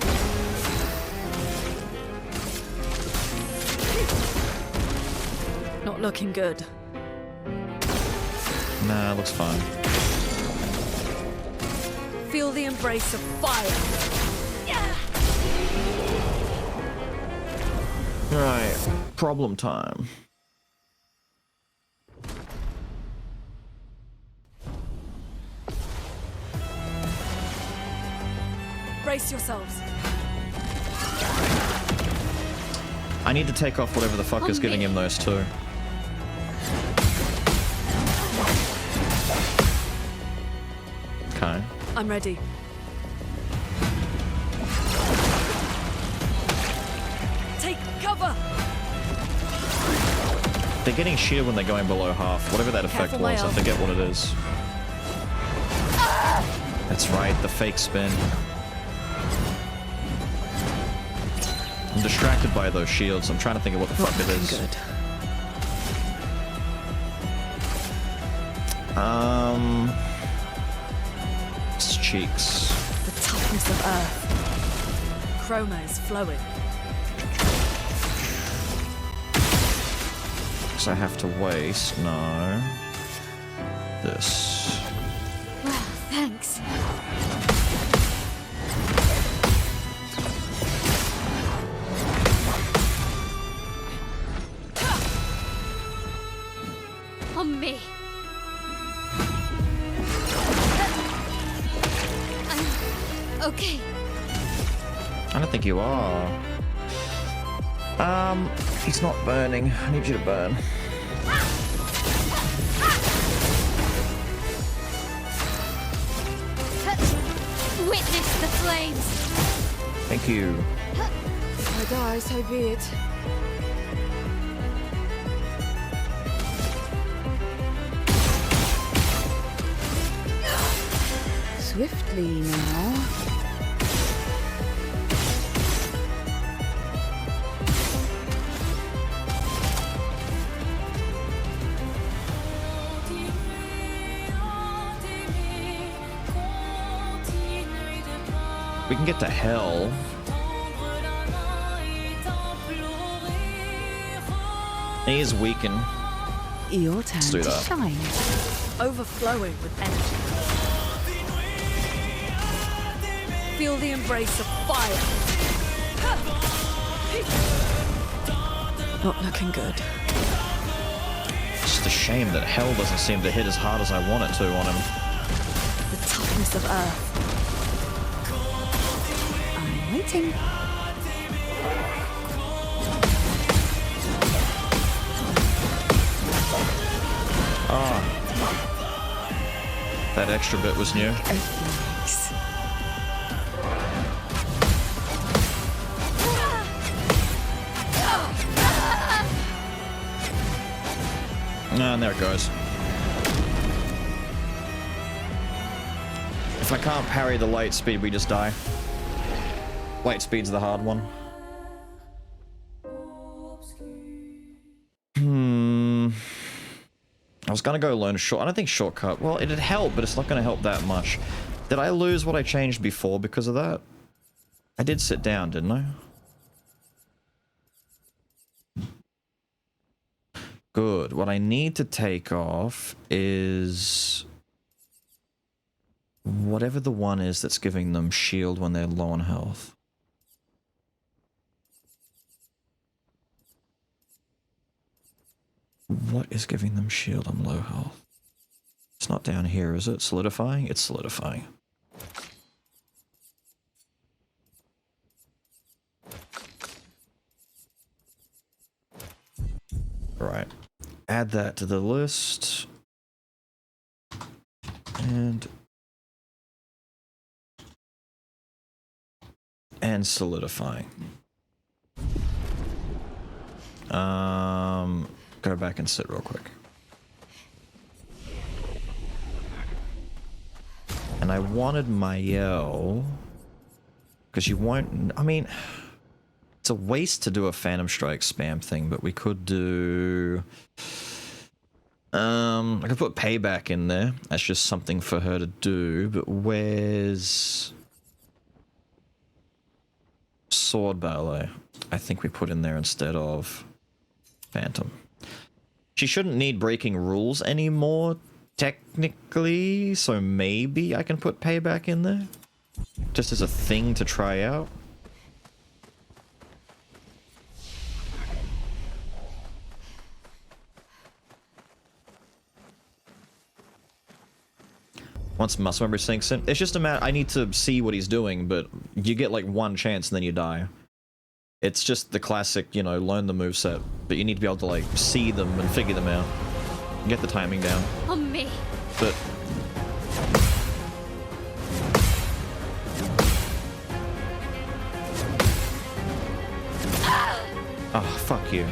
Not looking good. Nah, looks fine. Feel the embrace of fire. Right, problem time. Brace yourselves. I need to take off whatever the fuck is giving him those two. Okay. I'm ready. Take cover. They're getting shield when they're going below half. Whatever that effect Careful, my was, I elf. forget what it is. That's right, the fake spin. I'm distracted by those shields. I'm trying to think of what the fuck it is. Good. It's cheeks. The toughness of earth. Chroma is flowing. So I have to waste. No. This. Well, thanks. On me. I'm okay. I don't think you are. He's not burning. I need you to burn. Witness the flames. Thank you. If I die, so be it. Swiftly now. We can get to hell. He is weakened. Your turn Let's do to that. shine. Overflowing with energy. Feel the embrace of fire. Not looking good. It's just a shame that hell doesn't seem to hit as hard as I want it to on him. The toughness of earth. I'm waiting. Ah. That extra bit was new. And there it goes. If I can't parry the light speed, we just die. Light speed's the hard one. I was gonna go learn short. I don't think shortcut. Well, it'd help, but it's not gonna help that much. Did I lose what I changed before because of that? I did sit down, didn't I? Good. What I need to take off is whatever the one is that's giving them shield when they're low on health. What is giving them shield on low health? It's not down here, is it? Solidifying? It's solidifying. Right. Add that to the list. And solidifying. Go back and sit real quick. And I wanted Mael, because you won't, I mean, it's a waste to do a Phantom Strike spam thing, but we could do, I could put Payback in there. That's just something for her to do, but where's Sword Ballet? I think we put in there instead of Phantom. She shouldn't need breaking rules anymore, technically, so maybe I can put Payback in there? Just as a thing to try out. Once muscle memory sinks in, it's just a matter, I need to see what he's doing, but you get like one chance and then you die. It's just the classic, you know, learn the moveset, but you need to be able to like see them and figure them out. Get the timing down. On me. But oh, fuck you.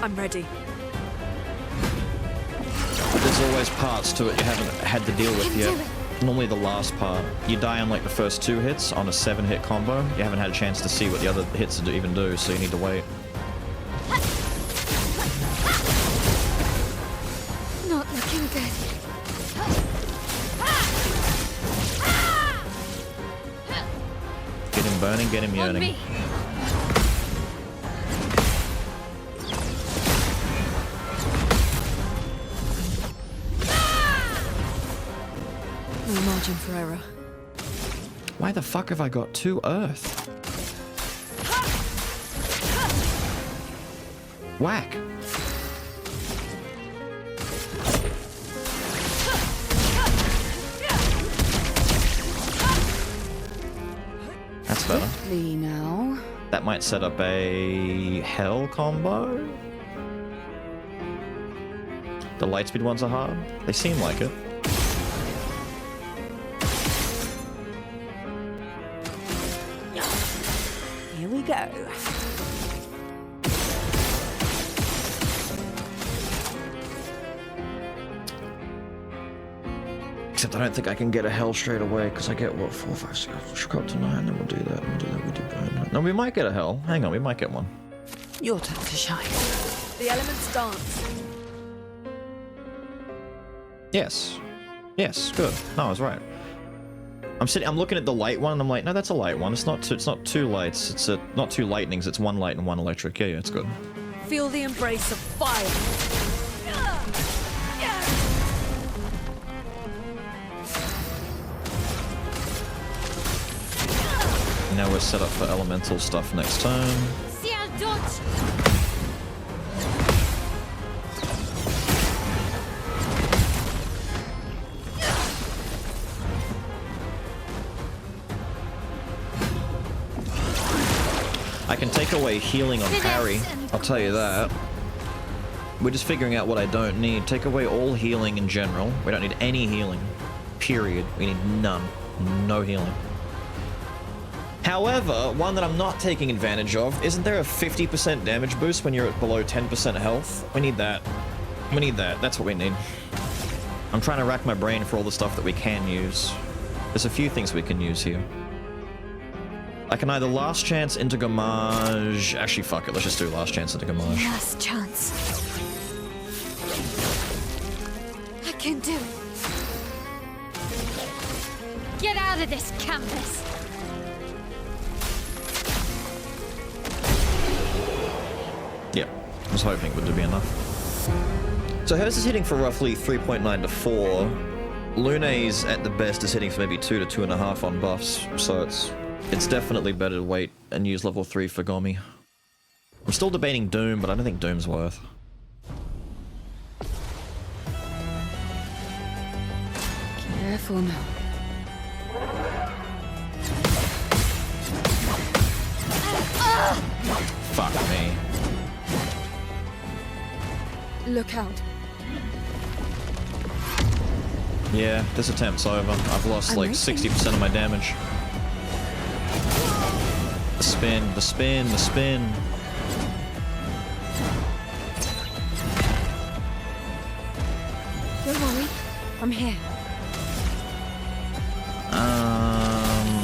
I'm ready. There's always parts to it you haven't had to deal with yet. Normally the last part. You die on like the first 2 hits on a 7-hit combo. You haven't had a chance to see what the other hits even do, so you need to wait. Not looking good. Get him burning, get him yearning. Me. No margin for error. Why the fuck have I got 2 earth? Whack. better. Quickly now. That might set up a hell combo. The lightspeed ones are hard. They seem like it. Here we go. Except I don't think I can get a hell straight away because I get what 4, 5, 6. Should go up to 9, then we'll do that. We'll do that. We do burn. No, we might get a hell. Hang on, we might get one. Your turn to shine. The elements dance. Yes. Yes. Good. No, I was right. I'm looking at the light one. And I'm like, no, that's a light one. It's not two lights. It's not two lightnings. It's one light and one electric. Yeah, it's good. Feel the embrace of fire. Now we're set up for elemental stuff next turn. I can take away healing on parry, I'll tell you that. We're just figuring out what I don't need. Take away all healing in general. We don't need any healing. Period. We need none. No healing. However, one that I'm not taking advantage of, isn't there a 50% damage boost when you're at below 10% health? We need that. We need that. That's what we need. I'm trying to rack my brain for all the stuff that we can use. There's a few things we can use here. I can either last chance into Gamage. Actually, fuck it. Let's just do last chance into Gamage. Last chance. I can do it. Get out of this campus. Yeah, I was hoping it would be enough. So hers is hitting for roughly 3.9 to 4. Lune's at the best is hitting for maybe 2 to 2.5 on buffs, so it's definitely better to wait and use level 3 for Gomi. I'm still debating Doom, but I don't think Doom's worth. Careful now. Fuck me. Look out. Yeah, this attempt's over. I've lost like 60% of my damage. The spin, the spin, the spin. Don't worry. I'm here.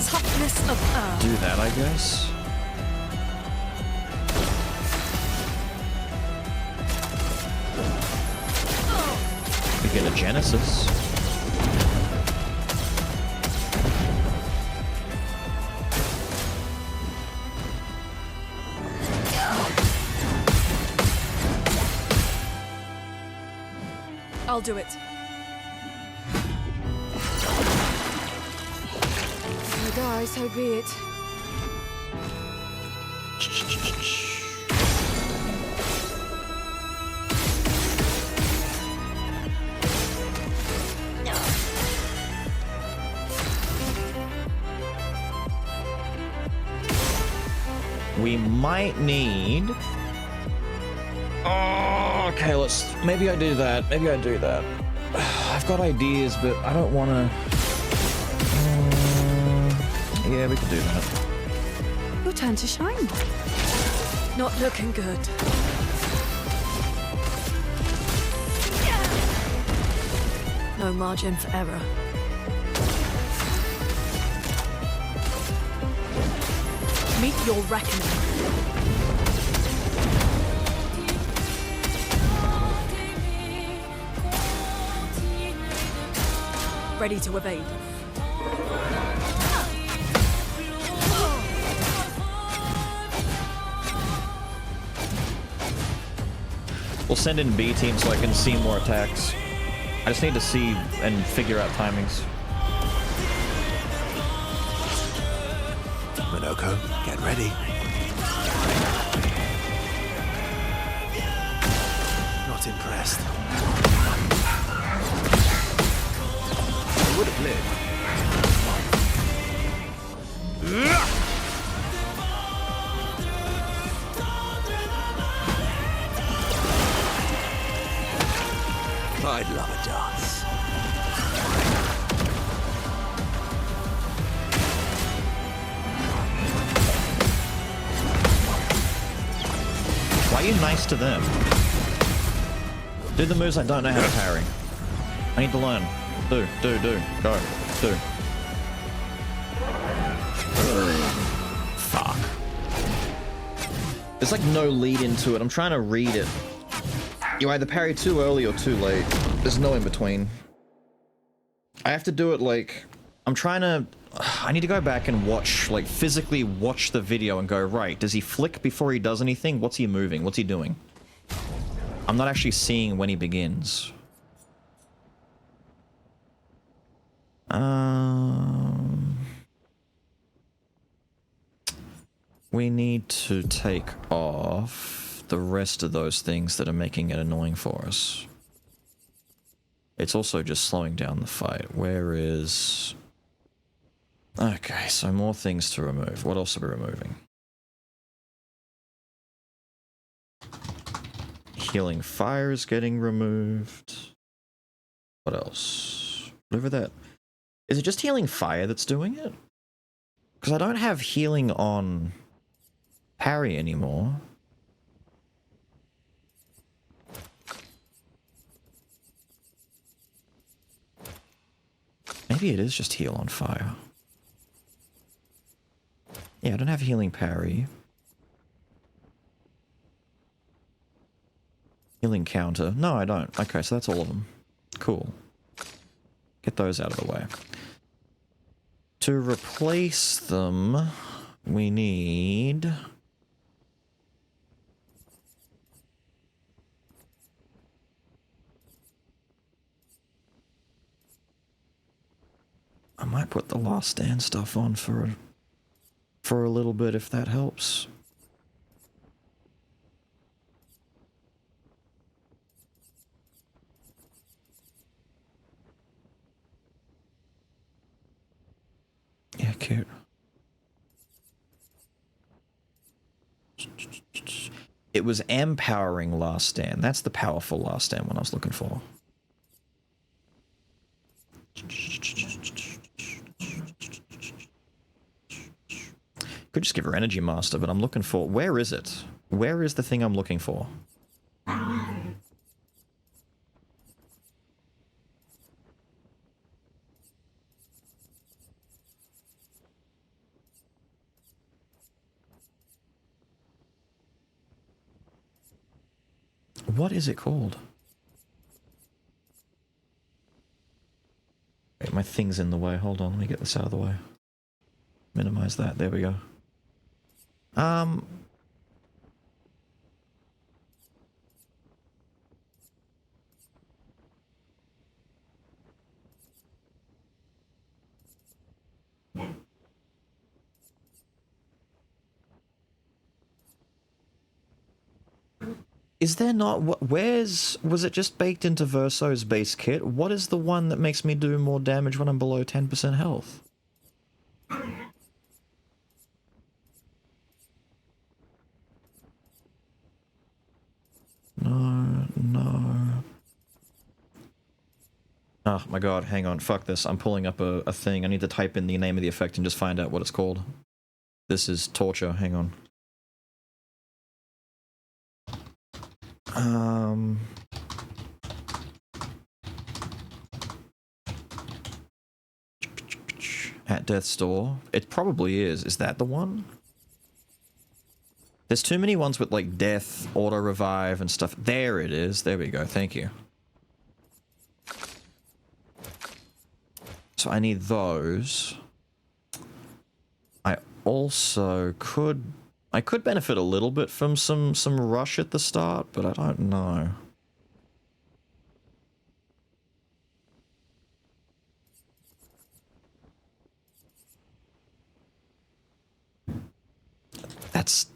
Toughness of earth. Do that, I guess. We get a Genesis. I'll do it. If I die, so be it. We might need... Oh, okay, maybe I do that. Maybe I do that. I've got ideas, but I don't want to... yeah, we could do that. Your turn to shine. Not looking good. No margin for error. Meet your reckoning. Ready to evade. We'll send in B team so I can see more attacks. I just need to see and figure out timings. Minoko, get ready. Not impressed. I would have lived. I'd love a dance. Why are you nice to them? Do the moves I don't know how to parry. I need to learn. Do. Go. Do. Fuck. There's like no lead into it. I'm trying to read it. You either parry too early or too late. There's no in between. I have to do it like... I need to go back and watch, like, physically watch the video and go, right, does he flick before he does anything? What's he moving? What's he doing? I'm not actually seeing when he begins. We need to take off the rest of those things that are making it annoying for us. It's also just slowing down the fight. Where is... Okay, so more things to remove. What else are we removing? Healing fire is getting removed. What else? Whatever that... Is it just healing fire that's doing it? Because I don't have healing on parry anymore. Maybe it is just heal on fire. Yeah, I don't have healing parry. Healing counter. No, I don't. Okay, so that's all of them. Cool. Get those out of the way. To replace them, we need... I might put the Last Stand stuff on for a little bit if that helps. Yeah, cute. It was empowering Last Stand. That's the powerful Last Stand one I was looking for. Could just give her Energy Master, but I'm looking for... Where is it? Where is the thing I'm looking for? What is it called? Wait, my thing's in the way. Hold on, let me get this out of the way. Minimize that. There we go. Is there not... Where's... Was it just baked into Verso's base kit? What is the one that makes me do more damage when I'm below 10% health? No. Oh my god, hang on, fuck this. I'm pulling up a thing. I need to type in the name of the effect and just find out what it's called. This is torture, hang on. At Death's Door. It probably is. Is that the one? There's too many ones with like death, auto revive and stuff. There it is. There we go. Thank you. So I need those. I also could... I could benefit a little bit from some rush at the start, but I don't know.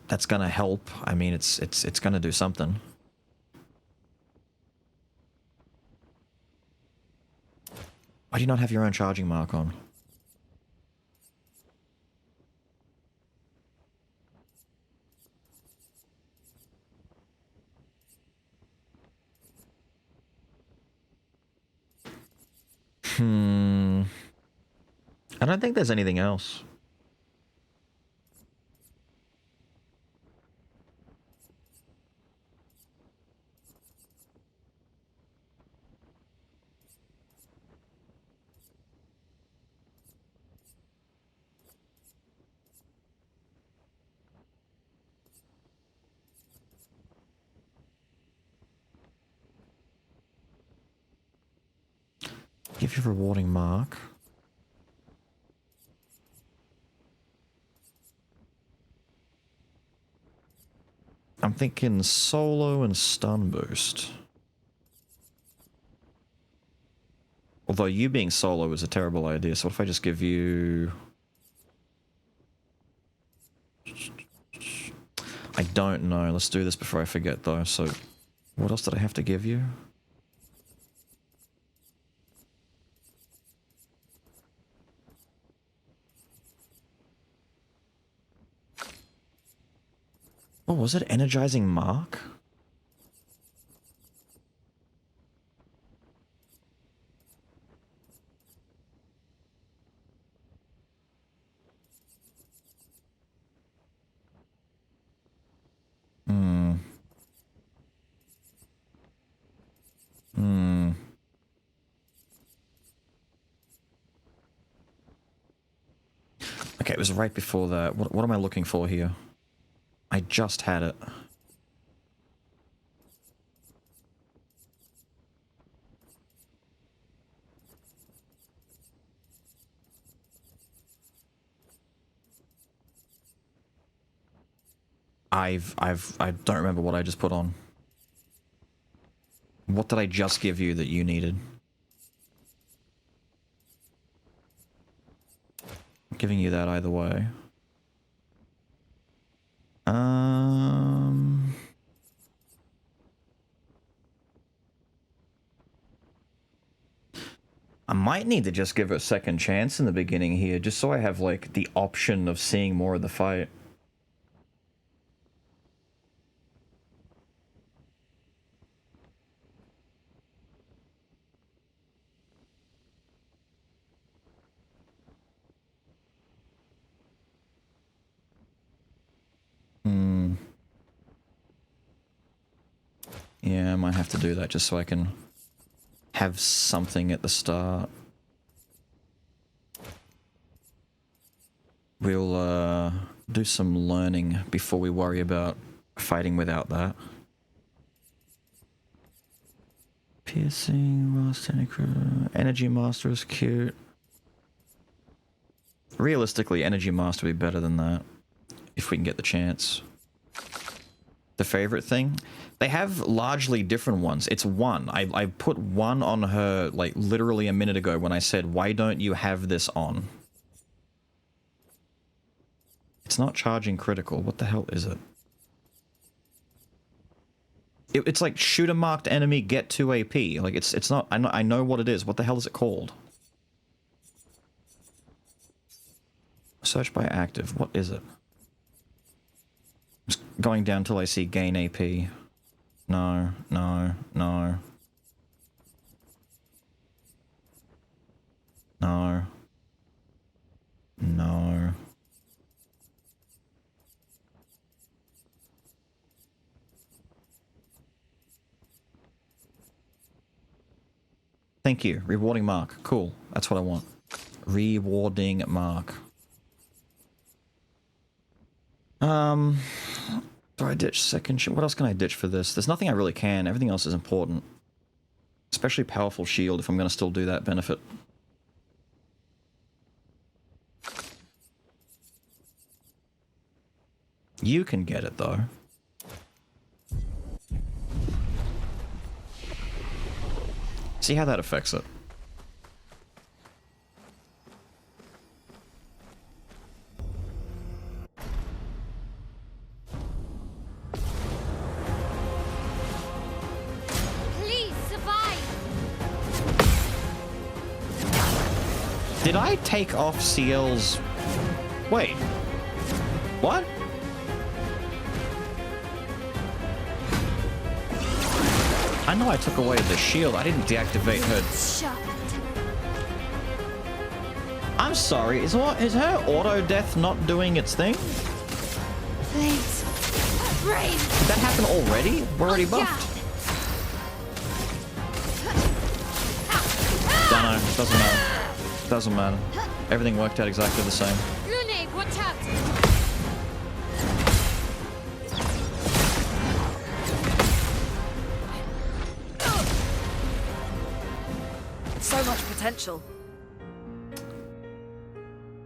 That's gonna help. I mean, it's gonna do something. Why do you not have your own charging mark on? I don't think there's anything else. Give you a rewarding mark. I'm thinking solo and stun boost. Although you being solo is a terrible idea, so what if I just give you... I don't know. Let's do this before I forget though. So what else did I have to give you? What was it? Energizing mark? Okay, it was right before that. What am I looking for here? I just had it. I don't remember what I just put on. What did I just give you that you needed? I'm giving you that either way. I might need to just give it a second chance in the beginning here, just so I have, like, the option of seeing more of the fight. Yeah, I might have to do that just so I can have something at the start. We'll do some learning before we worry about fighting without that. Piercing, Energy Master is cute. Realistically, Energy Master would be better than that, if we can get the chance. The favorite thing? They have largely different ones. It's one. I put one on her, like, literally a minute ago when I said, why don't you have this on? It's not charging critical. What the hell is it? It's like shoot a marked enemy, get 2 AP. Like, it's not... I know what it is. What the hell is it called? Search by active. What is it? Just going down till I see gain AP. No, no, no. No. No. Thank you. Rewarding mark. Cool. That's what I want. Rewarding mark. Do I ditch second shield? What else can I ditch for this? There's nothing I really can. Everything else is important. Especially powerful shield if I'm going to still do that benefit. You can get it though. See how that affects it. Did I take off CL's... Wait. What? I know I took away the shield. I didn't deactivate her. I'm sorry, is her auto death not doing its thing? Flames. Rain. Did that happen already? We're already buffed. Don't know. Doesn't matter. Doesn't matter. Everything worked out exactly the same. Grenade, watch out. So much potential.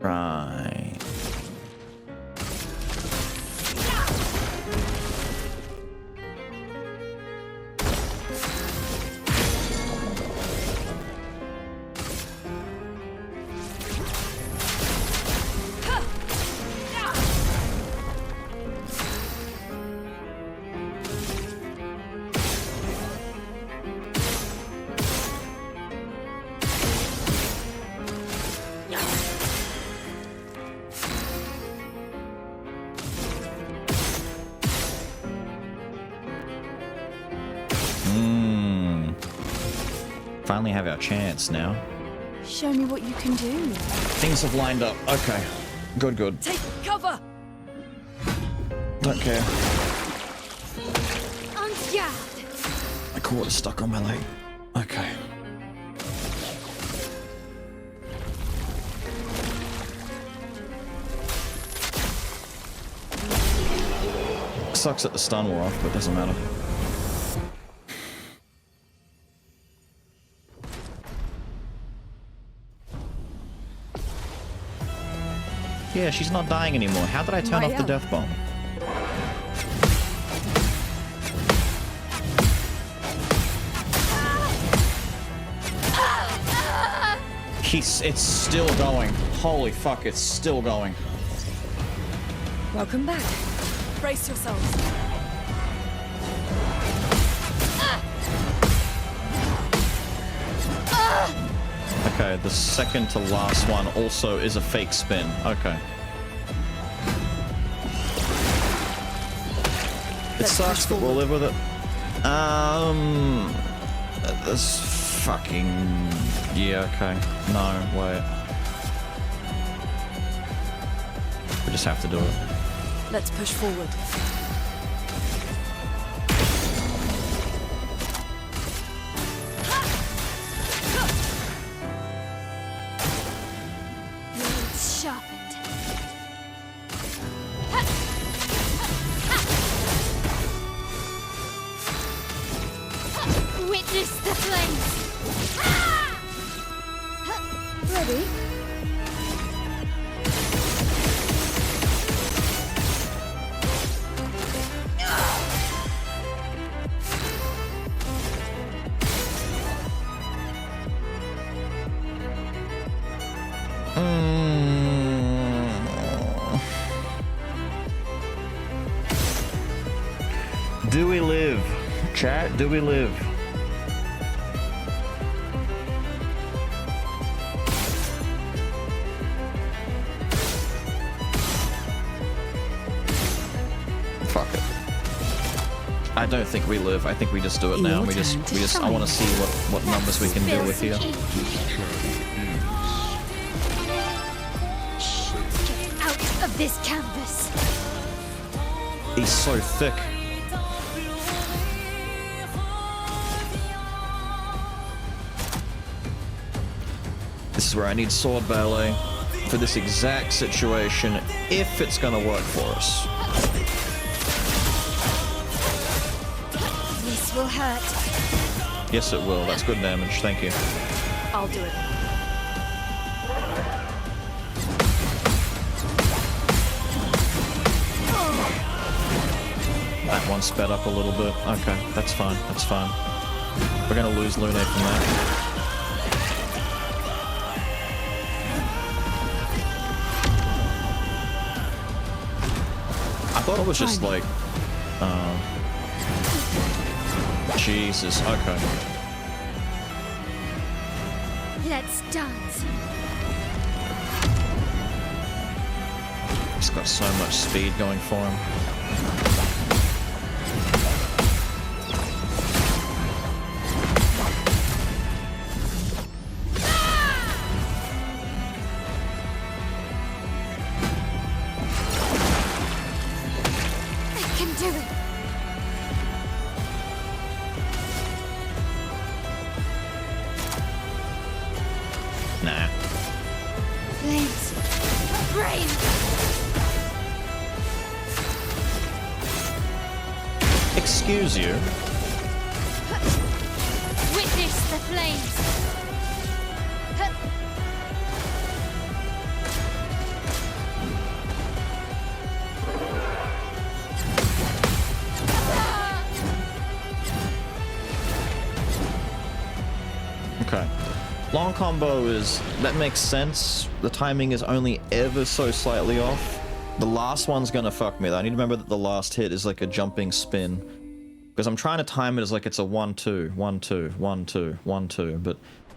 Right. Finally have our chance now. Show me what you can do. Things have lined up. Okay. Good, good. Take cover. Don't care. On guard. My cord is stuck on my leg. Okay. Sucks that the stun wore off, but doesn't matter. Yeah, she's not dying anymore. How did I turn off the death bomb? It's still going. Holy fuck, it's still going. Welcome back. Brace yourselves. Okay, the second to last one also is a fake spin. Okay. It sucks, but we'll live with it. This fucking... Yeah, okay. No, wait. We just have to do it. Let's push forward. Blades sharpened. Witness the flames. Ready? Do we live? Chat, do we live? Fuck it. I don't think we live. I think we just do it now. We just I want to see what numbers we can do with here. Get out of this canvas. He's so thick. This is where I need sword ballet for this exact situation, if it's gonna work for us. This will hurt. Yes, it will. That's good damage. Thank you. I'll do it. That one sped up a little bit. Okay, that's fine. That's fine. We're gonna lose Lune from that. I thought it was just like, Jesus, okay. Let's dance. He's got so much speed going for him. flame! Excuse you. Witness the flames. Okay. Long combo that makes sense. The timing is only ever so slightly off. The last one's gonna fuck me though. I need to remember that the last hit is like a jumping spin. Because I'm trying to time it as like it's a 1-2, 1-2, 1-2, 1-2, but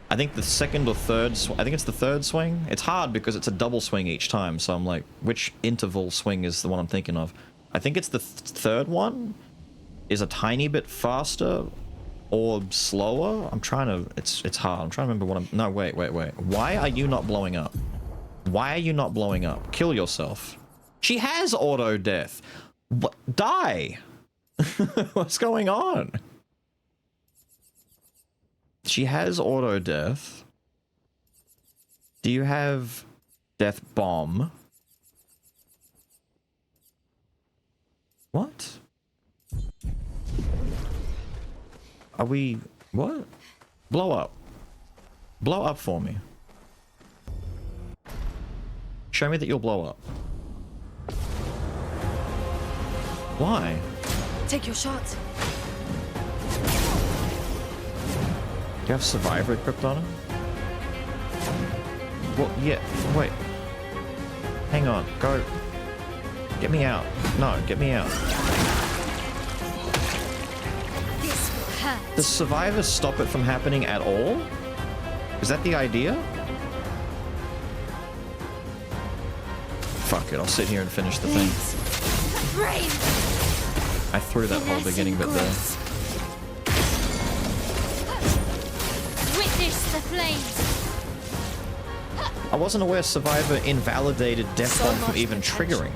I think the second or third, I think it's the third swing. It's hard because it's a double swing each time, so I'm like, which interval swing is the one I'm thinking of? I think it's the third one is a tiny bit faster or slower. I'm trying to, it's hard. I'm trying to remember what I'm, no, wait. Why are you not blowing up? Why are you not blowing up? Kill yourself. She has auto death. What? Die. What's going on? She has auto death. Do you have death bomb? What? Are we... what? Blow up. Blow up for me. Show me that you'll blow up. Why? Take your shot. Do you have Survivor equipped on him? Well, yeah, wait. Hang on, go. Get me out. No, get me out. This will hurt. Does Survivor stop it from happening at all? Is that the idea? Fuck it, I'll sit here and finish the thing. I threw that whole beginning bit there. Witness the flames. I wasn't aware Survivor invalidated Death Bomb from even triggering.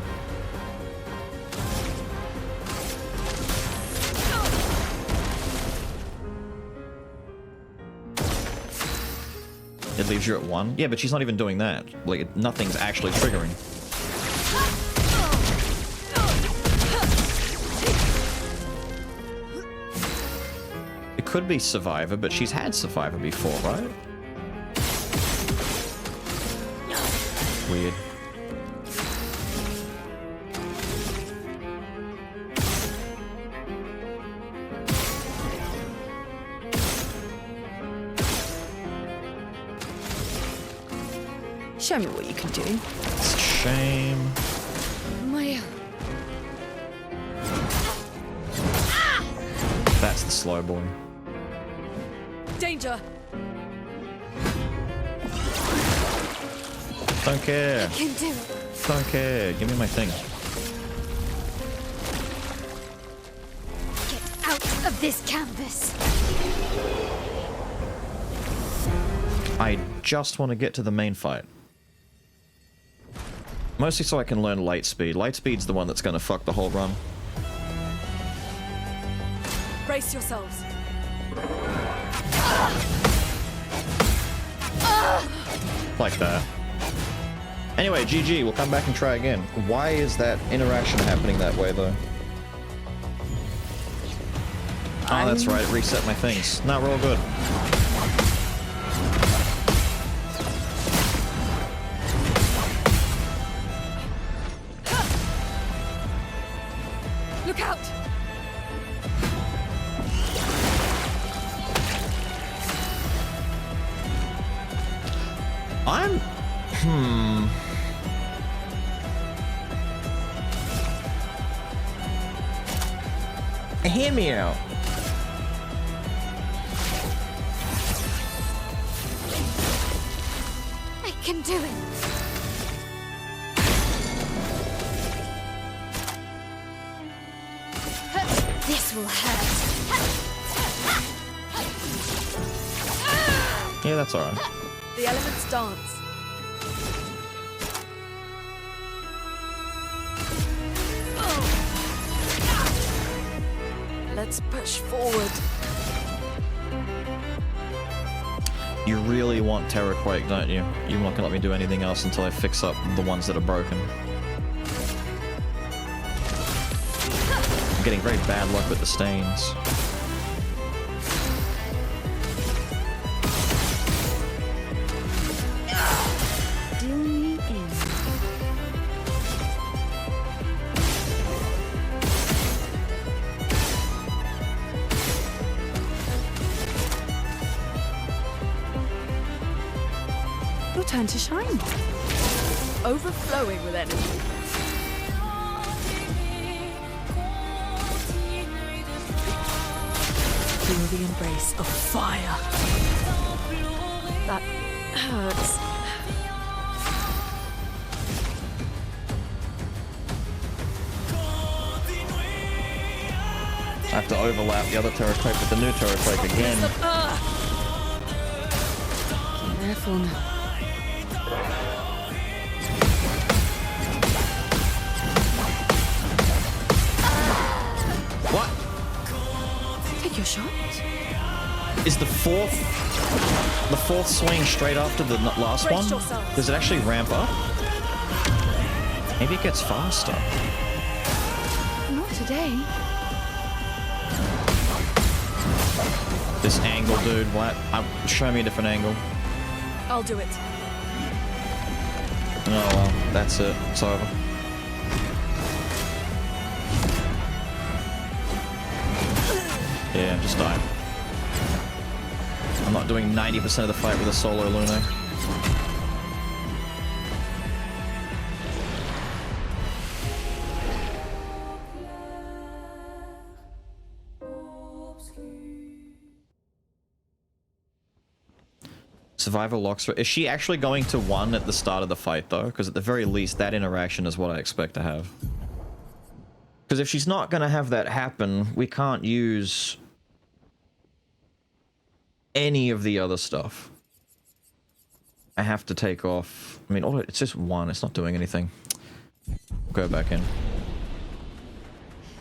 It leaves you at 1? Yeah, but she's not even doing that. Like, nothing's actually triggering. It could be Survivor, but she's had Survivor before, right? Weird. Show me what you can do. It's a shame. Maya. That's the slow boy. Danger. Don't care. I can do it. Don't care. Give me my thing. Get out of this canvas. I just want to get to the main fight. Mostly so I can learn Lightspeed. Lightspeed's the one that's going to fuck the whole run. Brace yourselves. Like that. Anyway, GG. We'll come back and try again. Why is that interaction happening that way, though? Oh, that's right. It reset my things. No, we're all good. Look out! I'm... Hear me out. I can do it. This will hurt. Yeah, that's alright. The elements dance. Let's push forward. You really want Terrorquake, don't you? You're not gonna let me do anything else until I fix up the ones that are broken. I'm getting very bad luck with the stains. Deal me in. Your turn to shine. Overflowing with energy. Feel the embrace of fire. That hurts. I have to overlap the other Terrorquake with the new Terrorquake again. Careful now. What? Take your shot. Is the fourth swing straight after the last Brace one? yourselves. Does it actually ramp up? Maybe it gets faster. Not today. This angle, dude. What? Show me a different angle. I'll do it. Oh well, that's it. It's over. Yeah, just die. I'm not doing 90% of the fight with a solo Luna. Survivor locks. Is she actually going to 1 at the start of the fight though? Because at the very least, that interaction is what I expect to have. Because if she's not going to have that happen, we can't use any of the other stuff. I have to take off. I mean, it's just 1. It's not doing anything. Go back in.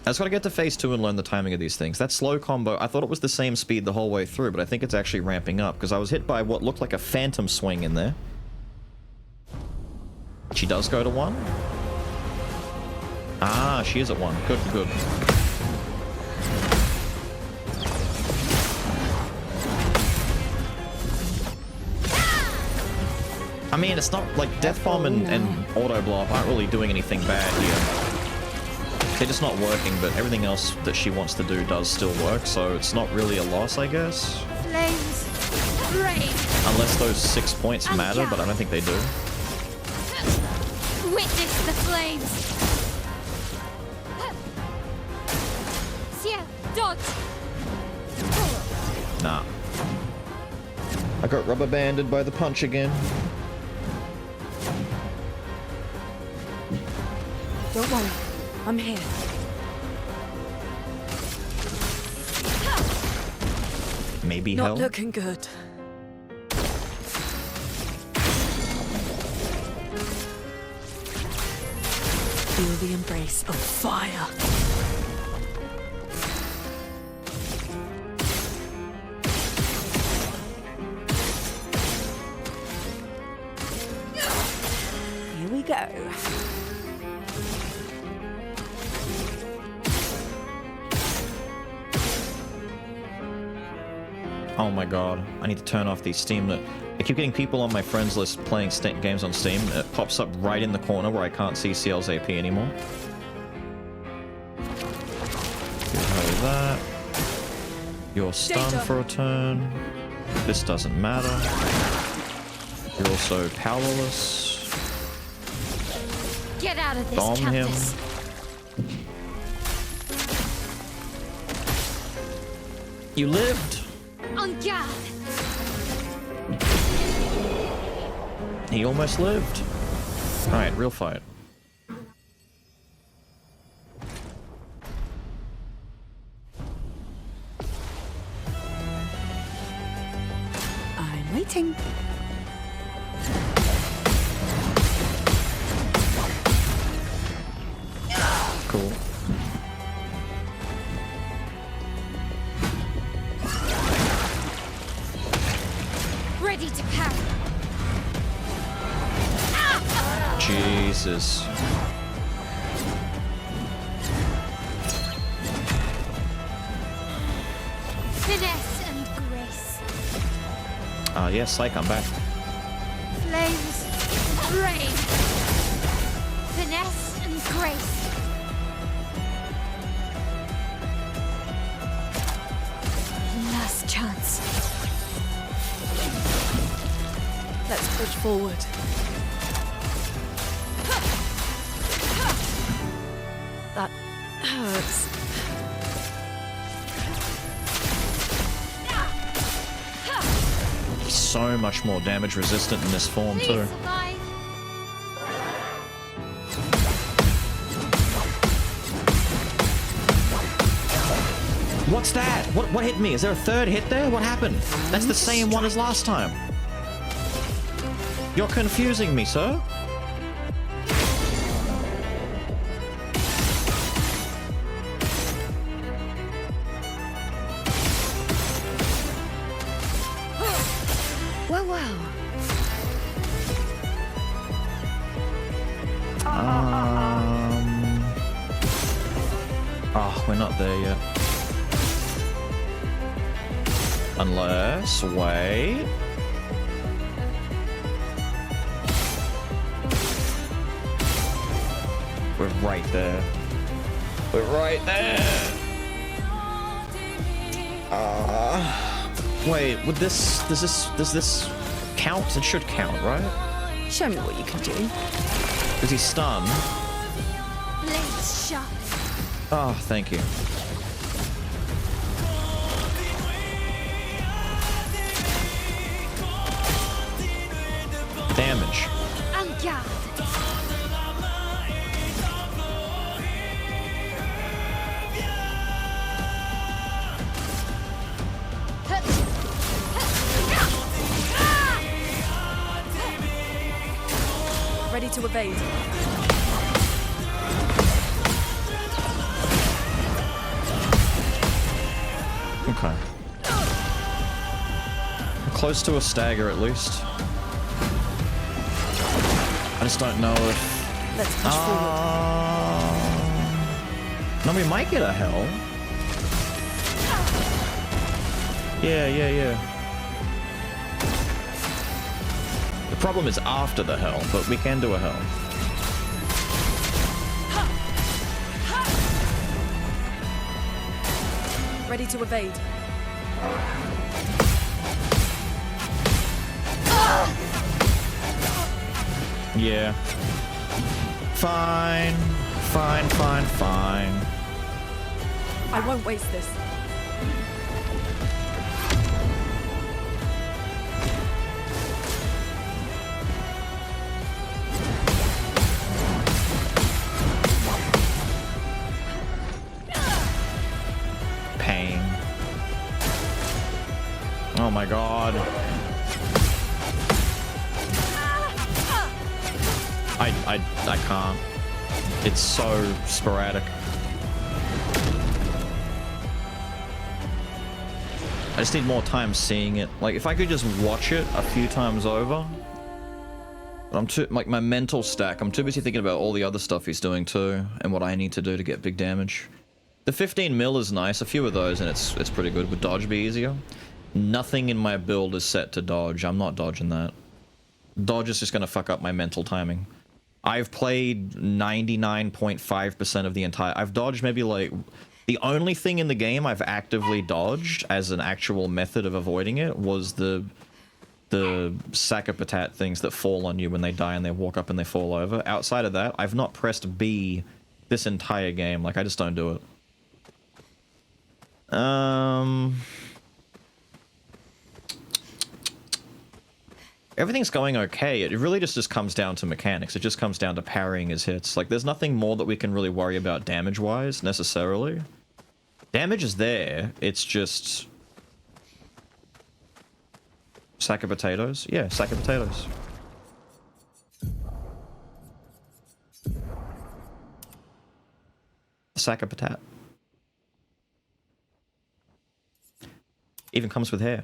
I just gotta get to phase 2 and learn the timing of these things. That slow combo, I thought it was the same speed the whole way through, but I think it's actually ramping up, because I was hit by what looked like a phantom swing in there. She does go to 1? Ah, she is at 1. Good, good. I mean, it's not like Death Bomb and Auto Blow Up aren't really doing anything bad here. They're just not working, but everything else that she wants to do does still work, so it's not really a loss, I guess. Flames. Rain. Unless those 6 points matter, but I don't think they do. Witness the flames. Sia, dodge. Nah. I got rubber banded by the punch again. Don't worry. I'm here. Maybe Not hell? looking good. Feel the embrace of fire. Here we go. Oh my god, I need to turn off these Steam. I keep getting people on my friends list playing games on Steam. It pops up right in the corner where I can't see CL's AP anymore. Get that. You're stunned for a turn. This doesn't matter. You're also powerless. Get out of this, Bomb him. Countess. You lived! On guard. He almost lived. Alright, real fight. I'm waiting. Cool. Ready. Ready to parry. Jesus. Finesse and grace. Yes, Psych, I'm back. Flames. Rain. Finesse and grace. Last chance. Let's push forward. That hurts. He's so much more damage resistant in this form Please too. survive. What's that? What hit me? Is there a third hit there? What happened? That's the same one as last time. You're confusing me, sir. Well, well. Oh, we're not there yet. Unless, wait. We're right there. We're right there. Wait, would this, does this count? It should count, right? Show me what you can do. Is he stunned? Blades sharp. Oh, thank you. Damage. En garde. Ready to evade. Okay. We're close to a stagger at least. I just don't know if... Let's push forward. No, we might get a hell. Yeah. The problem is after the hell, but we can do a hell. Ready to evade. Yeah. Fine. I won't waste this. Pain. Oh my god. I can't. It's so sporadic. I just need more time seeing it. Like, if I could just watch it a few times over. But I'm too, like, my mental stack, I'm too busy thinking about all the other stuff he's doing too, and what I need to do to get big damage. The 15 mil is nice, a few of those, and it's pretty good. Would dodge be easier? Nothing in my build is set to dodge. I'm not dodging that. Dodge is just gonna fuck up my mental timing. I've played 99.5% of the entire... I've dodged maybe like... The only thing in the game I've actively dodged as an actual method of avoiding it was the sack of patat things that fall on you when they die and they walk up and they fall over. Outside of that, I've not pressed B this entire game. Like, I just don't do it. Everything's going okay. It really just comes down to mechanics. It just comes down to parrying his hits. Like, there's nothing more that we can really worry about damage-wise, necessarily. Damage is there. It's just... Sack of potatoes? Yeah, sack of potatoes. Sack of patat. Even comes with hair.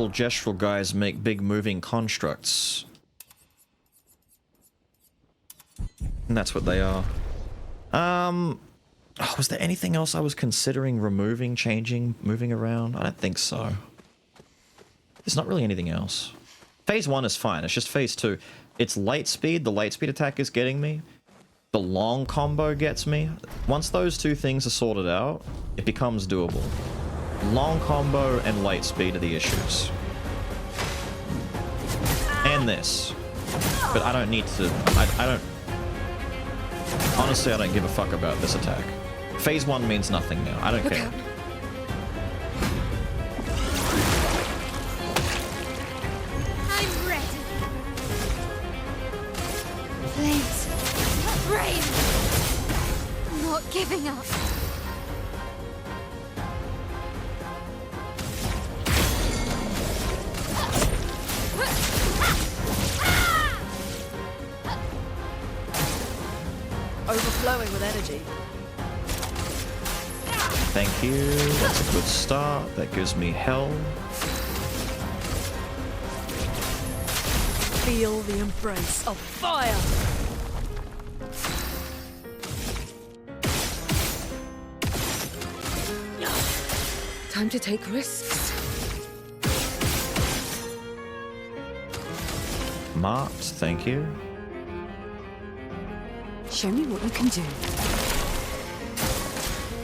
little gestural guys make big moving constructs. And that's what they are. Oh, was there anything else I was considering removing, changing, moving around? I don't think so. There's not really anything else. Phase 1 is fine, it's just phase 2. It's light speed, the light speed attack is getting me. The long combo gets me. Once those two things are sorted out, it becomes doable. Long combo and light speed are the issues. And this. But I don't need to... I don't... Honestly, I don't give a fuck about this attack. Phase 1 means nothing now. I don't care. Out. I'm ready. Flames. Rain. I'm not giving up. Overflowing with energy. Thank you. That's a good start. That gives me hell. Feel the embrace of fire. Time to take risks. Marked. Thank you. Show me what you can do.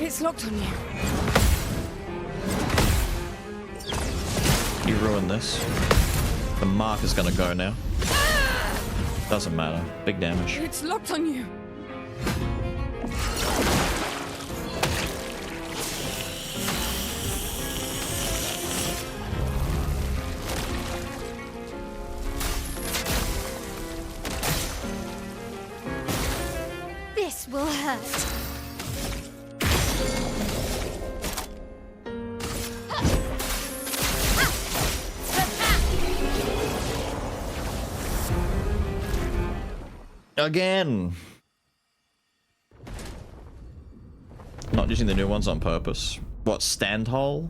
It's locked on you. You ruined this. The mark is gonna go now. Doesn't matter. Big damage. It's locked on you. This will hurt. Again! Not using the new ones on purpose. What, stand hole?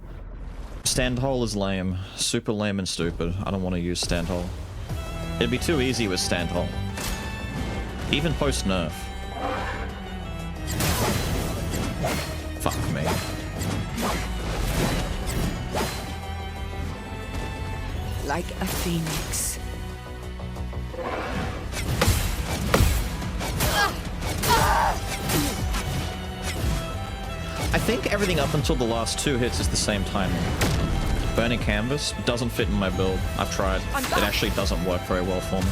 Stand hole is lame. Super lame and stupid. I don't want to use stand hole. It'd be too easy with stand hole. Even post nerf. Fuck me. Like a phoenix. I think everything up until the last two hits is the same timing. Burning Canvas doesn't fit in my build. I've tried. It actually doesn't work very well for me.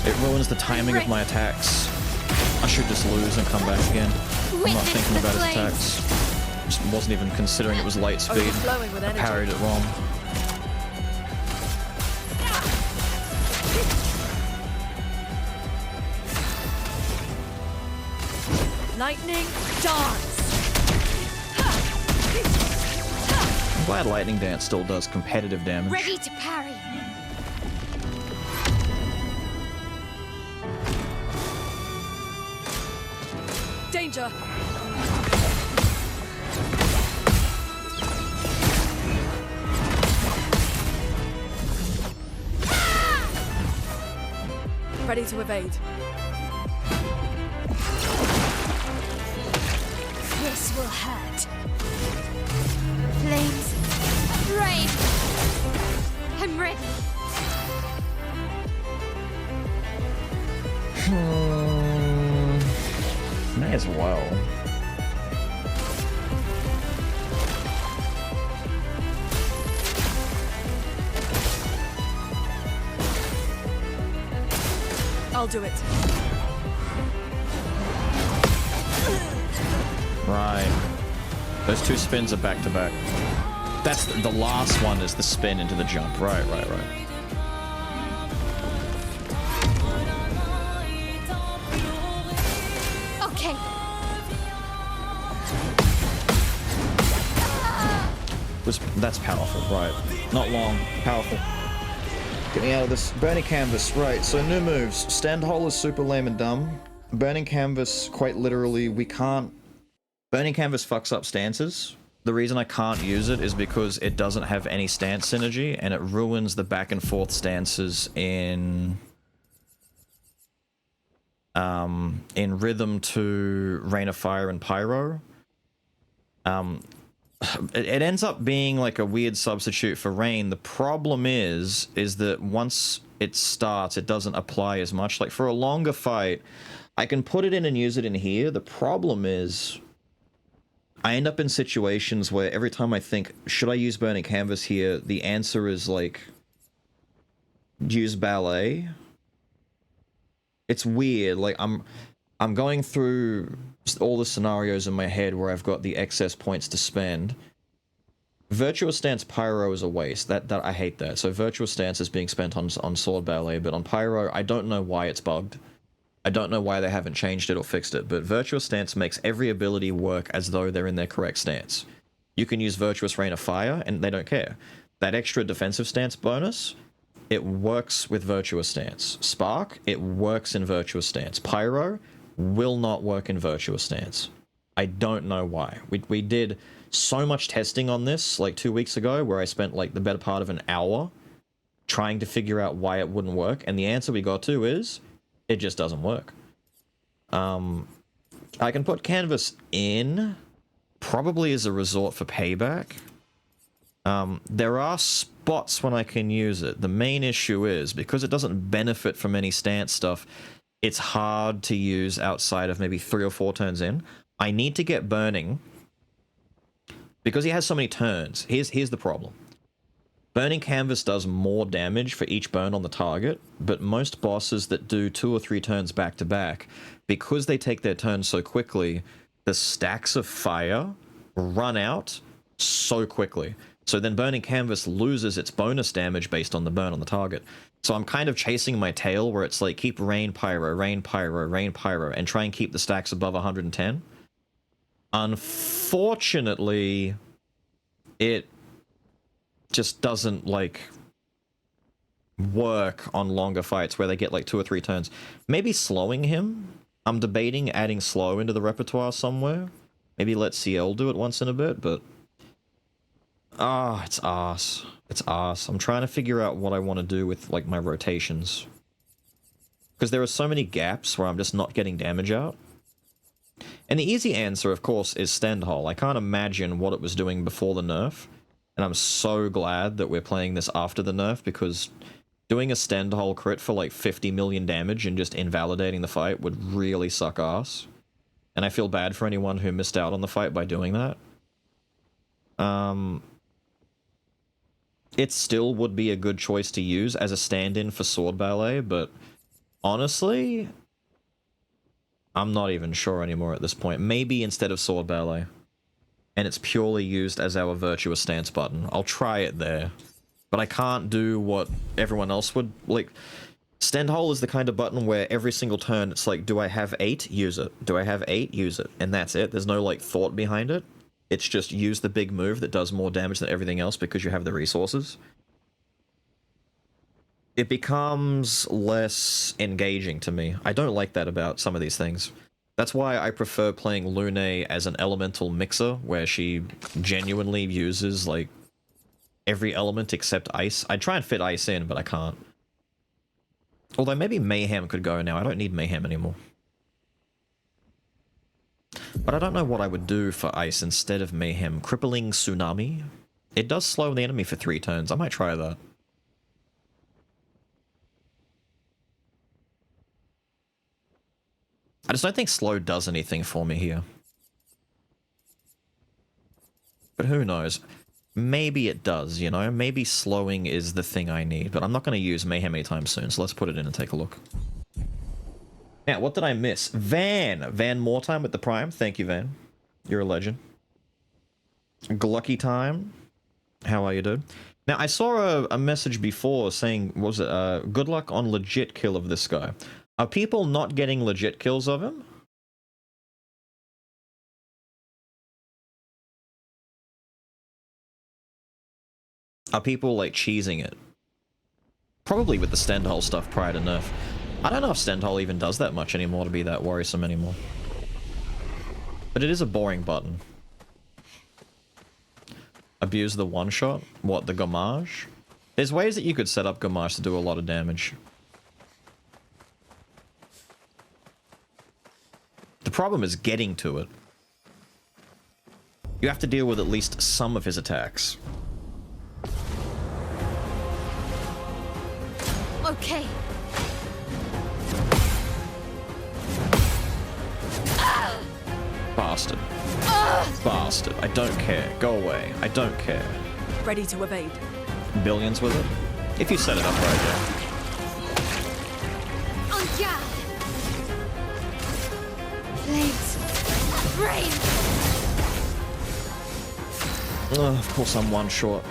It ruins the timing of my attacks. I should just lose and come back again. I'm not thinking about his attacks. Just wasn't even considering it was light speed. I parried it wrong. Lightning dance. I'm glad Lightning Dance still does competitive damage. Ready to parry. Danger. Ready to evade. This will hurt. Flames. Rain. I'm ready. May as well. I'll do it. Right. Those two spins are back to back. That's the last one is the spin into the jump. Right. Okay. That's powerful, right. Not long, powerful. Get me out of this. Burning Canvas, right, so new moves. Stand hole is super lame and dumb. Burning Canvas, quite literally, we can't... Burning Canvas fucks up stances. the reason I can't use it is because it doesn't have any stance synergy, and it ruins the back and forth stances in Rhythm to Rain of Fire and Pyro. It ends up being like a weird substitute for Rain. The problem is that once it starts, it doesn't apply as much. Like for a longer fight, I can put it in and use it in here. The problem is I end up in situations where every time I think, should I use Burning Canvas here? The answer is like, use Ballet. It's weird. Like I'm going through all the scenarios in my head where I've got the excess points to spend. Virtuous Stance Pyro is a waste. That I hate that. So Virtuous Stance is being spent on Sword Ballet, but on Pyro, I don't know why it's bugged. I don't know why they haven't changed it or fixed it, but Virtuous Stance makes every ability work as though they're in their correct stance. You can use Virtuous Rain of Fire, and they don't care. That extra defensive stance bonus, it works with Virtuous Stance. Spark, it works in Virtuous Stance. Pyro will not work in Virtuous Stance. I don't know why. We did so much testing on this like 2 weeks ago where I spent like the better part of an hour trying to figure out why it wouldn't work, and the answer we got to is it just doesn't work. I can put Canvas in, probably as a resort for payback. There are spots when I can use it. The main issue is, because it doesn't benefit from any stance stuff, it's hard to use outside of maybe 3 or 4 turns in. I need to get Burning, because he has so many turns. Here's the problem. Burning Canvas does more damage for each burn on the target, but most bosses that do 2 or 3 turns back to back, because they take their turn so quickly, the stacks of fire run out so quickly. So then Burning Canvas loses its bonus damage based on the burn on the target. So I'm kind of chasing my tail where it's like, keep Rain Pyro, Rain Pyro, Rain Pyro, and try and keep the stacks above 110. Unfortunately, it just doesn't like work on longer fights where they get like 2 or 3 turns. Maybe slowing him. I'm debating adding slow into the repertoire somewhere. Maybe let CL do it once in a bit, but it's arse. It's arse. I'm trying to figure out what I want to do with like my rotations, because there are so many gaps where I'm just not getting damage out. And the easy answer, of course, is Stendhal. I can't imagine what it was doing before the nerf. And I'm so glad that we're playing this after the nerf, because doing a Stendhal crit for like 50 million damage and just invalidating the fight would really suck ass. And I feel bad for anyone who missed out on the fight by doing that. It still would be a good choice to use as a stand-in for Sword Ballet, but honestly, I'm not even sure anymore at this point. Maybe instead of Sword Ballet. And it's purely used as our Virtuous Stance button. I'll try it there. But I can't do what everyone else would. Like, Stendhal is the kind of button where every single turn it's like, do I have 8? Use it. Do I have 8? Use it. And that's it. There's no, like, thought behind it. It's just use the big move that does more damage than everything else because you have the resources. It becomes less engaging to me. I don't like that about some of these things. That's why I prefer playing Lune as an elemental mixer, where she genuinely uses, like, every element except ice. I try and fit ice in, but I can't. Although maybe Mayhem could go now. I don't need Mayhem anymore. But I don't know what I would do for ice instead of Mayhem. Crippling Tsunami? It does slow the enemy for 3 turns. I might try that. I just don't think slow does anything for me here. But who knows? Maybe it does, you know? Maybe slowing is the thing I need, but I'm not going to use Mayhem anytime soon, so let's put it in and take a look. Now, what did I miss? Van! Van Moretime with the Prime. Thank you, Van. You're a legend. Glucky Time. How are you, dude? Now, I saw a message before saying, what was it? Good luck on legit kill of this guy. Are people not getting legit kills of him? Are people, like, cheesing it? Probably with the Stendhal stuff prior to nerf. I don't know if Stendhal even does that much anymore to be that worrisome anymore. But it is a boring button. Abuse the one shot? What, the Gommage? There's ways that you could set up Gommage to do a lot of damage. The problem is getting to it. You have to deal with at least some of his attacks. Okay. Bastard. Bastard. I don't care. Go away. I don't care. Ready to evade. Billions with it? If you set it up right, yeah. On guard! Blades. Brave! Of course I'm one short.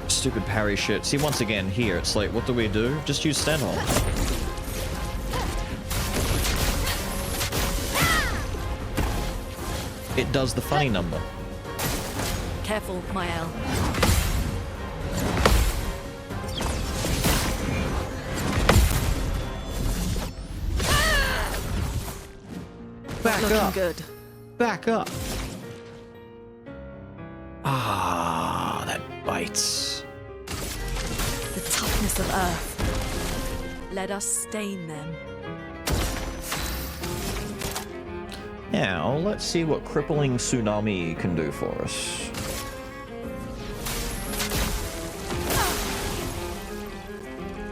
Stupid parry shit. See, once again, here, it's like, what do we do? Just use Stenholm. It does the funny number. Careful, Mael. Back Looking up. good. Back up. Ah, that bites. The toughness of Earth. Let us stain them. Now, let's see what Crippling Tsunami can do for us.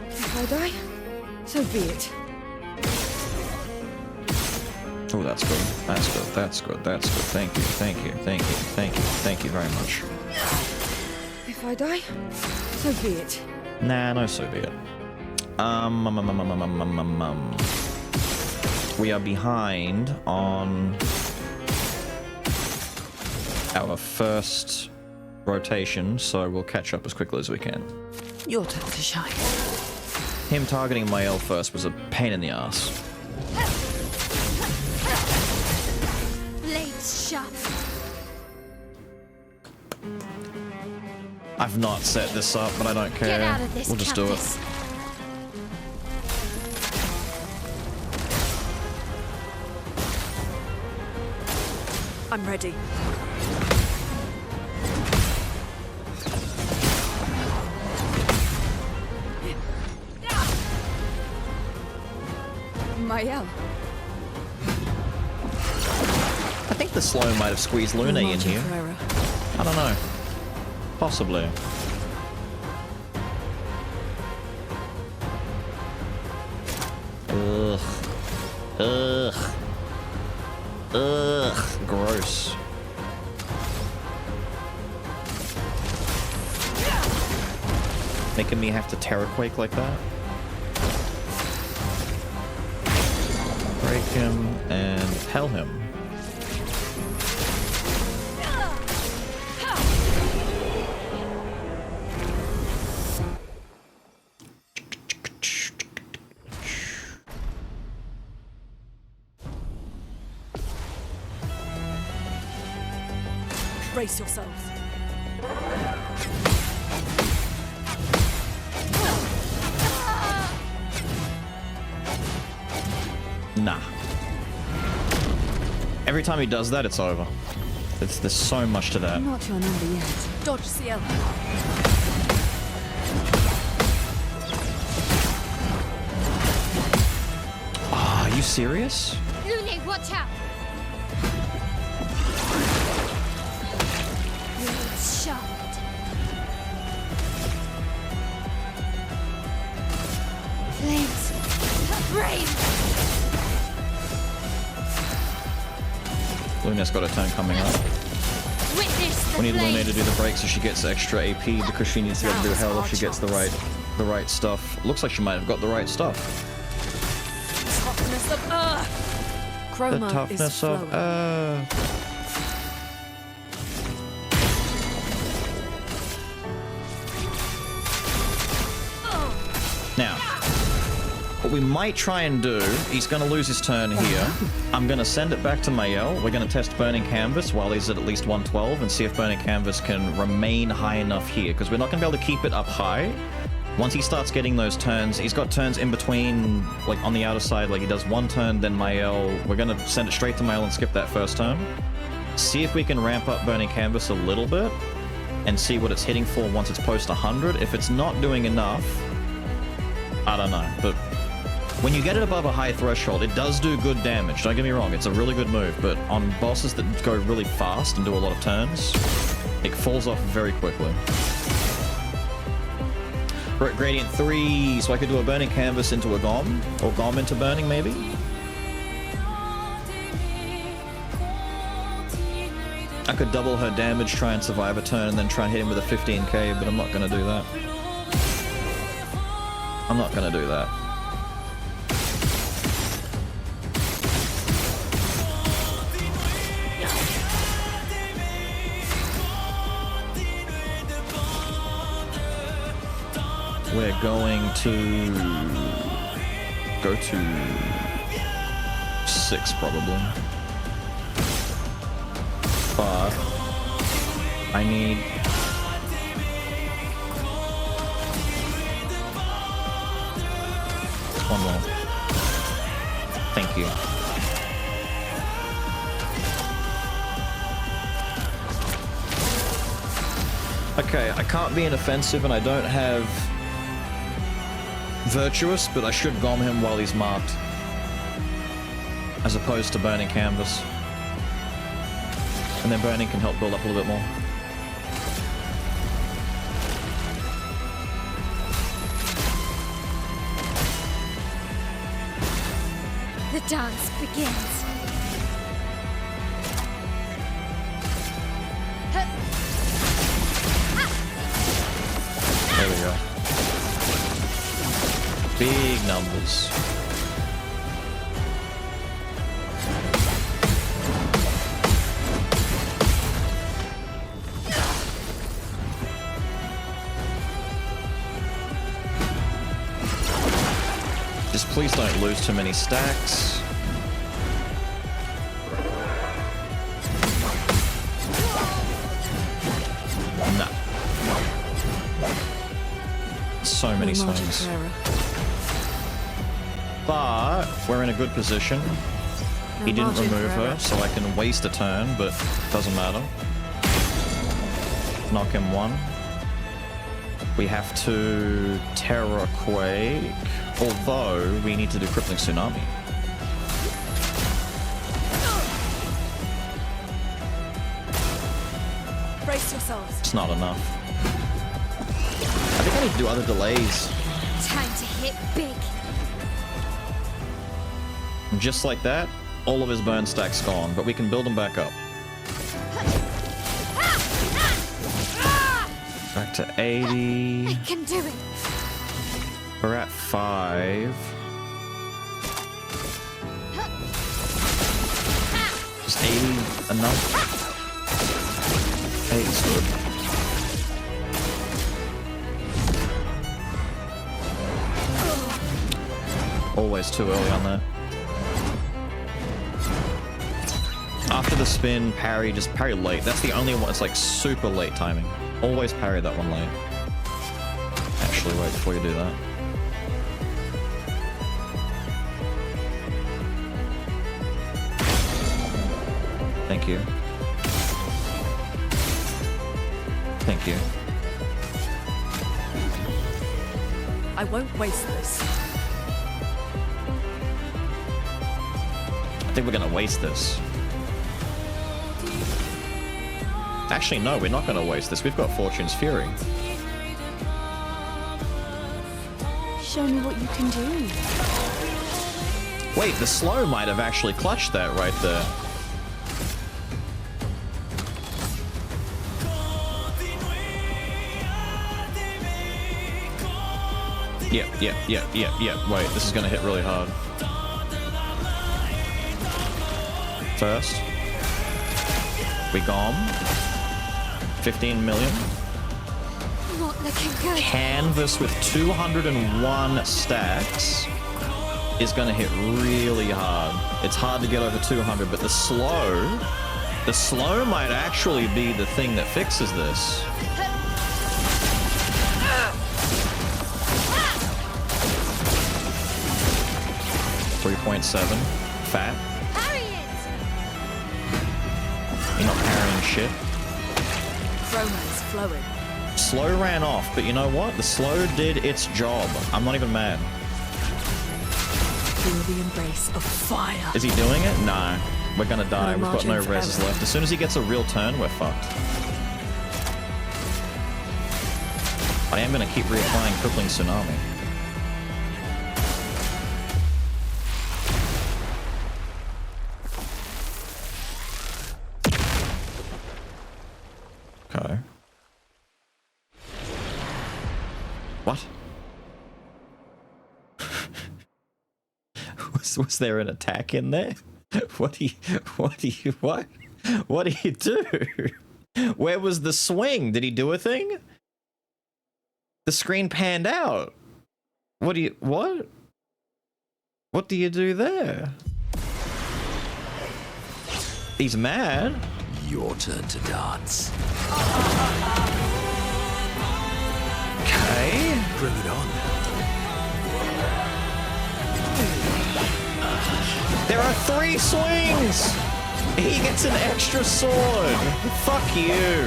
If I die, so be it. Oh, that's good. That's good. That's good. That's good. Thank you. Thank you. Thank you. Thank you. Thank you very much. If I die, so be it. Nah, no, so be it. We are behind on our first rotation, so we'll catch up as quickly as we can. Your turn to shine. Him targeting Mael first was a pain in the ass. Blades sharp. I've not set this up, but I don't care. Get out of this, We'll just do Countess. it. I'm ready. Mael. I think the slow might have squeezed Luna in Margin here. for error. I don't know. Possibly. Ugh. Ugh. Ugh. Gross. Making me have to Terraquake like that. Break him and hell him. Brace yourselves. Nah. Every time he does that, it's over. There's so much to that. Not your number yet. Dodge CL. Ah, are you serious? Lune, watch out! Blades sharp. Blades brave. Luna's got a turn coming up. Witness the We need Luna blades. to do the break so she gets extra AP because she needs to be able to do hell if she gets the right stuff. Looks like she might have got the right stuff. Toughness of Earth. The Chroma is toughness flowing. of Now, what we might try and do, he's going to lose his turn here. I'm going to send it back to Mael. We're going to test Burning Canvas while he's at least 112 and see if Burning Canvas can remain high enough here, because we're not going to be able to keep it up high. Once he starts getting those turns, he's got turns in between, like on the outer side, like he does one turn, then Mael. We're going to send it straight to Mael and skip that first turn. See if we can ramp up Burning Canvas a little bit. and see what it's hitting for once it's post 100. If it's not doing enough, I don't know. But when you get it above a high threshold, it does do good damage. Don't get me wrong, it's a really good move. But on bosses that go really fast and do a lot of turns, it falls off very quickly. We're at Gradient 3, so I could do a Burning Canvas into a Gom, or Gom into Burning, maybe? I could double her damage, try and survive a turn, and then try and hit him with a 15k, but I'm not going to do that. I'm not going to do that. We're going to go to 6 probably. But I need one more. Thank you. Okay, I can't be an offensive and I don't have Virtuous, but I should Gom him while he's marked, as opposed to Burning Canvas. And then Burning can help build up a little bit more. The dance begins. There we go. Big numbers. Just please don't lose too many stacks. No. So many swings. But we're in a good position. He didn't remove her, so I can waste a turn, but doesn't matter. Knock him 1. We have to Terror Quake, although we need to do Crippling Tsunami. Brace yourselves. It's not enough. I think I need to do other delays. Time to hit big. And just like that, all of his burn stack's gone, but we can build them back up. Back to 80. I can do it. We're at 5. Is 80 enough? 80's good. Always too early on that. After the spin, parry, just parry late. That's the only one. It's like super late timing. Always parry that one late. Actually, wait before you do that. Thank you. Thank you. I won't waste this. I think we're gonna waste this. Actually, no, we're not gonna waste this. We've got Fortune's Fury. Show me what you can do. Wait, the slow might have actually clutched that right there. Yeah. Wait, this is gonna hit really hard. First, we Gom. 15 million. Not looking good. Canvas with 201 stacks is gonna hit really hard. It's hard to get over 200, but the slow might actually be the thing that fixes this. .7 fat. Parry it. You're not parrying shit. Chroma is flowing. Slow ran off, but you know what? The slow did its job. I'm not even mad. Feel the embrace of fire. Is he doing it? No. We're gonna die. No We've got no margin reses forever. left. As soon as he gets a real turn, we're fucked. I am gonna keep reapplying Crippling Tsunami. Okay. What? Was there an attack in there? What do you do? Where was the swing? Did he do a thing? The screen panned out. What? What do you do there? He's mad. Your turn to dance. Okay. Bring it on. There are 3 swings! He gets an extra sword! Fuck you!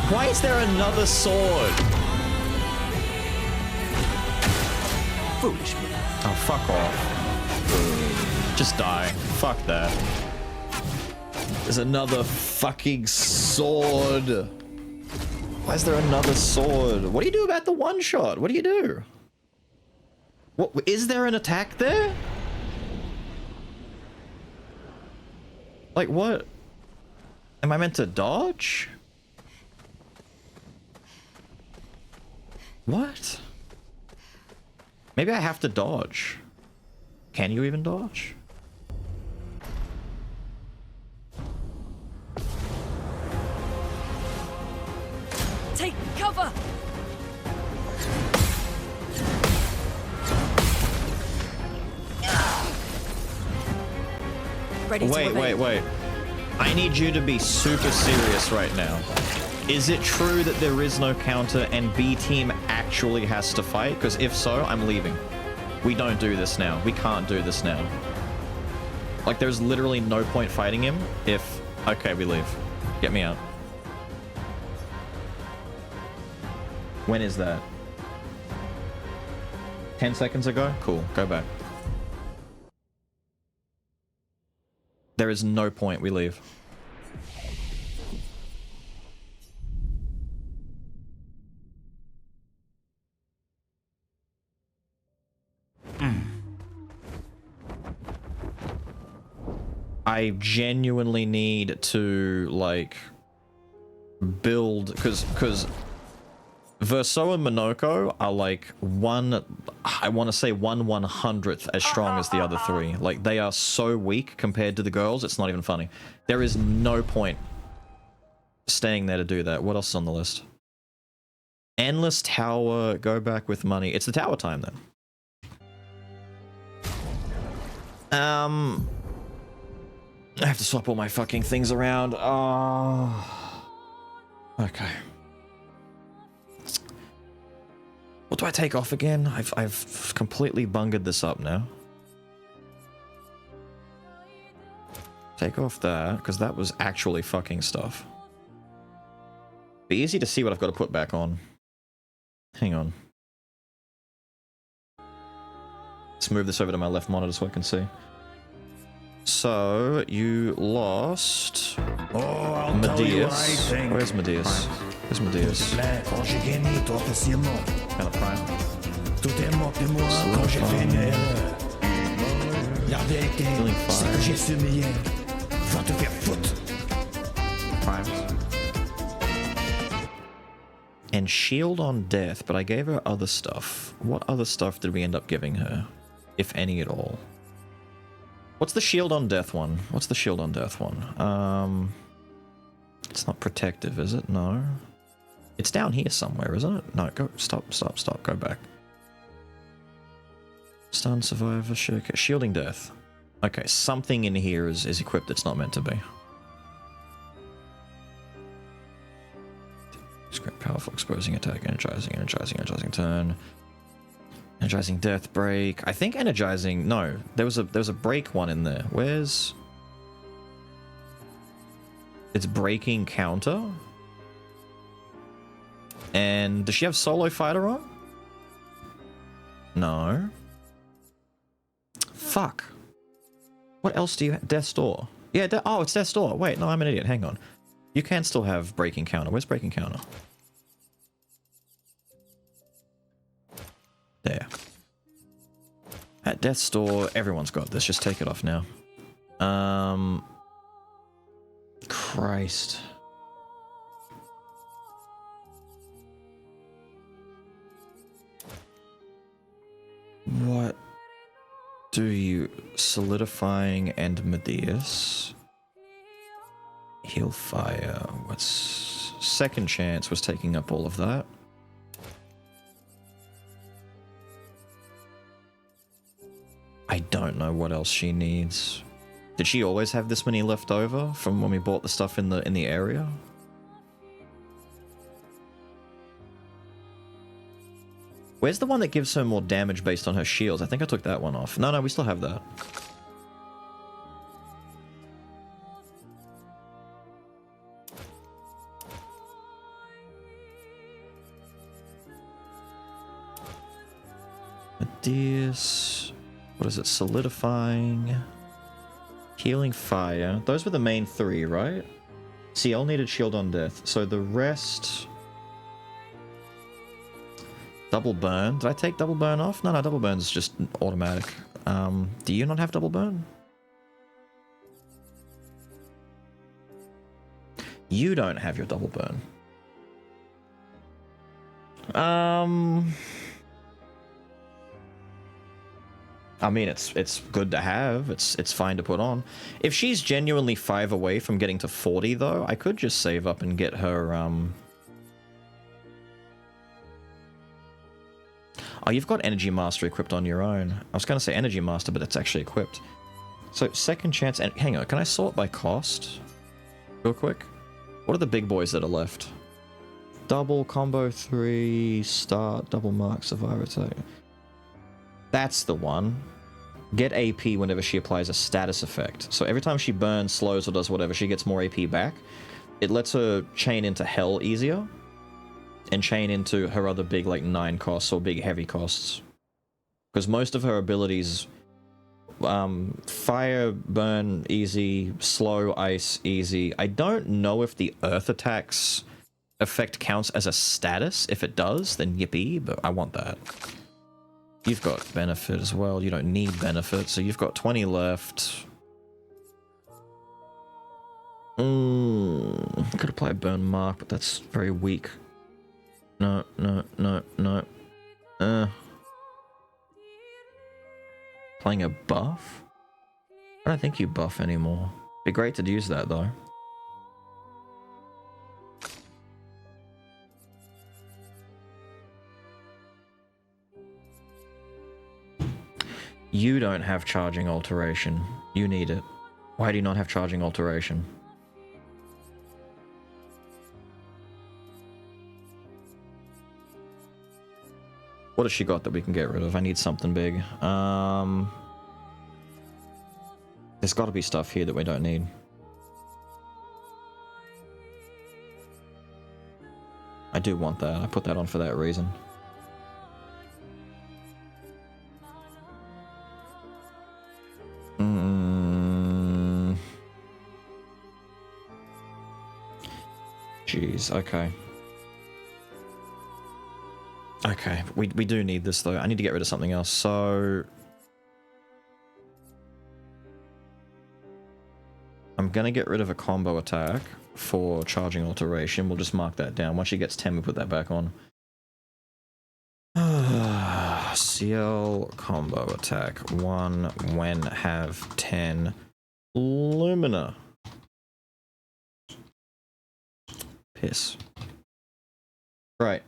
Why is there another sword? Foolish me. Oh, fuck off. Just die. Fuck that. There's another fucking sword. Why is there another sword? What do you do about the one shot? What do you do? What, is there an attack there? Like what? Am I meant to dodge? What? Maybe I have to dodge. Can you even dodge? Take cover! Ready to evade. Wait. I need you to be super serious right now. Is it true that there is no counter and B team actually has to fight? Because if so, I'm leaving. We don't do this now. We can't do this now. Like, there's literally no point fighting him if... Okay, we leave. Get me out. When is that? 10 seconds ago? Cool, go back. There is no point, we leave. I genuinely need to, like, build, because Verso and Monoko are like I want to say 1/100th as strong as the other 3. Like, they are so weak compared to the girls, it's not even funny. There is no point staying there to do that. What else is on the list? Endless Tower, go back with money. It's the tower time then. I have to swap all my fucking things around. Oh. Okay. What do I take off again? I've completely bungered this up now. Take off that, because that was actually fucking stuff. Be easy to see what I've got to put back on. Hang on. Let's move this over to my left monitor so I can see. So, you lost Medeus. Where's Medeus? Where's Medeus? Kind of prime. Feeling fine. And shield on death, but I gave her other stuff. What other stuff did we end up giving her? If any at all. What's the shield on death one? What's the shield on death one? It's not protective, is it? No. It's down here somewhere, isn't it? No, go, stop, go back. Stun, survivor, shielding death. Okay, something in here is equipped it's not meant to be. Script powerful, exposing attack, energizing turn. Energizing death break. I think energizing. No, there was a break one in there. Where's? It's breaking counter. And does she have solo fighter on? No. Fuck. What else do you have? Death's Door. Yeah, oh, it's Death's Door. Wait, no, I'm an idiot. Hang on. You can still have breaking counter. Where's breaking counter? There. At Death's Door, everyone's got this. Just take it off now. Christ. What do you... Solidifying and Medeus. Heal fire. What's... Second Chance was taking up all of that. I don't know what else she needs. Did she always have this many left over from when we bought the stuff in the area? Where's the one that gives her more damage based on her shields? I think I took that one off. No, we still have that. Medeus. What is it? Solidifying. Healing fire. Those were the main three, right? CL needed shield on death. So the rest... Double burn. Did I take double burn off? No, double burn's just automatic. Do you not have double burn? You don't have your double burn. I mean, it's good to have. It's fine to put on. If she's genuinely 5 away from getting to 40, though, I could just save up and get her, Oh, you've got Energy Master equipped on your own. I was going to say Energy Master, but it's actually equipped. So, Second Chance... And hang on, can I sort by cost? Real quick. What are the big boys that are left? Double, Combo 3, Start, Double Mark, Survivor Attack. That's the one. Get AP whenever she applies a status effect. So every time she burns, slows, or does whatever, she gets more AP back. It lets her chain into Hell easier. And chain into her other big, like, 9 costs or big heavy costs. Because most of her abilities... fire, burn, easy. Slow, ice, easy. I don't know if the earth attacks effect counts as a status. If it does, then yippee, but I want that. You've got benefit as well. You don't need benefit, so you've got 20 left. Could apply burn mark, but that's very weak. No. Playing a buff? I don't think you buff anymore. Be great to use that, though. You don't have charging alteration. You need it. Why do you not have charging alteration? What has she got that we can get rid of? I need something big. There's got to be stuff here that we don't need. I do want that. I put that on for that reason. Jeez, okay. Okay, we do need this though. I need to get rid of something else, so... I'm gonna get rid of a combo attack for charging alteration. We'll just mark that down. Once she gets 10, we put that back on. CL combo attack 1 when have 10 Lumina. Piss. Right.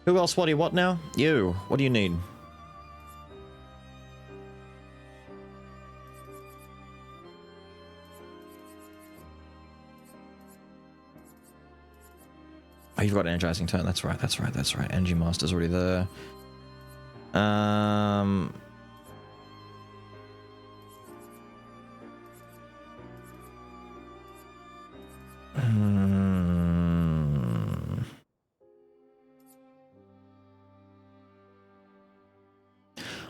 Who else? What do you want now? You. What do you need? Oh, you've got energizing turn. That's right. Energy Master's already there.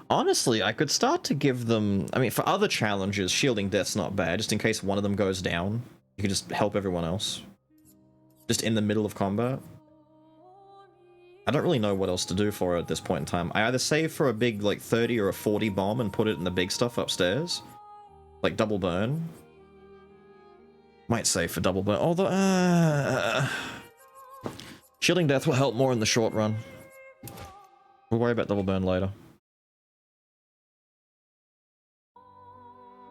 Honestly, I could start to give them... I mean, for other challenges, shielding death's not bad. Just in case one of them goes down, you can just help everyone else. Just in the middle of combat. I don't really know what else to do for it at this point in time. I either save for a big, like, 30 or a 40 bomb and put it in the big stuff upstairs. Like, double burn. Might save for double burn. Although, shielding death will help more in the short run. We'll worry about double burn later.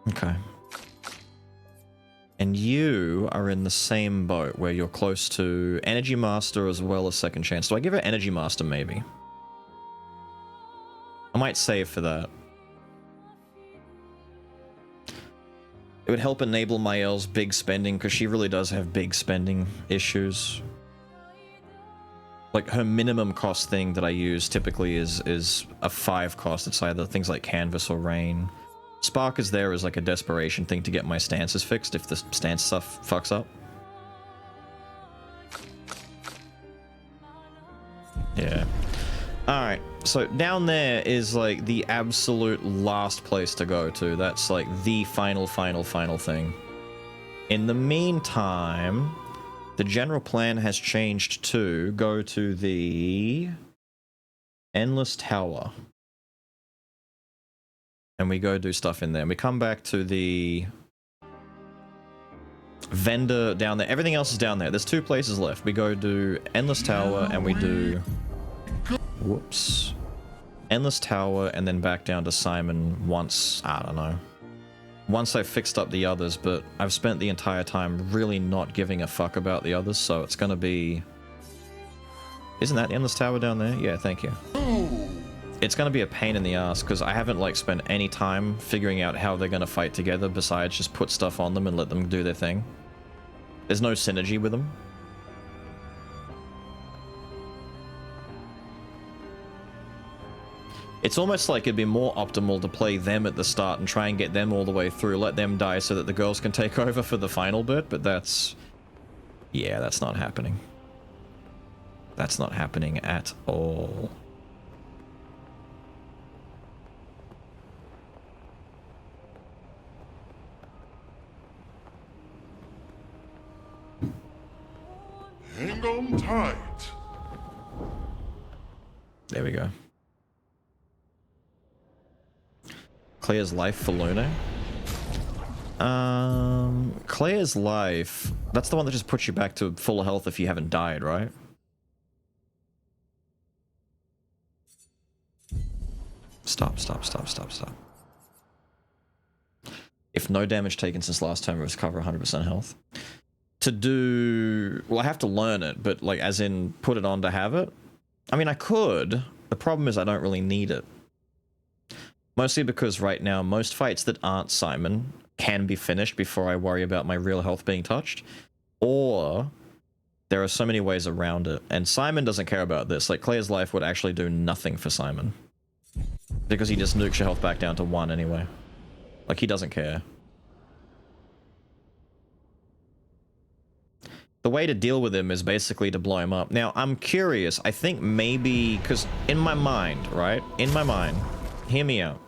Okay. And you are in the same boat where you're close to Energy Master as well as Second Chance. Do I give her Energy Master, maybe? I might save for that. It would help enable Mael's big spending, because she really does have big spending issues. Like, her minimum cost thing that I use typically is a 5 cost. It's either things like Canvas or Rain. Spark is there as like a desperation thing to get my stances fixed if the stance stuff fucks up. Yeah. Alright, so down there is like the absolute last place to go to. That's like the final thing. In the meantime, the general plan has changed to go to the Endless Tower. And we go do stuff in there. And we come back to the vendor down there. Everything else is down there. There's 2 places left. We go do Endless Tower and we do... Whoops. Endless Tower and then back down to Simon once... I don't know. Once I've fixed up the others, but I've spent the entire time really not giving a fuck about the others, so it's gonna be... Isn't that the Endless Tower down there? Yeah, thank you. It's gonna be a pain in the ass, because I haven't, like, spent any time figuring out how they're gonna fight together besides just put stuff on them and let them do their thing. There's no synergy with them. It's almost like it'd be more optimal to play them at the start and try and get them all the way through, let them die so that the girls can take over for the final bit, but that's... Yeah, that's not happening. That's not happening at all. Hang on tight. There we go. Claire's life for Luna. Claire's life. That's the one that just puts you back to full health if you haven't died, right? Stop. If no damage taken since last turn, recover 100% health. To do... Well, I have to learn it, but like as in put it on to have it? I mean, I could. The problem is I don't really need it. Mostly because right now, most fights that aren't Simon can be finished before I worry about my real health being touched. Or there are so many ways around it. And Simon doesn't care about this. Like, Claire's life would actually do nothing for Simon. Because he just nukes your health back down to 1 anyway. Like, he doesn't care. The way to deal with him is basically to blow him up. Now, I'm curious. I think maybe... Because in my mind, right? In my mind... Hear me out.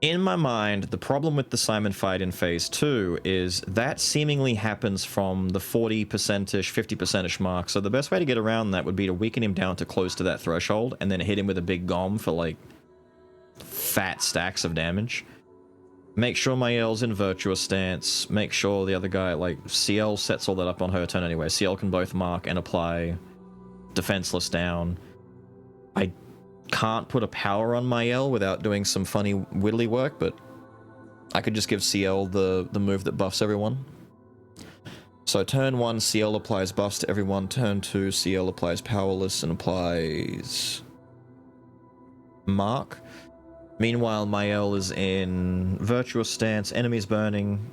In my mind, the problem with the Simon fight in Phase 2 is that seemingly happens from the 40%-ish, 50%-ish mark. So the best way to get around that would be to weaken him down to close to that threshold and then hit him with a big gom for, like, fat stacks of damage. Make sure Mael's in Virtuous stance. Make sure the other guy, like, CL sets all that up on her turn anyway. CL can both mark and apply Defenseless down. I can't put a power on Mael without doing some funny whittly work, but I could just give CL the move that buffs everyone. So turn 1, CL applies buffs to everyone. Turn 2, CL applies powerless and applies mark. Meanwhile, Mael is in Virtuous stance, enemies burning.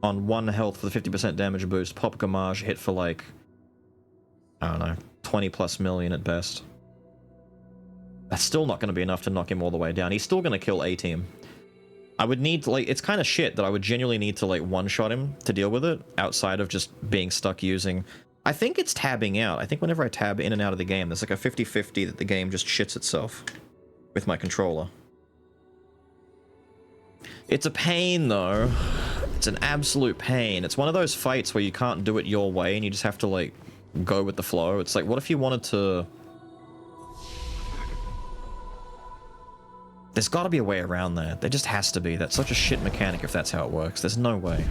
On 1 health for the 50% damage boost, pop Gamage, hit for like, I don't know, 20+ million at best. That's still not going to be enough to knock him all the way down. He's still going to kill A-Team. I would need to, like, it's kind of shit that I would genuinely need to, like, one-shot him to deal with it, outside of just being stuck using... I think it's tabbing out. I think whenever I tab in and out of the game, there's like a 50-50 that the game just shits itself with my controller. It's a pain, though. It's an absolute pain. It's one of those fights where you can't do it your way and you just have to, like, go with the flow. It's like, what if you wanted to... There's got to be a way around that. There just has to be. That's such a shit mechanic if that's how it works. There's no way.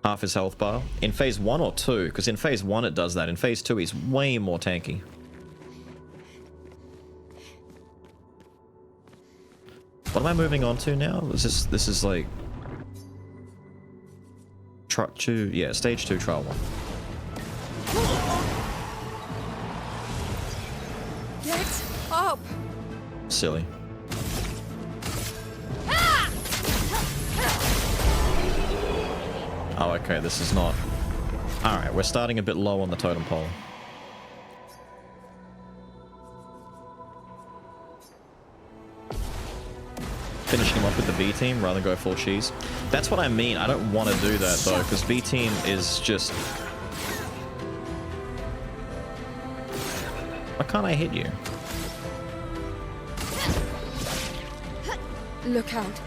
Half his health bar. In phase 1 or 2? Because in phase 1 it does that. In phase 2 he's way more tanky. What am I moving on to now? This is like... Yeah, stage 2, trial 1. Get up! Silly. Oh, okay, this is not... Alright, we're starting a bit low on the totem pole. Finishing him off with the B team rather than go full cheese. That's what I mean. I don't want to do that though, because B team is just... Why can't I hit you? Look out.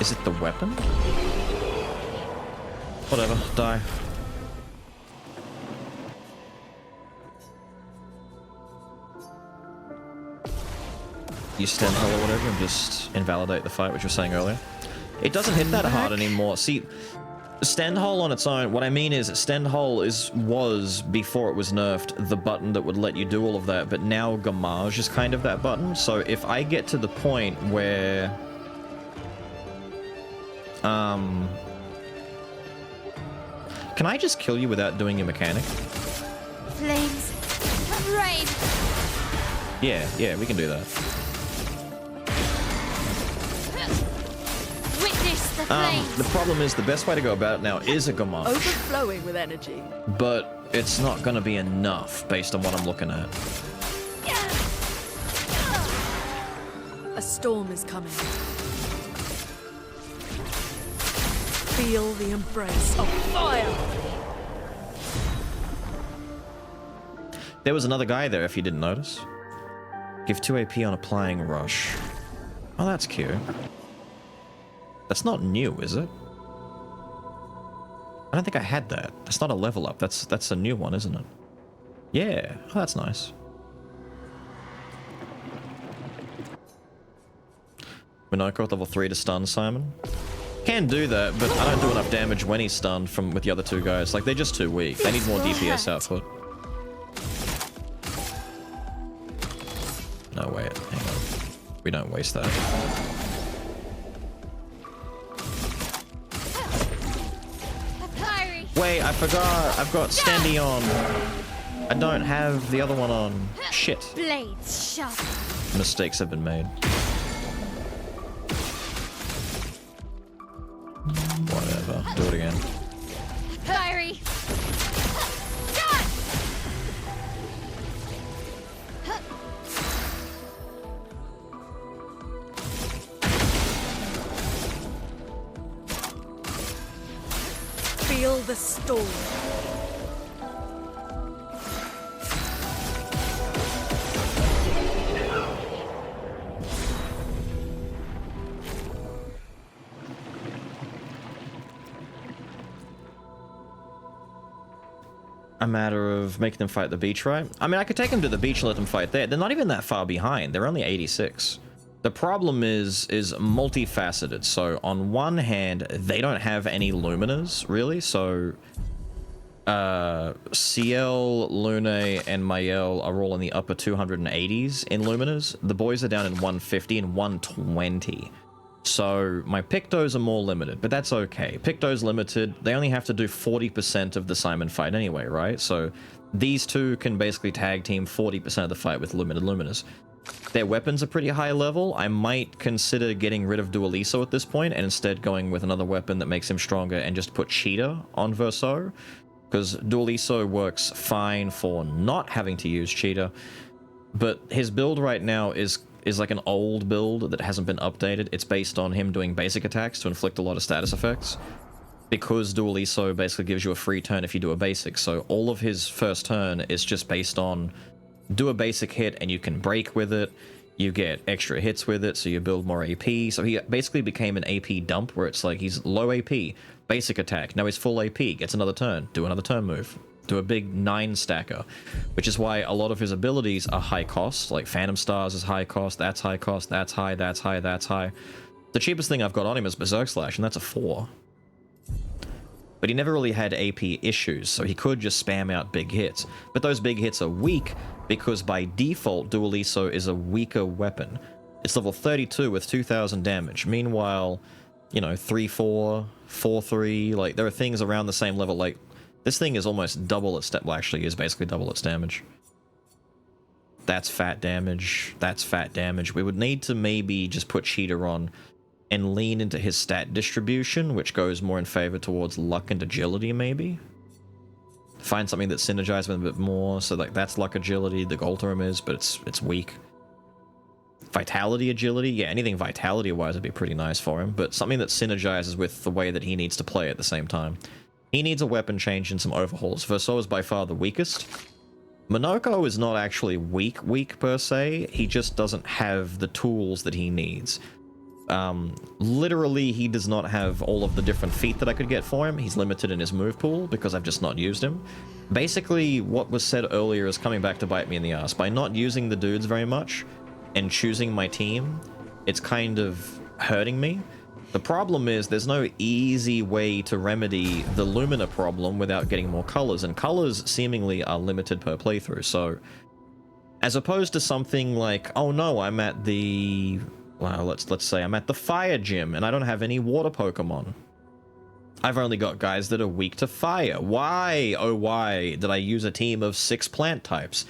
Is it the weapon? Whatever, die. Use stand hull or whatever and just invalidate the fight, which you were saying earlier. It doesn't hit that hard anymore. See, stand hull on its own, what I mean is stand hull was, before it was nerfed, the button that would let you do all of that, but now Gamage is kind of that button. So if I get to the point where... Can I just kill you without doing your mechanic? Flames. Rain. Yeah, we can do that. Witness the flames. The problem is the best way to go about it now is a Gamage. Overflowing with energy. But it's not going to be enough based on what I'm looking at. A storm is coming. Feel the embrace of fire. There was another guy there if you didn't notice. Give 2 AP on applying rush. Oh, that's cute. That's not new, is it? I don't think I had that. That's not a level up. That's a new one, isn't it? Yeah. Oh, that's nice. Minoko with level 3 to stun Simon. Can do that, but I don't do enough damage when he's stunned from with the other two guys. Like, they're just too weak. They need more DPS output. No, wait. Hang on. We don't waste that. Wait, I forgot. I've got Standy on. I don't have the other one on. Shit. Blades sharp. Mistakes have been made. Whatever. Do it again. Fiery. Feel the storm. A matter of making them fight the beach, right? I mean, I could take them to the beach and let them fight there. They're not even that far behind. They're only 86. The problem is multifaceted. So on one hand, they don't have any Luminas, really. So CL, Lune, and Mael are all in the upper 280s in Luminas. The boys are down in 150 and 120. So my Pictos are more limited, but that's okay. Pictos limited, they only have to do 40% of the Simon fight anyway, right? So these two can basically tag team 40% of the fight with limited Luminas. Their weapons are pretty high level. I might consider getting rid of Dualiso at this point and instead going with another weapon that makes him stronger and just put Cheetah on Verso, because Dualiso works fine for not having to use Cheetah, but his build right now is is like an old build that hasn't been updated. It's based on him doing basic attacks to inflict a lot of status effects. Because Dualiso basically gives you a free turn if you do a basic, so all of his first turn is just based on do a basic hit and you can break with it, you get extra hits with it, so you build more AP. So he basically became an AP dump where it's like he's low AP, basic attack, now he's full AP, gets another turn, do another turn move, do a big 9 stacker, which is why a lot of his abilities are high cost, like Phantom Stars is high cost, that's high cost, that's high, that's high, that's high. The cheapest thing I've got on him is Berserk Slash, and that's a 4. But he never really had AP issues, so he could just spam out big hits. But those big hits are weak, because by default, Dualiso is a weaker weapon. It's level 32 with 2,000 damage. Meanwhile, you know, 3-4, 4-3, like, there are things around the same level, like, this thing is almost double its well, actually is basically double its damage. That's fat damage, that's fat damage. We would need to maybe just put Cheetah on and lean into his stat distribution, which goes more in favor towards luck and agility, maybe. Find something that synergizes with a bit more, so like that's luck agility, the Goltarum is, but it's weak. Vitality agility, yeah, anything vitality-wise would be pretty nice for him, but something that synergizes with the way that he needs to play at the same time. He needs a weapon change and some overhauls. Verso is by far the weakest. Monoko is not actually weak per se, he just doesn't have the tools that he needs. Literally, he does not have all of the different feat that I could get for him. He's limited in his move pool because I've just not used him. Basically, what was said earlier is coming back to bite me in the ass. By not using the dudes very much and choosing my team, it's kind of hurting me. The problem is there's no easy way to remedy the Lumina problem without getting more colors, and colors seemingly are limited per playthrough. So, as opposed to something like, oh no, I'm at the... well, let's say I'm at the fire gym and I don't have any water Pokemon. I've only got guys that are weak to fire. Why, oh why, did I use a team of 6 plant types?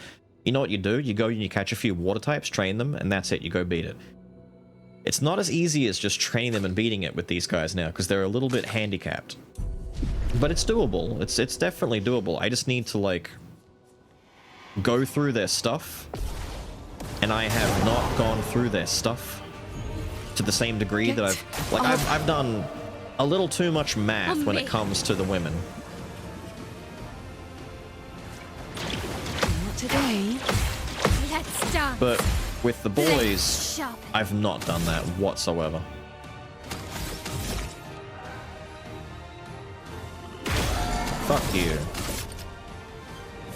You know what you do? You go and you catch a few water types, train them, and that's it, you go beat it. It's not as easy as just training them and beating it with these guys now, because they're a little bit handicapped. But it's doable. It's definitely doable. I just need to, like, go through their stuff, and I have not gone through their stuff to the same degree that I've done a little too much math when it comes to the women. Not today. Let's start. But with the boys, I've not done that whatsoever. Fuck you.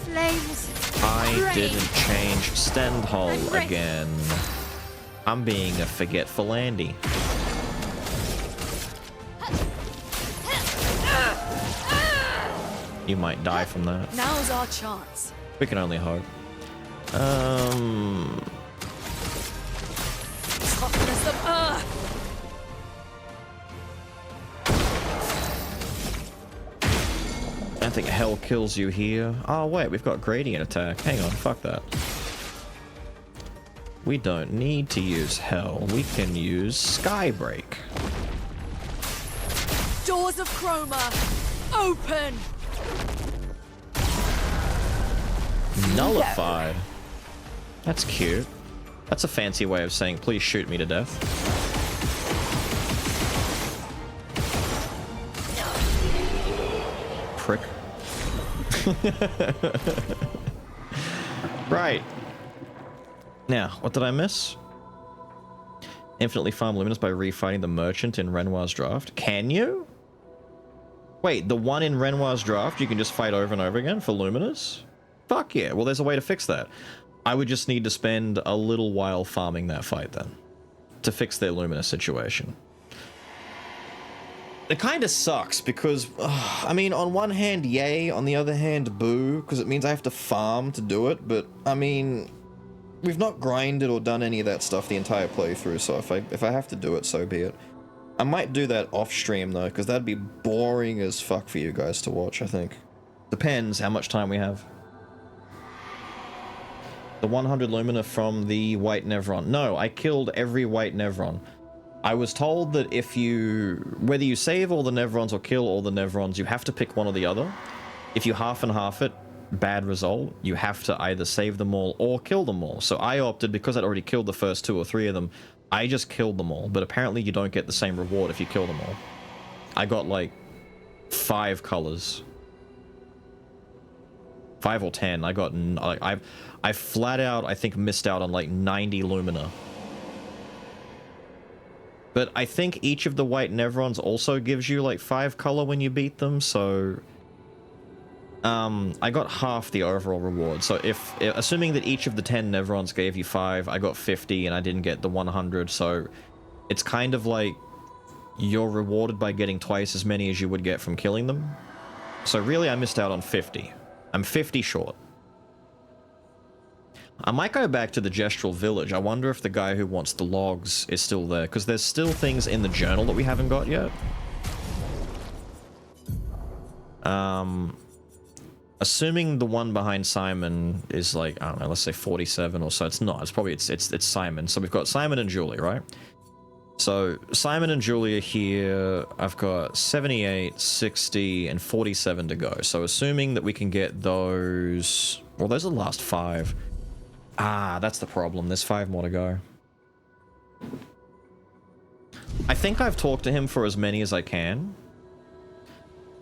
Flames. I didn't change Stendhal again. I'm being a forgetful Andy. You might die from that. Now's our chance. We can only hope. Toughness of earth. I think hell kills you here. Oh wait, we've got gradient attack. Hang on, fuck that. We don't need to use hell. We can use Skybreak. Doors of Chroma, open! Nullified. That's cute. That's a fancy way of saying, please shoot me to death. Prick. Right. Now, what did I miss? Infinitely farm Luminous by refighting the merchant in Renoir's draft. Can you? Wait, the one in Renoir's draft you can just fight over and over again for Luminous? Fuck yeah. Well, there's a way to fix that. I would just need to spend a little while farming that fight then to fix their Luminous situation. It kind of sucks because, I mean, on one hand, yay. On the other hand, boo, because it means I have to farm to do it. But, I mean, we've not grinded or done any of that stuff the entire playthrough, so if I have to do it, so be it. I might do that off stream though, because that'd be boring as fuck for you guys to watch, I think. Depends how much time we have. The 100 Lumina from the White Nevron. No, I killed every White Nevron. I was told that if you... whether you save all the Nevrons or kill all the Nevrons, you have to pick one or the other. If you half and half it, bad result, you have to either save them all or kill them all. So I opted, because I'd already killed the first 2 or 3 of them, I just killed them all. But apparently you don't get the same reward if you kill them all. I got like 5 colors. 5 or 10. I got like I flat out I think missed out on like 90 Lumina. But I think each of the white Nevrons also gives you like 5 color when you beat them, so I got half the overall reward. So if assuming that each of the 10 Nevrons gave you 5, I got 50 and I didn't get the 100, so it's kind of like you're rewarded by getting twice as many as you would get from killing them. So really I missed out on 50. I'm 50 short. I might go back to the Gestural Village. I wonder if the guy who wants the logs is still there, because there's still things in the journal that we haven't got yet. Assuming the one behind Simon is like, I don't know, let's say 47 or so. It's not. It's probably it's Simon. So we've got Simon and Julie, right? So Simon and Julie are here. I've got 78, 60, and 47 to go. So assuming that we can get those, well, those are the last 5. Ah, that's the problem. There's 5 more to go. I think I've talked to him for as many as I can.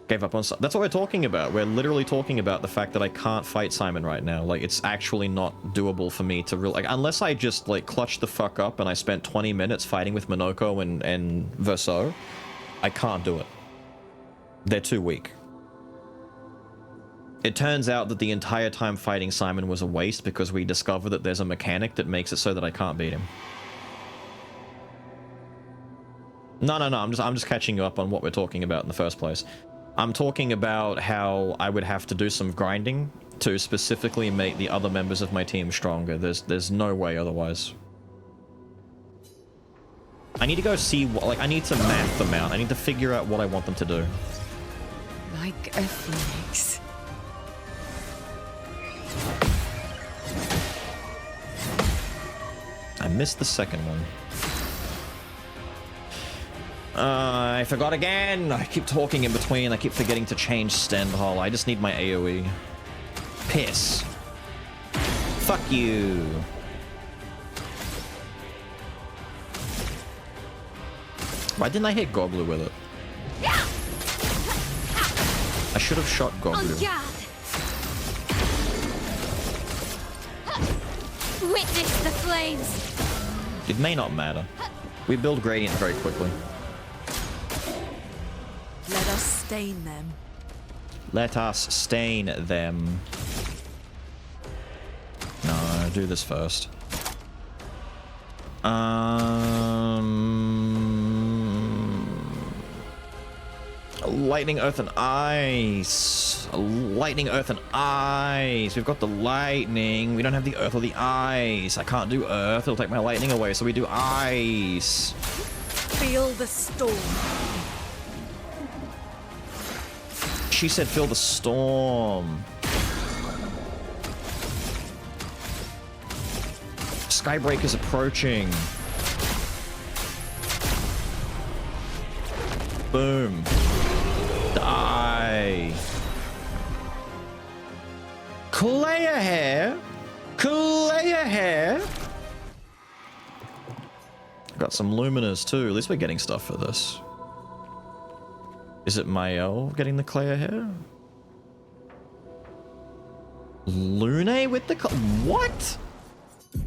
Gave up on... That's what we're talking about. We're literally talking about the fact that I can't fight Simon right now. Like, it's actually not doable for me to really... Like, unless I just, like, clutch the fuck up and I spent 20 minutes fighting with Monoko and Verso, I can't do it. They're too weak. It turns out that the entire time fighting Simon was a waste because we discover that there's a mechanic that makes it so that I can't beat him. No, I'm just catching you up on what we're talking about in the first place. I'm talking about how I would have to do some grinding to specifically make the other members of my team stronger. There's no way otherwise. I need to go see what, like, I need to map them out. I need to figure out what I want them to do. Like a phoenix. I missed the second one. I forgot again. I keep talking in between. I keep forgetting to change Stendhal. I just need my AoE. Piss. Fuck you. Why didn't I hit Goglu with it? I should have shot Goglu. Witness the flames. It may not matter. We build Gradient very quickly. Let us stain them. Let us stain them. No, do this first. Lightning, Earth, and Ice. Lightning, Earth, and Ice. We've got the lightning. We don't have the Earth or the Ice. I can't do Earth. It'll take my lightning away, so we do Ice. Feel the storm. She said feel the storm. Skybreak is approaching. Boom. Die. Clear hair. Clear hair. Got some Luminas too. At least we're getting stuff for this. Is it Mael getting the Clear hair? Lune with the... What?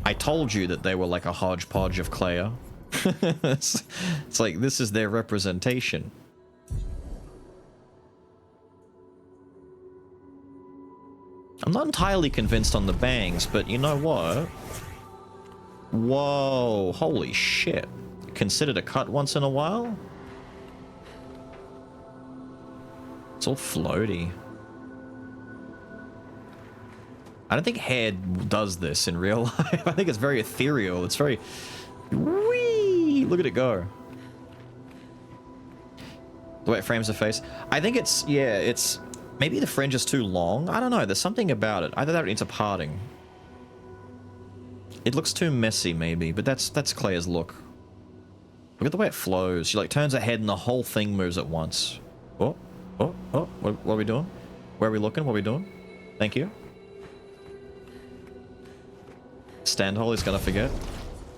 I told you that they were like a hodgepodge of Clear. It's like, this is their representation. I'm not entirely convinced on the bangs, but you know what? Whoa, holy shit. Considered a cut once in a while? It's all floaty. I don't think hair does this in real life. I think it's very ethereal. It's very... Whee! Look at it go. The way it frames the face. I think it's... Yeah, it's... Maybe the fringe is too long? I don't know. There's something about it. Either that or it needs a parting. It looks too messy, maybe. But that's Claire's look. Look at the way it flows. She, like, turns her head and the whole thing moves at once. Oh. What are we doing? Where are we looking? What are we doing? Thank you. Standhole is gonna forget.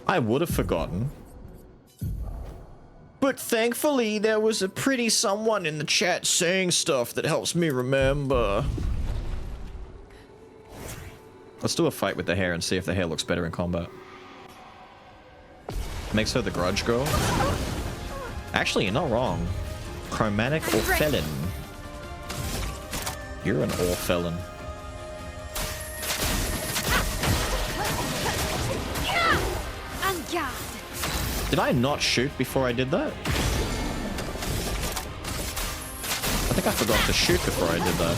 I would have forgotten. But thankfully, there was a pretty someone in the chat saying stuff that helps me remember. Let's do a fight with the hair and see if the hair looks better in combat. Makes her the grudge girl. Actually, you're not wrong. Chromatic Orphelin. You're an Orphelin. Did I not shoot before I did that? I think I forgot to shoot before I did that.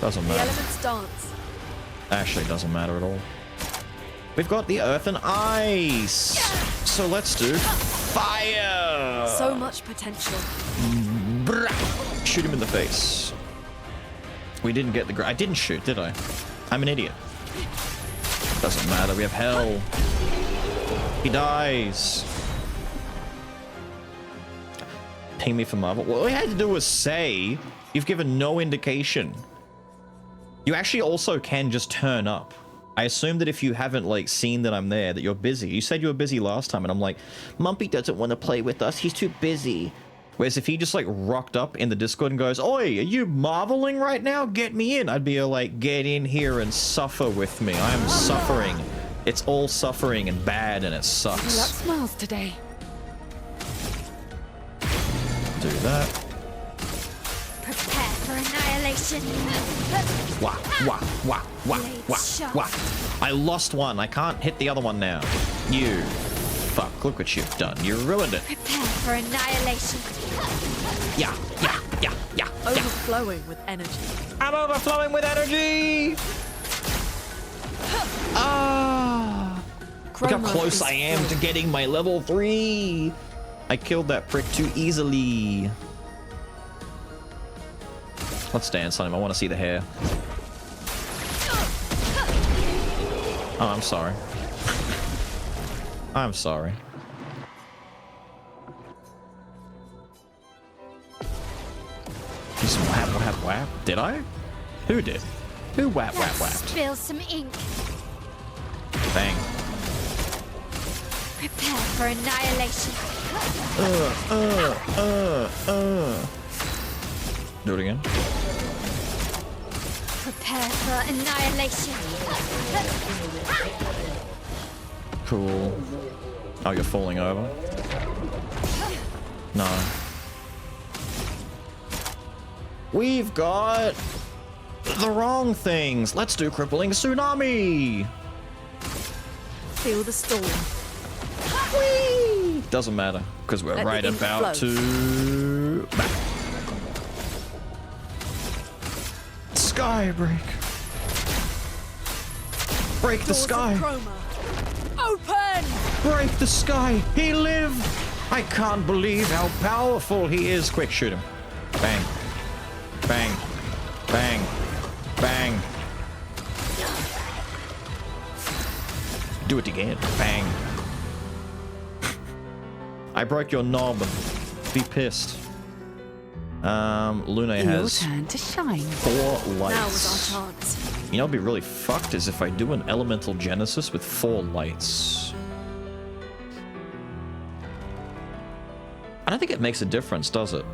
Doesn't The matter. elements dance. Actually, doesn't matter at all. We've got the earth and ice. So let's do fire. So much potential. Brah. Shoot him in the face. We didn't get the I didn't shoot, did I? I'm an idiot. Doesn't matter. We have hell. He dies. Ping me for Marvel. Well, all we had to do was say you've given no indication. You actually also can just turn up. I assume that if you haven't like seen that I'm there, that you're busy. You said you were busy last time, and I'm like, Mumpy doesn't want to play with us. He's too busy. Whereas if he just like rocked up in the Discord and goes, Oi, are you marveling right now? Get me in. I'd be like, get in here and suffer with me. I am suffering. It's all suffering and bad, and it sucks. Smiles today. Do that. Prepare for annihilation. Wah, wah, wah, wah, wah, wah. I lost one. I can't hit the other one now. You. Fuck, look what you've done. You ruined it. Prepare for annihilation. Yeah, yeah, yeah, yeah. Overflowing with energy. I'm overflowing with energy! Ah! Look how Chroma close is I am full. to getting my level 3! I killed that prick too easily. Let's dance on him. I want to see the hair. Oh, I'm sorry. I'm sorry. Just whap, whap, whap. Did I? Who did? Who whap, whap, whap? Spill some ink. Bang. Prepare for annihilation. Do it again. Prepare for annihilation. Cool. Oh, you're falling over? No. We've got the wrong things. Let's do crippling tsunami. Feel the storm. Whee! Doesn't matter because we're Let right the ink about flow. to sky break. Break the Doors of sky. Chroma. Open! Break the sky. He lived. I can't believe how powerful he is. Quick, shoot him. Bang. Bang. Bang. Bang. Do it again. Bang. I broke your knob. Be pissed. Luna has turn to shine. 4 lights. Now was our chance. You know, what'd be really fucked is if I do an elemental genesis with 4 lights. I don't think it makes a difference, does it?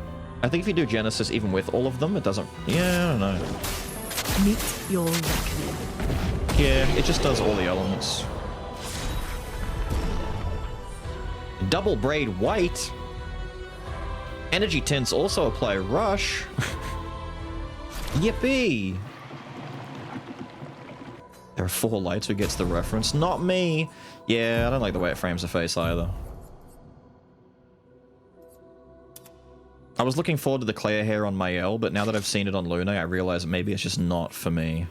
I think if you do genesis even with all of them, it doesn't. Yeah, I don't know. Meet your reckoning. Yeah, it just does all the elements. Double braid white. Energy tints also apply rush. Yippee! There are 4 lights. Who gets the reference? Not me. Yeah, I don't like the way it frames the face either. I was looking forward to the Claire hair on Mael, but now that I've seen it on Luna, I realize maybe it's just not for me.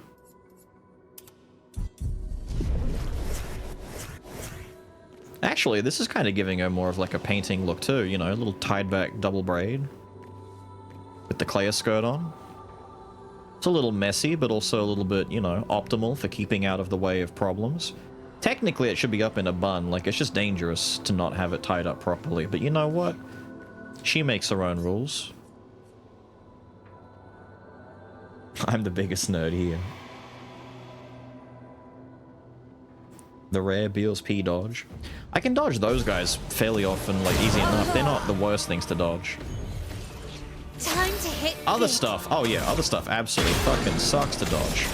Actually, this is kind of giving her more of like a painting look too, you know, a little tied back double braid with the Claire skirt on. It's a little messy, but also a little bit, you know, optimal for keeping out of the way of problems. Technically, it should be up in a bun. Like, it's just dangerous to not have it tied up properly. But you know what? She makes her own rules. I'm the biggest nerd here. The rare Beals P dodge. I can dodge those guys fairly often, like easy enough. They're not the worst things to dodge. Time to hit Other big. stuff, oh yeah, other stuff absolutely fucking sucks to dodge.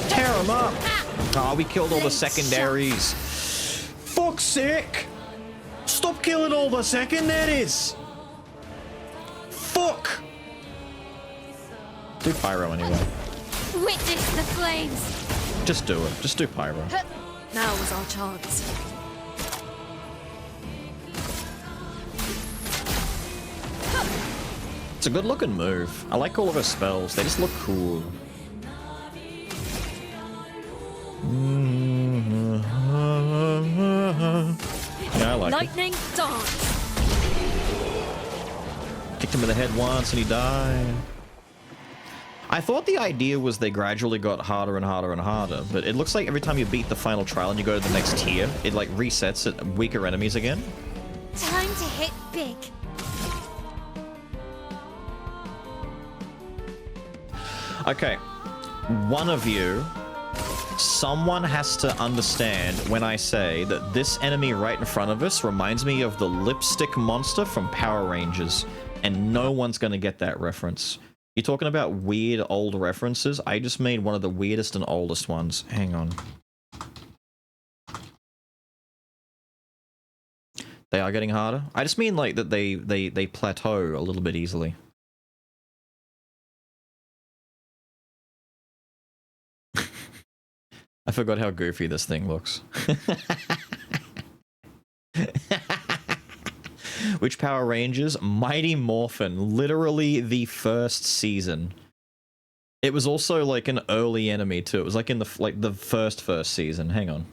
Tear them up! Oh, we killed all the secondaries. Fuck's sake! Stop killing all the secondaries! Fuck! Do pyro anyway. Witness the flames. Just do it. Just do pyro. Now was our chance. It's a good looking move. I like all of her spells. They just look cool. Yeah, I like Lightning dance. it. Kicked him in the head once and he died. I thought the idea was they gradually got harder and harder and harder, but it looks like every time you beat the final trial and you go to the next tier, it like resets at weaker enemies again. Time to hit big. Okay, one of you, someone has to understand when I say that this enemy right in front of us reminds me of the lipstick monster from Power Rangers, and no one's gonna get that reference. You're talking about weird old references? I just made one of the weirdest and oldest ones. Hang on. They are getting harder? I just mean like that they plateau a little bit easily. I forgot how goofy this thing looks. Which Power Rangers? Mighty Morphin. Literally the first season. It was also like an early enemy too. It was like in the first season. Hang on.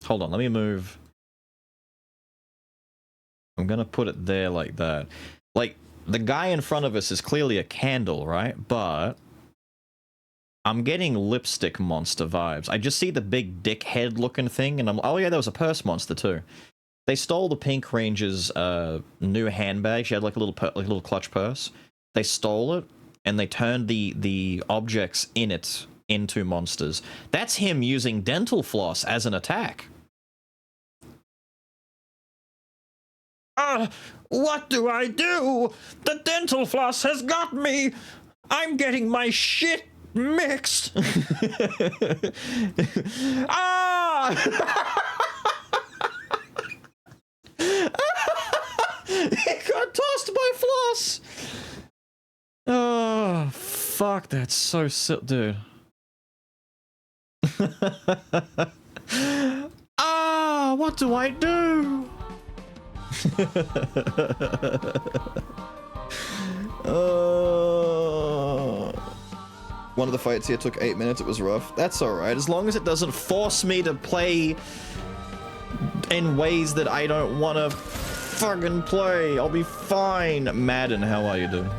Hold on, let me move. I'm gonna put it there like that. Like, the guy in front of us is clearly a candle, right? But I'm getting lipstick monster vibes. I just see the big dick head looking thing, and I'm oh yeah, there was a purse monster too. They stole the Pink Ranger's new handbag. She had like a little clutch purse. They stole it, and they turned the objects in it into monsters. That's him using dental floss as an attack. What do I do? The dental floss has got me. I'm getting my shit mixed. Ah! He got tossed by floss. Oh, fuck, that's so silly, dude. Ah, what do I do? One of the fights here took 8 minutes. It was rough. That's alright, as long as it doesn't force me to play in ways that I don't want to fucking play. I'll be fine. Madden, how are you doing?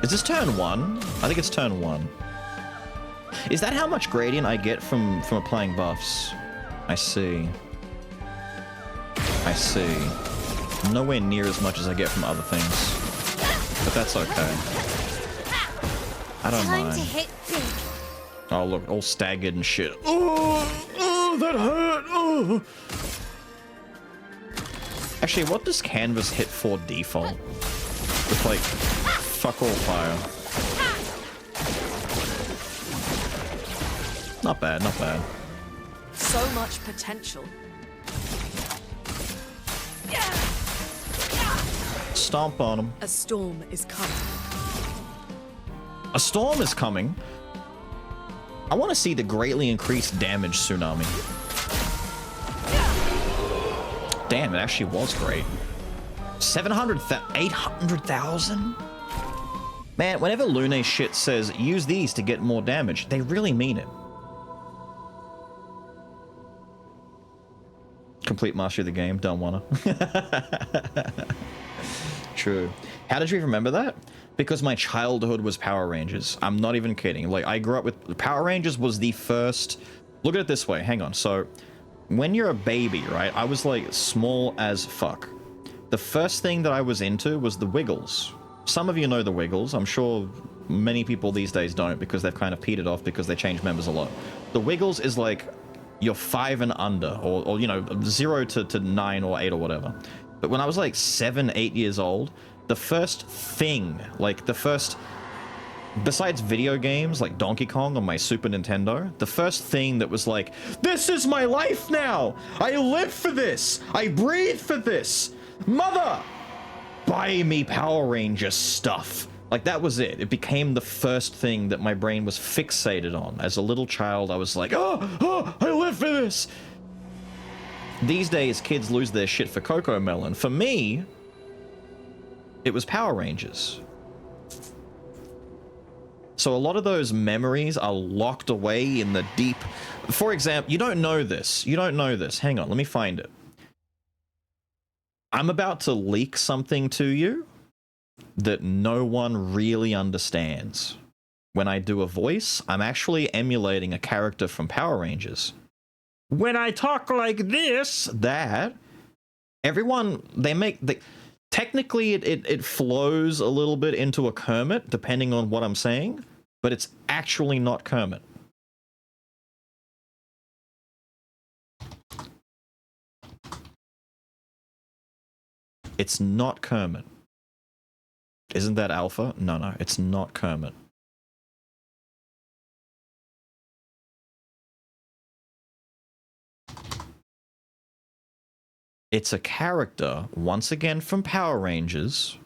Is this turn 1? I think it's turn 1. Is that how much gradient I get from applying buffs? I see. I see. Nowhere near as much as I get from other things. But that's okay. I don't mind. Time to hit big. Oh, look, all staggered and shit. Oh, that hurt. Oh. Actually, what does canvas hit for default? With, like, fuck all fire. Not bad, not bad. So much potential. Stomp on him. A storm is coming. A storm is coming? I want to see the greatly increased damage tsunami. Damn, it actually was great. 800,000? Man, whenever Lune shit says, use these to get more damage, they really mean it. Complete mastery of the game, don't wanna. True. How did you remember that? Because my childhood was Power Rangers. I'm not even kidding. Like, I grew up with... Power Rangers was the first Look at it this way. Hang on. So, when you're a baby, right? I was like small as fuck. The first thing that I was into was the Wiggles. Some of you know the Wiggles. I'm sure many people these days don't because they've kind of petered off because they change members a lot. The Wiggles is like you're 5 and under, or you know, 0 to 9 or 8 or whatever. But when I was like 7, 8 years old, the first thing, like the first, besides video games like Donkey Kong on my Super Nintendo, the first thing that was like, this is my life now! I live for this! I breathe for this! Mother! Buy me Power Rangers stuff! Like, that was it. It became the first thing that my brain was fixated on. As a little child, I was like, oh, I live for this! These days, kids lose their shit for Coco Melon. For me, it was Power Rangers. So a lot of those memories are locked away in the deep... For example, you don't know this. You don't know this. Hang on, let me find it. I'm about to leak something to you that no one really understands. When I do a voice, I'm actually emulating a character from Power Rangers. When I talk like this, that, everyone, technically it flows a little bit into a Kermit, depending on what I'm saying, but it's actually not Kermit. It's not Kermit. Isn't that Alpha? No, it's not Kermit. It's a character, once again from Power Rangers.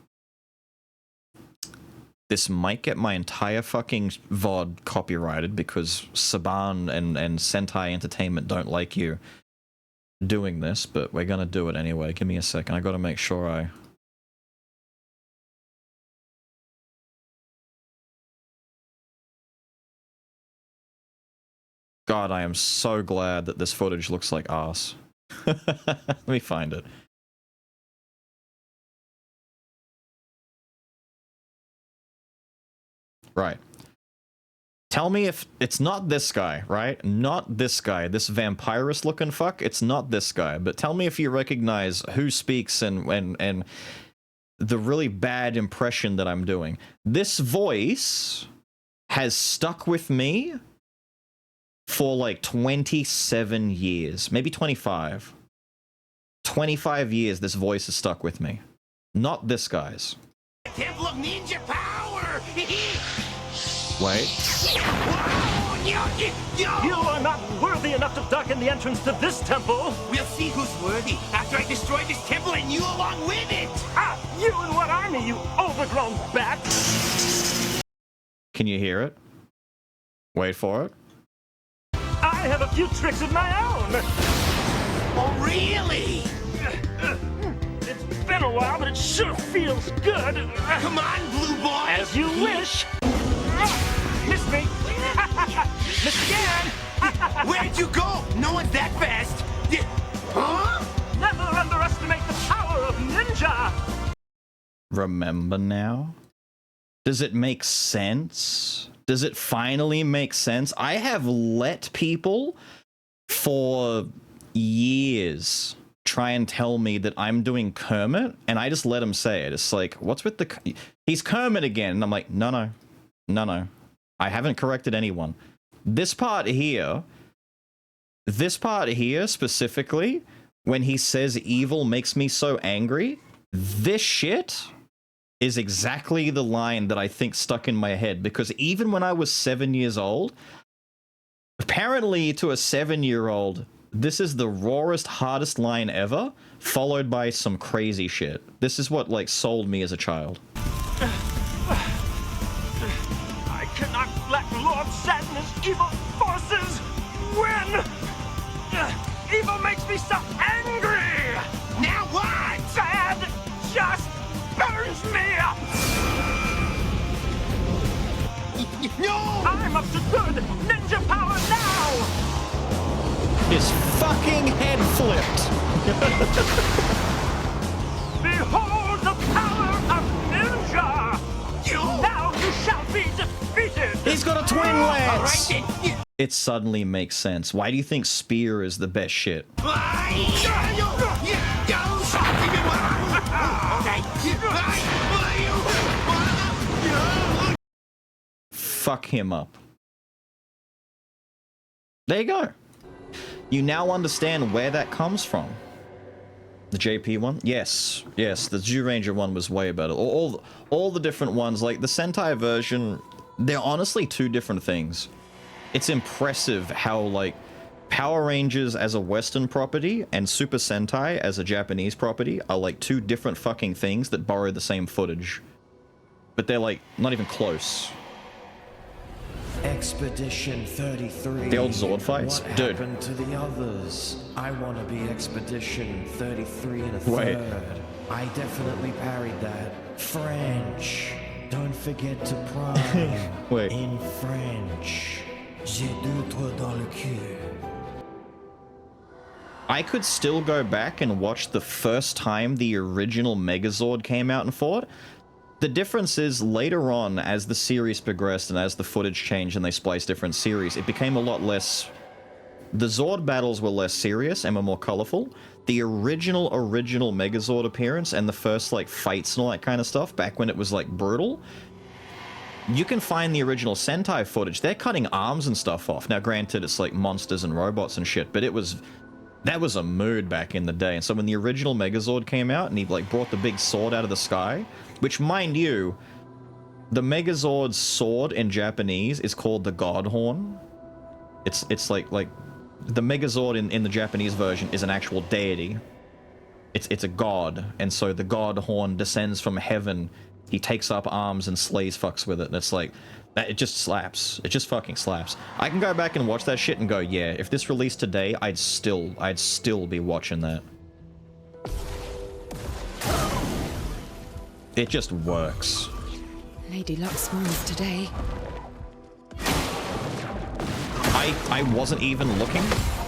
This might get my entire fucking VOD copyrighted because Saban and Sentai Entertainment don't like you doing this, but we're gonna do it anyway. Give me a second. I gotta make sure I... God, I am so glad that this footage looks like arse. Let me find it. Right. Tell me if it's not this guy, right? Not this guy. This vampirist looking fuck. It's not this guy. But tell me if you recognize who speaks and the really bad impression that I'm doing. This voice has stuck with me for like 27 years, maybe 25. 25 years this voice has stuck with me. Not this guy's. Temple of Ninja Power! Wait. You are not worthy enough to darken the entrance to this temple! We'll see who's worthy after I destroy this temple and you along with it! Ah! You and what army, you overgrown bat! Can you hear it? Wait for it. I have a few tricks of my own! Oh, really? It's been a while, but it sure feels good! Come on, Blue Boy! As you wish! Miss me! Miss again! Where'd you go? No one's that fast! Huh? Never underestimate the power of ninja! Remember now? Does it make sense? Does it finally make sense? I have let people for years try and tell me that I'm doing Kermit, and I just let them say it. It's like, what's with the... He's Kermit again. And I'm like, no. I haven't corrected anyone. This part here specifically, when he says evil makes me so angry, this shit is exactly the line that I think stuck in my head, because even when I was 7 years old, apparently to a 7-year-old, this is the rawest, hardest line ever, followed by some crazy shit. This is what, like, sold me as a child. I cannot let Lord Sadness' evil forces win! Evil makes me so angry! Now what? Bad just burns me up! No! I'm up to good ninja power now! His fucking head flipped! Behold the power of ninja! Now you shall be defeated! He's got a twin lance! All right, then. It suddenly makes sense. Why do you think spear is the best shit? Fuck him up. There you go. You now understand where that comes from. The JP one? Yes. Yes, the Zyuranger one was way better. All the different ones, like the Sentai version, they're honestly two different things. It's impressive how, like, Power Rangers as a Western property and Super Sentai as a Japanese property are like two different fucking things that borrow the same footage. But they're like, not even close. Expedition 33. The old Zord fights? What Dude. happened to the others? I want to be Expedition 33 and a Wait. third. I definitely parried that. French. Don't forget to prime. Wait. In French. J'ai deux trous dans le cul. I could still go back and watch the first time the original Megazord came out and fought. The difference is later on, as the series progressed and as the footage changed and they spliced different series, it became a lot less... The Zord battles were less serious and were more colorful. The original Megazord appearance and the first, like, fights and all that kind of stuff, back when it was, like, brutal, you can find the original Sentai footage. They're cutting arms and stuff off. Now, granted, it's, like, monsters and robots and shit, but it was... That was a mood back in the day. And so when the original Megazord came out and he, like, brought the big sword out of the sky, which, mind you, the Megazord's sword in Japanese is called the God Horn. It's like the Megazord in the Japanese version is an actual deity. It's a god, and so the God Horn descends from heaven. He takes up arms and slays fucks with it, and it's like, it just slaps. It just fucking slaps. I can go back and watch that shit and go, yeah, if this released today, I'd still be watching that. It just works. Lady Luck smiles today. I wasn't even looking.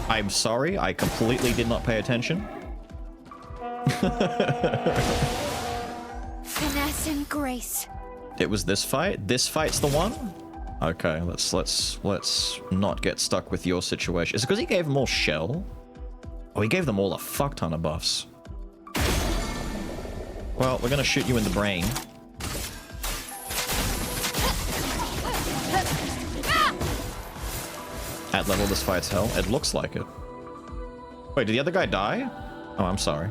I'm sorry, I completely did not pay attention. Finesse and grace. It was this fight? This fight's the one? Okay, let's not get stuck with your situation. Is it because he gave them all shell? Oh, he gave them all a fuck ton of buffs. Well, we're gonna shoot you in the brain. At level, this fight's hell. It looks like it. Wait, did the other guy die? Oh, I'm sorry.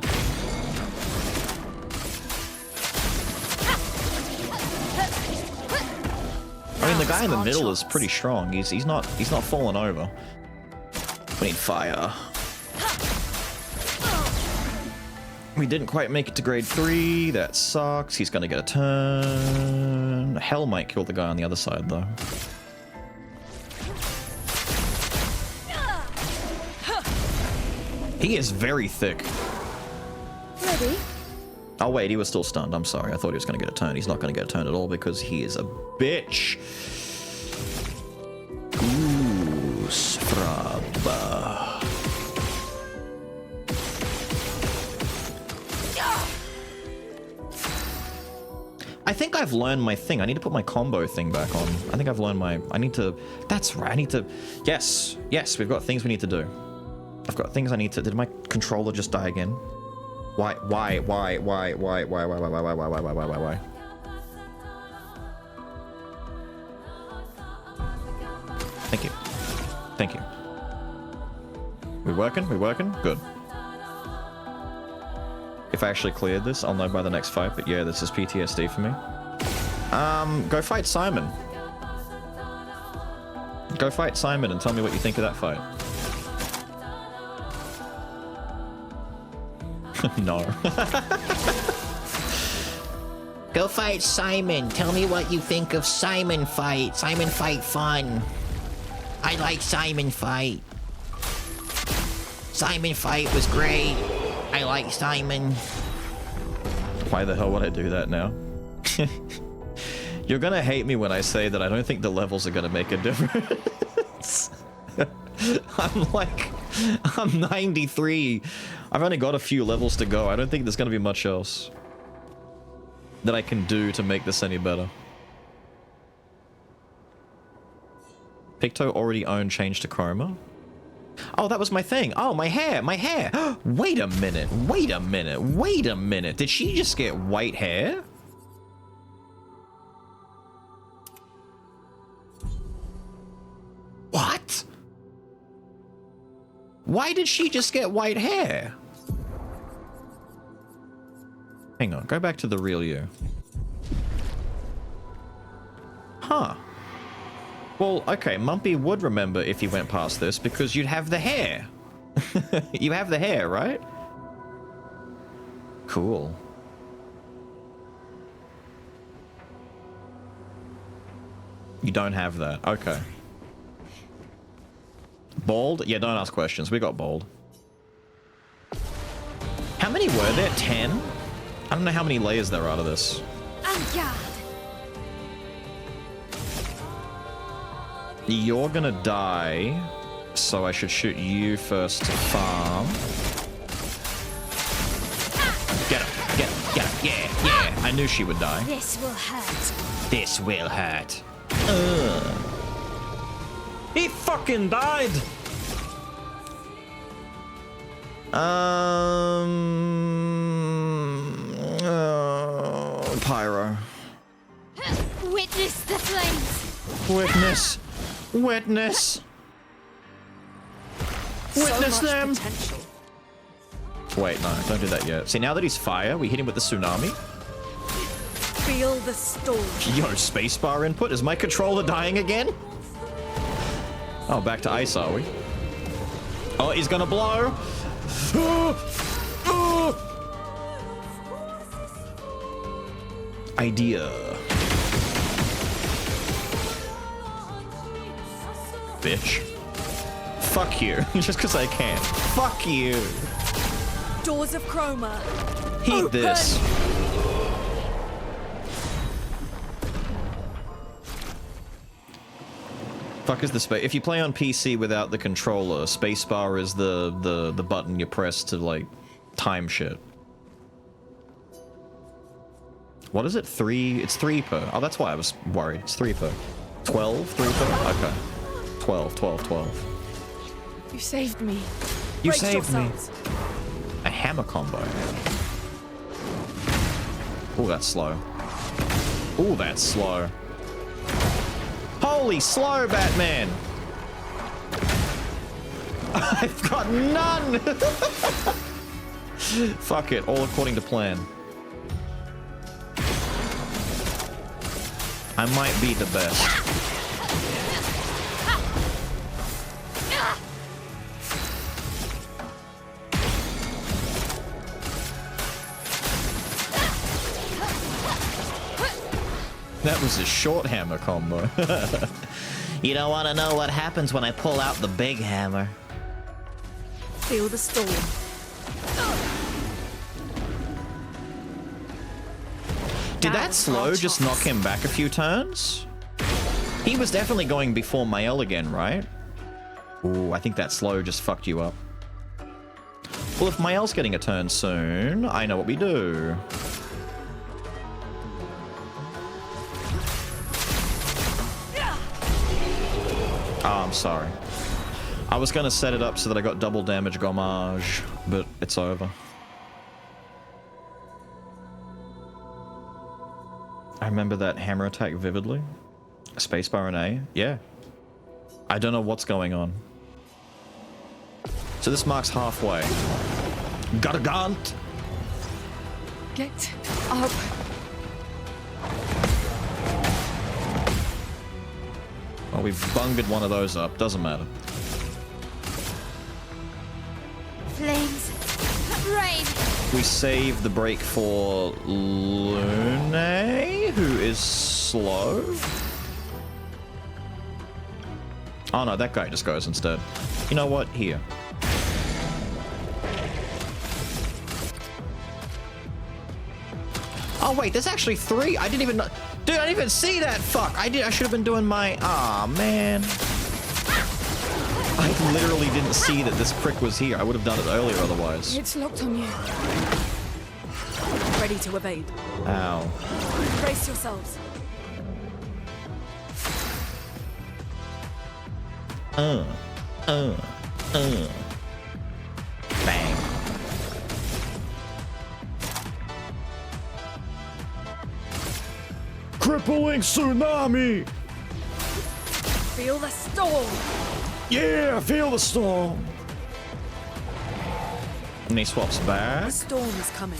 I mean, the guy in the middle is pretty strong. He's not falling over. We need fire. We didn't quite make it to grade 3. That sucks. He's gonna get a turn. Hell might kill the guy on the other side, though. He is very thick. Ready? Oh wait, he was still stunned. I'm sorry. I thought he was going to get a turn. He's not going to get a turn at all because he is a bitch. Ooh, Sfraba. I think I've learned my thing. I need to put my combo thing back on. I think I've learned my... I need to... That's right. I need to... Yes. Yes, we've got things we need to do. I've got things I need to... Did my controller just die again? Why? Thank you. Thank you. We working? We working? Good. If I actually cleared this, I'll know by the next fight, but yeah, this is PTSD for me. Go fight Simon. Go fight Simon and tell me what you think of that fight. No. Go fight Simon. Tell me what you think of Simon fight. Simon fight fun. I like Simon fight. Simon fight was great. I like Simon. Why the hell would I do that now? You're gonna hate me when I say that I don't think the levels are gonna make a difference. I'm 93. I've only got a few levels to go. I don't think there's gonna be much else that I can do to make this any better. Picto already owned Change to Chroma. Oh, that was my thing. Oh, my hair, my hair. Wait a minute. Wait a minute. Wait a minute. Did she just get white hair? What? Why did she just get white hair? Hang on, go back to the real you. Huh. Well, okay, Mumpy would remember if he went past this because you'd have the hair. You have the hair, right? Cool. You don't have that. Okay. Bald? Yeah, don't ask questions. We got bald. How many were there? 10? I don't know how many layers there are to this. You're gonna die, so I should shoot you first to farm. Get him, get him, get him. Yeah, yeah. I knew she would die. This will hurt. This will hurt. He fucking died! Pyro. Witness the flames. Witness. Witness. Witness so much them. Potential. Wait, no, don't do that yet. See, now that he's fire, we hit him with the tsunami. Feel the storm. Yo, spacebar input. Is my controller dying again? Oh, back to ice, are we? Oh, he's gonna blow. Idea. Bitch. Fuck you. Just because I can. Fuck you. Doors of Chroma. Heat Open. this. Fuck is the space? If you play on PC without the controller, spacebar is the button you press to like time shit. What is it? 3? It's 3 per. Oh, that's why I was worried. It's 3 per. 12? 3 per? Okay. 12, 12, 12. You saved me. You Brace saved me. yourselves. A hammer combo. Oh, that's slow. Oh, that's slow. Holy slow, Batman! I've got none! Fuck it, all according to plan. I might be the best. That was a short hammer combo. You don't want to know what happens when I pull out the big hammer. Feel the storm. Did that slow just knock him back a few turns? He was definitely going before Mael again, right? Ooh, I think that slow just fucked you up. Well, if Mael's getting a turn soon, I know what we do. Oh, I'm sorry. I was gonna set it up so that I got double damage gommage, but it's over. I remember that hammer attack vividly. Spacebar and A, yeah. I don't know what's going on. So this marks halfway. Gargant! Get up. Well, we've bungered one of those up. Doesn't matter. Flames. Rain. We save the break for Lune, who is slow. Oh no, that guy just goes instead. You know what? Here. Oh wait, there's actually 3. I didn't even know. Dude, I didn't even see that. Fuck. I should have been doing my. Aw, man. I literally didn't see that this prick was here. I would have done it earlier otherwise. It's locked on you. Ready to evade. Ow. Brace yourselves. Bang. Crippling tsunami! Feel the storm. Yeah, I feel the storm. And he swaps The back. storm is coming.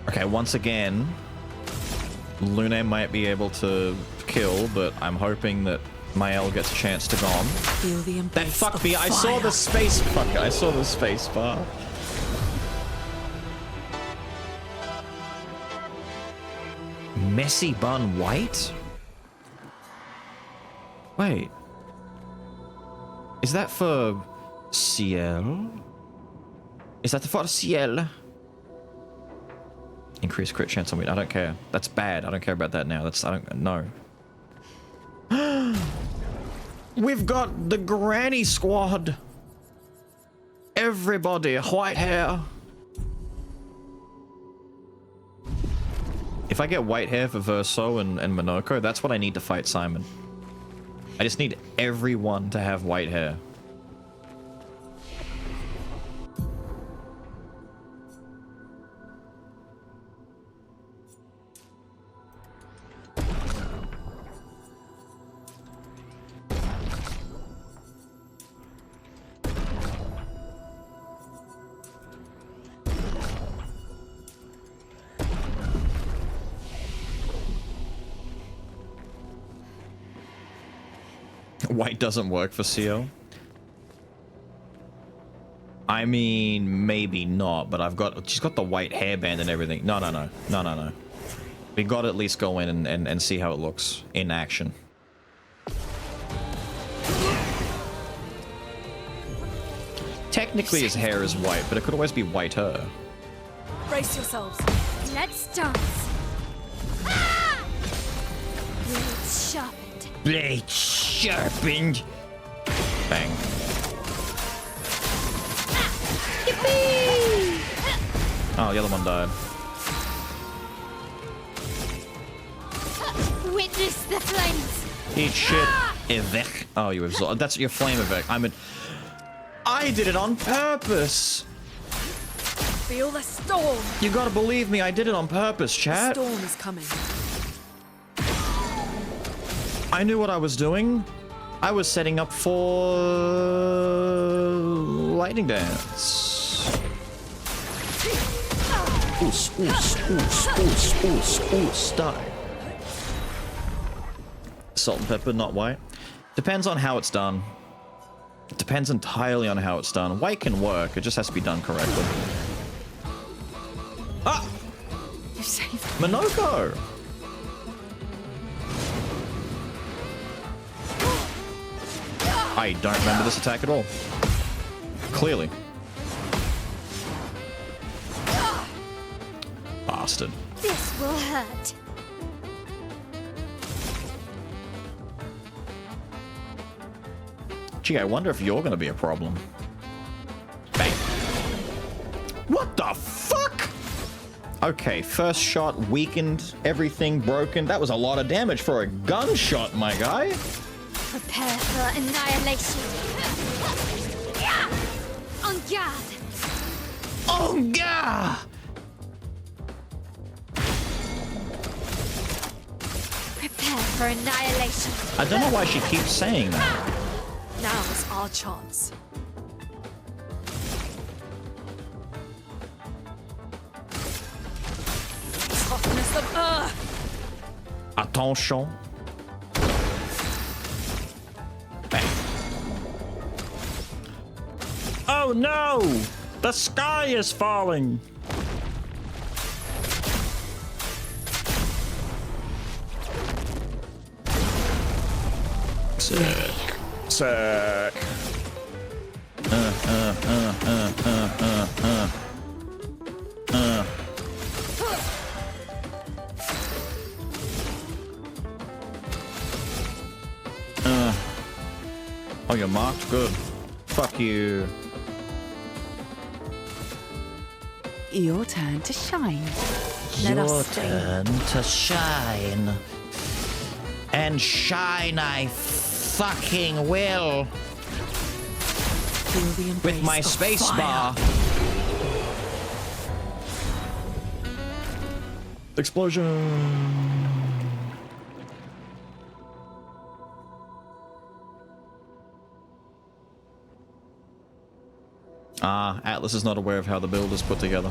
Okay, once again, Lune might be able to kill, but I'm hoping that Mael gets a chance to gone. Feel the That embrace fuck of me, I saw fire. the space fuck, I saw the space bar. Messy bun white? Wait. Is that for Ciel? Is that for Ciel? Increased crit chance on me. I don't care. That's bad. I don't care about that now. That's I don't know. We've got the granny squad. Everybody, white hair. If I get white hair for Verso and Monoko, that's what I need to fight Simon. I just need everyone to have white hair. White doesn't work for Ciel. I mean, maybe not, but she's got the white hairband and everything. No. We got to at least go in and see how it looks in action. Technically his hair is white, but it could always be whiter. Brace yourselves. Let's dance. Blades sharpened. Blade sharpened. Bang. Oh, the other one died. Witness the flames. Eat shit. Evec. Oh, you absorb. That's your flame Evec. I did it on purpose. Feel the storm. You gotta believe me, I did it on purpose, The chat. storm is coming. I knew what I was doing. I was setting up for lightning dance. Die. Salt and pepper, not white. Depends on how it's done. It depends entirely on how it's done. White can work, it just has to be done correctly. Ah! You saved Monoko! I don't remember this attack at all. Clearly. Bastard. This will hurt. Gee, I wonder if you're gonna be a problem. Bang. What the fuck? Okay, first shot weakened, everything broken. That was a lot of damage for a gunshot, my guy. Prepare for annihilation. On guard. On guard! Prepare for annihilation. I don't know why she keeps saying that. Now is our chance. Toughness of earth. Attention. Bang. Oh no! The sky is falling! Sick. Sick. Oh, you're marked? Good. Fuck you. Your turn to shine. Let Your us stay. turn to shine. And shine I fucking will. Feel the embrace With my of space fire. bar. Explosion. Ah, Atlas is not aware of how the build is put together.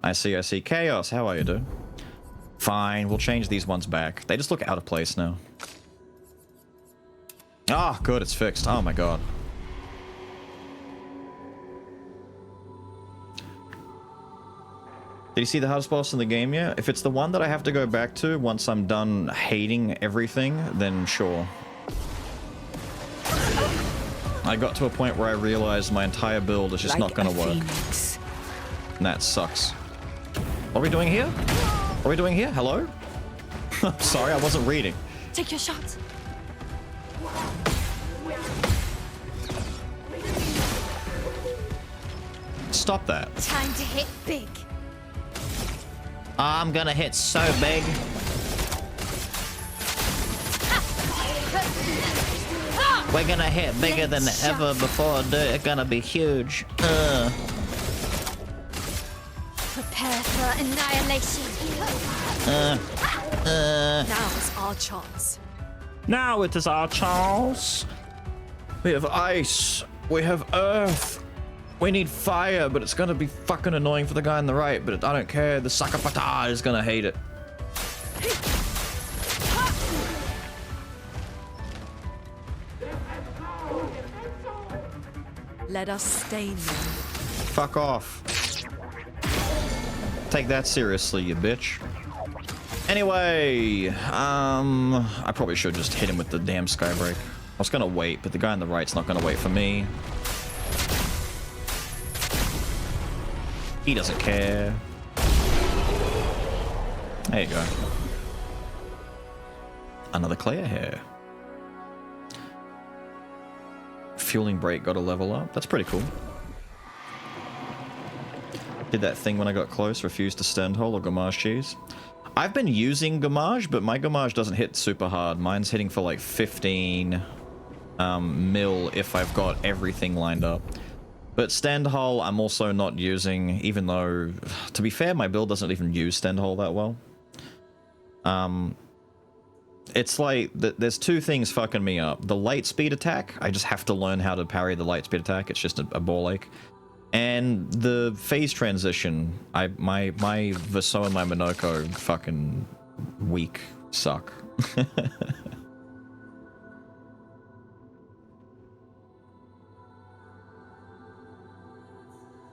I see. Chaos, how are you, dude? Fine, we'll change these ones back. They just look out of place now. Ah, good, it's fixed. Oh my god. Did you see the hardest boss in the game yet? If it's the one that I have to go back to once I'm done hating everything, then sure. I got to a point where I realized my entire build is just not gonna work. And that sucks. What are we doing here? What are we doing here? Hello? Sorry, I wasn't reading. Take your shot. Stop that. Time to hit big. I'm gonna hit so big. We're gonna hit bigger than ever before, dude. It's gonna be huge. Prepare for annihilation. Now is our chance. Now it is our chance. We have ice. We have earth. We need fire, but it's gonna be fucking annoying for the guy on the right, but I don't care. The Sakapata is gonna hate it. Let us stain them. Fuck off. Take that seriously, you bitch. Anyway, I probably should just hit him with the damn Skybreak. I was gonna wait, but the guy on the right's not gonna wait for me. He doesn't care. There you go. Another Claire here. Fueling brake got a level up. That's pretty cool. Did that thing when I got close, refused to stand hold or Gamage cheese. I've been using Gamage, but my Gamage doesn't hit super hard. Mine's hitting for like 15 mil if I've got everything lined up. But stand hole I'm also not using, even though, to be fair, my build doesn't even use stand hole that well. It's like, there's two things fucking me up. The light speed attack, I just have to learn how to parry the light speed attack. It's just a ball ache. And the phase transition, my Verso and my Minoko fucking weak suck.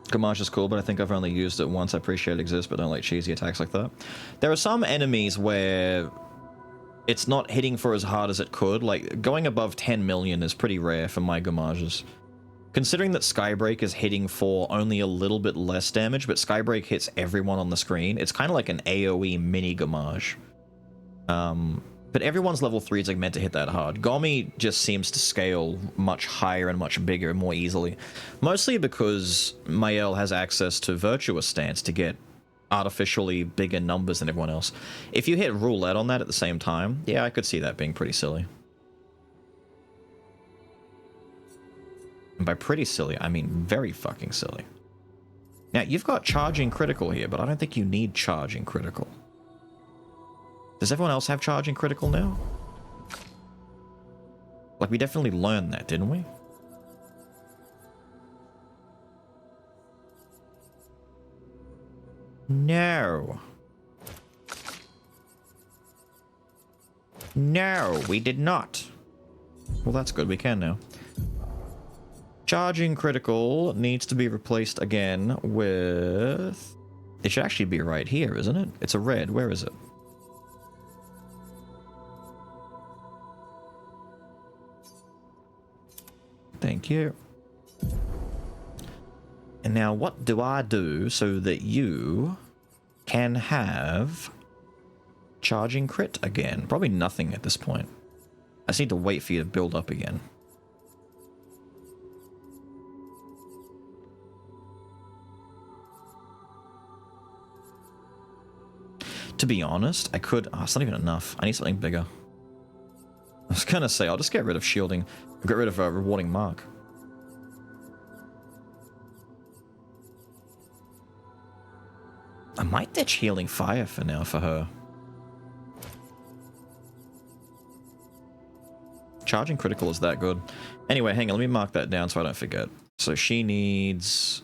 Gamage is cool, but I think I've only used it once. I appreciate it exists, but don't like cheesy attacks like that. There are some enemies where it's not hitting for as hard as it could. Like, going above 10 million is pretty rare for my Gamages. Considering that Skybreak is hitting for only a little bit less damage, but Skybreak hits everyone on the screen, it's kind of like an AoE mini Gamage. But everyone's level 3s are meant to hit that hard. Gomi just seems to scale much higher and much bigger and more easily. Mostly because Mael has access to Virtuous Stance to get artificially bigger numbers than everyone else. If you hit Roulette on that at the same time, yeah, I could see that being pretty silly. And by pretty silly, I mean very fucking silly. Now, you've got Charging Critical here, but I don't think you need Charging Critical. Does everyone else have Charging Critical now? Like, we definitely learned that, didn't we? No. No, we did not. Well, that's good. We can now. Charging Critical needs to be replaced again with... It should actually be right here, isn't it? It's a red. Where is it? Thank you. And now what do I do so that you can have Charging Crit again? Probably nothing at this point. I just need to wait for you to build up again. To be honest, I could... Oh, it's not even enough. I need something bigger. I was gonna say, I'll just get rid of shielding. Get rid of rewarding mark. I might ditch healing fire for now for her. Charging critical is that good. Anyway, hang on, let me mark that down so I don't forget. So she needs...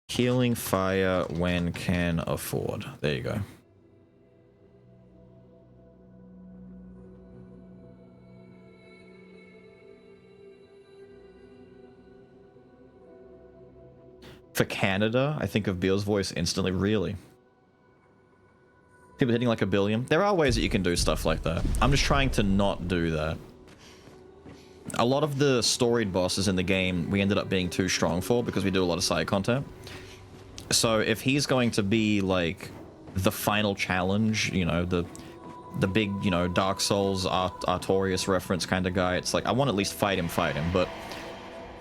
healing fire when can afford. There you go. For Canada, I think of Beale's voice instantly. Really? People hitting like 1 billion? There are ways that you can do stuff like that. I'm just trying to not do that. A lot of the storied bosses in the game we ended up being too strong for because we do a lot of side content. So if he's going to be like the final challenge, you know, the big, you know, Dark Souls, Artorias reference kind of guy, it's like I want to at least fight him, but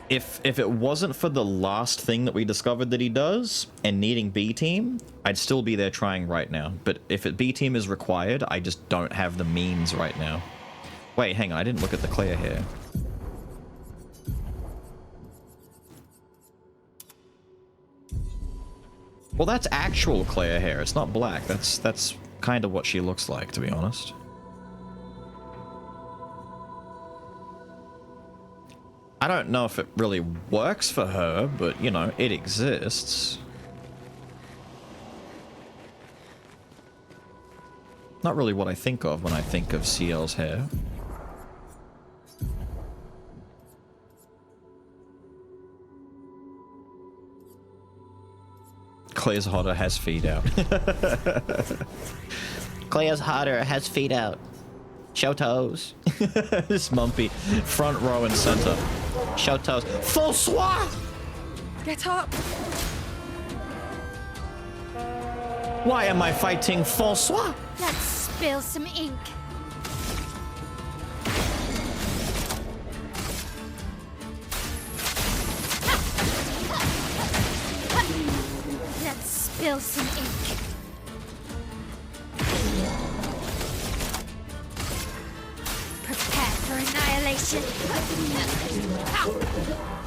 if it wasn't for the last thing that we discovered that he does and needing B team, I'd still be there trying right now. But if B team is required, I just don't have the means right now. Wait, hang on, I didn't look at the Claire here. Well, that's actual Claire hair. It's not black. That's kind of what she looks like, to be honest. I don't know if it really works for her, but, you know, it exists. Not really what I think of when I think of CL's hair. Claire's hotter, has feet out. Claire's hotter, has feet out. Show toes. This Mumpy. Front row and center. Show toes. François! Get up! Why am I fighting François? Let's spill some ink. Let's spill some ink. Prepare for annihilation.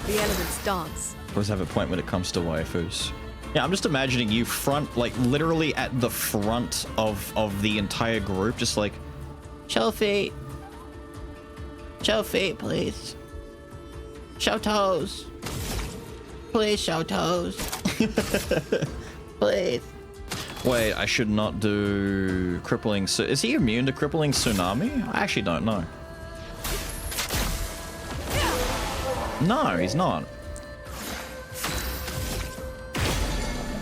The elements dance. Always have a point when it comes to waifus. Yeah, I'm just imagining you front, like literally at the front of the entire group, just like, show feet. Show feet, please. Show toes. Please show toes. Please. Wait, I should not do crippling. Is he immune to crippling tsunami? I actually don't know. No, he's not.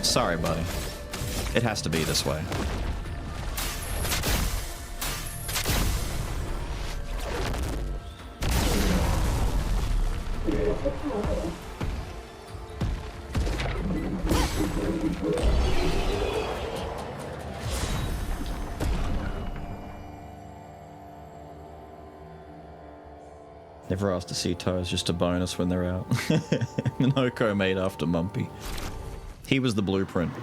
Sorry, buddy. It has to be this way. Never asked to see toes, just a bonus when they're out. Minoko made after Mumpy. He was the blueprint.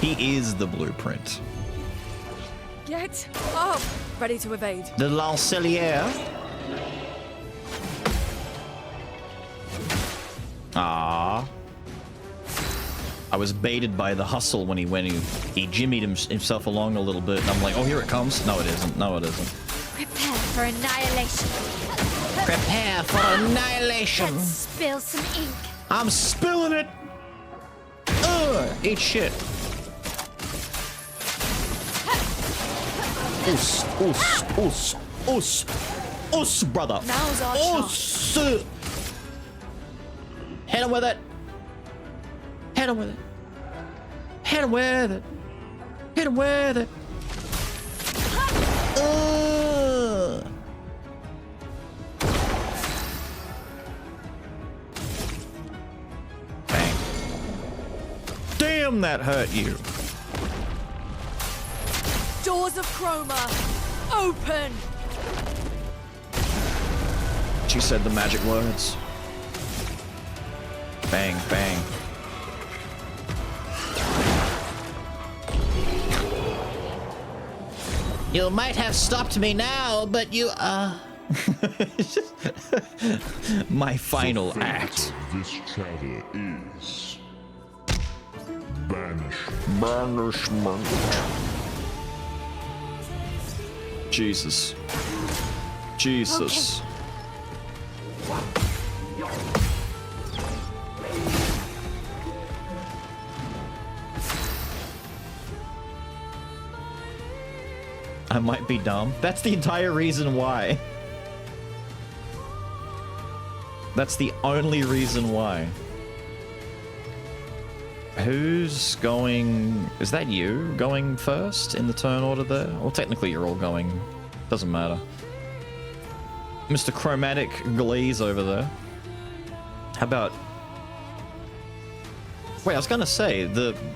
He is the blueprint. Get up! Ready to evade. The Lancelière. Ah. I was baited by the hustle when he jimmied himself along a little bit, and I'm like, oh, here it comes. No, it isn't. No, it isn't. Prepare for annihilation. Prepare for annihilation. Let's spill some ink. I'm spilling it. Ugh, eat shit. Us, brother. Now's our chance. Hit him with it. Hit him with it. Hit him with it. Hit him with it. Bang. Damn, that hurt you. Doors of Chroma, open! She said the magic words. Bang, bang. You might have stopped me now, but you, My final act. This chatter is Banishment. Jesus. Jesus. I might be dumb. That's the entire reason why. That's the only reason why. Who's going... Is that you going first in the turn order there? Well, technically you're all going. Doesn't matter. Mr. Chromatic Glaze over there. How about... Wait, I was gonna say,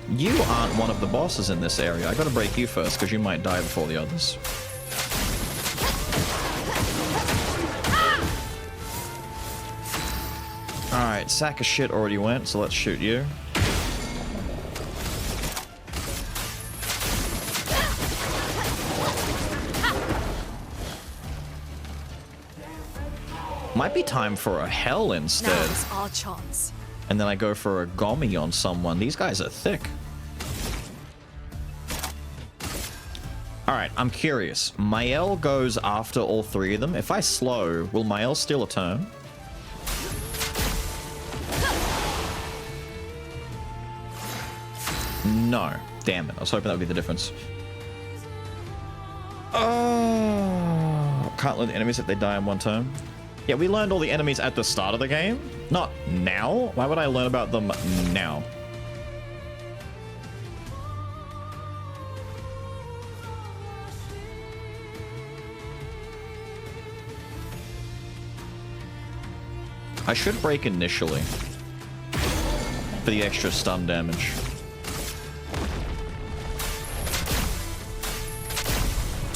you aren't one of the bosses in this area. I gotta break you first, because you might die before the others. Alright, sack of shit already went, so let's shoot you. Might be time for a hell instead. Now's our chance. And then I go for a Gomi on someone. These guys are thick. Alright, I'm curious. Mael goes after all three of them. If I slow, will Mael steal a turn? No. Damn it. I was hoping that would be the difference. Oh, can't learn the enemies if they die in one turn. Yeah, we learned all the enemies at the start of the game, not now. Why would I learn about them now? I should break initially for the extra stun damage.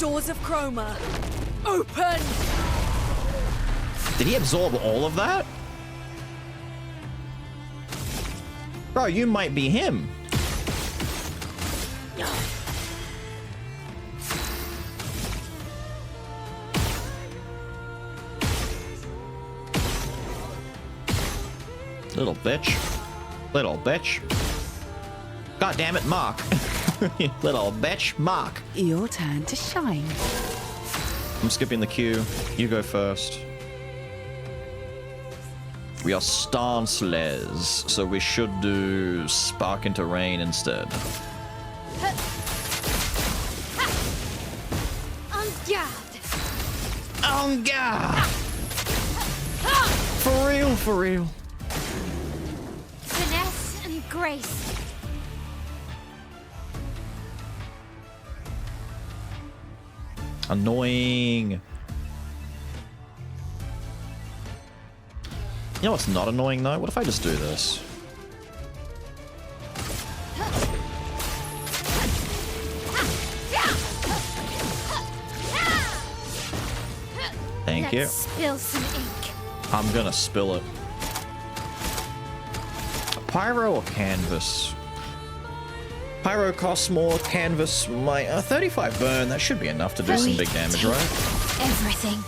Doors of Chroma, open! Did he absorb all of that? Bro, you might be him. Little bitch. Little bitch. God damn it, Mark. Little bitch, Mark. Your turn to shine. I'm skipping the queue. You go first. We are Stanceless, so we should do Spark into Rain instead. On guard! On guard! For real, for real. Finesse and grace. Annoying. You know what's not annoying though? What if I just do this? Thank you. Let's spill some ink. I'm gonna spill it. Pyro or canvas? Pyro costs more, canvas my 35 burn. That should be enough to do some big damage, right? Everything.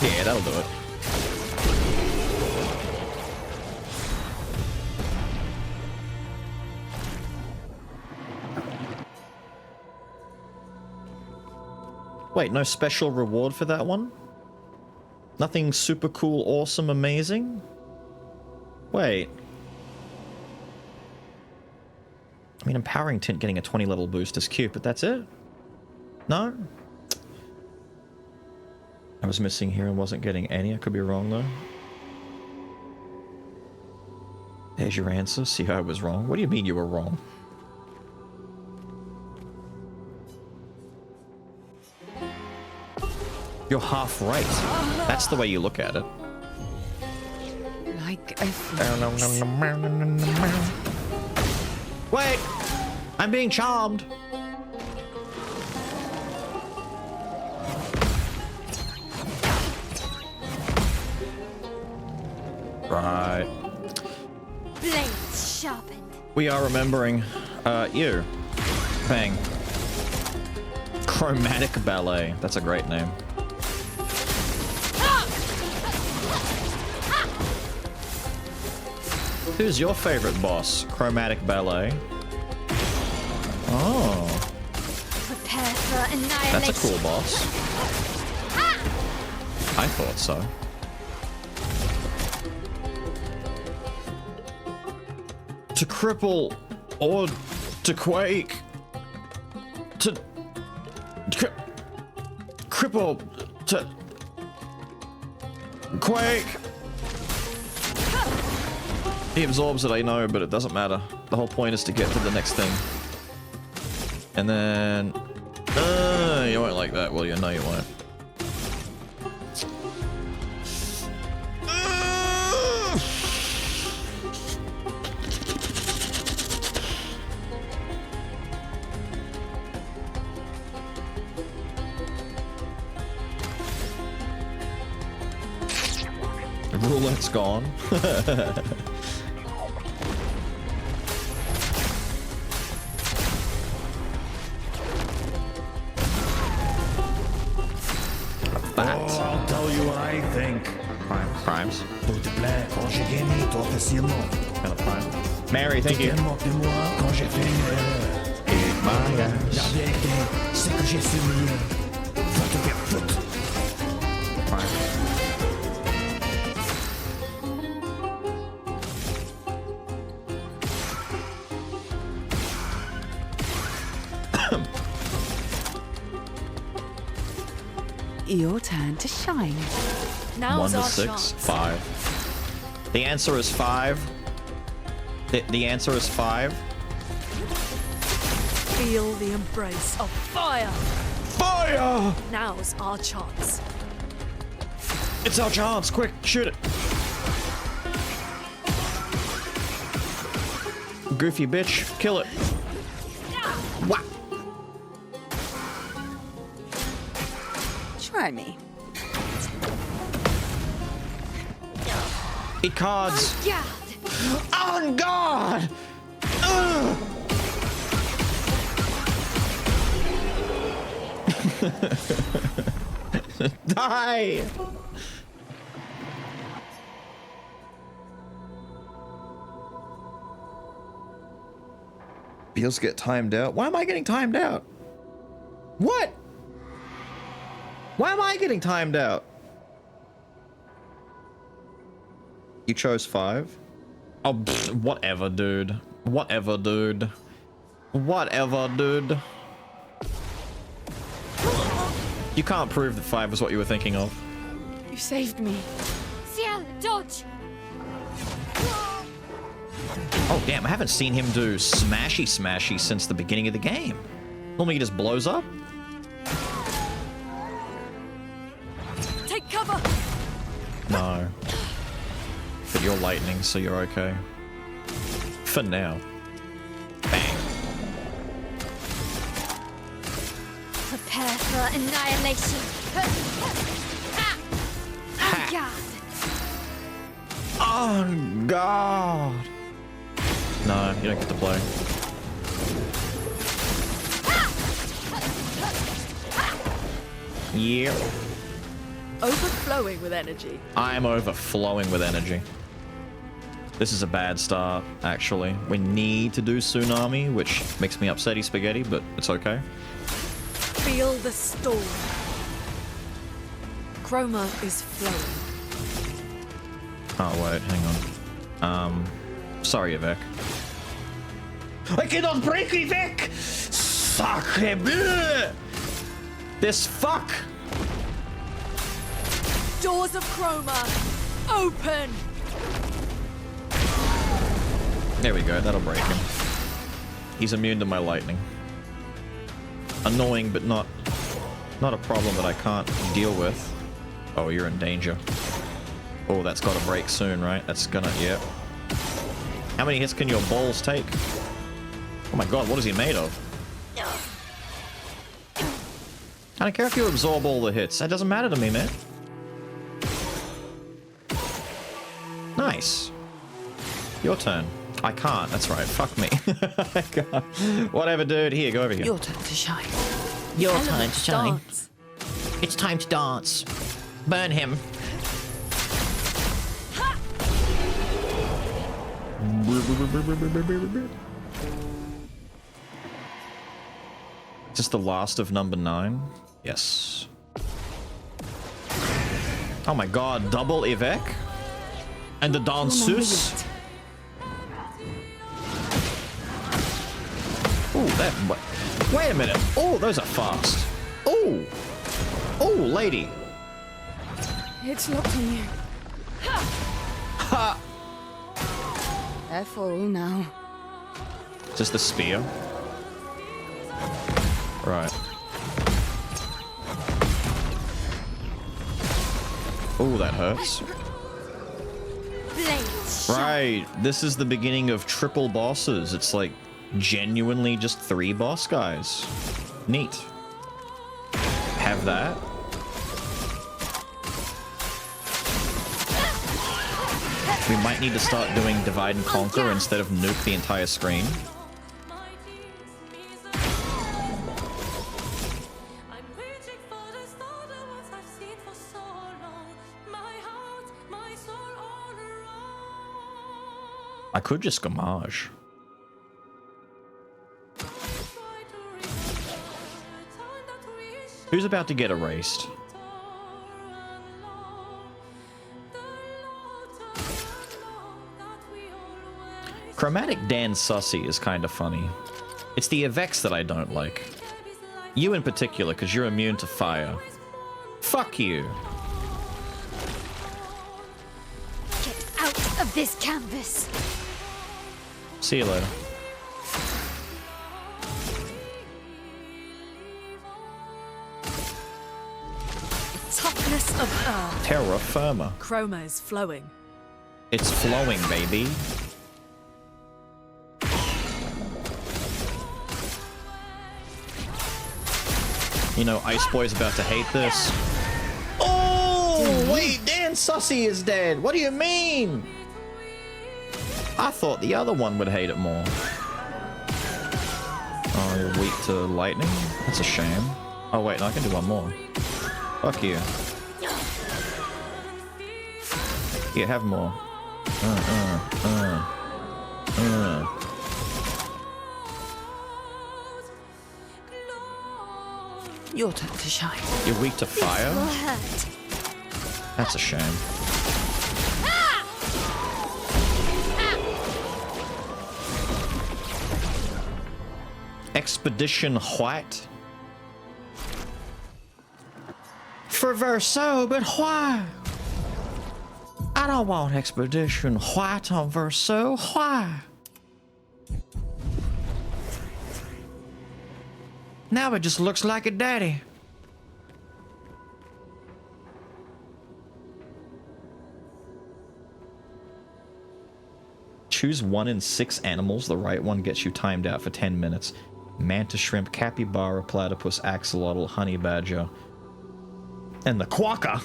Yeah, that'll do it. Wait, no special reward for that one? Nothing super cool, awesome, amazing? Wait. I mean, Empowering Tint getting a 20 level boost is cute, but that's it? No? I was missing here and wasn't getting any. I could be wrong, though. There's your answer. See how I was wrong? What do you mean you were wrong? You're half right. That's the way you look at it. Like a Wait! I'm being charmed! Right. Blades sharpened. We are remembering you. Bang. Chromatic Ballet. That's a great name. Who's your favorite boss? Chromatic Ballet. Oh. Prepare for annihilation. That's a cool boss. I thought so. To cripple or to quake. To cripple to quake. He absorbs it, I know, but it doesn't matter. The whole point is to get to the next thing. And then... you won't like that, will you? No, you won't. The roulette's gone. I'll tell you what I think. Primes. Pour te plaire, quand j'ai gagné trop facilement. Mary, thank you. Tu te moques de moi quand j'ai fait une erreur. La vérité, c'est que j'ai su mieux. Va te faire foutre. Your turn to shine. 1 Now's to our 6, chance. 5. The answer is 5. The answer is 5. Feel the embrace of fire. Fire! Now's our chance. It's our chance. Quick, shoot it. Goofy bitch, kill it. What? Try me. Eat cards. Yeah. On guard! Ugh. Die! Beals get timed out. Why am I getting timed out? What? Why am I getting timed out? You chose 5? Oh, pfft, whatever, dude. Whatever, dude. Whatever, dude. You can't prove that 5 is what you were thinking of. You saved me. Ciel, dodge. Oh, damn, I haven't seen him do smashy smashy since the beginning of the game. Normally he just blows up. Take cover. No. But you're lightning, so you're okay. For now. Bang. Prepare for annihilation. On guard. No, you don't get to play. Yeah. Overflowing with energy. I'm overflowing with energy. This is a bad start, actually. We need to do Tsunami, which makes me upsetty spaghetti, but it's okay. Feel the storm. Chroma is flowing. Oh, wait, hang on. Sorry, Yvek. I cannot break Yvek! Sacre bleu! This fuck! Doors of Chroma, open! There we go, that'll break him. He's immune to my lightning. Annoying, but not a problem that I can't deal with. Oh, you're in danger. Oh, that's got to break soon, right? That's gonna, yep. How many hits can your balls take? Oh my god, what is he made of? I don't care if you absorb all the hits. That doesn't matter to me, man. Nice. Nice. Your turn. I can't. That's right. Fuck me. I can't. Whatever, dude. Here, go over here. Your turn to shine. Your turn to Elements shine. dance. It's time to dance. Burn him. Is this the last of number 9? Yes. Oh my god, double Evek? And the danseuse? Ooh, that... Wait a minute. Oh, those are fast. Oh! Oh, lady. It's locked on you. Ha! Careful now. Just the spear? Right. Oh, that hurts. Right. This is the beginning of triple bosses. It's like genuinely just 3 boss guys. Neat. Have that. We might need to start doing divide and conquer instead of nuke the entire screen. I could just Gamage. Who's about to get erased? Chromatic Dan Sussy is kind of funny. It's the Avex that I don't like. You in particular, because you're immune to fire. Fuck you. Get out of this canvas. See you later. Toughness of earth. Terra firma. Chroma is flowing. It's flowing, baby. You know, Ice Boy's about to hate this. Oh, wait, Dan Sussy is dead. What do you mean? I thought the other one would hate it more. Oh, you're weak to lightning? That's a shame. Oh, wait, no, I can do one more. Fuck you. Yeah, have more. Your turn to shine. You're weak to fire? That's a shame. Expedition White? For Verso, but why? I don't want Expedition White on Verso. Why? Now it just looks like a daddy. Choose 1 in 6 animals. The right one gets you timed out for 10 minutes. Manta shrimp, capybara, platypus, axolotl, honey badger, and the quokka.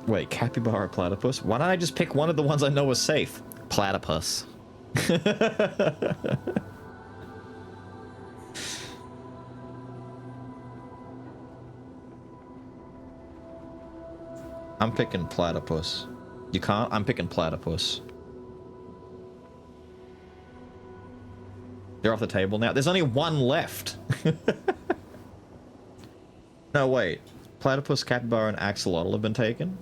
Wait, capybara, platypus? Why don't I just pick one of the ones I know is safe? Platypus. I'm picking platypus. You can't? I'm picking platypus. They're off the table now. There's only 1 left. No, wait. Platypus, capybara, and axolotl have been taken?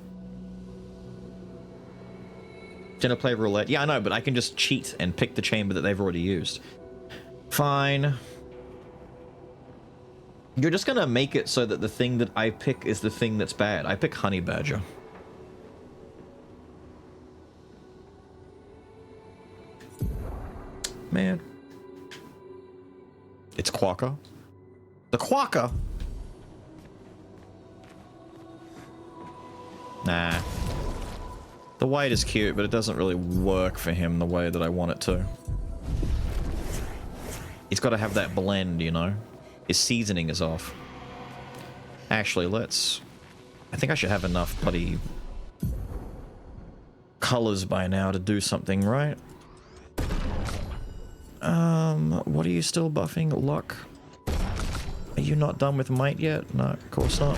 Gonna play roulette? Yeah, I know, but I can just cheat and pick the chamber that they've already used. Fine. You're just gonna make it so that the thing that I pick is the thing that's bad. I pick honey badger. Man. It's quokka. The quokka? Nah. The white is cute, but it doesn't really work for him the way that I want it to. He's got to have that blend, you know? His seasoning is off. Actually, let's I think I should have enough bloody colors by now to do something, right? What are you still buffing? Luck? Are you not done with might yet? No, of course not.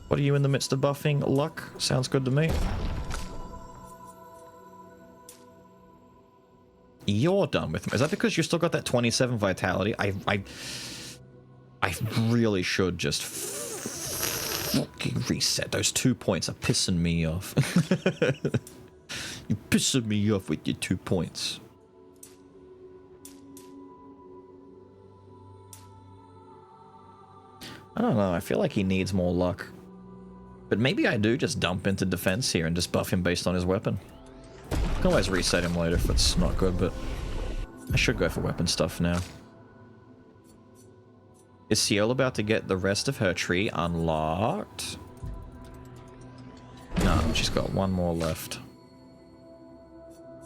What are you in the midst of buffing? Luck? Sounds good to me. You're done with me. Is that because you still got that 27 vitality? I really should just fucking reset. Those 2 points are pissing me off. You're pissing me off with your 2 points. I don't know. I feel like he needs more luck. But maybe I do just dump into defense here and just buff him based on his weapon. I can always reset him later if it's not good, but I should go for weapon stuff now. Is Ciel about to get the rest of her tree unlocked? No, she's got one more left.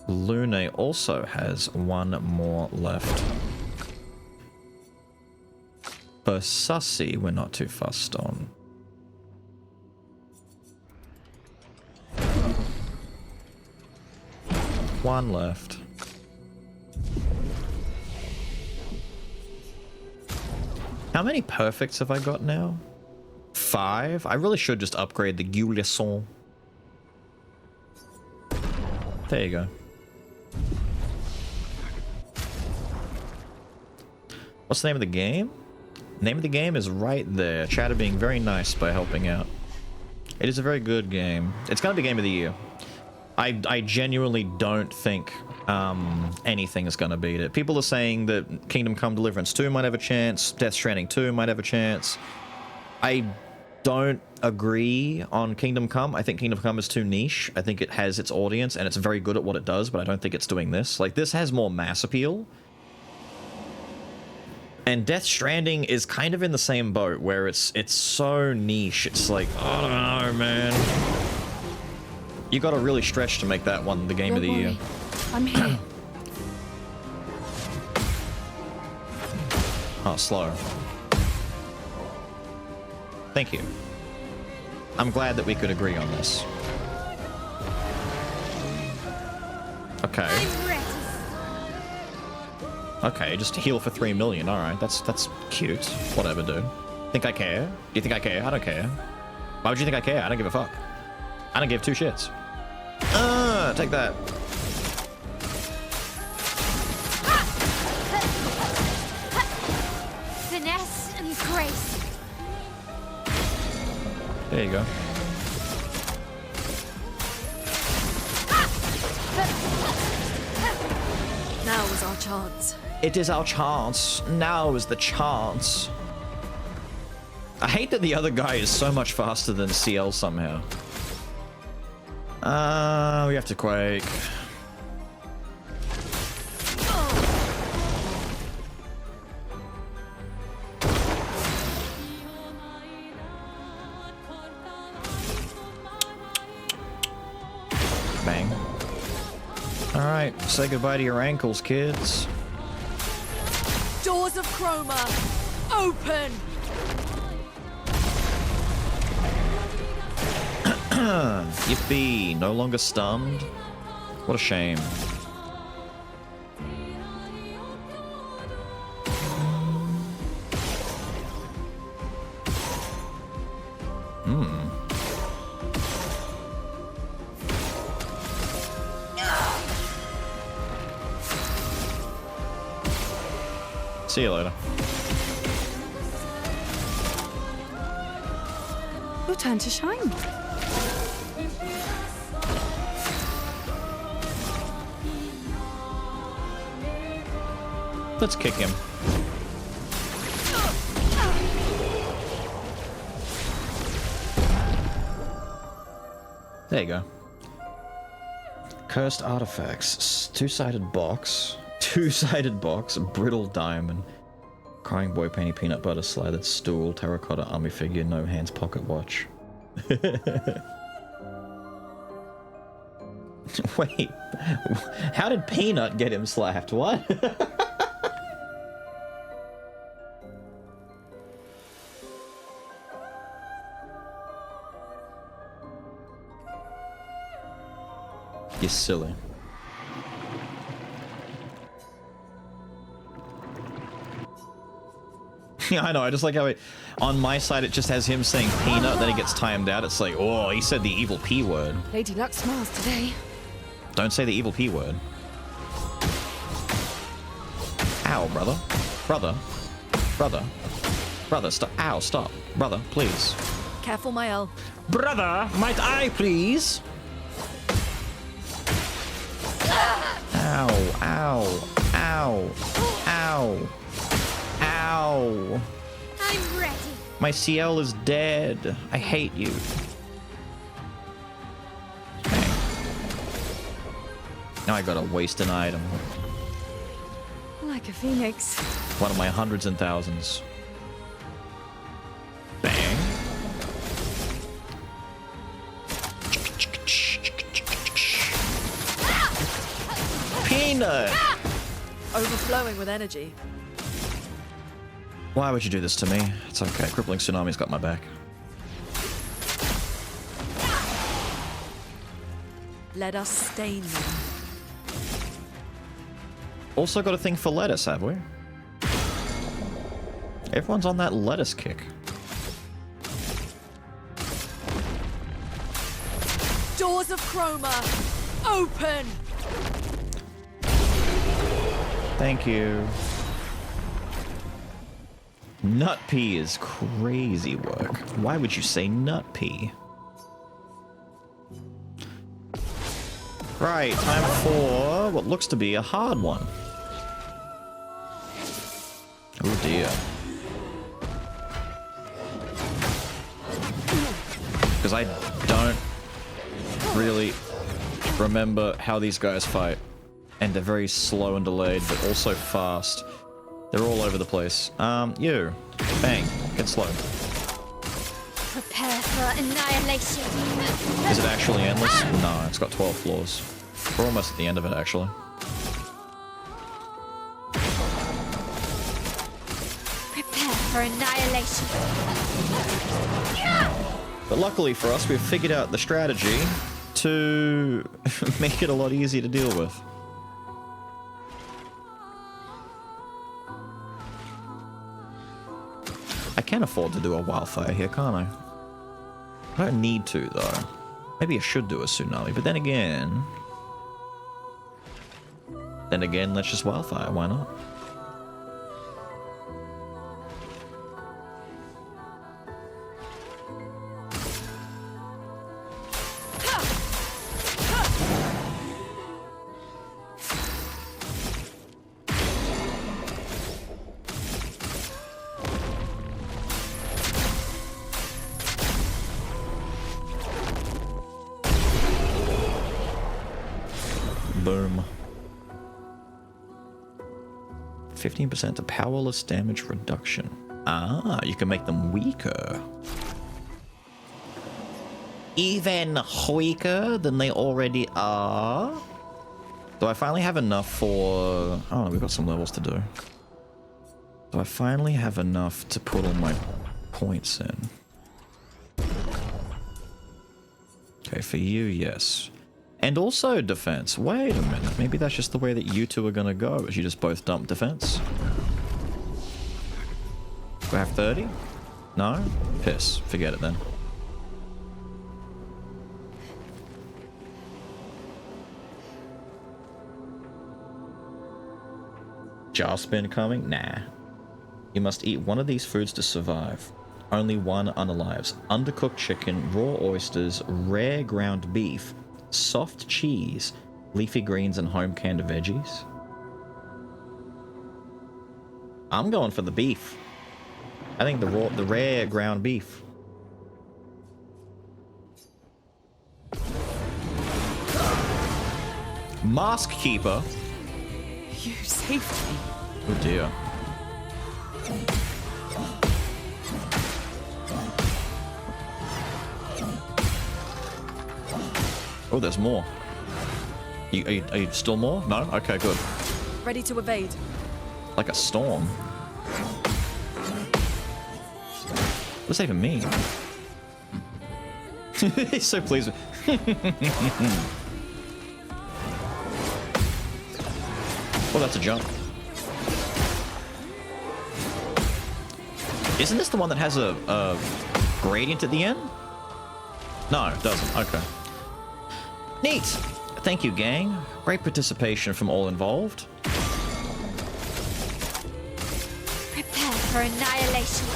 Lune also has one more left. But Sussy, we're not too fussed on. One left. How many perfects have I got now? 5? I really should just upgrade the Gulisson. There you go. What's the name of the game? Name of the game is right there. Chat are being very nice by helping out. It is a very good game. It's gonna be game of the year. I genuinely don't think anything is gonna beat it. People are saying that Kingdom Come Deliverance 2 might have a chance, Death Stranding 2 might have a chance. I don't agree on Kingdom Come. I think Kingdom Come is too niche. I think it has its audience and it's very good at what it does, but I don't think it's doing this. Like, this has more mass appeal. And Death Stranding is kind of in the same boat, where it's so niche. It's like, I don't know, man. You gotta really stretch to make that one the game of the year. I'm here. Oh, slow. Thank you. I'm glad that we could agree on this. Okay. Okay, just heal for 3 million. Alright, that's cute. Whatever, dude. Think I care? Do you think I care? I don't care. Why would you think I care? I don't give a fuck. I don't give 2 shits. Take that. Finesse and grace. There you go. Now is our chance. It is our chance. Now is the chance. I hate that the other guy is so much faster than CL somehow. We have to Quake. Bang. Alright, say goodbye to your ankles, kids. Doors of Chroma, open! Yippee, no longer stunned. What a shame. See you later. Your turn to shine. Let's kick him. There you go. Cursed artifacts. Two-sided box. Two-sided box. Brittle diamond. Crying boy painting peanut butter slathered stool. Terracotta army figure. No hands pocket watch. Wait. How did Peanut get him slapped? What? You're silly. Yeah, I know. I just like how it, on my side it just has him saying peanut, then it gets timed out. It's like, oh, he said the evil P word. Lady Luck smiles today. Don't say the evil P word. Ow, brother. Brother. Brother. Brother, stop. Ow, stop. Brother, please. Careful, Mael. Brother, might I please? Ow, ow, ow, ow, ow. I'm ready. My CL is dead. I hate you. Okay. Now I gotta waste an item. Like a phoenix. One of my hundreds and thousands. Bang. Peanut! Overflowing with energy. Why would you do this to me? It's okay. Crippling Tsunami's got my back. Let us stain them. Also got a thing for lettuce, have we? Everyone's on that lettuce kick. Doors of Chroma, open! Thank you. Nut pea is crazy work. Why would you say nut pea? Right, time for what looks to be a hard one. Oh dear. Because I don't really remember how these guys fight. And they're very slow and delayed, but also fast. They're all over the place. You. Bang. Get slow. Prepare for annihilation. Is it actually endless? No, it's got 12 floors. We're almost at the end of it, actually. Prepare for annihilation. But luckily for us, we've figured out the strategy to make it a lot easier to deal with. I can afford to do a wildfire here, can't I? I don't need to, though. Maybe I should do a tsunami, but then again... let's just wildfire, why not? Boom. 15% to powerless damage reduction. Ah, you can make them weaker. Even weaker than they already are? Do I finally have enough for... Oh, we've got some levels to do. Do I finally have enough to put all my points in? Okay, for you, yes. And also defense. Wait a minute. Maybe that's just the way that you two are gonna go, is you just both dump defense. Do I have 30? No? Piss. Forget it then. Jar spin coming? Nah. You must eat one of these foods to survive. Only one unalives. Undercooked chicken, raw oysters, rare ground beef, soft cheese, leafy greens, and home canned veggies. I'm going for the beef. I think the rare ground beef. Mask Keeper. You saved me. Oh dear. Oh, there's more. Are you still more? No? Okay, good. Ready to evade. Like a storm. What's that even mean? He's so pleased with... Well, that's a jump. Isn't this the one that has a gradient at the end? No, it doesn't. Okay. Neat. Thank you, gang. Great participation from all involved. Prepare for annihilation.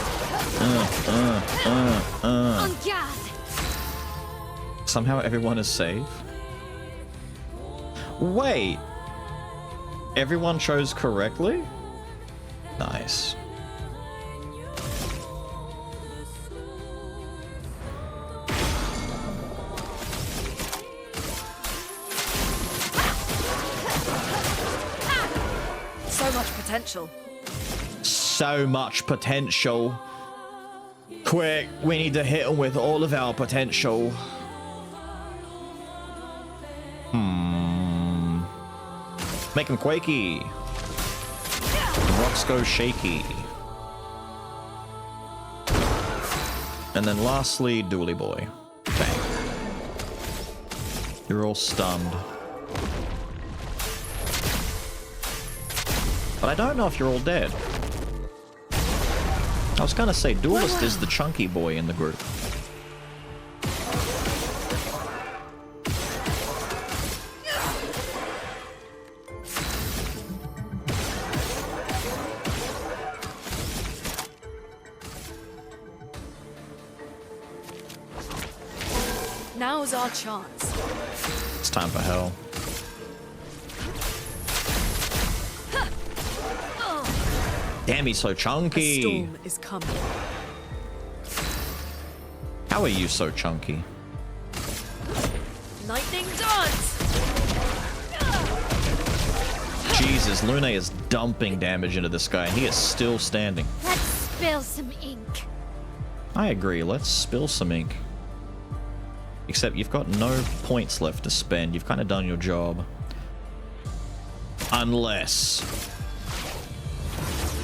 On guard. Somehow everyone is safe. Wait. Everyone chose correctly? Nice. So much potential. So much potential. Quick, we need to hit them with all of our potential. Make them quakey. The rocks go shaky. And then lastly, Dooley Boy. Bang. You're all stunned. But I don't know if you're all dead. I was gonna say Duelist is the chunky boy in the group. Now's our chance. It's time for hell. Damn, he's so chunky. A storm is coming. How are you so chunky? Lightning dance! Jesus, Lune is dumping damage into this guy, and he is still standing. Let's spill some ink. I agree, let's spill some ink. Except you've got no points left to spend. You've kind of done your job. Unless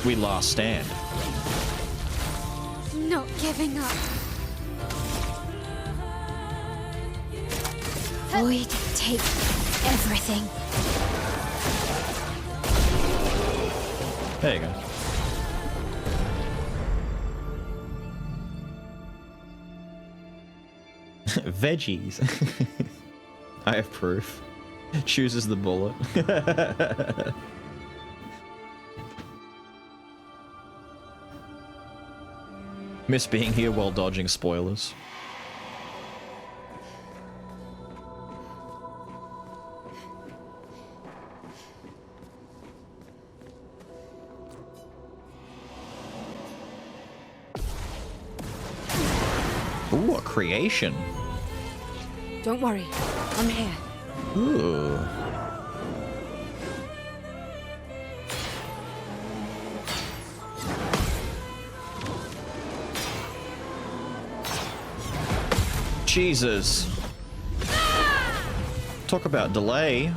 we last stand. Not giving up. Void, take everything. There you go. Veggies. I have proof. Chooses the bullet. Miss being here while dodging spoilers. Ooh, a creation. Don't worry, I'm here. Ooh. Jesus. Talk about delay.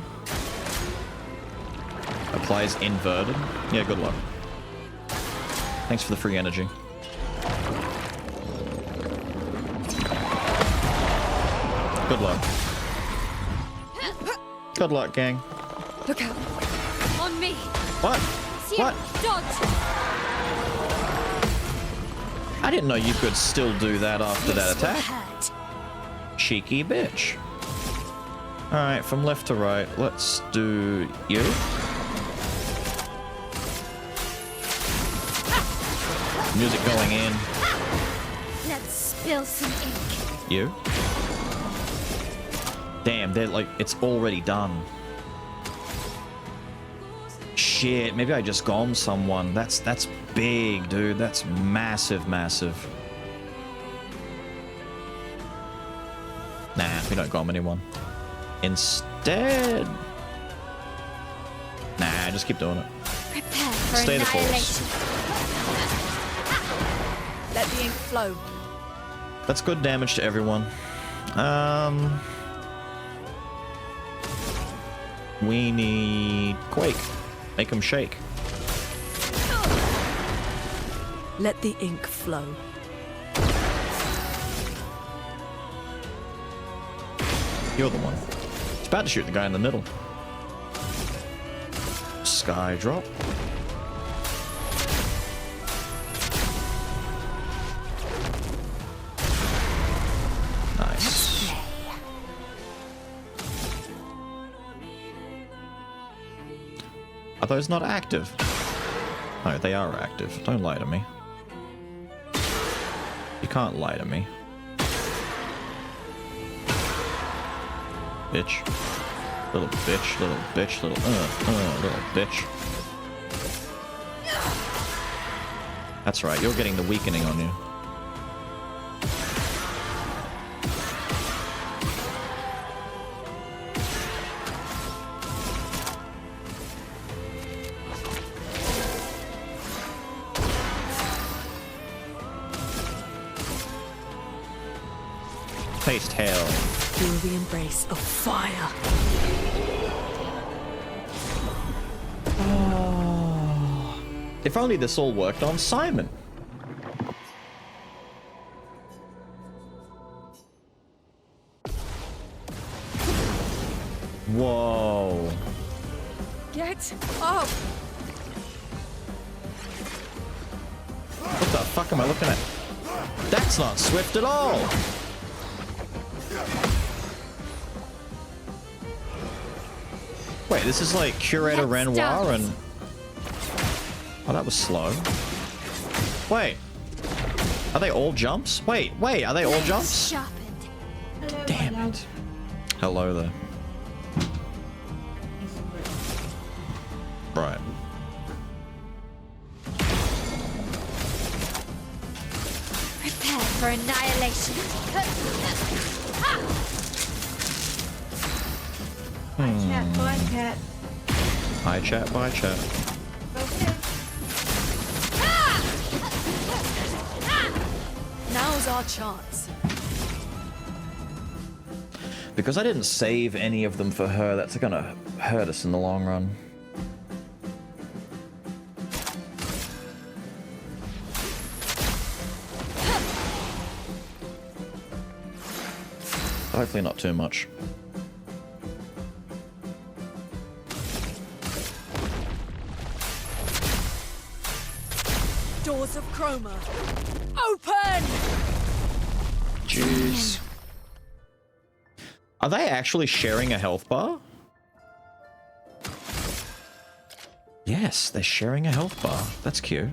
Applies inverted. Yeah, good luck. Thanks for the free energy. Good luck. Good luck, gang. Look out. On me. What? See What? Dodge. I didn't know you could still do that after that This will attack. hurt. Cheeky bitch. Alright, from left to right, let's do you. Music going in. Let's spill some ink. You. Damn, they're like, it's already done. Shit, maybe I just gommed someone. That's big, dude. That's massive, massive. Nah, we don't gom anyone. Instead... Nah, just keep doing it. Prepare for Stay the annihilation. Let the ink flow. That's good damage to everyone. We need Quake. Make him shake. Let the ink flow. You're the one. It's about to shoot the guy in the middle. Sky drop. Nice. Are those not active? No, they are active. Don't lie to me. You can't lie to me. Bitch. Little bitch, little bitch, little bitch. That's right, you're getting the weakening on you. Taste hell. Feel the embrace of fire. Oh. If only this all worked on Simon. Whoa. Get up! What the fuck am I looking at? That's not swift at all! Wait, this is like Curator Renoir and... Oh, that was slow. Wait. Are they all jumps? Wait, are they all jumps? Damn it. Hello there. Right. Prepare for annihilation. Bye, chat. Hi chat, bye chat. Now's our chance. Because I didn't save any of them for her, that's gonna hurt us in the long run. Hopefully not too much. Doors of Chroma, open! Jeez. Are they actually sharing a health bar? Yes, they're sharing a health bar. That's cute.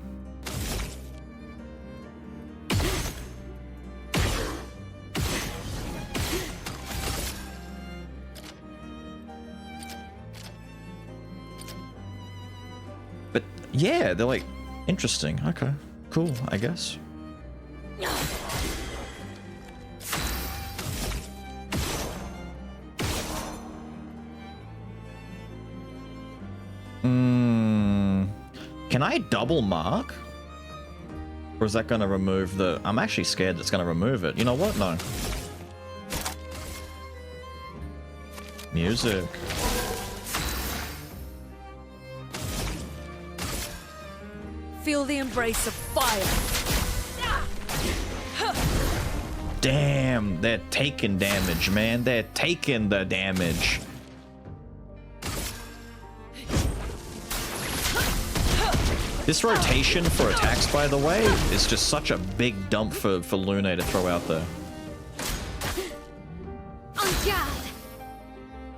But yeah, they're like interesting. Okay, cool, I guess. Can I double mark? Or is that going to remove the... I'm actually scared that's going to remove it. You know what? No. Music. Feel the embrace of fire. Damn, they're taking damage, man. They're taking the damage. This rotation for attacks, by the way, is just such a big dump for Lune to throw out there. On guard.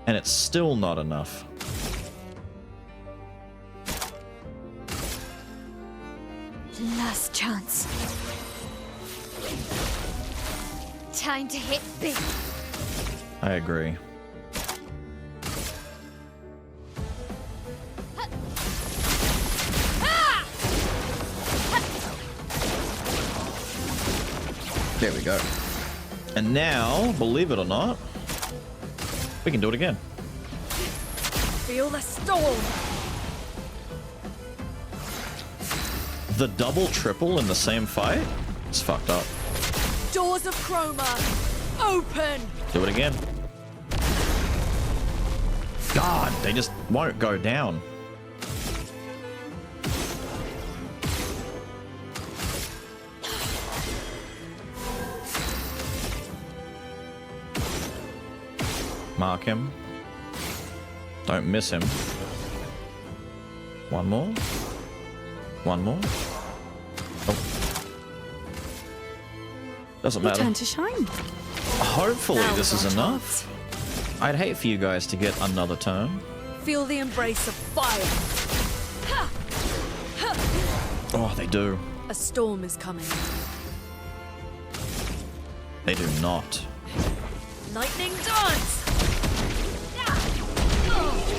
And it's still not enough. Last chance. Time to hit big. I agree. There we go. And now, believe it or not, we can do it again. Feel the storm. The double triple in the same fight? It's fucked up. Doors of Chroma, open. Do it again. God, they just won't go down. Mark him. Don't miss him. One more. One more. Oh. Doesn't Your matter. turn to shine. Hopefully Now this is is our enough. I'd hate for you guys to get another turn. Feel the embrace of fire. Oh, they do. A storm is coming. They do not. Lightning dance!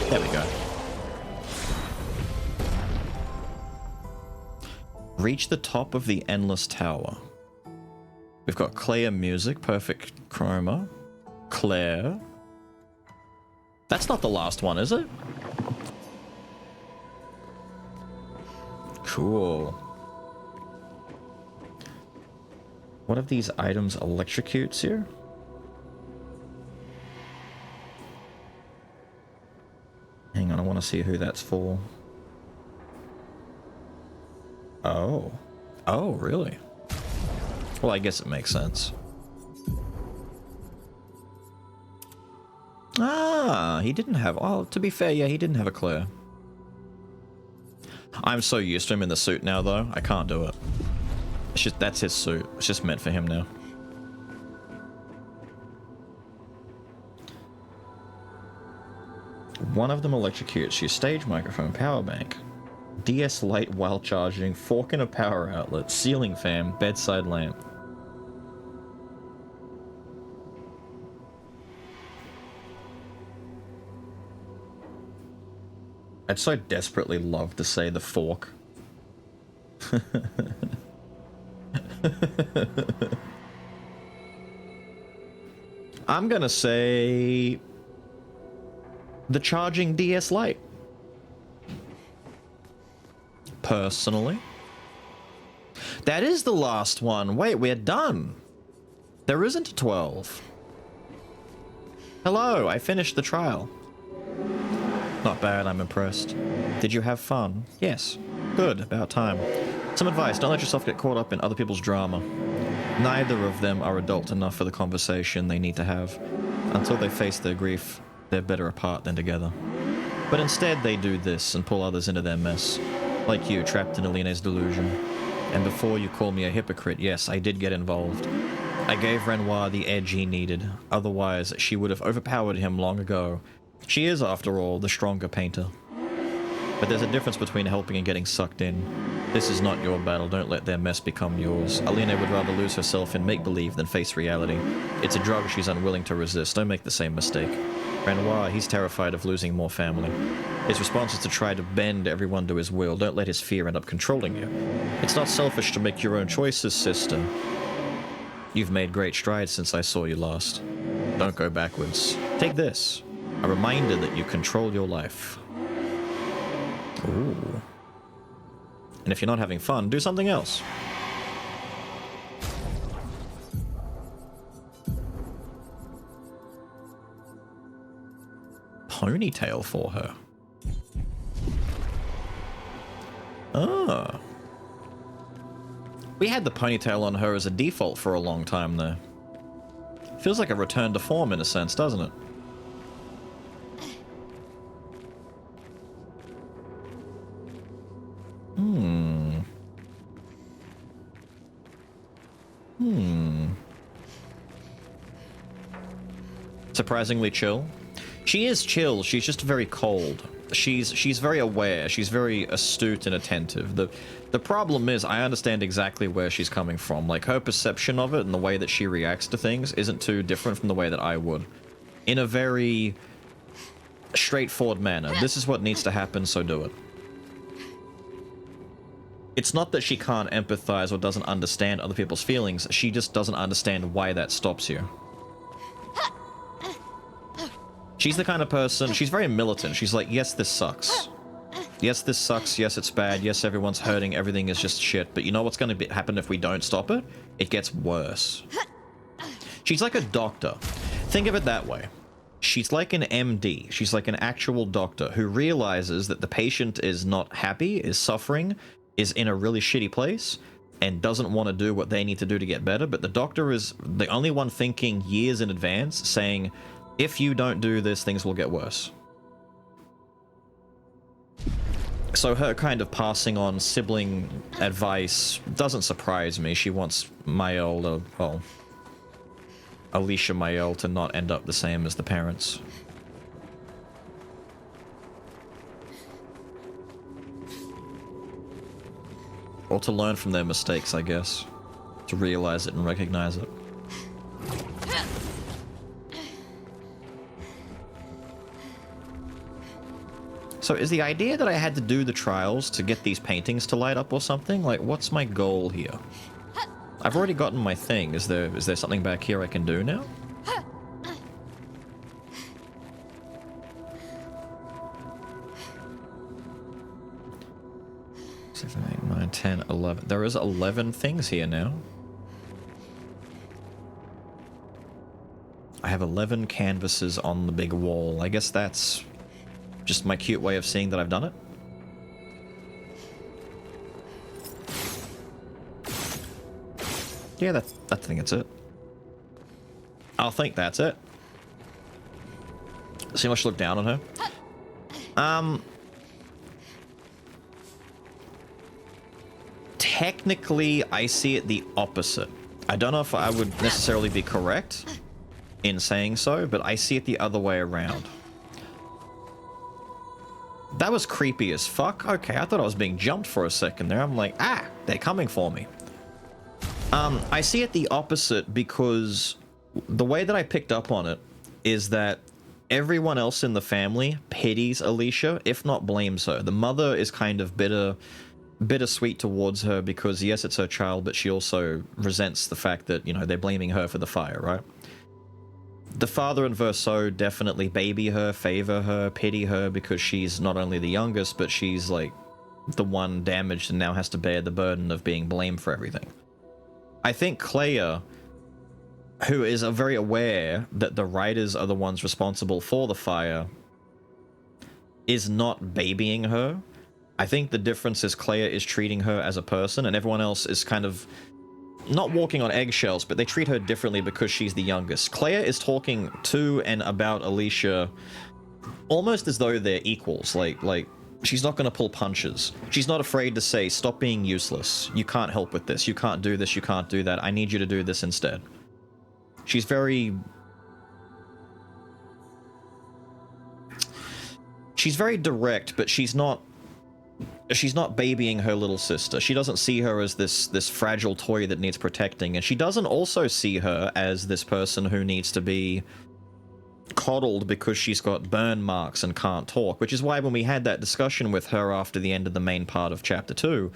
There we go. Reach the top of the Endless Tower. We've got clear music, perfect chroma. Claire. That's not the last one, is it? Cool. What of these items electrocutes here? Hang on, I want to see who that's for. Oh. Oh, really? Well, I guess it makes sense. Ah, he didn't have... Oh, to be fair, yeah, he didn't have a Claire. I'm so used to him in the suit now, though. I can't do it. It's just... That's his suit. It's just meant for him now. One of them electrocutes your stage microphone, power bank, DS light while charging, fork in a power outlet, ceiling fan, bedside lamp. I'd so desperately love to say the fork. I'm gonna say the charging DS Lite. Personally. That is the last one. Wait, we're done. There isn't a 12. Hello, I finished the trial. Not bad, I'm impressed. Did you have fun? Yes. Good, about time. Some advice, don't let yourself get caught up in other people's drama. Neither of them are adult enough for the conversation they need to have. Until they face their grief, they're better apart than together. But instead they do this and pull others into their mess. Like you, trapped in Aline's delusion. And before you call me a hypocrite, yes, I did get involved. I gave Renoir the edge he needed. Otherwise, she would have overpowered him long ago. She is, after all, the stronger painter. But there's a difference between helping and getting sucked in. This is not your battle, don't let their mess become yours. Aline would rather lose herself in make-believe than face reality. It's a drug she's unwilling to resist, don't make the same mistake. Renoir, he's terrified of losing more family. His response is to try to bend everyone to his will, don't let his fear end up controlling you. It's not selfish to make your own choices, sister. You've made great strides since I saw you last. Don't go backwards. Take this. A reminder that you control your life. Ooh. And if you're not having fun, do something else. Ponytail for her. Ah. We had the ponytail on her as a default for a long time, though. Feels like a return to form in a sense, doesn't it? Surprisingly chill. She is chill, she's just very cold. She's very aware, she's very astute and attentive. The problem is, I understand exactly where she's coming from. Like, her perception of it and the way that she reacts to things isn't too different from the way that I would. In a very straightforward manner. This is what needs to happen, so do it. It's not that she can't empathize or doesn't understand other people's feelings, she just doesn't understand why that stops you. She's the kind of person, she's very militant. She's like, yes, this sucks. Yes, this sucks. Yes, it's bad. Yes, everyone's hurting. Everything is just shit. But you know what's going to happen if we don't stop it? It gets worse. She's like a doctor. Think of it that way. She's like an MD. She's like an actual doctor who realizes that the patient is not happy, is suffering, is in a really shitty place, and doesn't want to do what they need to do to get better. But the doctor is the only one thinking years in advance, saying, if you don't do this, things will get worse. So her kind of passing on sibling advice doesn't surprise me. She wants Mael, well, Alicia Mael to not end up the same as the parents. Or to learn from their mistakes, I guess. To realize it and recognize it. So is the idea that I had to do the trials to get these paintings to light up or something? Like, what's my goal here? I've already gotten my thing. Is there something back here I can do now? 7, 8, 9, 10, 11. There is 11 things here now. I have 11 canvases on the big wall. I guess that's just my cute way of seeing that I've done it. Yeah, I think that's it. I think that's it. See how much look down on her? Technically, I see it the opposite. I don't know if I would necessarily be correct in saying so, but I see it the other way around. That was creepy as fuck. Okay, I thought I was being jumped for a second there. I'm like, ah, they're coming for me. I see it the opposite because the way that I picked up on it is that everyone else in the family pities Alicia, if not blames her. The mother is kind of bittersweet towards her because, yes, it's her child, but she also resents the fact that, you know, they're blaming her for the fire, right? The father and Verso definitely baby her, favor her, pity her because she's not only the youngest, but she's, like, the one damaged and now has to bear the burden of being blamed for everything. I think Clea, who is very aware that the writers are the ones responsible for the fire, is not babying her. I think the difference is Clea is treating her as a person, and everyone else is kind of not walking on eggshells, but they treat her differently because she's the youngest. Clea is talking to and about Alicia almost as though they're equals. Like she's not going to pull punches. She's not afraid to say, stop being useless. You can't help with this. You can't do this. You can't do that. I need you to do this instead. She's very direct, but she's not babying her little sister. She doesn't see her as this fragile toy that needs protecting, and she doesn't also see her as this person who needs to be coddled because she's got burn marks and can't talk, which is why when we had that discussion with her after the end of the main part of Chapter 2,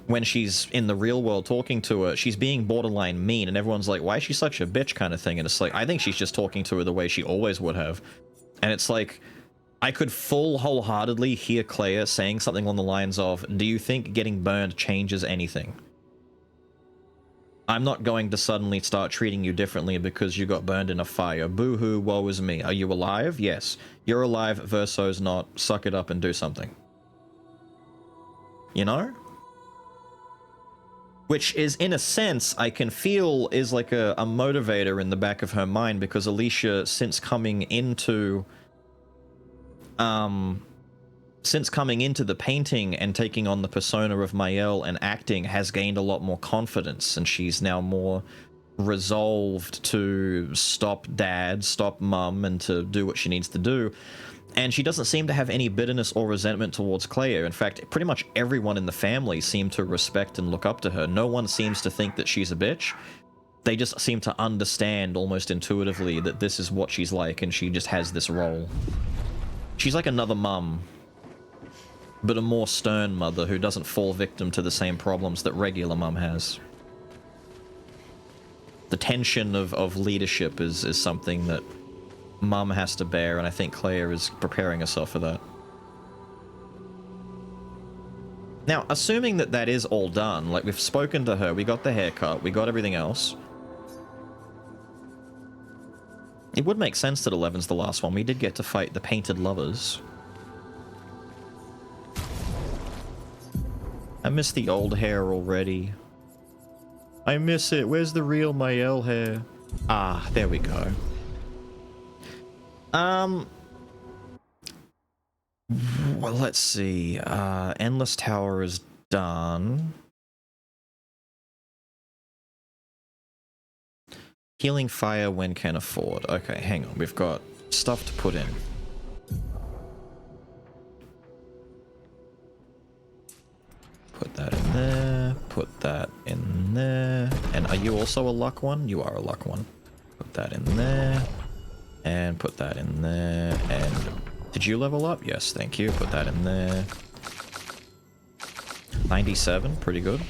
when she's in the real world talking to her, she's being borderline mean, and everyone's like, why is she such a bitch kind of thing? And it's like, I think she's just talking to her the way she always would have. And it's like, I could wholeheartedly hear Clea saying something along the lines of, do you think getting burned changes anything? I'm not going to suddenly start treating you differently because you got burned in a fire. Boo-hoo, woe is me. Are you alive? Yes. You're alive, Verso's not. Suck it up and do something. You know? Which is, in a sense, I can feel is like a motivator in the back of her mind, because Alicia, since coming into the painting and taking on the persona of Mael and acting, has gained a lot more confidence, and she's now more resolved to stop dad, stop mum, and to do what she needs to do. And she doesn't seem to have any bitterness or resentment towards Clea. In fact, pretty much everyone in the family seem to respect and look up to her. No one seems to think that she's a bitch. They just seem to understand almost intuitively that this is what she's like, and she just has this role. She's like another mum, but a more stern mother who doesn't fall victim to the same problems that regular mum has. The tension of leadership is something that mum has to bear, and I think Clea is preparing herself for that. Now, assuming that that is all done, like we've spoken to her, we got the haircut, we got everything else. It would make sense that 11's the last one. We did get to fight the Painted Lovers. I miss the old hair already. I miss it. Where's the real Mael hair? Ah, there we go. Well, let's see. Endless Tower is done. Healing Fire when can afford. Okay, hang on. We've got stuff to put in. Put that in there. Put that in there. And are you also a luck one? You are a luck one. Put that in there. And put that in there. And did you level up? Yes, thank you. Put that in there. 97, pretty good.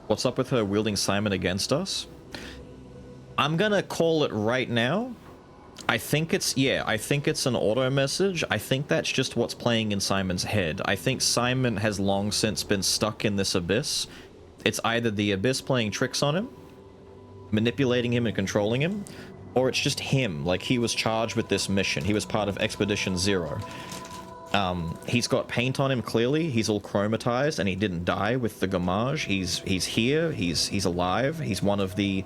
What's up with her wielding Simon against us? I'm gonna call it right now. I think it's an auto message. I think that's just what's playing in Simon's head. I think Simon has long since been stuck in this abyss. It's either the abyss playing tricks on him, manipulating him and controlling him, or it's just him. Like, he was charged with this mission. He was part of Expedition Zero. He's got paint on him clearly. He's all chromatized and he didn't die with the Gamage. He's here. He's alive. He's one of the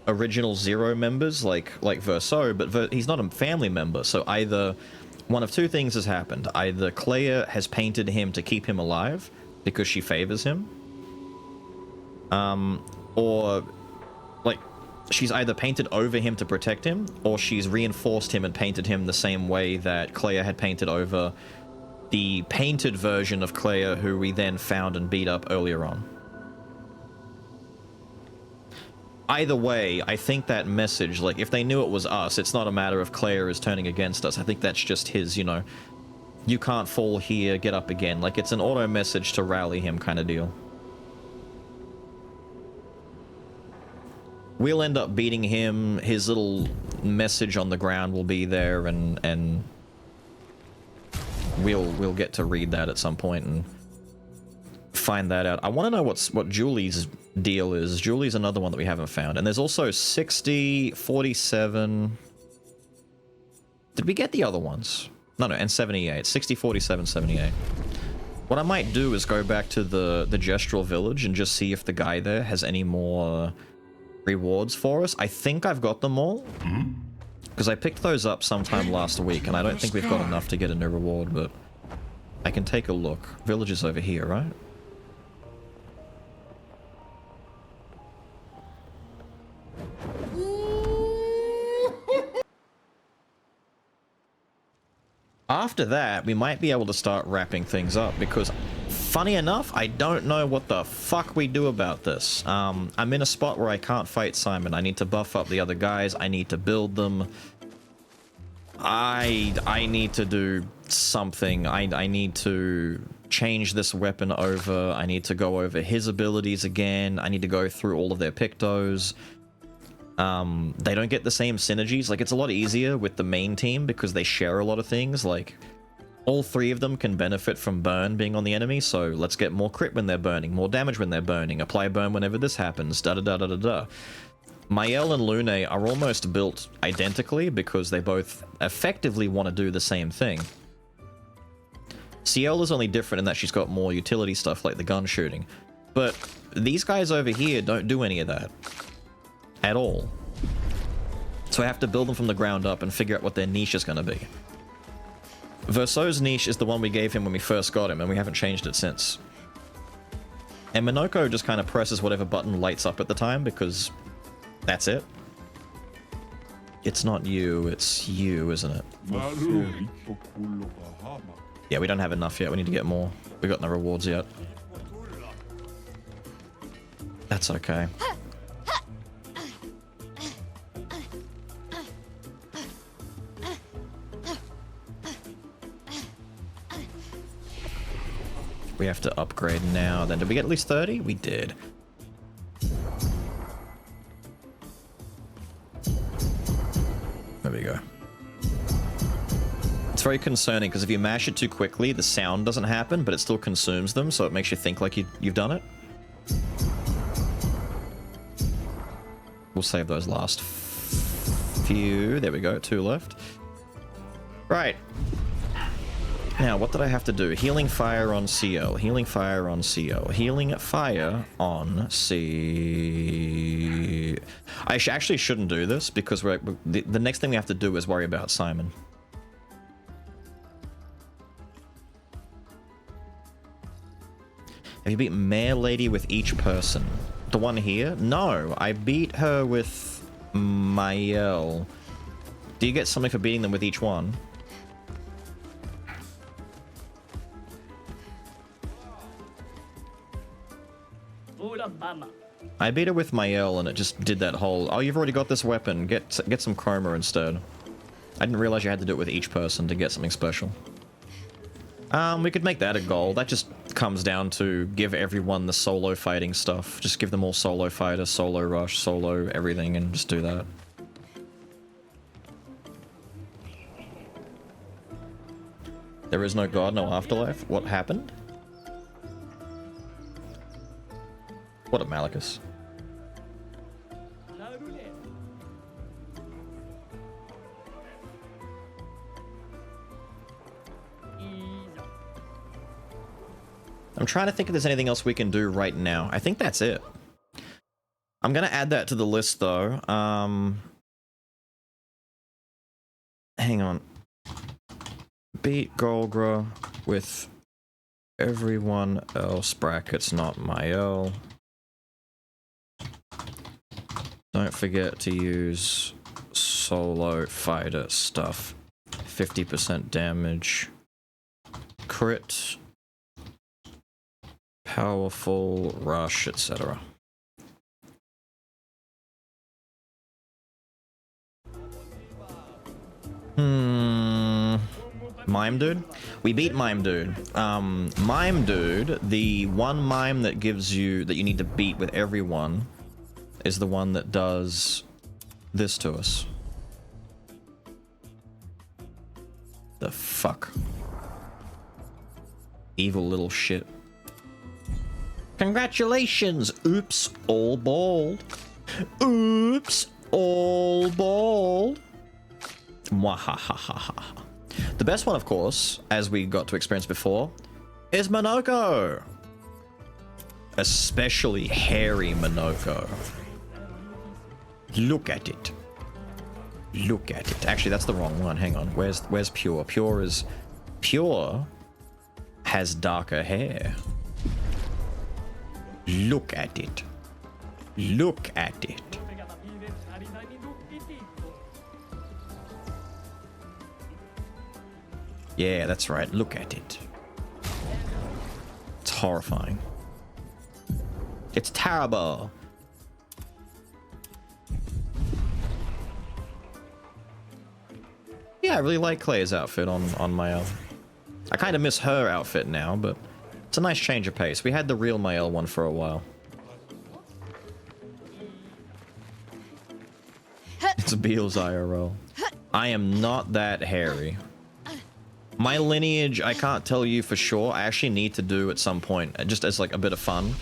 original Zero members, like Verso, but he's not a family member. So either one of two things has happened. Either Clea has painted him to keep him alive because she favors him, or like she's either painted over him to protect him, or she's reinforced him and painted him the same way that Clea had painted over the painted version of Clea who we then found and beat up earlier on. Either way, I think that message, like, if they knew it was us, it's not a matter of Clea is turning against us. I think that's just his, you know, you can't fall here, get up again. Like, it's an auto message to rally him kind of deal. We'll end up beating him. His little message on the ground will be there, and we'll get to read that at some point and find that out. I want to know what Julie's deal is. Julie's another one that we haven't found. And there's also 60, 47. Did we get the other ones? No, and 78. 60, 47, 78. What I might do is go back to the Gestural Village and just see if the guy there has any more rewards for us. I think I've got them all. Because I picked those up sometime last week, and I don't think we've got enough to get a new reward, but I can take a look. Village is over here, right? After that, we might be able to start wrapping things up, because funny enough, I don't know what the fuck we do about this. I'm in a spot where I can't fight Simon. I need to buff up the other guys. I need to build them. I need to do something. I need to change this weapon over. I need to go over his abilities again. I need to go through all of their Pictos. They don't get the same synergies. Like, it's a lot easier with the main team because they share a lot of things. Like, all three of them can benefit from burn being on the enemy, so let's get more crit when they're burning, more damage when they're burning, apply burn whenever this happens, da-da-da-da-da-da. Mael and Lune are almost built identically because they both effectively want to do the same thing. Ciela's only different in that she's got more utility stuff like the gun shooting. But these guys over here don't do any of that. At all. So I have to build them from the ground up and figure out what their niche is going to be. Verso's niche is the one we gave him when we first got him, and we haven't changed it since. And Minoko just kind of presses whatever button lights up at the time, because that's it. It's not you, it's you, isn't it? Yeah, we don't have enough yet. We need to get more. We got no rewards yet. That's okay. We have to upgrade now. Then did we get at least 30? We did. There we go. It's very concerning because if you mash it too quickly, the sound doesn't happen, but it still consumes them, so it makes you think like you've done it. We'll save those last few. There we go, 2 left. Right. Now, what did I have to do? Healing fire on CO. Healing fire on CO. Healing fire on C. I actually shouldn't do this because the next thing we have to do is worry about Simon. Have you beat Mare Lady with each person? The one here? No, I beat her with Mael. Do you get something for beating them with each one? I beat her with Mael and it just did that whole, oh, you've already got this weapon, get some chroma instead. I didn't realize you had to do it with each person to get something special. We could make that a goal. That just comes down to give everyone the solo fighting stuff. Just give them all solo fighter, solo rush, solo everything, and just do that. There is no God, no afterlife? What happened? What a Malachus. I'm trying to think if there's anything else we can do right now. I think that's it. I'm gonna add that to the list though. Hang on. Beat Golgra with everyone else, brackets not Mael. Don't forget to use solo fighter stuff. 50% damage. Crit. Powerful, rush, etc. Mime Dude? We beat Mime Dude. Mime Dude, the one mime that gives you, that you need to beat with everyone, is the one that does this to us. The fuck? Evil little shit. Congratulations! Oops, all bald. Oops, all bald. Mwahahaha. The best one, of course, as we got to experience before, is Monoko. Especially hairy Monoko. Look at it. Look at it. Actually, that's the wrong one. Hang on. Where's Pure? Pure has darker hair. Look at it. Look at it. Yeah, that's right. Look at it. It's horrifying. It's terrible. Yeah, I really like Clay's outfit on Mael. I kind of miss her outfit now, but it's a nice change of pace. We had the real Mael one for a while. It's a Beals IRL. I am not that hairy. My lineage, I can't tell you for sure. I actually need to do at some point, just as like a bit of fun.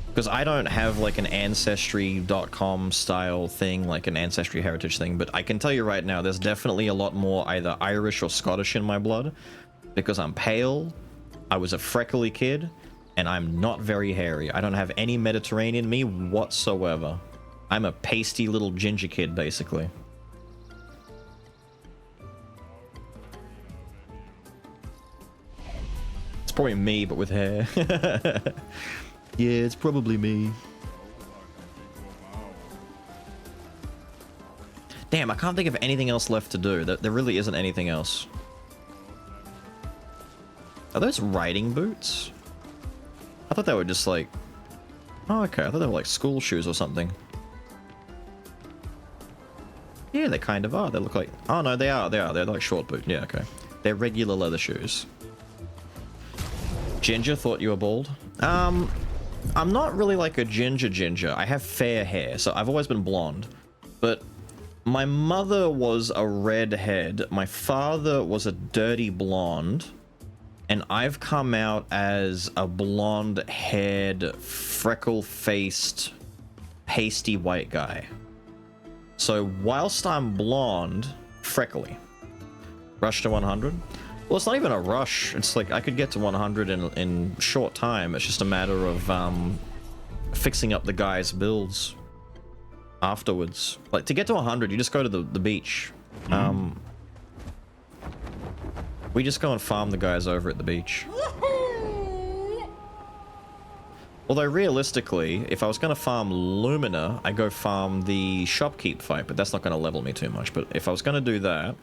Because I don't have like an Ancestry.com style thing, like an Ancestry heritage thing, but I can tell you right now, there's definitely a lot more either Irish or Scottish in my blood. Because I'm pale, I was a freckly kid, and I'm not very hairy. I don't have any Mediterranean in me whatsoever. I'm a pasty little ginger kid, basically. It's probably me, but with hair. Yeah, it's probably me. Damn, I can't think of anything else left to do. There really isn't anything else. Are those riding boots? I thought they were just like... Oh, okay. I thought they were like school shoes or something. Yeah, they kind of are. They look like... Oh, no, they are. They're like short boot. Yeah, okay. They're regular leather shoes. Ginger, thought you were bald? I'm not really like a ginger. I have fair hair, so I've always been blonde. But my mother was a redhead. My father was a dirty blonde. And I've come out as a blonde-haired, freckle-faced, pasty white guy. So whilst I'm blonde, freckly. Rush to 100. Well, it's not even a rush. It's like I could get to 100 in short time. It's just a matter of fixing up the guys' builds afterwards. Like, to get to 100, you just go to the beach. We just go and farm the guys over at the beach. Although, realistically, if I was going to farm Lumina, I go farm the shopkeep fight, but that's not going to level me too much. But if I was going to do that...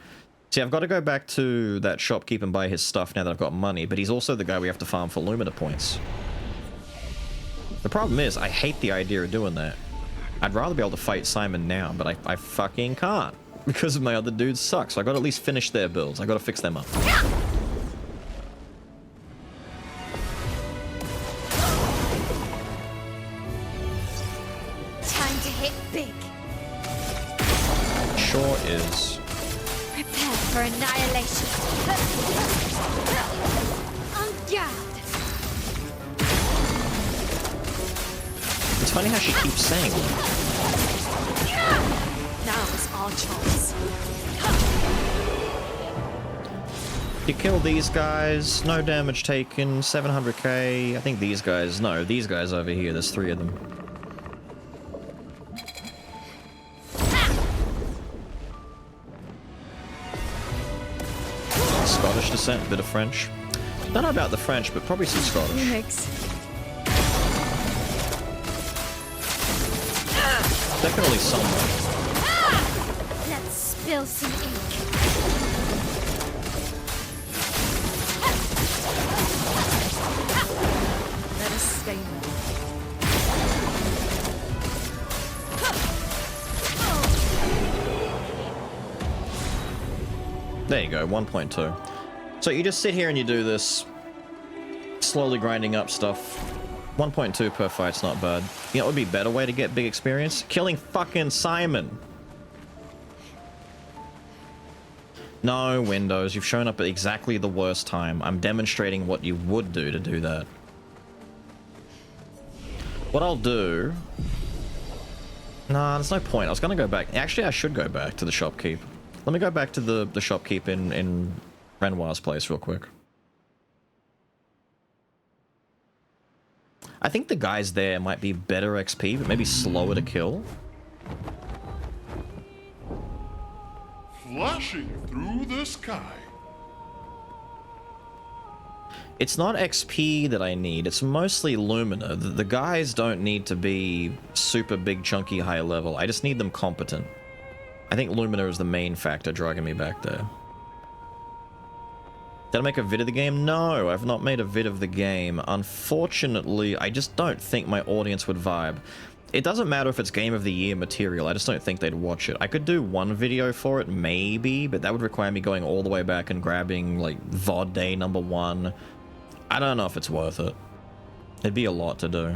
See, I've got to go back to that shopkeep and buy his stuff now that I've got money, but he's also the guy we have to farm for Lumina points. The problem is, I hate the idea of doing that. I'd rather be able to fight Simon now, but I fucking can't. Because my other dudes suck, so I got to at least finish their builds. I got to fix them up. Time to hit big. Sure is. Prepare for annihilation. On guard. It's funny how she keeps saying that. Now is our chance. You kill these guys, no damage taken, 700k. I think these guys, no, these guys over here, there's 3 of them. Scottish descent, bit of French. Don't know about the French, but probably some Scottish. Yikes. Definitely somewhere. Let's spill some ink. Let us stay there. There you go, 1.2. So you just sit here and you do this, slowly grinding up stuff. 1.2 per fight's not bad. You know what would be a better way to get big experience? Killing fucking Simon! No, Windows, you've shown up at exactly the worst time. I'm demonstrating what you would do to do that. What I'll do... Nah, there's no point. I was gonna go back. Actually, I should go back to the shopkeep. Let me go back to the shopkeep in Renoir's place real quick. I think the guys there might be better XP, but maybe slower to kill. Flashing through the sky. It's not XP that I need, it's mostly Lumina. The guys don't need to be super big, chunky, high level. I just need them competent. I think Lumina is the main factor dragging me back there. Did I make a vid of the game? No, I've not made a vid of the game. Unfortunately, I just don't think my audience would vibe. It doesn't matter if it's Game of the Year material, I just don't think they'd watch it. I could do one video for it, maybe, but that would require me going all the way back and grabbing, like, VOD Day #1. I don't know if it's worth it. It'd be a lot to do.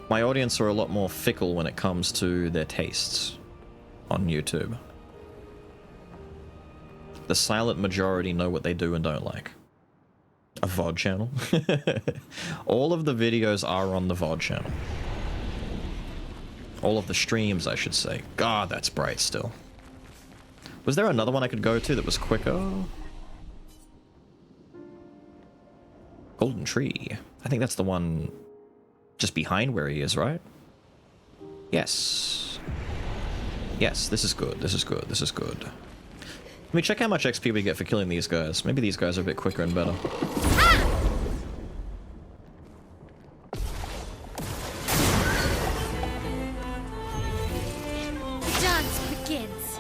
My audience are a lot more fickle when it comes to their tastes on YouTube. The silent majority know what they do and don't like. A VOD channel? All of the videos are on the VOD channel. All of the streams, I should say. God, that's bright still. Was there another one I could go to that was quicker? Golden Tree. I think that's the one just behind where he is, right? Yes. Yes, this is good, this is good, this is good. Let me check how much XP we get for killing these guys. Maybe these guys are a bit quicker and better. The dance begins.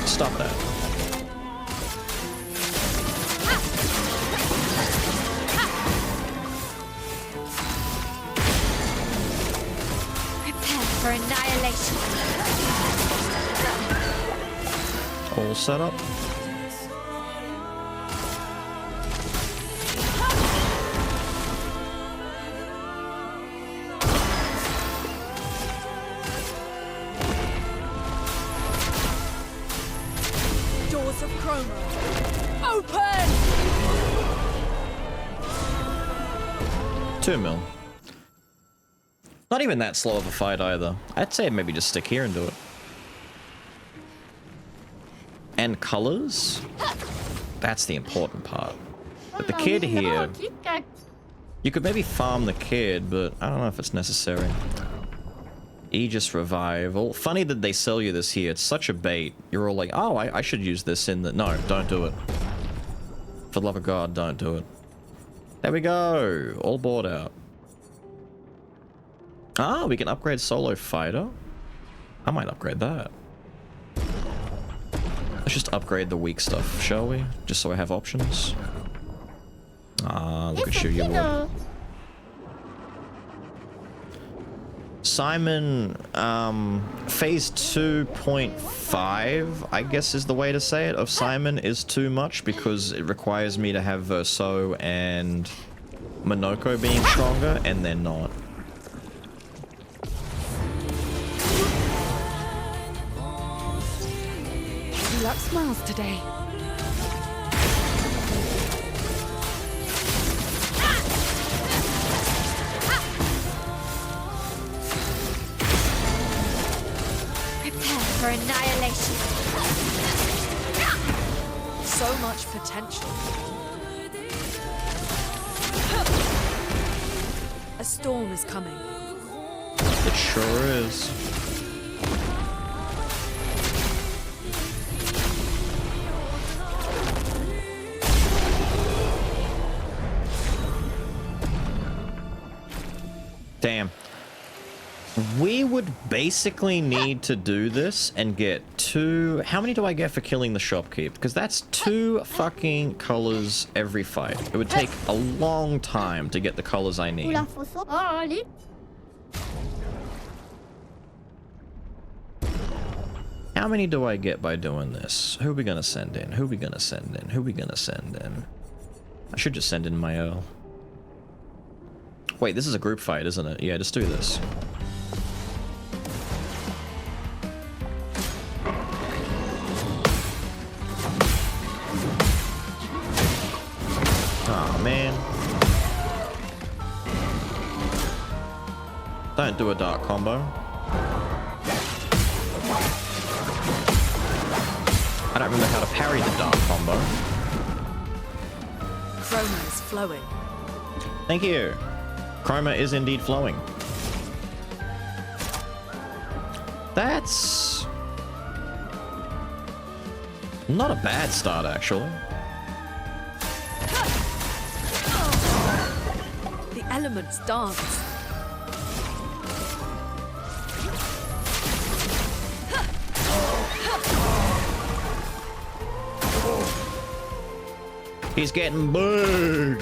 Stop that. Prepare for annihilation. All set up. Doors of Chroma. Open! 2 mil. Not even that slow of a fight either. I'd say maybe just stick here and do it. And colors? That's the important part. But the kid here... You could maybe farm the kid, but I don't know if it's necessary. Aegis Revival. Funny that they sell you this here. It's such a bait. You're all like, oh, I should use this in the... No, don't do it. For the love of God, don't do it. There we go. All bored out. Ah, we can upgrade Solo Fighter. I might upgrade that. Let's just upgrade the weak stuff, shall we? Just so I have options. Ah, look at you would. Simon, phase 2.5, I guess is the way to say it, of Simon is too much because it requires me to have Verso and Monoko being stronger, and they're not. You luck smiles today. For annihilation. So much potential. A storm is coming. It sure is. Damn. We would basically need to do this and get 2... How many do I get for killing the shopkeep? Because that's 2 fucking colors every fight. It would take a long time to get the colors I need. How many do I get by doing this? Who are we gonna send in? Who are we gonna send in? Who are we gonna send in? I should just send in my Earl. Wait, this is a group fight, isn't it? Yeah, just do this. Oh man. Don't do a dark combo. I don't remember how to parry the dark combo. Chroma is flowing. Thank you. Chroma is indeed flowing. That's not a bad start, actually. The elements dance. He's getting big.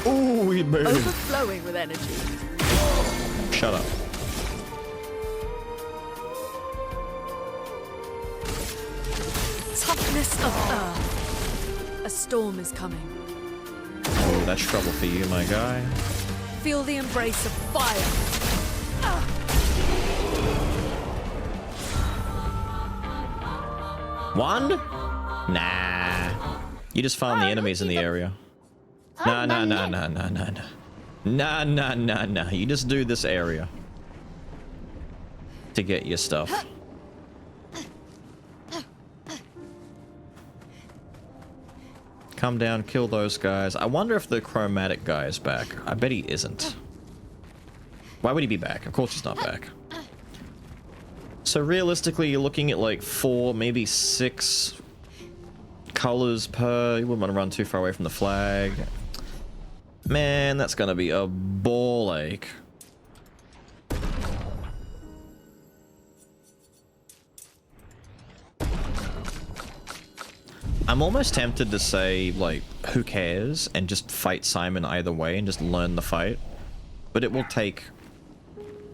Ooh, he's big. Overflowing with energy. Shut up. Toughness of earth. A storm is coming. Oh, that's trouble for you, my guy. Feel the embrace of fire. One? Nah. You just farm the enemies in the area. Nah. Nah. You just do this area to get your stuff. Come down, kill those guys. I wonder if the chromatic guy is back. I bet he isn't. Why would he be back? Of course he's not back. So realistically, you're looking at like 4, maybe 6 colors per. You wouldn't want to run too far away from the flag. Man, that's gonna be a ball ache. I'm almost tempted to say, like, who cares, and just fight Simon either way and just learn the fight. But it will take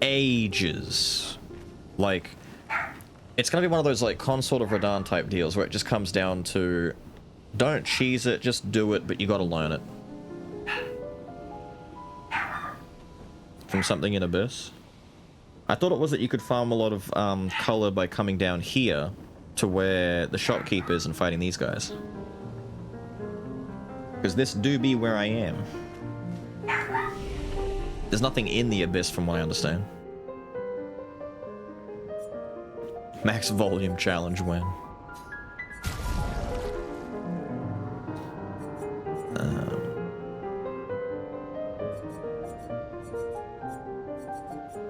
ages. Like, it's gonna be one of those, like, Consort of Radahn type deals where it just comes down to, don't cheese it, just do it, but you gotta learn it. From something in Abyss. I thought it was that you could farm a lot of color by coming down here to where the shopkeep is and fighting these guys. Because this do be where I am. There's nothing in the abyss from what I understand. Max volume challenge win.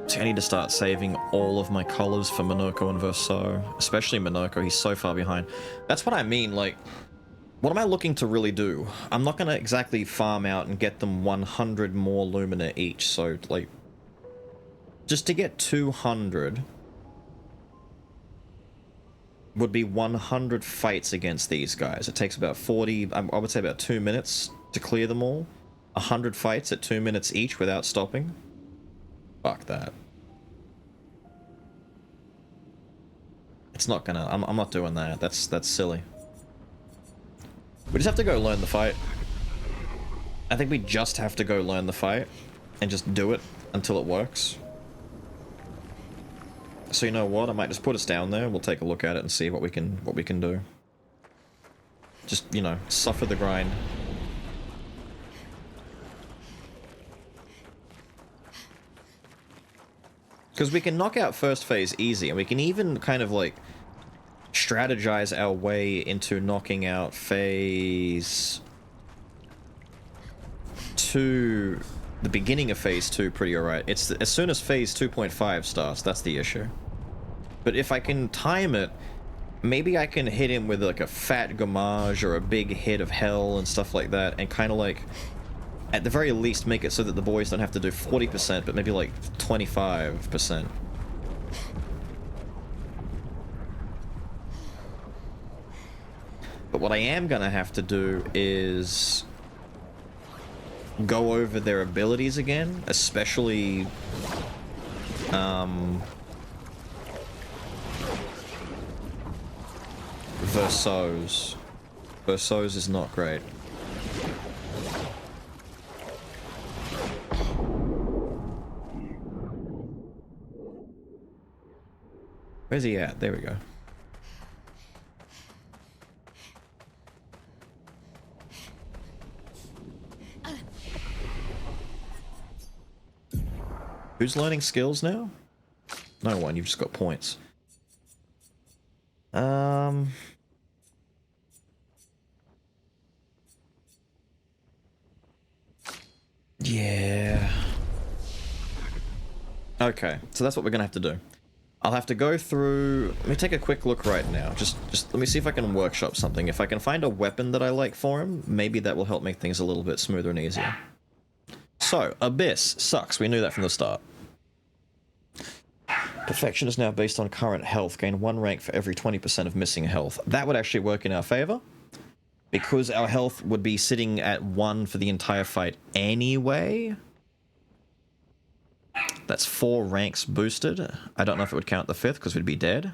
See, I need to start saving all of my colors for Minoko and Verso. Especially Minoko, he's so far behind. That's what I mean, like, what am I looking to really do? I'm not gonna exactly farm out and get them 100 more Lumina each, so, like, just to get 200 would be 100 fights against these guys. It takes about 40, I would say about 2 minutes to clear them all. 100 fights at 2 minutes each without stopping. Fuck that. It's not gonna, I'm not doing that. That's silly. We just have to go learn the fight. I think we just have to go learn the fight and just do it until it works. So you know what? I might just put us down there. We'll take a look at it and see what we can do. Just, you know, suffer the grind. Because we can knock out first phase easy, and we can even kind of like strategize our way into knocking out phase 2, the beginning of phase 2 pretty alright. It's as soon as phase 2.5 starts, that's the issue. But if I can time it, maybe I can hit him with like a fat Gommage or a big hit of hell and stuff like that, and kind of like, at the very least, make it so that the boys don't have to do 40%, but maybe like 25%. But what I am gonna have to do is go over their abilities again, especially Verso's. Verso's is not great. Where's he at? There we go. Who's learning skills now? No one, you've just got points. Yeah. Okay, so that's what we're gonna have to do. I'll have to go through... Let me take a quick look right now. Just let me see if I can workshop something. If I can find a weapon that I like for him, maybe that will help make things a little bit smoother and easier. So, Abyss sucks. We knew that from the start. Perfection is now based on current health. Gain 1 rank for every 20% of missing health. That would actually work in our favor, because our health would be sitting at 1 for the entire fight anyway. That's 4 ranks boosted. I don't know if it would count the 5th, because we'd be dead.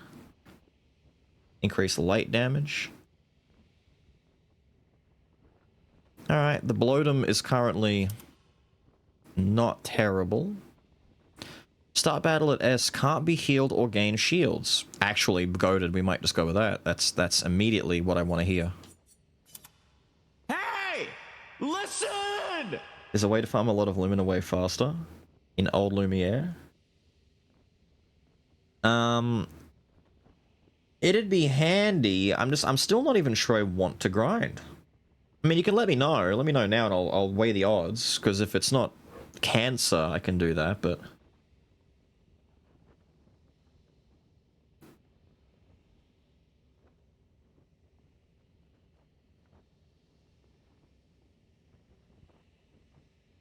Increase light damage. Alright, the Bloatum is currently not terrible. Start battle at S, can't be healed or gain shields. Actually, goated, we might just go with that. That's immediately what I want to hear. Hey! Listen! There's a way to farm a lot of Lumina way faster in Old Lumiere. It'd be handy. I'm still not even sure I want to grind. I mean, you can let me know. Let me know now and I'll weigh the odds, because if it's not cancer, I can do that, but...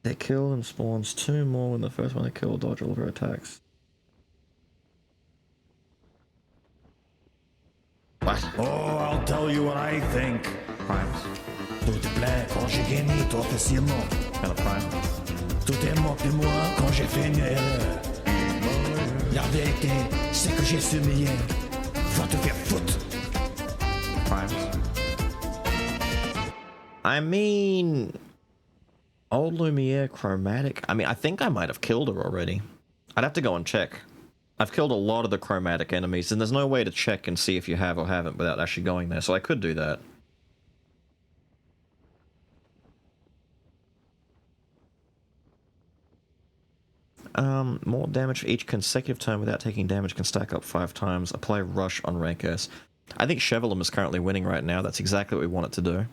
They kill and spawns 2 more when the first one they kill, dodge all of her attacks. What? Oh, I'll tell you what I think. Primes. S'il te plaît, quand j'ai gagné toi facilement. Kind of prime. Tout est moqué de moi quand j'ai fait une erreur. La vérité, c'est que j'ai s'humilié. Va te faire foutre. Primes. I mean... Old Lumiere chromatic. I mean, I think I might have killed her already. I'd have to go and check. I've killed a lot of the chromatic enemies, and there's no way to check and see if you have or haven't without actually going there, so I could do that. More damage for each consecutive turn without taking damage can stack up 5 times. Apply Rush on rank S. I think Chevelum is currently winning right now. That's exactly what we want it to do.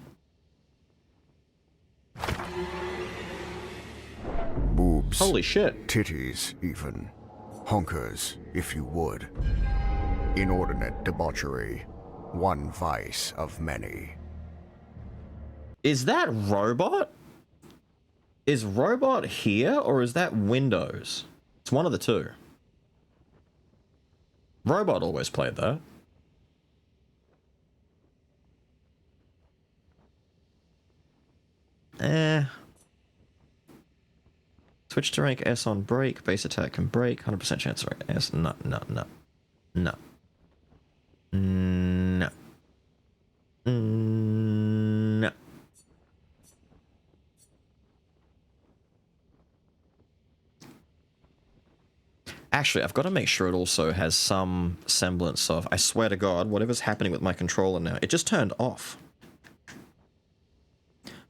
Boobs. Holy shit. Titties, even. Honkers, if you would. Inordinate debauchery. One vice of many. Is that Robot? Is Robot here, or is that Windows? It's one of the two. Robot always played that. Switch to rank S on break. Base attack can break. 100% chance of rank S. No. No. Actually, I've got to make sure it also has some semblance of... I swear to God, whatever's happening with my controller now, it just turned off.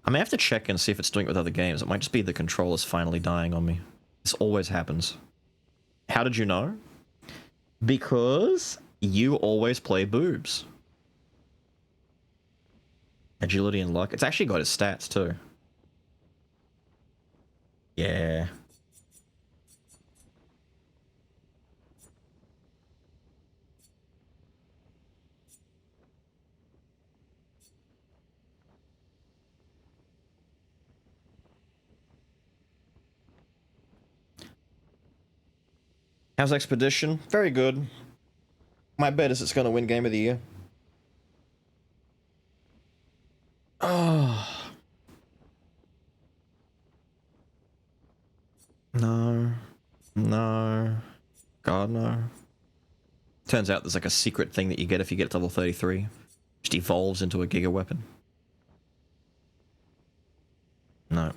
I may have to check and see if it's doing it with other games. It might just be the controller's finally dying on me. This always happens. How did you know? Because you always play boobs. Agility and luck. It's actually got his stats too. Yeah. How's Expedition? Very good. My bet is it's going to win Game of the Year. Oh. No. God, no. Turns out there's like a secret thing that you get if you get to level 33. Just evolves into a giga weapon. No.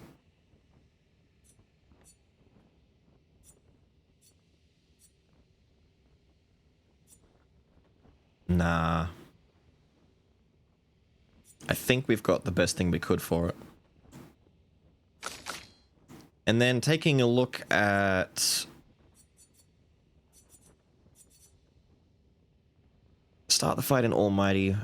Nah. I think we've got the best thing we could for it. And then taking a look at... Start the fight in Almighty.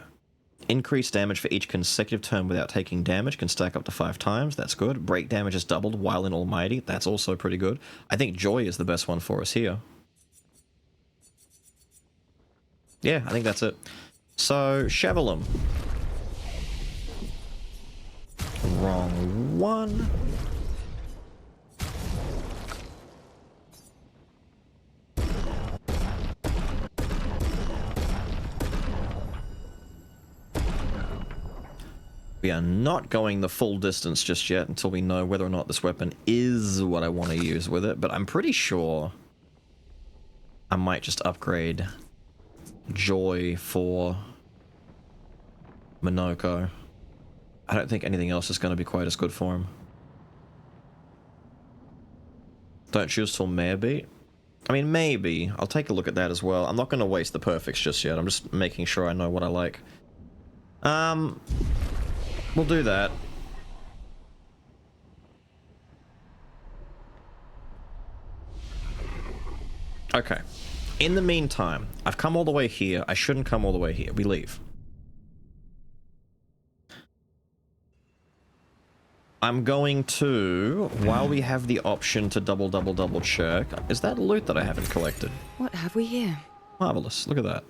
Increase damage for each consecutive turn without taking damage. Can stack up to 5 times. That's good. Break damage is doubled while in Almighty. That's also pretty good. I think Joy is the best one for us here. Yeah, I think that's it. So, Chevelum. Wrong one. We are not going the full distance just yet until we know whether or not this weapon is what I want to use with it, but I'm pretty sure I might just upgrade Joy for Minoko. I don't think anything else is going to be quite as good for him. Don't choose till Mare Beat. I mean, maybe. I'll take a look at that as well. I'm not going to waste the perfects just yet. I'm just making sure I know what I like. We'll do that. Okay. In the meantime, I've come all the way here. I shouldn't come all the way here. We leave. I'm going to, while we have the option to double check, is that loot that I haven't collected? What have we here? Marvelous. Look at that.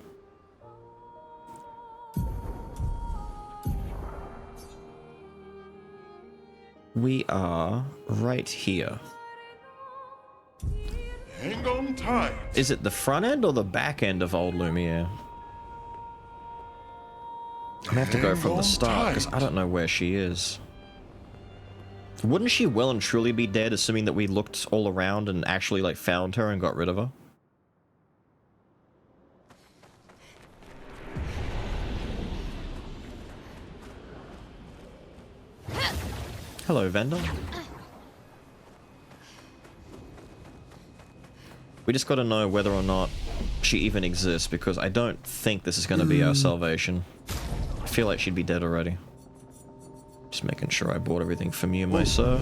We are right here. Hang on tight. Is it the front end or the back end of Old Lumiere? I'm gonna have to go from the start because I don't know where she is. Wouldn't she well and truly be dead, assuming that we looked all around and actually like found her and got rid of her? Hello, Vendor. We just gotta know whether or not she even exists, because I don't think this is gonna be our salvation. I feel like she'd be dead already. Just making sure I bought everything from you, my sir.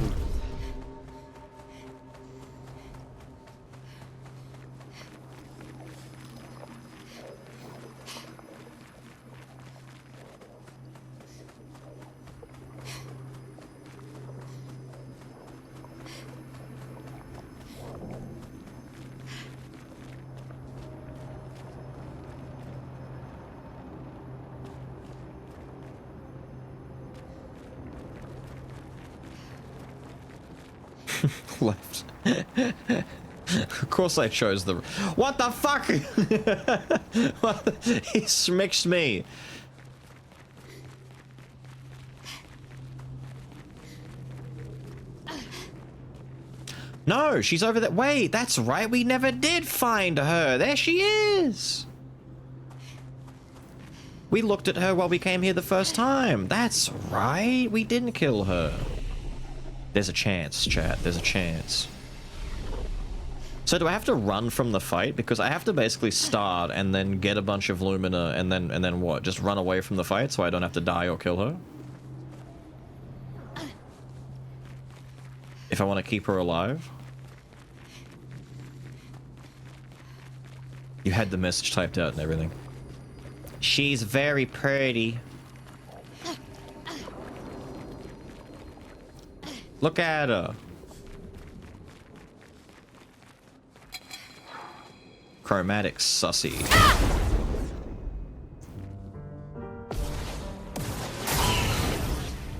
left. Of course I chose the... What the fuck? He smixed me. No, she's over there. Wait, that's right. We never did find her. There she is. We looked at her while we came here the first time. That's right. We didn't kill her. There's a chance, chat. There's a chance. So do I have to run from the fight? Because I have to basically start and then get a bunch of Lumina and then what? Just run away from the fight so I don't have to die or kill her? If I want to keep her alive? You had the message typed out and everything. She's very pretty. Look at her. Chromatic sussy.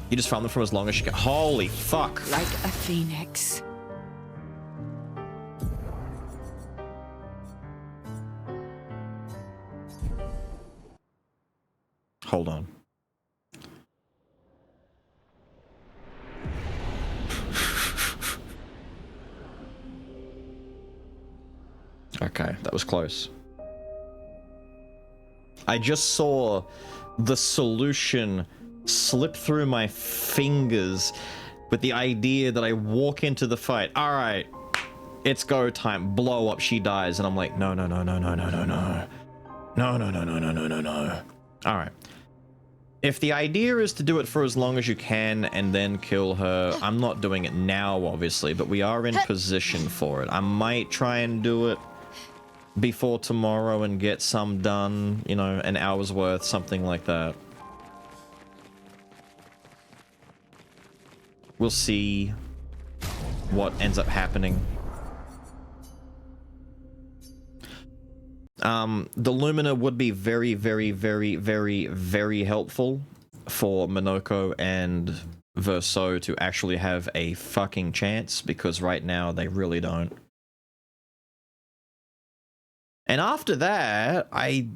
You just farm them from as long as you can. Holy fuck. Like a phoenix. Hold on. Okay, that was close. I just saw the solution slip through my fingers with the idea that I walk into the fight. All right, it's go time. Blow up, she dies. And I'm like, no, no, no, no, no, no, no, no. No, no, no, no, no, no, no, no. All right. If the idea is to do it for as long as you can and then kill her, I'm not doing it now, obviously, but we are in position for it. I might try and do it before tomorrow and get some done, you know, an hour's worth, something like that. We'll see what ends up happening. The Lumina would be very, very, very, very, very helpful for Minoko and Verso to actually have a fucking chance, because right now they really don't. And after that, I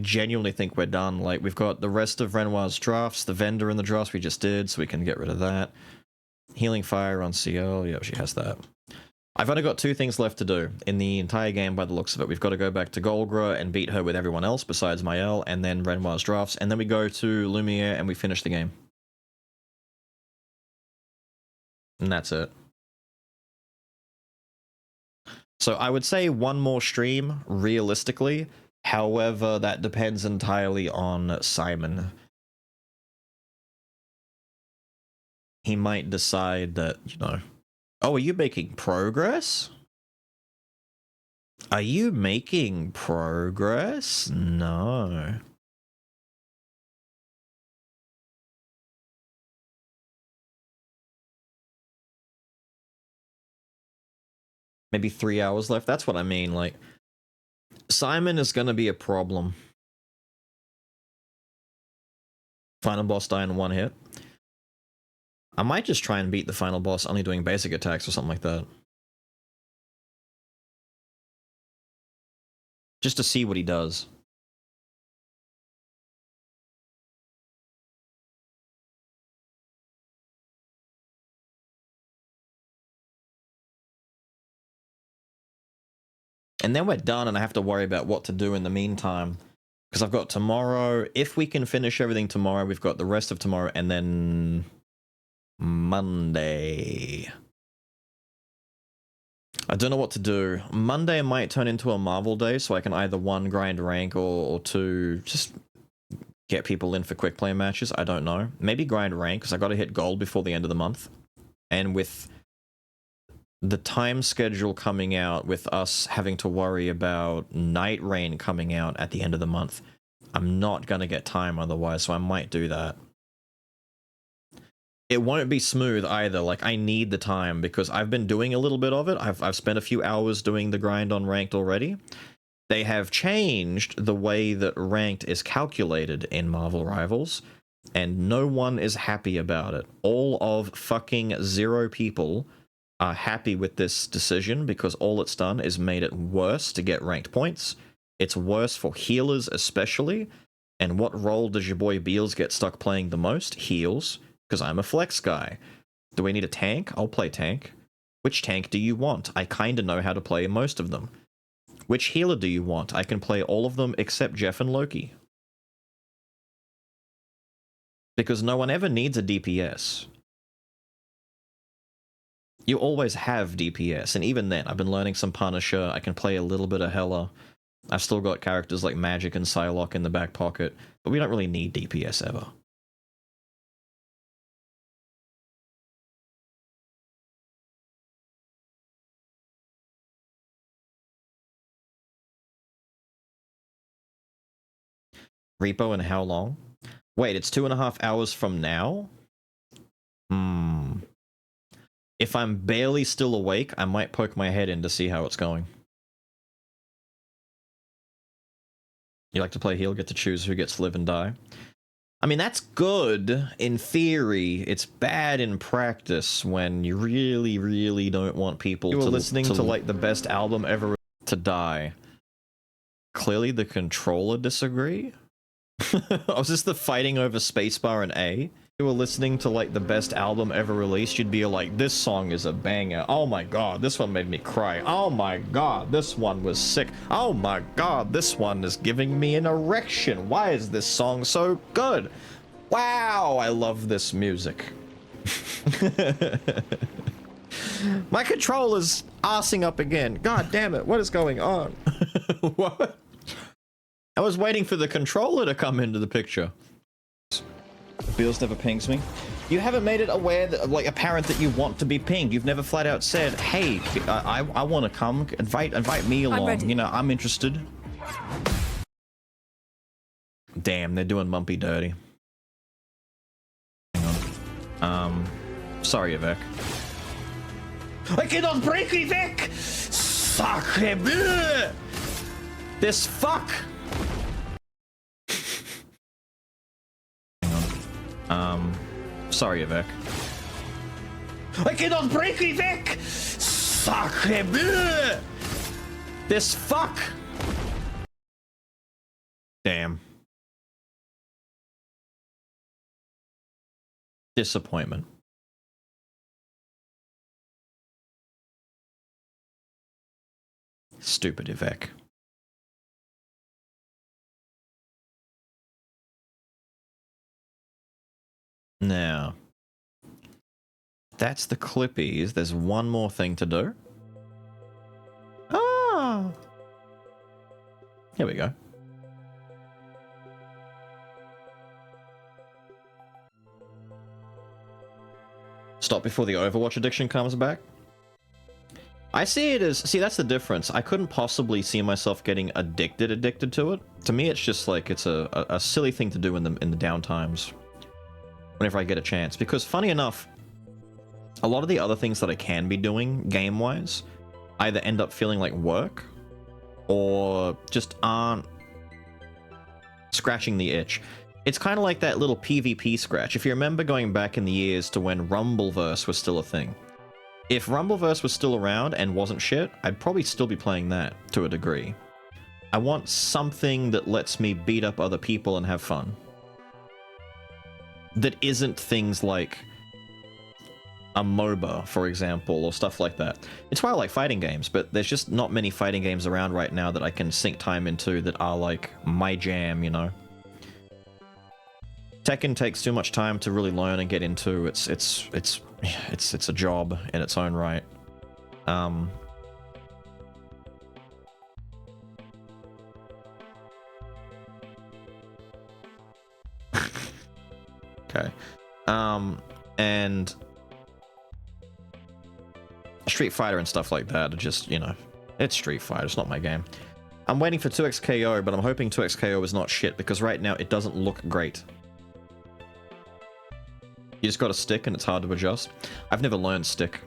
genuinely think we're done. Like, we've got the rest of Renoir's drafts, the vendor in the drafts we just did, so we can get rid of that. Healing Fire on CL, yeah, she has that. I've only got 2 things left to do in the entire game by the looks of it. We've got to go back to Golgra and beat her with everyone else besides Mael, and then Renoir's drafts, and then we go to Lumiere and we finish the game. And that's it. So I would say one more stream, realistically. However, that depends entirely on Simon. He might decide that, you know... Oh, are you making progress? Are you making progress? No. Maybe 3 hours left? That's what I mean, like... Simon is gonna be a problem. Final boss die in 1 hit. I might just try and beat the final boss only doing basic attacks or something like that. Just to see what he does. And then we're done and I have to worry about what to do in the meantime. Because I've got tomorrow. If we can finish everything tomorrow, we've got the rest of tomorrow and then... Monday. I don't know what to do. Monday might turn into a Marvel day, so I can either 1, grind rank, or 2, just get people in for quick play matches. I don't know. Maybe grind rank, because I got to hit gold before the end of the month. And with the time schedule coming out, with us having to worry about Night Rain coming out at the end of the month, I'm not going to get time otherwise, so I might do that. It won't be smooth either. Like, I need the time because I've been doing a little bit of it. I've spent a few hours doing the grind on ranked already. They have changed the way that ranked is calculated in Marvel Rivals, and no one is happy about it. All of fucking 0 people are happy with this decision because all it's done is made it worse to get ranked points. It's worse for healers especially. And what role does your boy Beals get stuck playing the most? Heals, because I'm a flex guy. Do we need a tank? I'll play tank. Which tank do you want? I kinda know how to play most of them. Which healer do you want? I can play all of them except Jeff and Loki. Because no one ever needs a DPS. You always have DPS, and even then, I've been learning some Punisher, I can play a little bit of Hela. I've still got characters like Magic and Psylocke in the back pocket, but we don't really need DPS ever. Repo and how long? Wait, it's 2.5 hours from now? If I'm barely still awake, I might poke my head in to see how it's going. You like to play heal, get to choose who gets to live and die. I mean, that's good in theory. It's bad in practice when you really, really don't want people to listening to like the best album ever to die. Clearly the controller disagree? Was this the fighting over spacebar and A? You were listening to like the best album ever released, you'd be like, this song is a banger. Oh my god, this one made me cry. Oh my god, this one was sick. Oh my god, this one is giving me an erection. Why is this song so good? Wow, I love this music. My controller's arsing up again. God damn it, what is going on? What? I was waiting for the controller to come into the picture. Beals never pings me. You haven't made it aware that, like, apparent that you want to be pinged. You've never flat out said, "Hey, I want to come. Invite me along. You know, I'm interested." Damn, they're doing Mumpy dirty. Hang on. Sorry, Yvek. I cannot break Yvek. Sacre bleu! This fuck. Sorry, Yvek. I cannot break Yvek! Sacre bleu! This fuck! Damn. Disappointment. Stupid Yvek. Now, that's the Clippies. There's one more thing to do. Ah! Here we go. Stop before the Overwatch addiction comes back. I see it as... See, that's the difference. I couldn't possibly see myself getting addicted to it. To me, it's just like, it's a silly thing to do in the downtimes. Whenever I get a chance. Because, funny enough, a lot of the other things that I can be doing, game-wise, either end up feeling like work, or just aren't scratching the itch. It's kind of like that little PvP scratch. If you remember going back in the years to when Rumbleverse was still a thing. If Rumbleverse was still around and wasn't shit, I'd probably still be playing that, to a degree. I want something that lets me beat up other people and have fun. That isn't things like a MOBA, for example, or stuff like that. It's why I like fighting games, but there's just not many fighting games around right now that I can sink time into that are like my jam, you know? Tekken takes too much time to really learn and get into. It's a job in its own right. Okay. And Street Fighter and stuff like that are just, you know, it's Street Fighter, it's not my game. I'm waiting for 2XKO, but I'm hoping 2XKO is not shit, because right now it doesn't look great. You just got a stick and it's hard to adjust. I've never learned stick.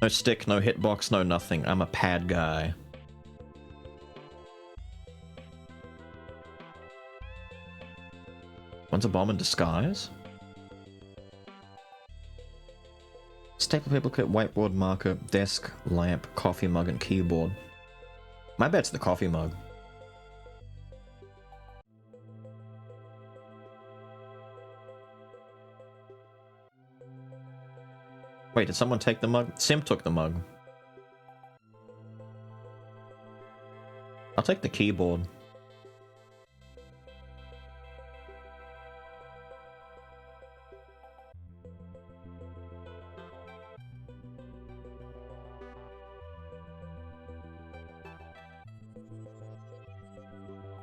No stick, no hitbox, no nothing. I'm a pad guy. One's a bomb in disguise? Staple paper clip, whiteboard, marker, desk, lamp, coffee mug, and keyboard. My bet's the coffee mug. Wait, did someone take the mug? Sim took the mug. I'll take the keyboard.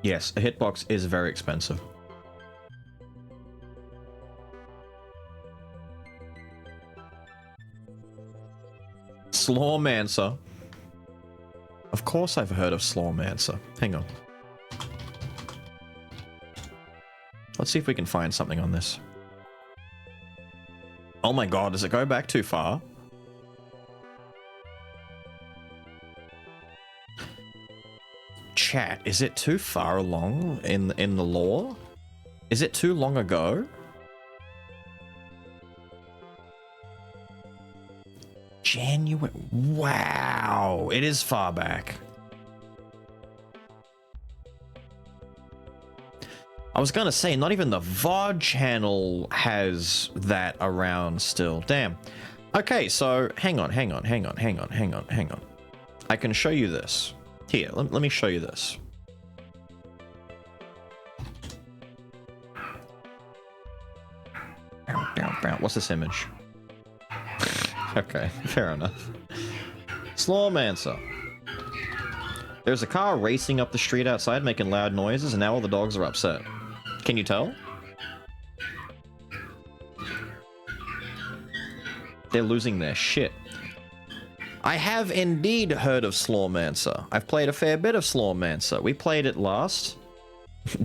Yes, a hitbox is very expensive. Slawmancer. Of course I've heard of Slawmancer. Hang on. Let's see if we can find something on this. Oh my god, does it go back too far? Chat, is it too far along in the lore? Is it too long ago? January. Wow, it is far back. I was gonna say, not even the VOD channel has that around still. Damn. Okay, so hang on. I can show you this. Here, let me show you this. What's this image? Okay, fair enough. Slawmancer. There's a car racing up the street outside making loud noises, and now all the dogs are upset. Can you tell? They're losing their shit. I have indeed heard of Slawmancer. I've played a fair bit of Slawmancer. We played it last.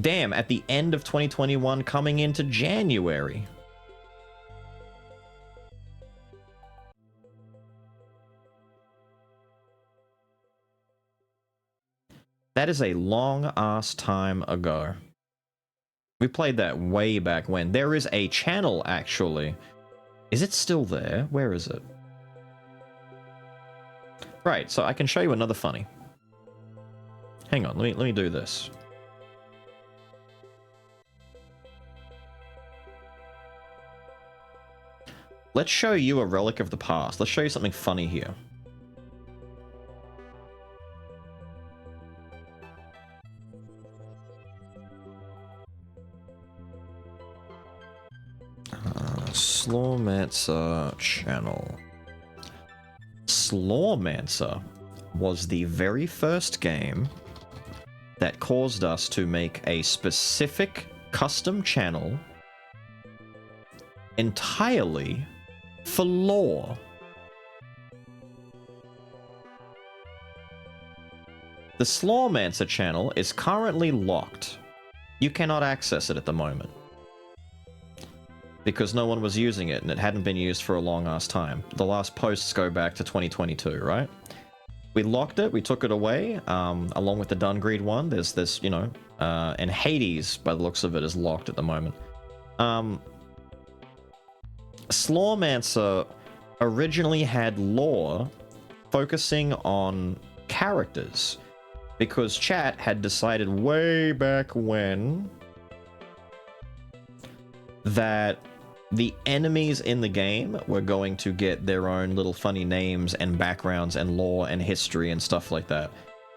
Damn, at the end of 2021 coming into January. That is a long-ass time ago. We played that way back when. There is a channel, actually. Is it still there? Where is it? Right, so I can show you another funny. Hang on, let me do this. Let's show you a relic of the past. Let's show you something funny here. Slawmancer channel. Slawmancer was the very first game that caused us to make a specific custom channel entirely for lore. The Slawmancer channel is currently locked. You cannot access it at the moment, because no one was using it and it hadn't been used for a long ass time. The last posts go back to 2022, right? We locked it, we took it away, along with the Dungreed one. There's this, you know, and Hades, by the looks of it, is locked at the moment. Slawmancer originally had lore focusing on characters, because chat had decided way back when that the enemies in the game were going to get their own little funny names and backgrounds and lore and history and stuff like that.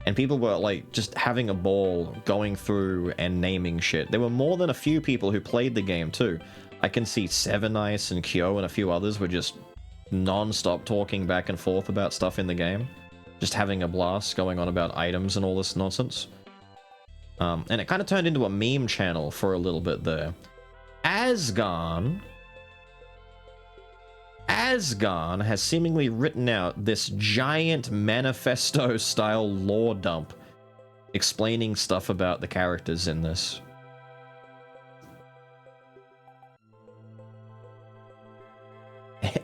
And people were like just having a ball going through and naming shit. There were more than a few people who played the game too. I can see Seven Ice and Kyo and a few others were just non-stop talking back and forth about stuff in the game. Just having a blast going on about items and all this nonsense. And it kind of turned into a meme channel for a little bit there. Asgarn has seemingly written out this giant manifesto-style lore dump explaining stuff about the characters in this.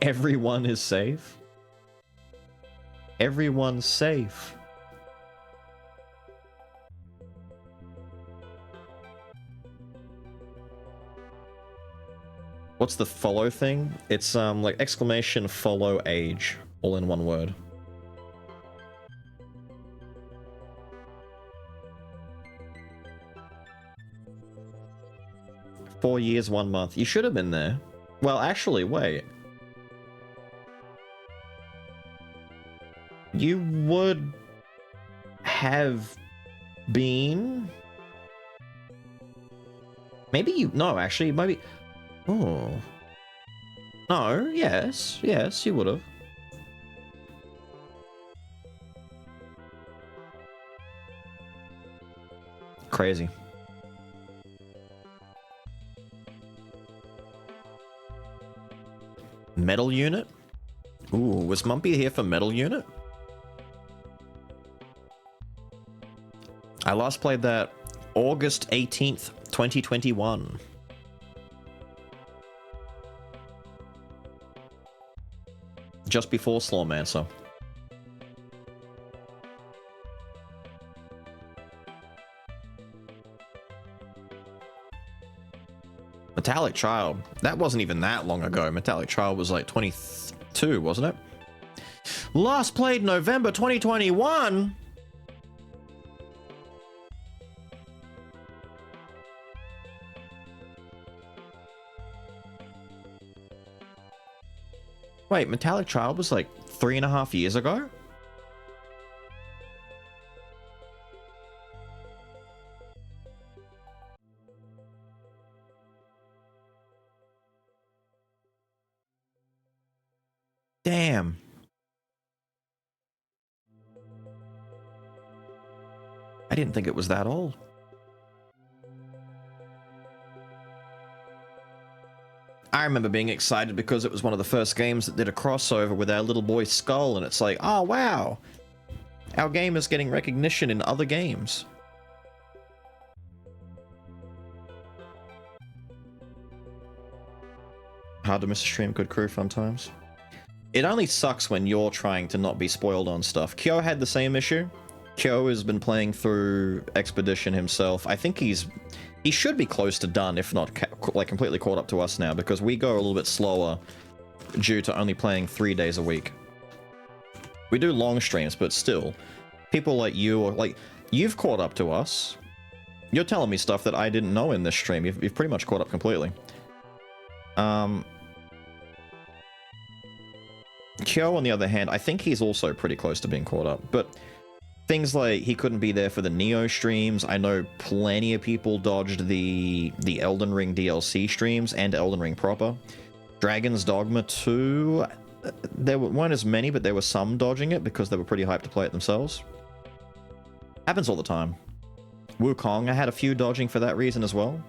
Everyone is safe. Everyone's safe. What's the follow thing? It's like exclamation follow age, all in one word. "4 years, 1 month." You should have been there. Well, actually, wait. You would have been... Maybe you... No, actually, maybe... Oh. No, yes, you would have. Crazy. Metal Unit? Ooh, was Mumpy here for Metal Unit? I last played that August 18th, 2021. Just before Slawmancer. Metallic Child. That wasn't even that long ago. Metallic Child was like 22, wasn't it? Last played November 2021? Wait, Metallic Child was like 3.5 years ago? Damn. I didn't think it was that old. I remember being excited because it was one of the first games that did a crossover with our little boy Skull, and it's like, oh wow, our game is getting recognition in other games. Hard to miss a stream, good crew fun times. It only sucks when you're trying to not be spoiled on stuff. Kyo had the same issue. Kyo has been playing through Expedition himself. I think he should be close to done, if not like completely caught up to us now, because we go a little bit slower due to only playing 3 days a week. We do long streams, but still, people like you, or like, you've caught up to us. You're telling me stuff that I didn't know in this stream. You've pretty much caught up completely. Kyo, on the other hand, I think he's also pretty close to being caught up, but things like he couldn't be there for the Neo streams. I know plenty of people dodged the Elden Ring DLC streams and Elden Ring proper. Dragon's Dogma 2, there weren't as many, but there were some dodging it because they were pretty hyped to play it themselves. Happens all the time. Wukong, I had a few dodging for that reason as well.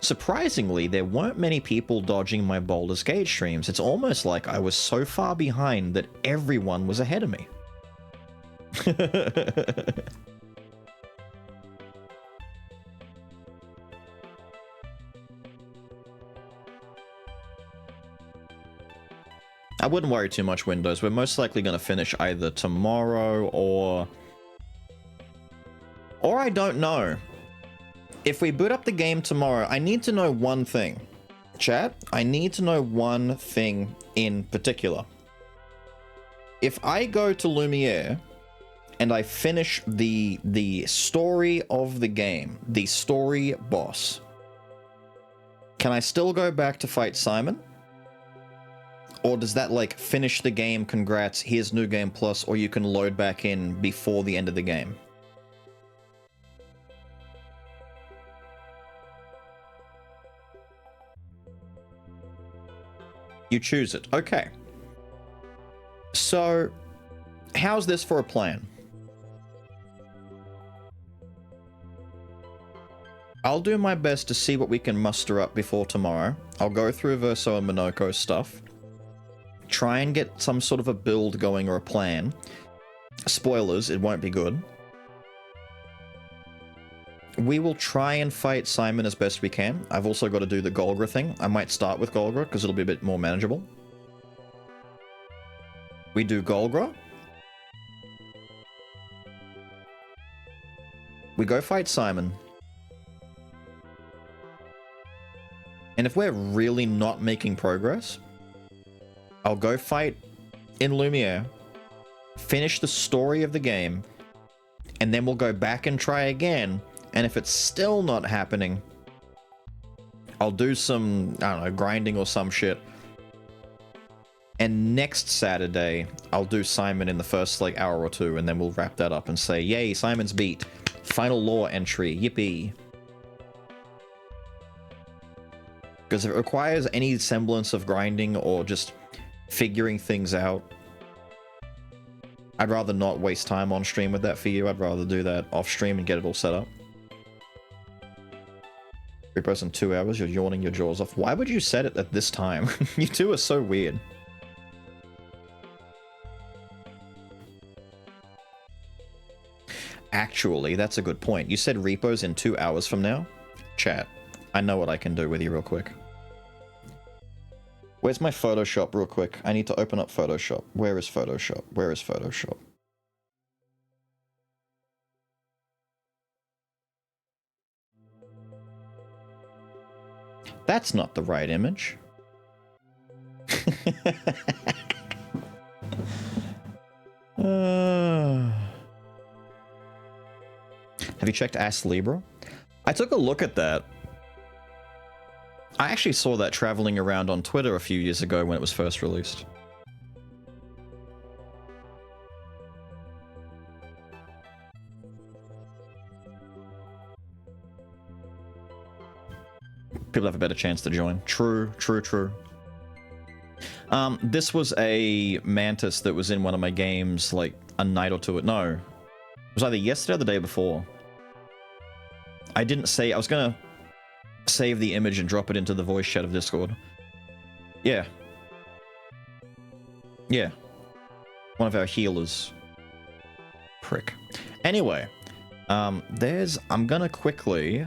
Surprisingly, there weren't many people dodging my Baldur's Gate streams. It's almost like I was so far behind that everyone was ahead of me. I wouldn't worry too much, Windows. We're most likely going to finish either tomorrow or I don't know. If we boot up the game tomorrow, I need to know one thing. Chat, I need to know one thing in particular. If I go to Lumiere and I finish the story of the game, the story boss, can I still go back to fight Simon? Or does that, like, finish the game, congrats, here's New Game Plus, or you can load back in before the end of the game? You choose it. Okay. So, how's this for a plan? I'll do my best to see what we can muster up before tomorrow. I'll go through Verso and Minoko's stuff. Try and get some sort of a build going or a plan. Spoilers, it won't be good. We will try and fight Simon as best we can. I've also got to do the Golgra thing. I might start with Golgra because it'll be a bit more manageable. We do Golgra. We go fight Simon. And if we're really not making progress, I'll go fight in Lumiere, finish the story of the game, and then we'll go back and try again. And if it's still not happening, I'll do some, I don't know, grinding or some shit. And next Saturday, I'll do Simon in the first like hour or two, and then we'll wrap that up and say, yay, Simon's beat. Final lore entry, yippee. Because if it requires any semblance of grinding or just figuring things out, I'd rather not waste time on stream with that for you. I'd rather do that off stream and get it all set up. Repost in 2 hours, you're yawning your jaws off. Why would you set it at this time? You two are so weird. Actually, that's a good point. You said repos in 2 hours from now? Chat, I know what I can do with you real quick. Where's my Photoshop real quick? I need to open up Photoshop. Where is Photoshop? Where is Photoshop? That's not the right image. Have you checked Ask Libra? I took a look at that. I actually saw that traveling around on Twitter a few years ago when it was first released. People have a better chance to join. True, true, true. This was a mantis that was in one of my games like a night or two. No, it was either yesterday or the day before. I didn't say, I was gonna save the image and drop it into the voice chat of Discord. Yeah. Yeah. One of our healers. Prick. Anyway, I'm gonna quickly...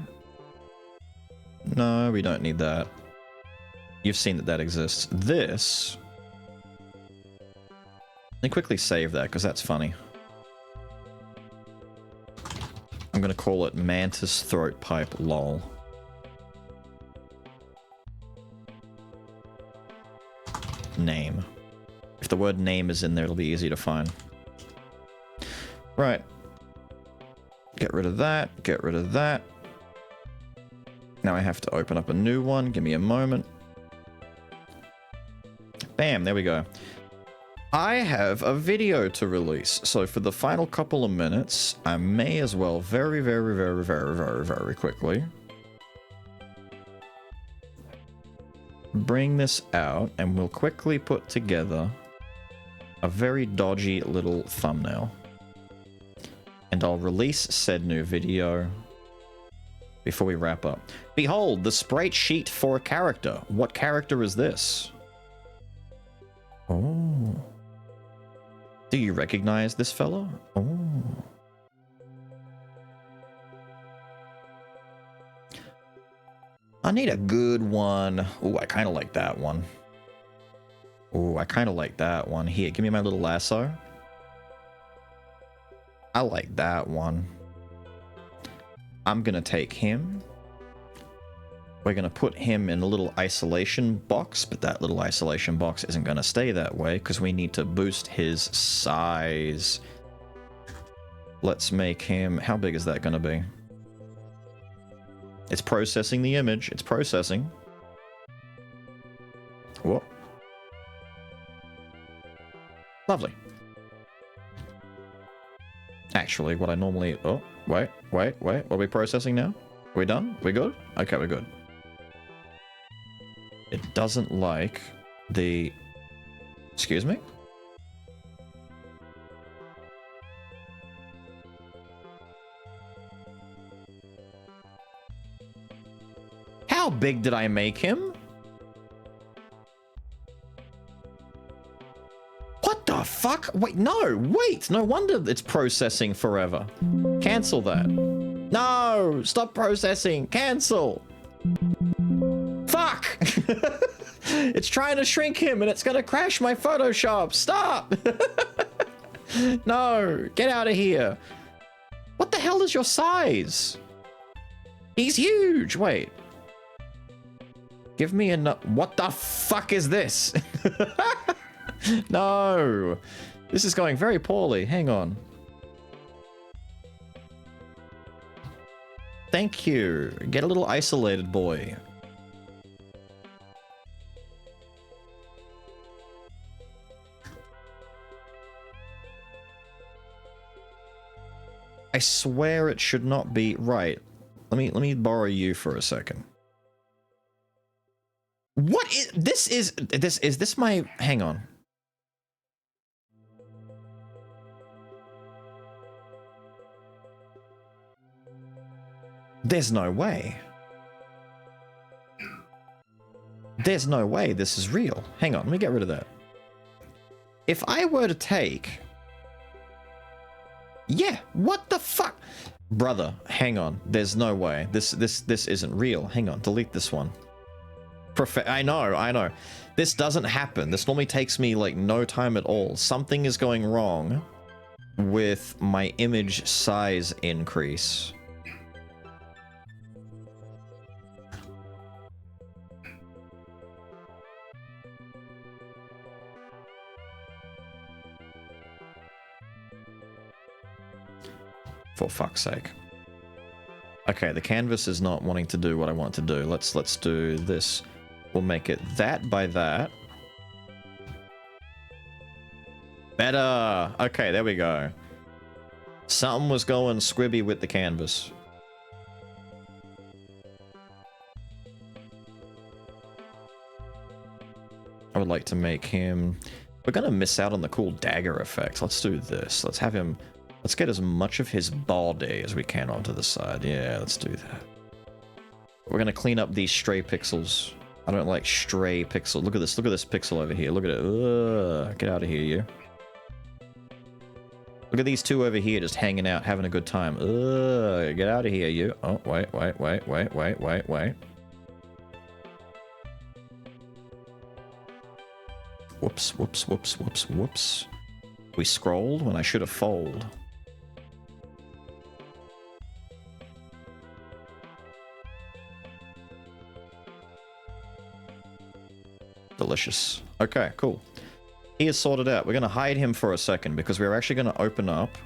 No, we don't need that. You've seen that exists. This... Let me quickly save that, because that's funny. I'm gonna call it Mantis Throat Pipe LOL. Name. If the word name is in there, it'll be easy to find. Right. Get rid of that. Get rid of that. Now I have to open up a new one. Give me a moment. Bam, there we go. I have a video to release, so for the final couple of minutes, I may as well very quickly bring this out, and we'll quickly put together a very dodgy little thumbnail. And I'll release said new video before we wrap up. Behold, the sprite sheet for a character. What character is this? Oh. Do you recognize this fellow? Oh. I need a good one. Oh, I kind of like that one. Oh, I kind of like that one. Here, give me my little lasso. I like that one. I'm gonna take him. We're gonna put him in a little isolation box, but that little isolation box isn't gonna stay that way because we need to boost his size. Let's make him... How big is that gonna be? It's processing the image. It's processing. Whoa. Lovely. Actually, what I normally... Oh, wait. What are we processing now? Are we done? We good? Okay, we're good. It doesn't like the... Excuse me? How big did I make him? What the fuck? Wait, no, wait. No wonder it's processing forever. Cancel that. No, stop processing. Cancel. Fuck. It's trying to shrink him and it's going to crash my Photoshop. Stop. No, get out of here. What the hell is your size? He's huge. Wait. Give me a what the fuck is this? No. This is going very poorly. Hang on. Thank you. Get a little isolated, boy. I swear it should not be right. Let me borrow you for a second. What is this? Is this my? Hang on. There's no way. There's no way this is real. Hang on, let me get rid of that. If I were to take... Yeah, what the fuck? Brother, hang on. There's no way. This isn't real. Hang on, delete this one. I know. This doesn't happen. This normally takes me, like, no time at all. Something is going wrong with my image size increase. For fuck's sake. Okay, the canvas is not wanting to do what I want to do. Let's do this. We'll make it that by that. Better! Okay, there we go. Something was going squibby with the canvas. I would like to make him... We're gonna miss out on the cool dagger effect. Let's do this. Let's have him... Let's get as much of his body as we can onto the side. Yeah, let's do that. We're gonna clean up these stray pixels. I don't like stray pixels. Look at this pixel over here. Look at it. Ugh, get out of here, you. Look at these two over here just hanging out, having a good time. Ugh, get out of here, you. Oh, wait. Whoops. We scrolled when I should have fold. Delicious. Okay, cool. He is sorted out. We're going to hide him for a second because we're actually going to open up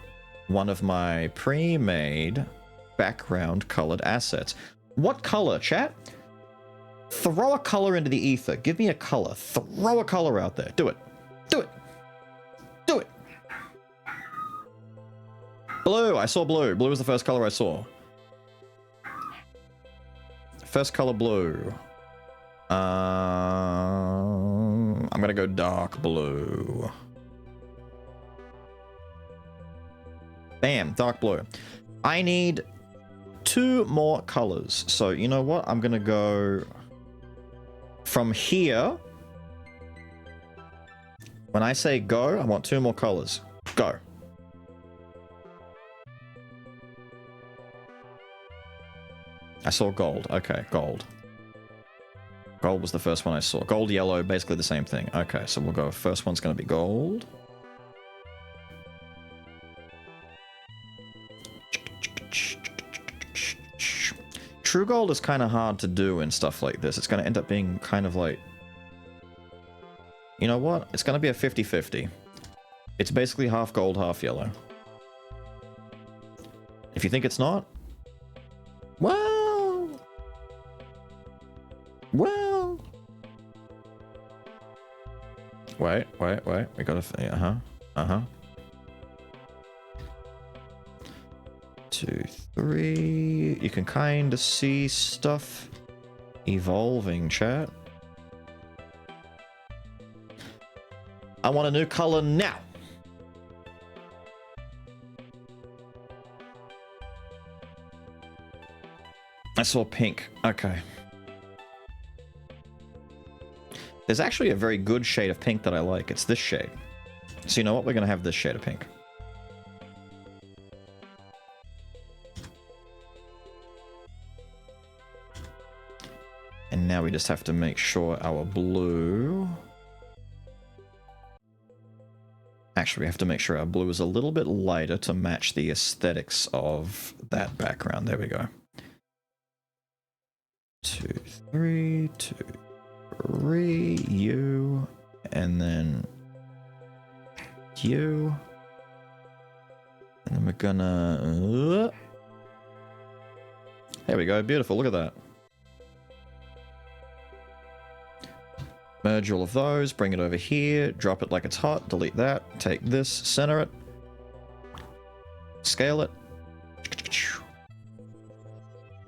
one of my pre-made background colored assets. What color, chat? Throw a color into the ether. Give me a color. Throw a color out there. Do it. Do it. Do it. Blue. I saw blue. Blue was the first color I saw. First color blue. I'm gonna go dark blue. Bam, dark blue. I need 2 more colors. So you know what? I'm gonna go from here. When I say go, I want 2 more colors. Go. I saw gold. Okay, gold. Gold was the first one I saw. Gold, yellow, basically the same thing. Okay, so we'll go. First one's going to be gold. True gold is kind of hard to do in stuff like this. It's going to end up being kind of like... You know what? It's going to be a 50-50. It's basically half gold, half yellow. If you think it's not... Well... Wait. We gotta... Uh-huh. 2, 3... You can kind of see stuff evolving, chat. I want a new color now! I saw pink. Okay. There's actually a very good shade of pink that I like. It's this shade. So you know what? We're going to have this shade of pink. And now we just have to make sure our blue... Actually, we have to make sure our blue is a little bit lighter to match the aesthetics of that background. There we go. 2, 3, 2, 3, you, and then you. And then we're gonna... there we go, beautiful, look at that. Merge all of those, bring it over here, drop it like it's hot, delete that, take this, center it, scale it.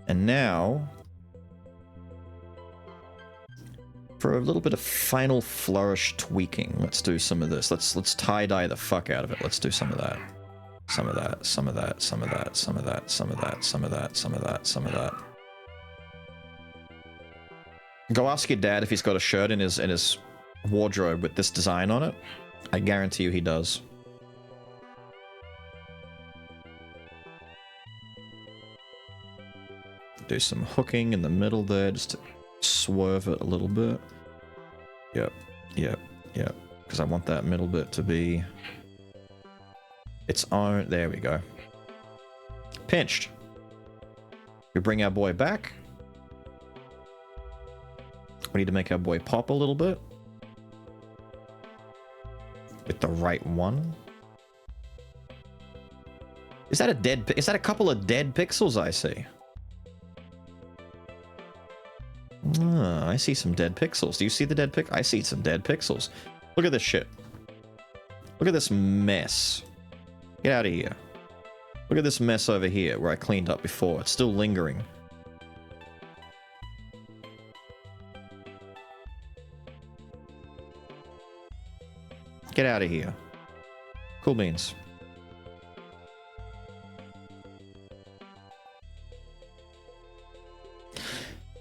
And now, for a little bit of final flourish tweaking, let's do some of this. Let's tie-dye the fuck out of it. Let's do some of that. Some of that, some of that, some of that, some of that, some of that, some of that, some of that, some of that. Go ask your dad if he's got a shirt in his wardrobe with this design on it. I guarantee you he does. Do some hooking in the middle there just to swerve it a little bit. Yep, yep, yep. Because I want that middle bit to be its own. There we go. Pinched. We bring our boy back. We need to make our boy pop a little bit. With the right one. Is that a couple of dead pixels I see? Ah, I see some dead pixels. Do you see the dead pixels? I see some dead pixels. Look at this shit. Look at this mess. Get out of here. Look at this mess over here where I cleaned up before. It's still lingering. Get out of here. Cool beans.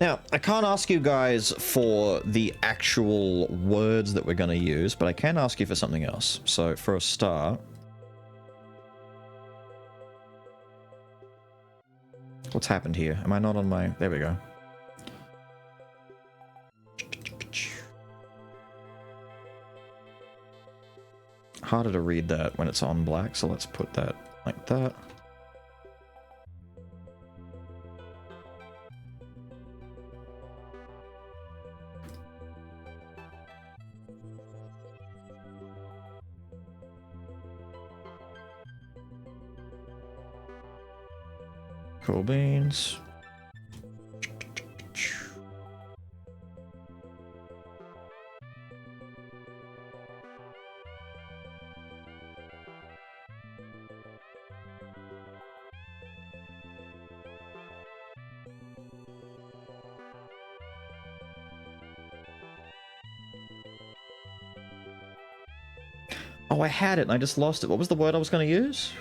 Now, I can't ask you guys for the actual words that we're going to use, but I can ask you for something else. So, for a start... what's happened here? Am I not on my... there we go. Harder to read that when it's on black, so let's put that like that. Cool beans. Oh, I had it and I just lost it. What was the word I was going to use?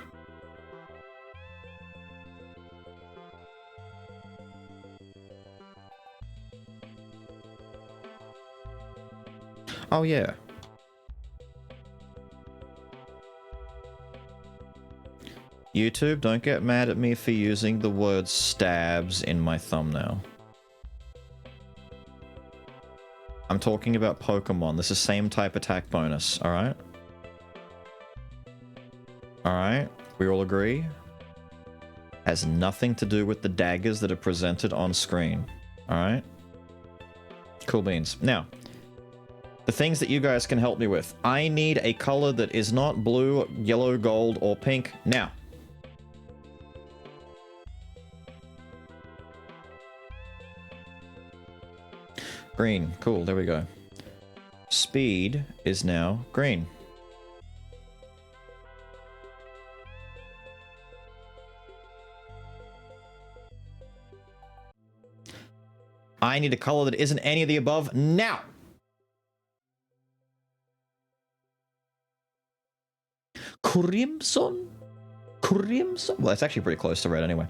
Oh, yeah. YouTube, don't get mad at me for using the word stabs in my thumbnail. I'm talking about Pokemon. This is same type attack bonus, alright? Alright, we all agree? Has nothing to do with the daggers that are presented on screen. Alright? Cool beans. Now, the things that you guys can help me with. I need a color that is not blue, yellow, gold, or pink. Now. Green. Cool, there we go. Speed is now green. I need a color that isn't any of the above now. Crimson? Crimson? Well, that's actually pretty close to red anyway.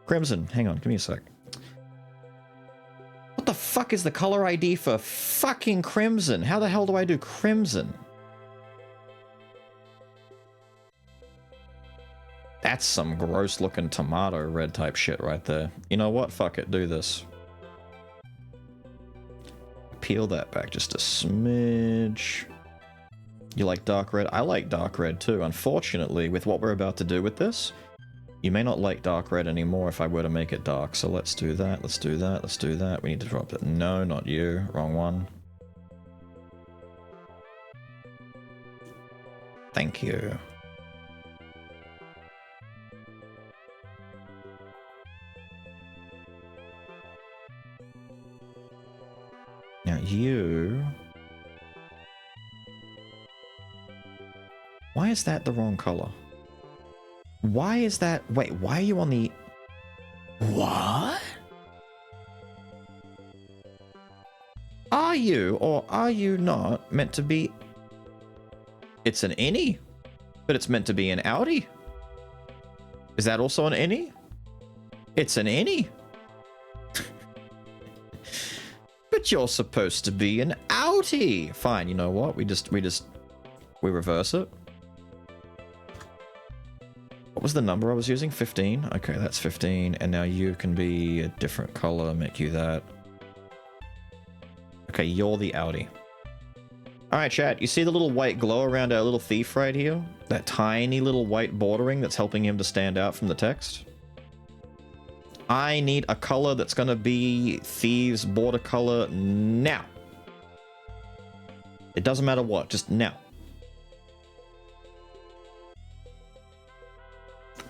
Crimson. Hang on, give me a sec. What the fuck is the color ID for fucking crimson? How the hell do I do crimson? That's some gross looking tomato red type shit right there. You know what? Fuck it. Do this. Peel that back just a smidge. You like dark red? I like dark red too. Unfortunately, with what we're about to do with this, You may not like dark red anymore if I were to make it dark, so let's do that, let's do that, let's do that. We need to drop it. No, not you. Wrong one. Thank you. Now you... Why is that the wrong color? Why is that... Wait, why are you on the... What? Are you, or are you not, meant to be... It's an innie, but it's meant to be an outie. Is that also an innie? It's an innie. But you're supposed to be an outie. Fine, you know what? We reverse it. What was the number I was using? 15? Okay, that's 15. And now you can be a different color, make you that. Okay, you're the outie. Alright, chat, you see the little white glow around our little thief right here? That tiny little white bordering that's helping him to stand out from the text? I need a color that's gonna be Thieves' border color now. It doesn't matter what, just now.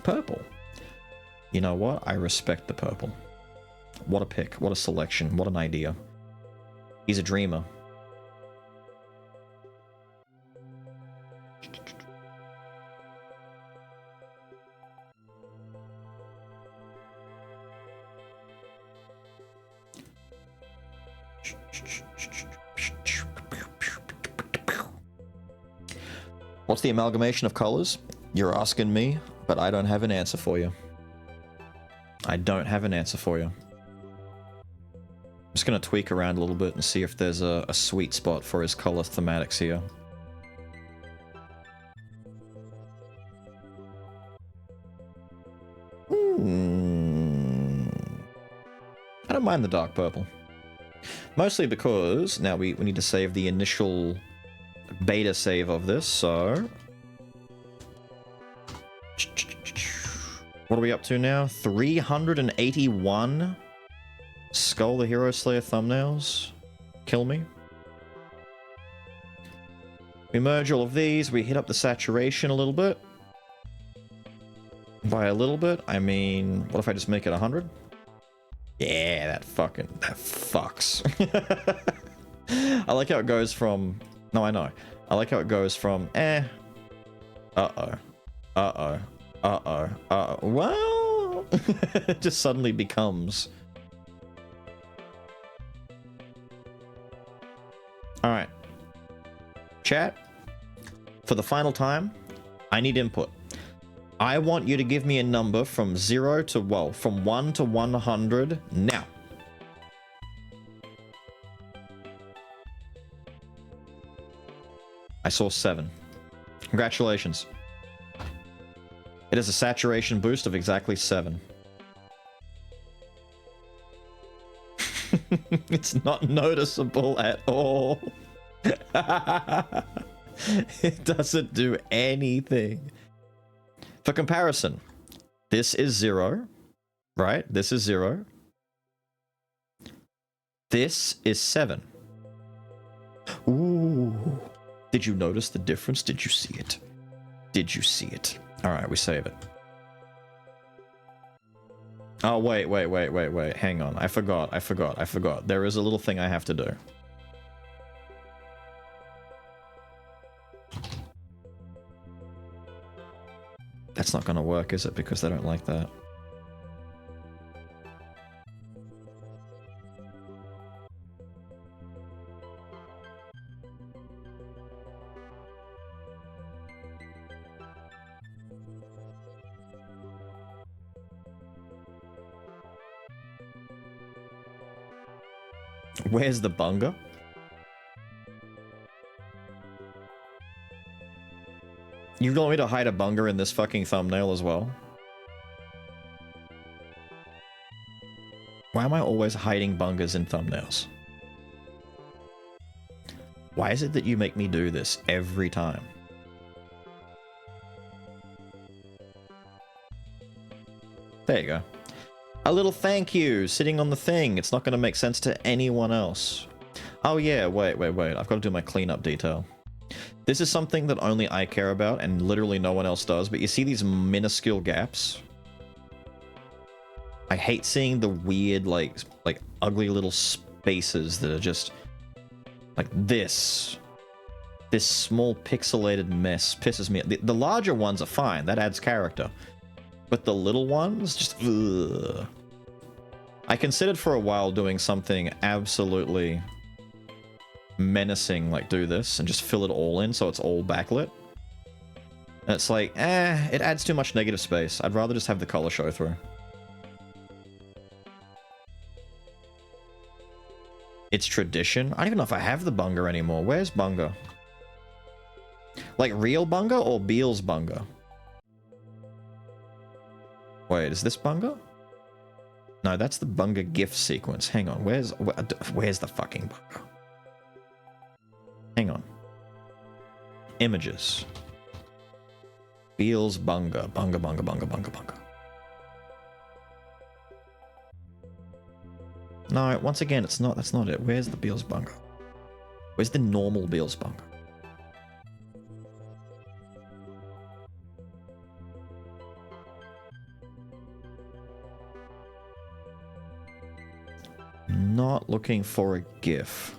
Purple. You know what? I respect the purple. What a pick. What a selection. What an idea. He's a dreamer. What's the amalgamation of colors? You're asking me, but I don't have an answer for you. I don't have an answer for you. I'm just going to tweak around a little bit and see if there's a sweet spot for his color thematics here. I don't mind the dark purple. Mostly because now we need to save the initial beta save of this, so... What are we up to now? 381 Skull the Hero Slayer thumbnails. Kill me. We merge all of these, we hit up the saturation a little bit. By a little bit, I mean, what if I just make it 100? Yeah, that fucks. I like how it goes from... No, I know. I like how it goes from, uh-oh, well, it just suddenly becomes. Alright. Chat, for the final time, I need input. I want you to give me a number from 0 to, well, from 1 to 100 now. I saw 7. Congratulations. It is a saturation boost of exactly 7. It's not noticeable at all. It doesn't do anything. For comparison, this is 0, right? This is 0. This is 7. Ooh. Did you notice the difference? Did you see it? Did you see it? Alright, we save it. Oh, wait. Hang on. I forgot. There is a little thing I have to do. That's not gonna work, is it? Because they don't like that. Where's the bunga? You want me to hide a bunga in this fucking thumbnail as well? Why am I always hiding bungas in thumbnails? Why is it that you make me do this every time? There you go. A little thank you sitting on the thing. It's not going to make sense to anyone else. Oh yeah, wait. I've got to do my cleanup detail. This is something that only I care about and literally no one else does, but you see these minuscule gaps? I hate seeing the weird, like ugly little spaces that are just like this. This small pixelated mess pisses me. The larger ones are fine. That adds character. But the little ones, just ugh. I considered for a while doing something absolutely menacing, like do this and just fill it all in so it's all backlit. And it's like, it adds too much negative space. I'd rather just have the color show through. It's tradition. I don't even know if I have the Bunga anymore. Where's Bunga? Like real Bunga or Beel's Bunga? Wait, is this Bunga? No, that's the Bunga gift sequence. Hang on, where's the fucking Bunga? Hang on. Images. Beel's Bunga. Bunga. No, once again, it's not. That's not it. Where's the Beel's Bunga? Where's the normal Beel's Bunga? Not looking for a GIF.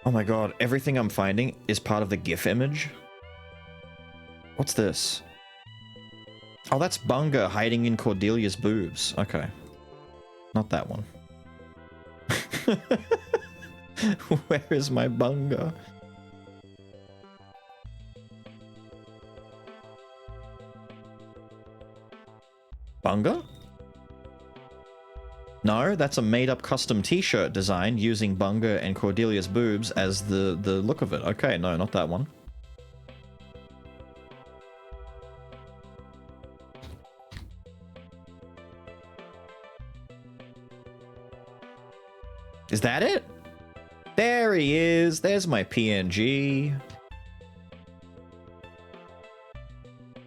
Oh my god, everything I'm finding is part of the GIF image? What's this? Oh, that's Bunga hiding in Cordelia's boobs. Okay. Not that one. Where is my Bunga? Bunga? No, that's a made-up custom t-shirt design using Bunga and Cordelia's boobs as the look of it. Okay, no, not that one. Is that it? There he is. There's my PNG.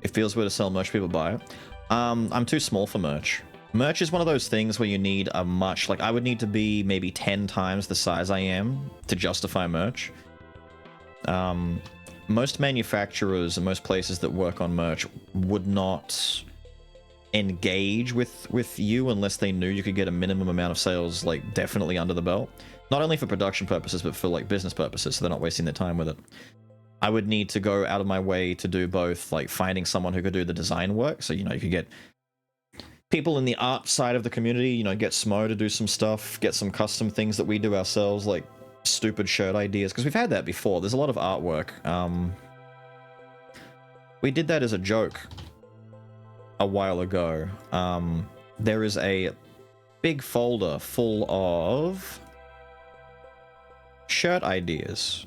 It feels weird to sell merch, people buy it. I'm too small for merch. Merch is one of those things where you need a much, like I would need to be maybe 10 times the size I am to justify merch. Most manufacturers and most places that work on merch would not engage with you unless they knew you could get a minimum amount of sales, like definitely under the belt. Not only for production purposes, but for like business purposes, so they're not wasting their time with it. I would need to go out of my way to do both, like finding someone who could do the design work. So, you know, you could get people in the art side of the community, you know, get Smo to do some stuff, get some custom things that we do ourselves, like stupid shirt ideas, because we've had that before. There's a lot of artwork. We did that as a joke a while ago. There is a big folder full of shirt ideas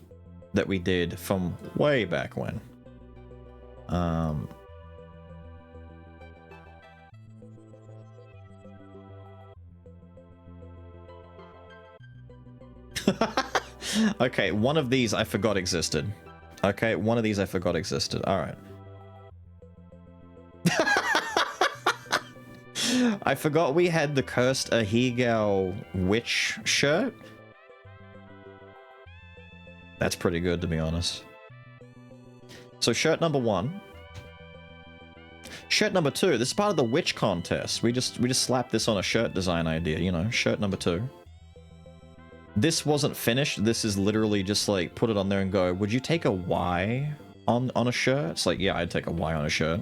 that we did from way back when. Okay, one of these I forgot existed. Okay, one of these I forgot existed. Alright. I forgot we had the Cursed Ahegao Witch shirt. That's pretty good, to be honest. So shirt number 1. Shirt number 2. This is part of the witch contest. We just slapped this on a shirt design idea, you know. Shirt number 2. This wasn't finished. This is literally just like put it on there and go, would you take a Y on a shirt? It's like, yeah, I'd take a Y on a shirt.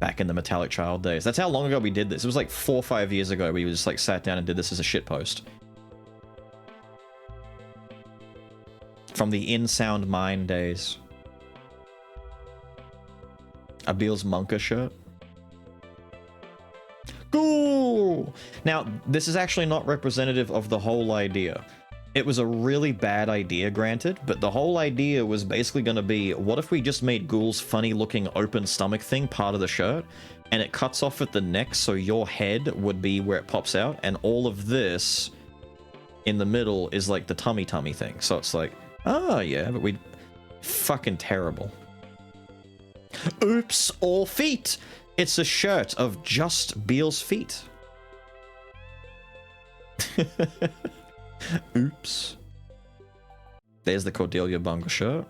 Back in the Metallic Child days. That's how long ago we did this. It was like 4 or 5 years ago. We just like sat down and did this as a shitpost. From the InSound Mind days. A Beel's Monka shirt. Cool! Now, this is actually not representative of the whole idea. It was a really bad idea, granted, but the whole idea was basically going to be, what if we just made Ghoul's funny-looking open stomach thing part of the shirt, and it cuts off at the neck, so your head would be where it pops out, and all of this in the middle is like the tummy thing. So it's like, oh yeah, but we'd... Fucking terrible. Oops, all feet! It's a shirt of just Beale's feet. Oops. There's the Cordelia Bunga shirt.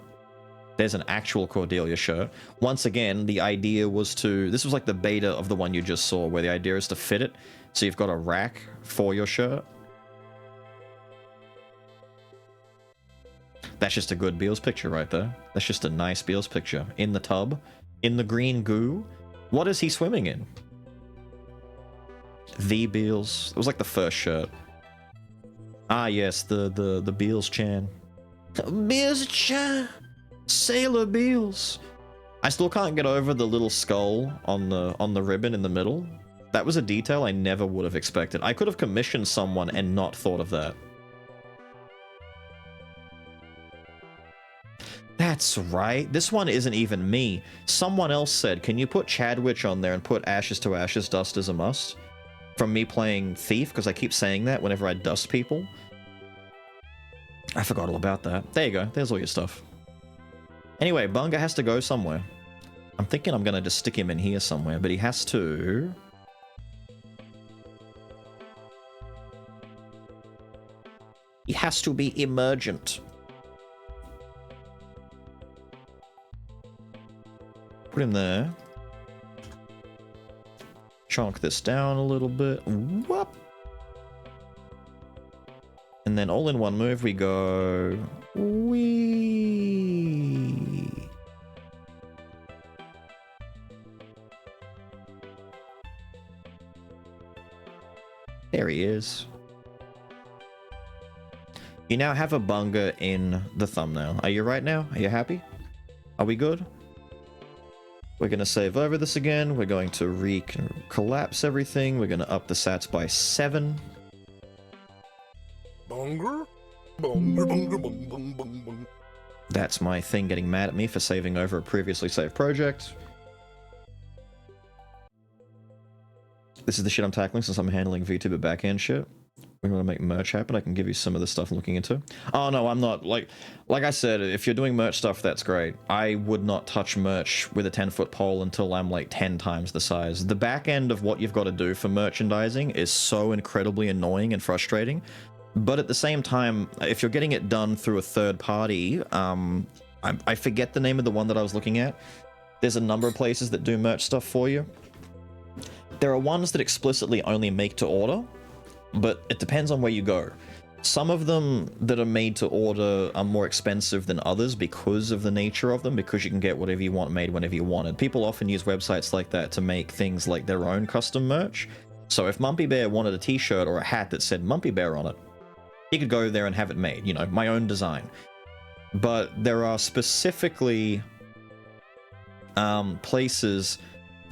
There's an actual Cordelia shirt. Once again, the idea was to... This was like the beta of the one you just saw, where the idea is to fit it. So you've got a rack for your shirt. That's just a good Beale's picture right there. That's just a nice Beale's picture. In the tub. In the green goo. What is he swimming in? The Beale's. It was like the first shirt. Ah, yes, the Beale's Chan. Beale's Chan! Sailor Beale's! I still can't get over the little skull on the ribbon in the middle. That was a detail I never would have expected. I could have commissioned someone and not thought of that. That's right. This one isn't even me. Someone else said, can you put Chadwich on there and put Ashes to Ashes, Dust is a Must? From me playing Thief, because I keep saying that whenever I dust people. I forgot all about that. There you go. There's all your stuff. Anyway, Bunga has to go somewhere. I'm thinking I'm going to just stick him in here somewhere, but he has to... He has to be emergent. Put him there. Chunk this down a little bit. Whoop. And then all in one move we go... Whee! There he is. You now have a Bunga in the thumbnail. Are you right now? Are you happy? Are we good? We're going to save over this again. We're going to collapse everything. We're going to up the sats by 7. Bunger? Bunger, bunger, bung, bung, bung, bung. That's my thing getting mad at me for saving over a previously saved project. This is the shit I'm tackling since I'm handling VTuber backend shit. We want to make merch happen. I can give you some of the stuff I'm looking into. Oh no, I'm not. Like I said, if you're doing merch stuff, that's great. I would not touch merch with a 10-foot pole until I'm like 10 times the size. The back end of what you've got to do for merchandising is so incredibly annoying and frustrating. But at the same time, if you're getting it done through a third party, I forget the name of the one that I was looking at. There's a number of places that do merch stuff for you. There are ones that explicitly only make to order, but it depends on where you go. Some of them that are made to order are more expensive than others because of the nature of them, because you can get whatever you want made whenever you want it. People often use websites like that to make things like their own custom merch. So if Mumpy Bear wanted a t-shirt or a hat that said Mumpy Bear on it, he could go there and have it made, you know, my own design. But there are specifically places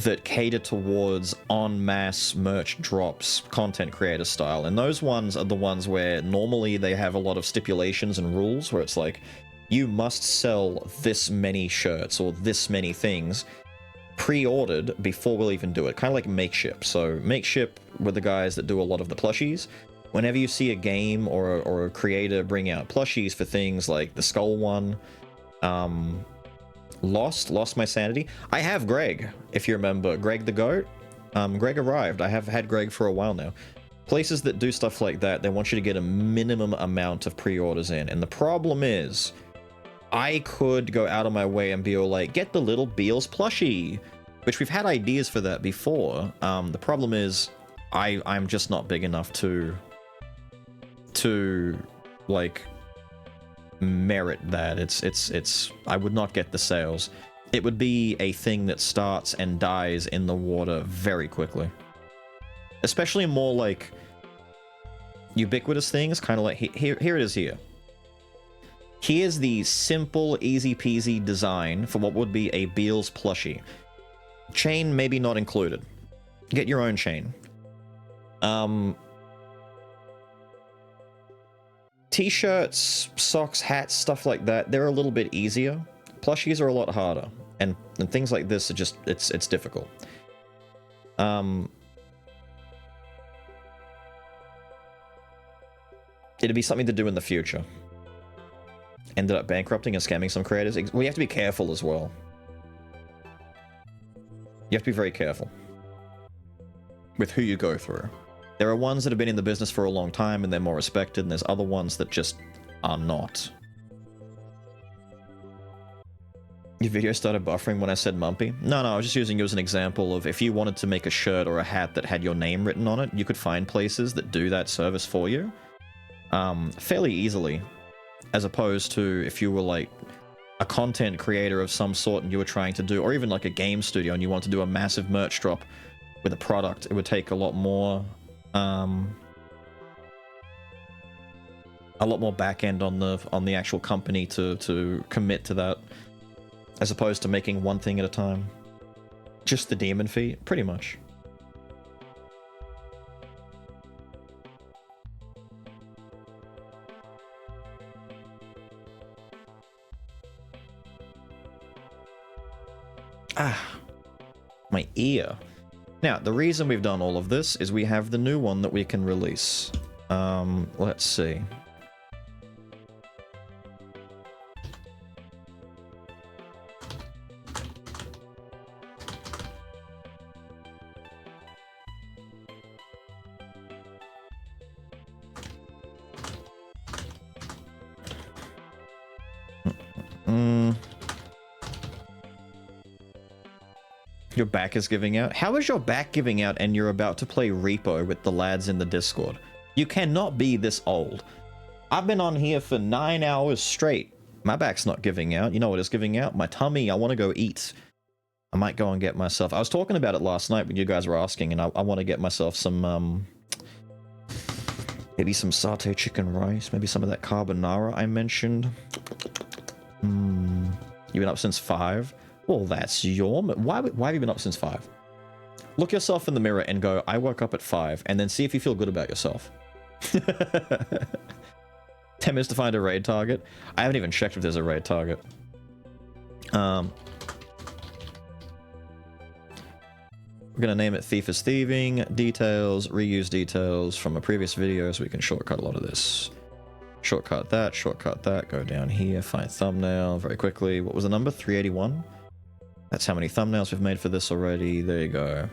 that cater towards en masse merch drops, content creator style, and those ones are the ones where normally they have a lot of stipulations and rules where it's like, you must sell this many shirts or this many things pre-ordered before we'll even do it. Kind of like Makeship. So Makeship were the guys that do a lot of the plushies. Whenever you see a game or a creator bring out plushies for things like the Skull one, Lost my sanity. I have Greg, if you remember. Greg the Goat. Greg arrived. I have had Greg for a while now. Places that do stuff like that, they want you to get a minimum amount of pre-orders in. And the problem is, I could go out of my way and be all like, get the little Beale's plushie, which we've had ideas for that before. The problem is, I'm just not big enough to like merit that. It's I would not get the sales. It would be a thing that starts and dies in the water very quickly. Especially more like ubiquitous things, kind of like here it is here. Here's the simple, easy peasy design for what would be a Beale's plushie. Chain maybe not included. Get your own chain. T-shirts, socks, hats, stuff like that, they're a little bit easier. Plushies are a lot harder, and things like this are just it's difficult. It'd be something to do in the future. Ended up bankrupting and scamming some creators. Well, you have to be careful as well. You have to be very careful with who you go through. There are ones that have been in the business for a long time and they're more respected, and there's other ones that just are not. Your video started buffering when I said Mumpy? No, I was just using you as an example of if you wanted to make a shirt or a hat that had your name written on it, you could find places that do that service for you fairly easily, as opposed to if you were like a content creator of some sort and you were trying to do, or even like a game studio and you want to do a massive merch drop with a product, it would take a lot more back end on the actual company to commit to that, as opposed to making one thing at a time. Just the demon fee, pretty much. My ear. Now, the reason we've done all of this is we have the new one that we can release. Let's see. Your back is giving out? How is your back giving out and you're about to play Repo with the lads in the Discord? You cannot be this old. I've been on here for 9 hours straight. My back's not giving out. You know what is giving out? My tummy. I want to go eat. I might go and get myself... I was talking about it last night when you guys were asking, and I want to get myself some, maybe some satay chicken rice. Maybe some of that carbonara I mentioned. You've been up since 5? Well, that's your... Why have you been up since 5? Look yourself in the mirror and go, I woke up at 5, and then see if you feel good about yourself. 10 minutes to find a raid target. I haven't even checked if there's a raid target. We're gonna name it Thief is Thieving. Details, reuse details from a previous video so we can shortcut a lot of this. Shortcut that, go down here, find thumbnail very quickly. What was the number? 381? That's how many thumbnails we've made for this already. There you go.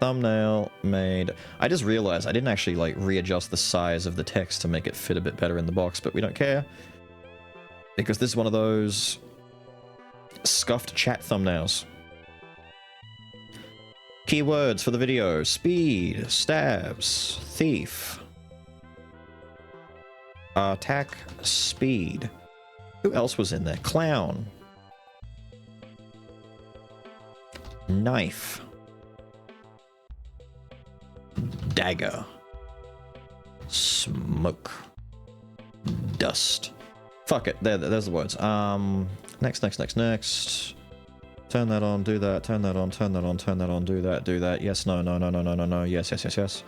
Thumbnail made. I just realized I didn't actually like readjust the size of the text to make it fit a bit better in the box, but we don't care. Because this is one of those scuffed chat thumbnails. Keywords for the video: speed, stabs, thief, attack, speed. Who else was in there? Clown. Knife. Dagger. Smoke. Dust. Fuck it. There's the words. Next. Turn that on, do that, turn that on, turn that on, turn that on, do that. Yes, no, yes.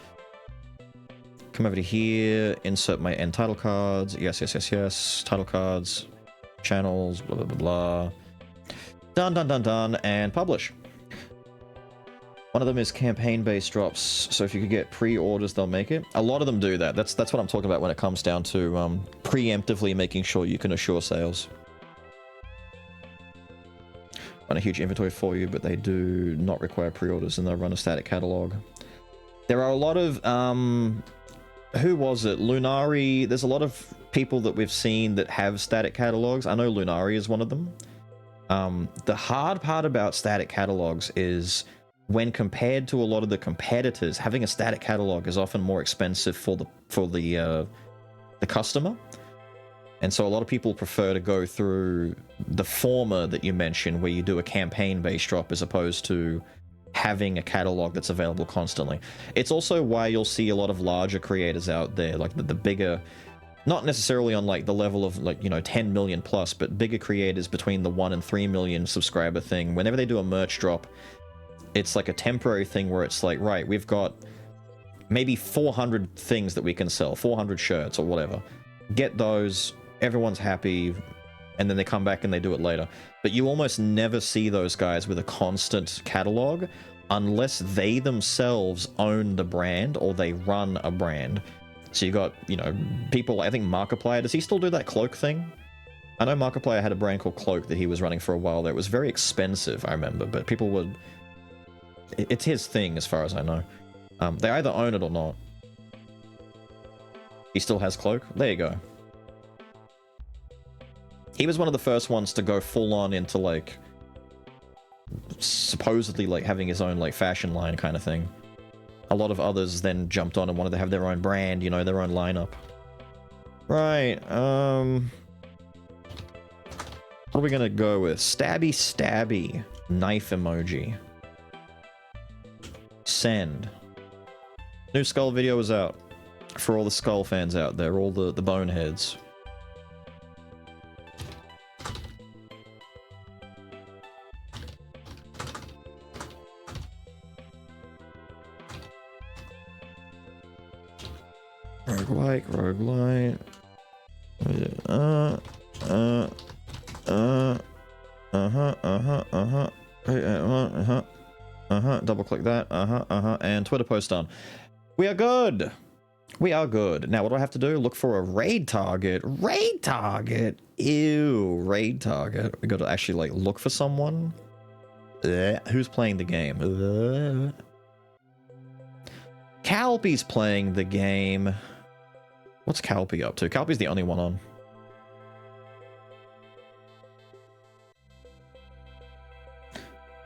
Come over to here, insert my end title cards. Yes. Title cards, channels, blah, blah, blah, blah. Done, and publish. One of them is campaign-based drops, so if you could get pre-orders, they'll make it. A lot of them do that. That's what I'm talking about when it comes down to preemptively making sure you can assure sales. Run a huge inventory for you, but they do not require pre-orders, and they'll run a static catalog. There are a lot of who was it? Lunari. There's a lot of people that we've seen that have static catalogs. I know Lunari is one of them. The hard part about static catalogs is when compared to a lot of the competitors, having a static catalog is often more expensive for the customer. And so a lot of people prefer to go through the former that you mentioned, where you do a campaign-based drop as opposed to having a catalog that's available constantly. It's also why you'll see a lot of larger creators out there, like the bigger, not necessarily on like the level of like, 10 million plus, but bigger creators between the 1 and 3 million subscriber thing. Whenever they do a merch drop, it's like a temporary thing where it's like, right, we've got maybe 400 things that we can sell, 400 shirts or whatever. get those, everyone's happy, and then they come back and they do it later. But you almost never see those guys with a constant catalog unless they themselves own the brand or they run a brand. So you got, you know, people, I think Markiplier, does he still do that cloak thing? I know Markiplier had a brand called Cloak that he was running for a while there. It was very expensive, I remember, but people would... It's his thing, as far as I know. They either own it or not. He still has Cloak? There you go. He was one of the first ones to go full on into, like, supposedly, like, having his own, like, fashion line kind of thing. A lot of others then jumped on and wanted to have their own brand, you know, their own lineup. Right, what are we gonna go with? Stabby stabby. Knife emoji. Send. New Skull video is out. For all the Skull fans out there, all the boneheads. Roguelike, roguelite. Double click that. And Twitter post on. We are good. We are good. Now, what do I have to do? Look for a raid target. Raid target. Ew. Raid target. We got to actually, like, look for someone. Who's playing the game? Calpy's playing the game. What's Calpy up to? Calpy's the only one on.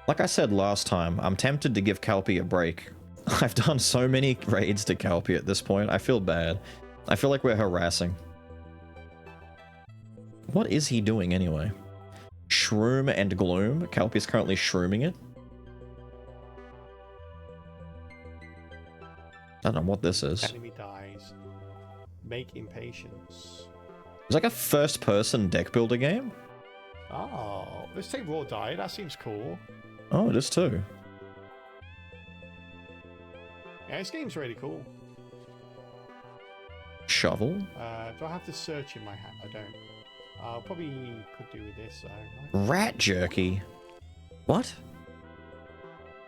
Like I said last time, I'm tempted to give Calpy a break. I've done so many raids to Calpy at this point. I feel bad. I feel like we're harassing. What is he doing anyway? Shroom and Gloom? Calpy's currently shrooming it. I don't know what this is. Enemy dies. Make impatience. It's like a first-person deck builder game. Oh, let's take Raw Die. That seems cool. Oh, it is too. Yeah, this game's really cool. Shovel? Do I have to search in my hat? I don't. I probably could do with this, though. Right? Rat jerky? What?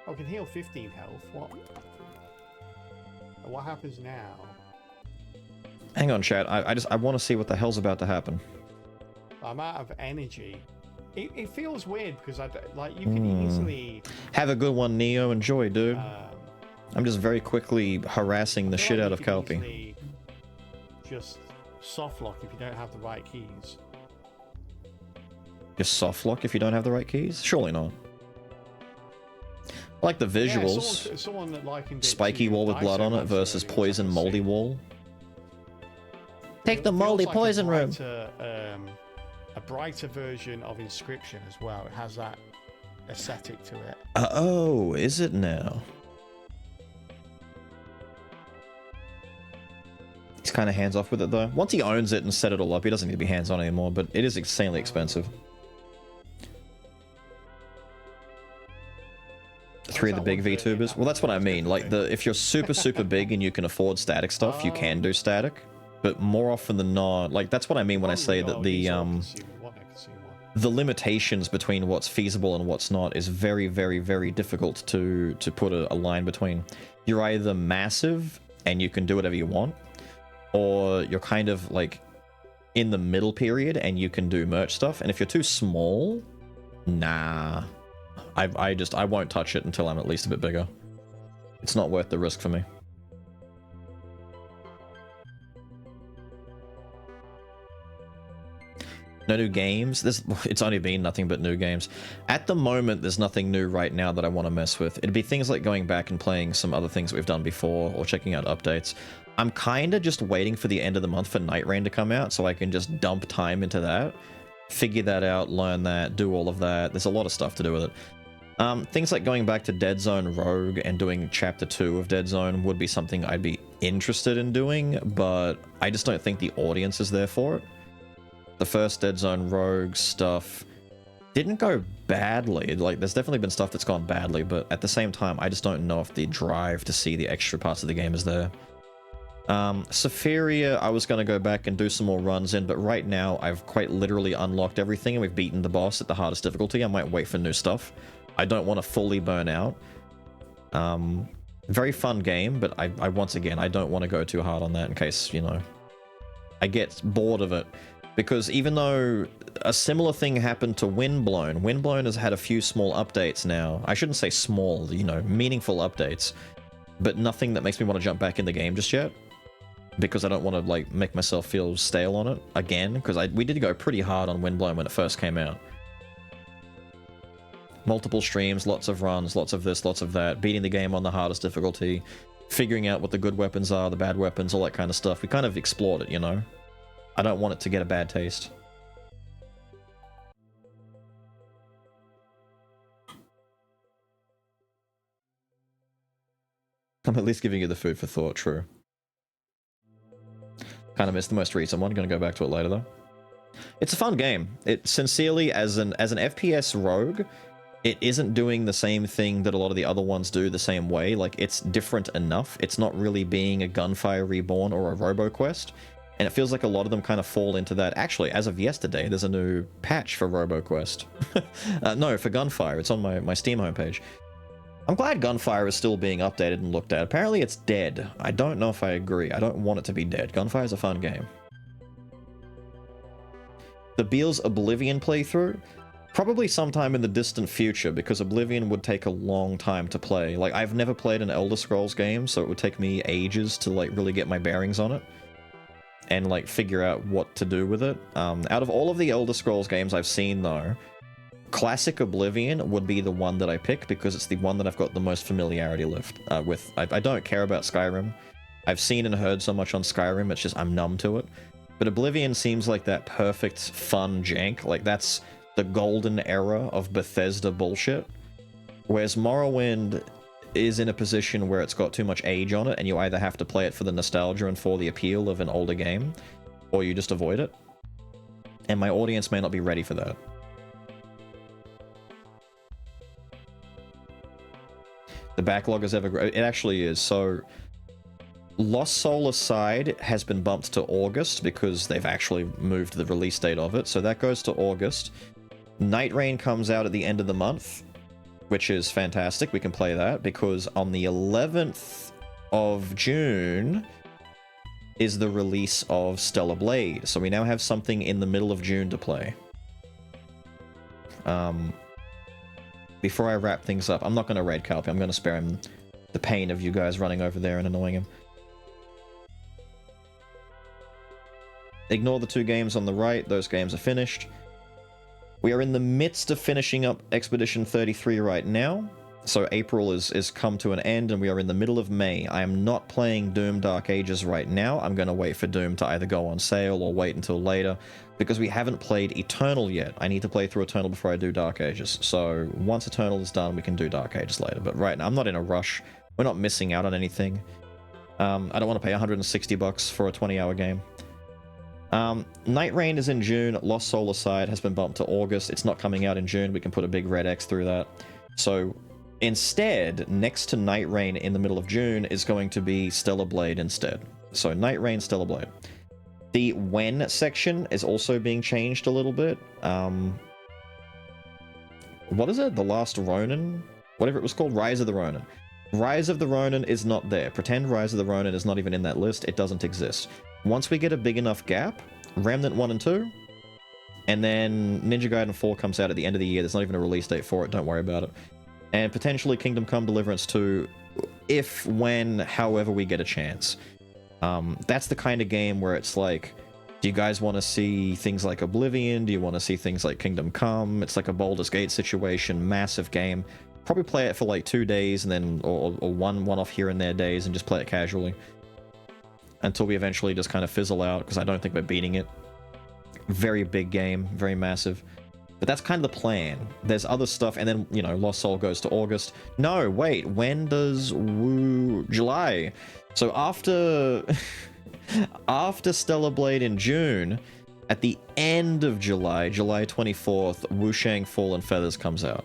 Oh, I can heal 15 health. What? What happens now? Hang on, chat. I want to see what the hell's about to happen. I'm out of energy. It feels weird because you can easily have a good one, Neo. Enjoy, dude. I'm just very quickly harassing the shit out of Calpy. Just soft lock if you don't have the right keys. Just soft lock if you don't have the right keys? Surely not. I like the visuals. Yeah, someone that likened it Spiky wall with blood on it versus poison moldy wall. Take the moldy poison room. A brighter version of Inscription as well. It has that aesthetic to it. Oh, is it now? He's kind of hands off with it though. Once he owns it and set it all up, he doesn't need to be hands on anymore, but it is insanely expensive. Three of the big VTubers. Well, that's what I mean. Like, if you're super big and you can afford static stuff, you can do static. But more often than not, like, that's what I mean when I say that the limitations between what's feasible and what's not is very, very difficult to put a line between. You're either massive and you can do whatever you want, or you're kind of like in the middle period and you can do merch stuff. And if you're too small, nah. I won't touch it until I'm at least a bit bigger. It's not worth the risk for me. No new games? It's only been nothing but new games. At the moment, there's nothing new right now that I want to mess with. It'd be things like going back and playing some other things we've done before, or checking out updates. I'm kind of just waiting for the end of the month for Night Rain to come out, so I can just dump time into that. Figure that out, learn that, do all of that. There's a lot of stuff to do with it. Things like going back to Dead Zone Rogue and doing Chapter 2 of Dead Zone would be something I'd be interested in doing, but I just don't think the audience is there for it. The first Dead Zone Rogue stuff didn't go badly. Like, there's definitely been stuff that's gone badly, but at the same time, I just don't know if the drive to see the extra parts of the game is there. Sephiria, I was going to go back and do some more runs in, but right now I've quite literally unlocked everything and we've beaten the boss at the hardest difficulty. I might wait for new stuff. I don't want to fully burn out. Very fun game, but I once again, I don't want to go too hard on that in case, you know, I get bored of it. Because even though a similar thing happened to Windblown, Windblown has had a few small updates now. I shouldn't say small, you know, meaningful updates, but nothing that makes me want to jump back in the game just yet. Because I don't want to, like, make myself feel stale on it again, because we did go pretty hard on Windblown when it first came out. Multiple streams, lots of runs, lots of this, lots of that, beating the game on the hardest difficulty, figuring out what the good weapons are, the bad weapons, all that kind of stuff. We kind of explored it, you know? I don't want it to get a bad taste. I'm at least giving you the food for thought, true. Kind of missed the most recent one, gonna go back to it later though. It's a fun game. It sincerely, as an FPS rogue, it isn't doing the same thing that a lot of the other ones do the same way. Like, it's different enough. It's not really being a Gunfire Reborn or a RoboQuest. And it feels like a lot of them kind of fall into that. Actually, as of yesterday, there's a new patch for RoboQuest. No, for Gunfire. It's on my Steam homepage. I'm glad Gunfire is still being updated and looked at. Apparently it's dead. I don't know if I agree. I don't want it to be dead. Gunfire is a fun game. The Beale's Oblivion playthrough? Probably sometime in the distant future, because Oblivion would take a long time to play. Like, I've never played an Elder Scrolls game, so it would take me ages to, like, really get my bearings on it. And, like, figure out what to do with it. Out of all of the Elder Scrolls games I've seen, though, Classic Oblivion would be the one that I pick, because it's the one that I've got the most familiarity with. I don't care about Skyrim. I've seen and heard so much on Skyrim, it's just I'm numb to it. But Oblivion seems like that perfect, fun jank. Like, that's the golden era of Bethesda bullshit. Whereas Morrowind is in a position where it's got too much age on it, and you either have to play it for the nostalgia and for the appeal of an older game, or you just avoid it. And my audience may not be ready for that. The backlog is ever grown. It actually is. So, Lost Soul Aside has been bumped to August because they've actually moved the release date of it. So that goes to August. Night Rain comes out at the end of the month, which is fantastic. We can play that because on the 11th of June is the release of Stellar Blade. So we now have something in the middle of June to play. Before I wrap things up, I'm not going to raid Calpy. I'm going to spare him the pain of you guys running over there and annoying him. Ignore the two games on the right. Those games are finished. We are in the midst of finishing up Expedition 33 right now. So April is come to an end and we are in the middle of May. I am not playing Doom Dark Ages right now. I'm going to wait for Doom to either go on sale or wait until later because we haven't played Eternal yet. I need to play through Eternal before I do Dark Ages. So once Eternal is done, we can do Dark Ages later. But right now, I'm not in a rush. We're not missing out on anything. I don't want to pay $160 for a 20-hour game. Night Rain is in June. Lost Soul Aside has been bumped to August. It's not coming out in June. We can put a big red X through that. So instead, next to Night Rain in the middle of June is going to be Stellar Blade instead. So Night Rain, Stellar Blade. The When section is also being changed a little bit. What is it? The Last Ronin? Whatever it was called? Rise of the Ronin. Rise of the Ronin is not there. Pretend Rise of the Ronin is not even in that list. It doesn't exist. Once we get a big enough gap, Remnant 1 and 2, and then Ninja Gaiden 4 comes out at the end of the year. There's not even a release date for it. Don't worry about it. And potentially Kingdom Come Deliverance 2, if, when, however we get a chance. That's the kind of game where it's like, do you guys want to see things like Oblivion? Do you want to see things like Kingdom Come? It's like a Baldur's Gate situation, massive game. Probably play it for like 2 days and then, or one-off here and there days and just play it casually. Until we eventually just kind of fizzle out, because I don't think we're beating it. Very big game, very massive. But that's kind of the plan. There's other stuff, and then, you know, Lost Soul goes to August. No, wait, when does July? So after... after Stellar Blade in June, at the end of July, July 24th, Wushang Fallen Feathers comes out.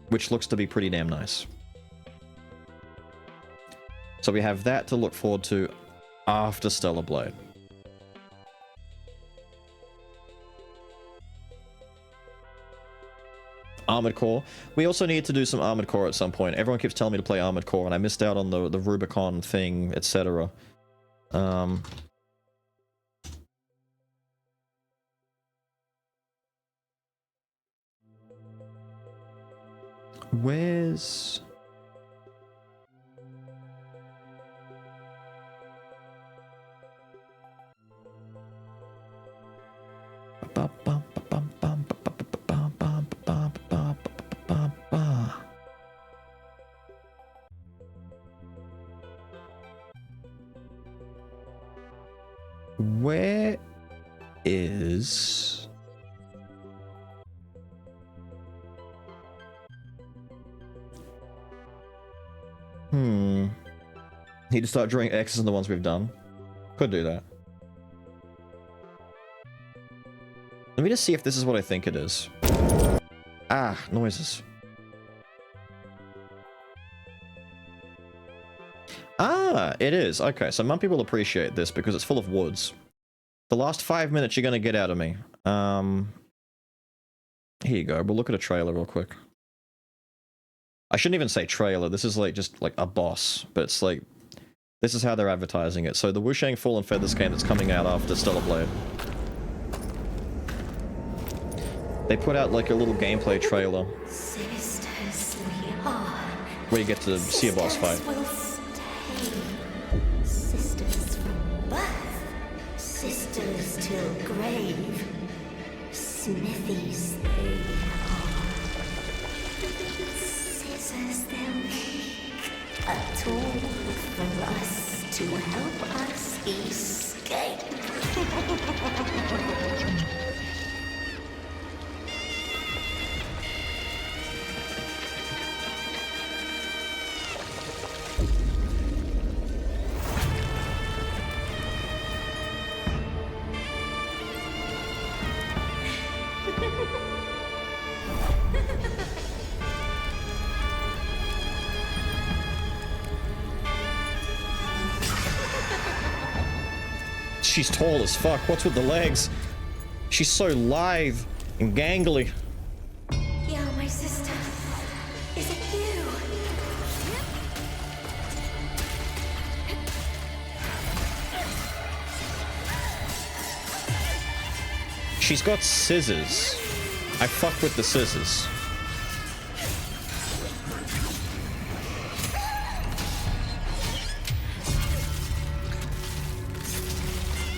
Which looks to be pretty damn nice. So we have that to look forward to after Stellar Blade. Armored Core. We also need to do some Armored Core at some point. Everyone keeps telling me to play Armored Core, and I missed out on the Rubicon thing, etc. Where's... Where is... Need to start drawing X's in the ones we've done. Could do that. Let me just see if this is what I think it is. Ah, noises. Ah, it is. Okay, so some people will appreciate this because it's full of woods. The last 5 minutes you're gonna get out of me. Here you go. We'll look at a trailer real quick. I shouldn't even say trailer. This is like just like a boss, but it's like this is how they're advertising it. So the Wushang Fallen Feathers game that's coming out after Stellar Blade. They put out like a little gameplay trailer where you get to see a boss fight. Sisters from birth, sisters till grave, smithies they are. Scissors they'll make, a tool for us to help us escape. She's tall as fuck. What's with the legs? She's so lithe and gangly. Yeah, my sister. Is it you? She's got scissors. I fuck with the scissors.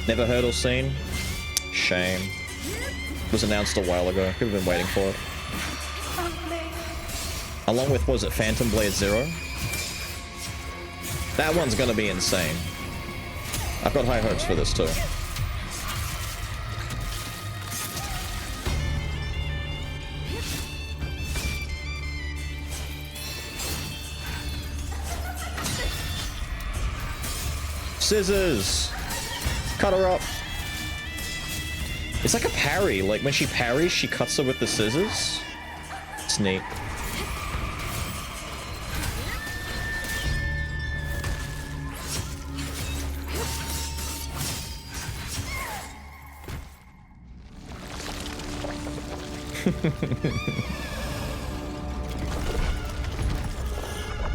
Never heard or seen? Shame. It was announced a while ago. People have been waiting for it. Along with, was it Phantom Blade Zero? That one's gonna be insane. I've got high hopes for this too. Scissors! Cut her up. It's like a parry. Like when she parries, she cuts her with the scissors. It's neat.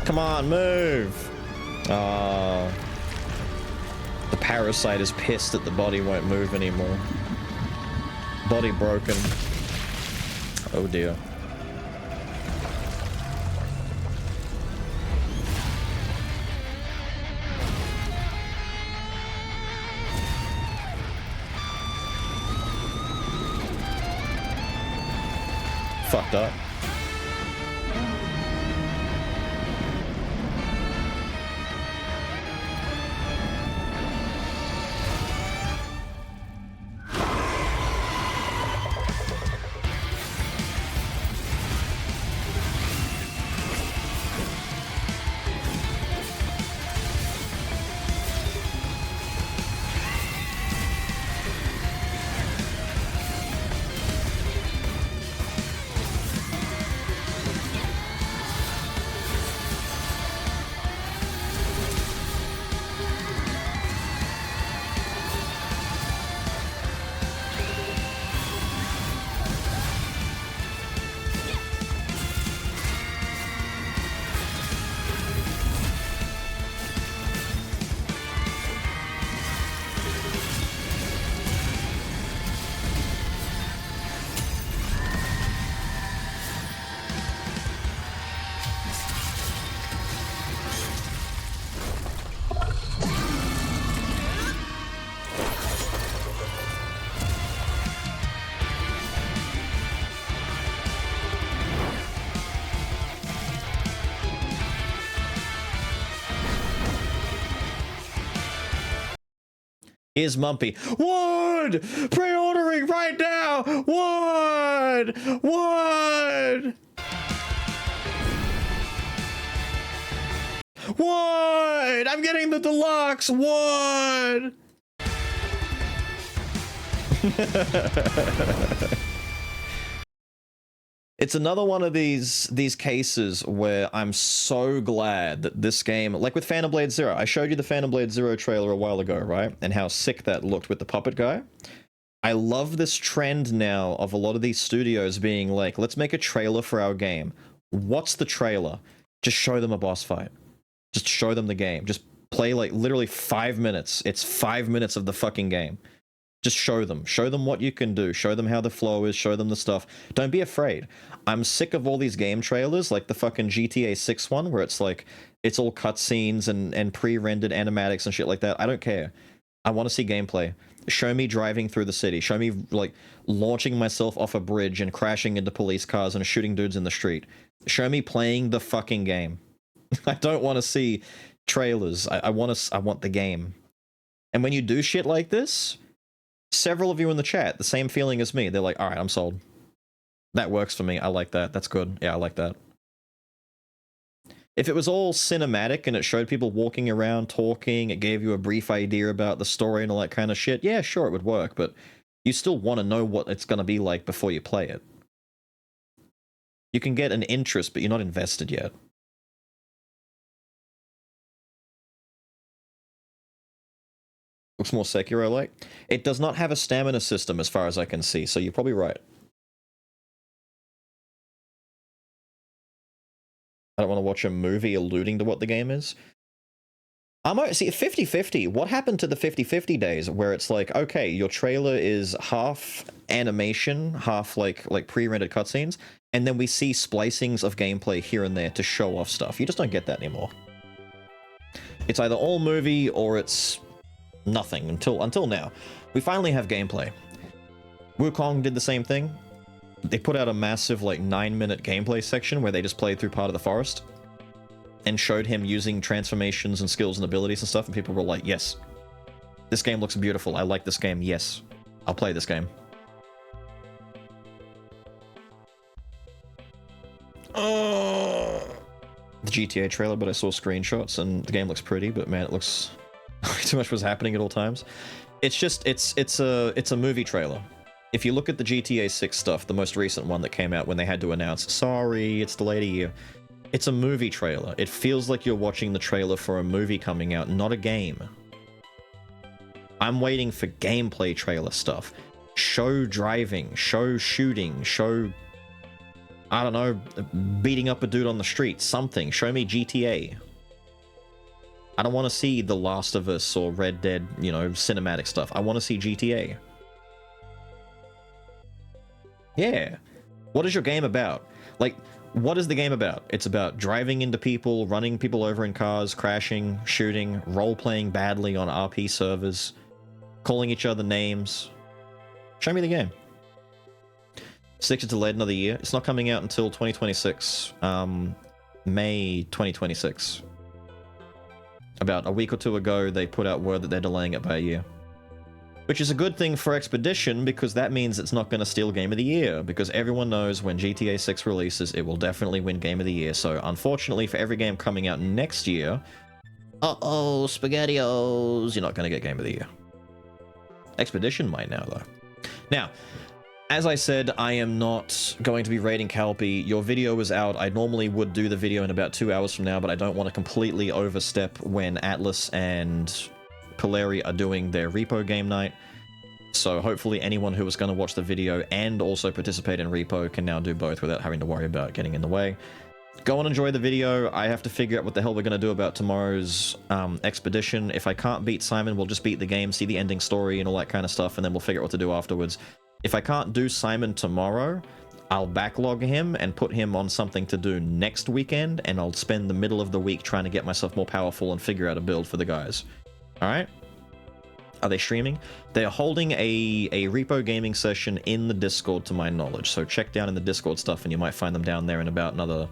Come on, move. The parasite is pissed that the body won't move anymore. Body broken. Oh dear. Fucked up. Here's Mumpy. Wood! Pre-ordering right now! Wood! Wood! Wood! I'm getting the deluxe! Wood! It's another one of these cases where I'm so glad that this game, like with Phantom Blade Zero, I showed you the Phantom Blade Zero trailer a while ago, right? And how sick that looked with the puppet guy. I love this trend now of a lot of these studios being like, let's make a trailer for our game. What's the trailer? Just show them a boss fight. Just show them the game. Just play like literally 5 minutes. It's 5 minutes of the fucking game. Just show them. Show them what you can do. Show them how the flow is. Show them the stuff. Don't be afraid. I'm sick of all these game trailers, like the fucking GTA 6 one, where it's like, it's all cutscenes and pre-rendered animatics and shit like that. I don't care. I want to see gameplay. Show me driving through the city. Show me, like, launching myself off a bridge and crashing into police cars and shooting dudes in the street. Show me playing the fucking game. I don't want to see trailers. I want the game. And when you do shit like this, several of you in the chat, the same feeling as me. They're like, all right, I'm sold. That works for me. I like that. That's good. Yeah, I like that. If it was all cinematic and it showed people walking around talking, it gave you a brief idea about the story and all that kind of shit, yeah, sure, it would work, but you still want to know what it's going to be like before you play it. You can get an interest, but you're not invested yet. Looks more Sekiro-like. It does not have a stamina system as far as I can see, so you're probably right. I don't want to watch a movie alluding to what the game is. See, 50-50. What happened to the 50-50 days where it's like, okay, your trailer is half animation, half like pre-rendered cutscenes, and then we see splicings of gameplay here and there to show off stuff. You just don't get that anymore. It's either all movie or it's nothing until now. We finally have gameplay. Wukong did the same thing. They put out a massive, like, 9-minute gameplay section where they just played through part of the forest and showed him using transformations and skills and abilities and stuff, and people were like, yes, this game looks beautiful. I like this game. Yes, I'll play this game. The GTA trailer, but I saw screenshots and the game looks pretty, but man, it looks too much was happening at all times. It's just, it's a movie trailer. If you look at the GTA 6 stuff, the most recent one that came out when they had to announce, sorry, it's delayed a year. It's a movie trailer. It feels like you're watching the trailer for a movie coming out, not a game. I'm waiting for gameplay trailer stuff. Show driving, show shooting, show, I don't know, beating up a dude on the street, something. Show me GTA. I don't want to see The Last of Us or Red Dead, you know, cinematic stuff. I want to see GTA. Yeah. What is your game about? Like, what is the game about? It's about driving into people, running people over in cars, crashing, shooting, role-playing badly on RP servers, calling each other names. Show me the game. 6 is delayed another year. It's not coming out until 2026. May 2026. About a week or two ago, they put out word that they're delaying it by a year. Which is a good thing for Expedition, because that means it's not going to steal Game of the Year, because everyone knows when GTA 6 releases, it will definitely win Game of the Year. So, unfortunately, for every game coming out next year, uh-oh, SpaghettiOs, you're not going to get Game of the Year. Expedition might now, though. Now, as I said, I am not going to be raiding Calpy. Your video is out. I normally would do the video in about 2 hours from now, but I don't want to completely overstep when Atlas and Polari are doing their repo game night. So hopefully anyone who was going to watch the video and also participate in repo can now do both without having to worry about getting in the way. Go and enjoy the video. I have to figure out what the hell we're going to do about tomorrow's expedition. If I can't beat Simon, we'll just beat the game, see the ending story and all that kind of stuff, and then we'll figure out what to do afterwards. If I can't do Simon tomorrow, I'll backlog him and put him on something to do next weekend, and I'll spend the middle of the week trying to get myself more powerful and figure out a build for the guys. Alright? Are they streaming? They are holding a repo gaming session in the Discord, to my knowledge. So check down in the Discord stuff and you might find them down there in about another...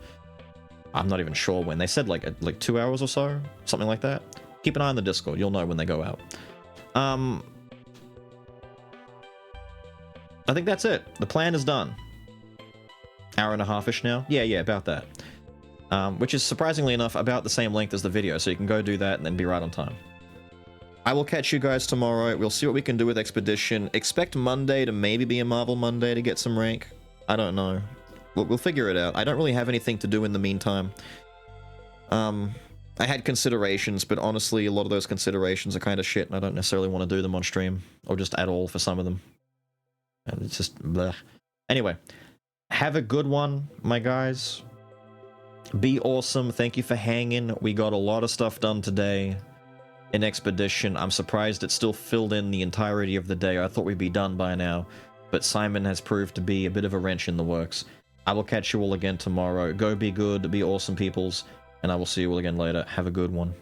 I'm not even sure when. They said like 2 hours or so? Something like that? Keep an eye on the Discord. You'll know when they go out. I think that's it. The plan is done. Hour and a half-ish now. Yeah, about that. Which is surprisingly enough about the same length as the video, so you can go do that and then be right on time. I will catch you guys tomorrow. We'll see what we can do with Expedition. Expect Monday to maybe be a Marvel Monday to get some rank. I don't know. We'll figure it out. I don't really have anything to do in the meantime. I had considerations, but honestly, a lot of those considerations are kind of shit, and I don't necessarily want to do them on stream, or just at all for some of them. And it's just bleh. Anyway, have a good one, my guys. Be awesome. Thank you for hanging. We got a lot of stuff done today in Expedition. I'm surprised it still filled in the entirety of the day. I thought we'd be done by now, but Simon has proved to be a bit of a wrench in the works. I will catch you all again tomorrow. Go be good, be awesome peoples, and I will see you all again later. Have a good one.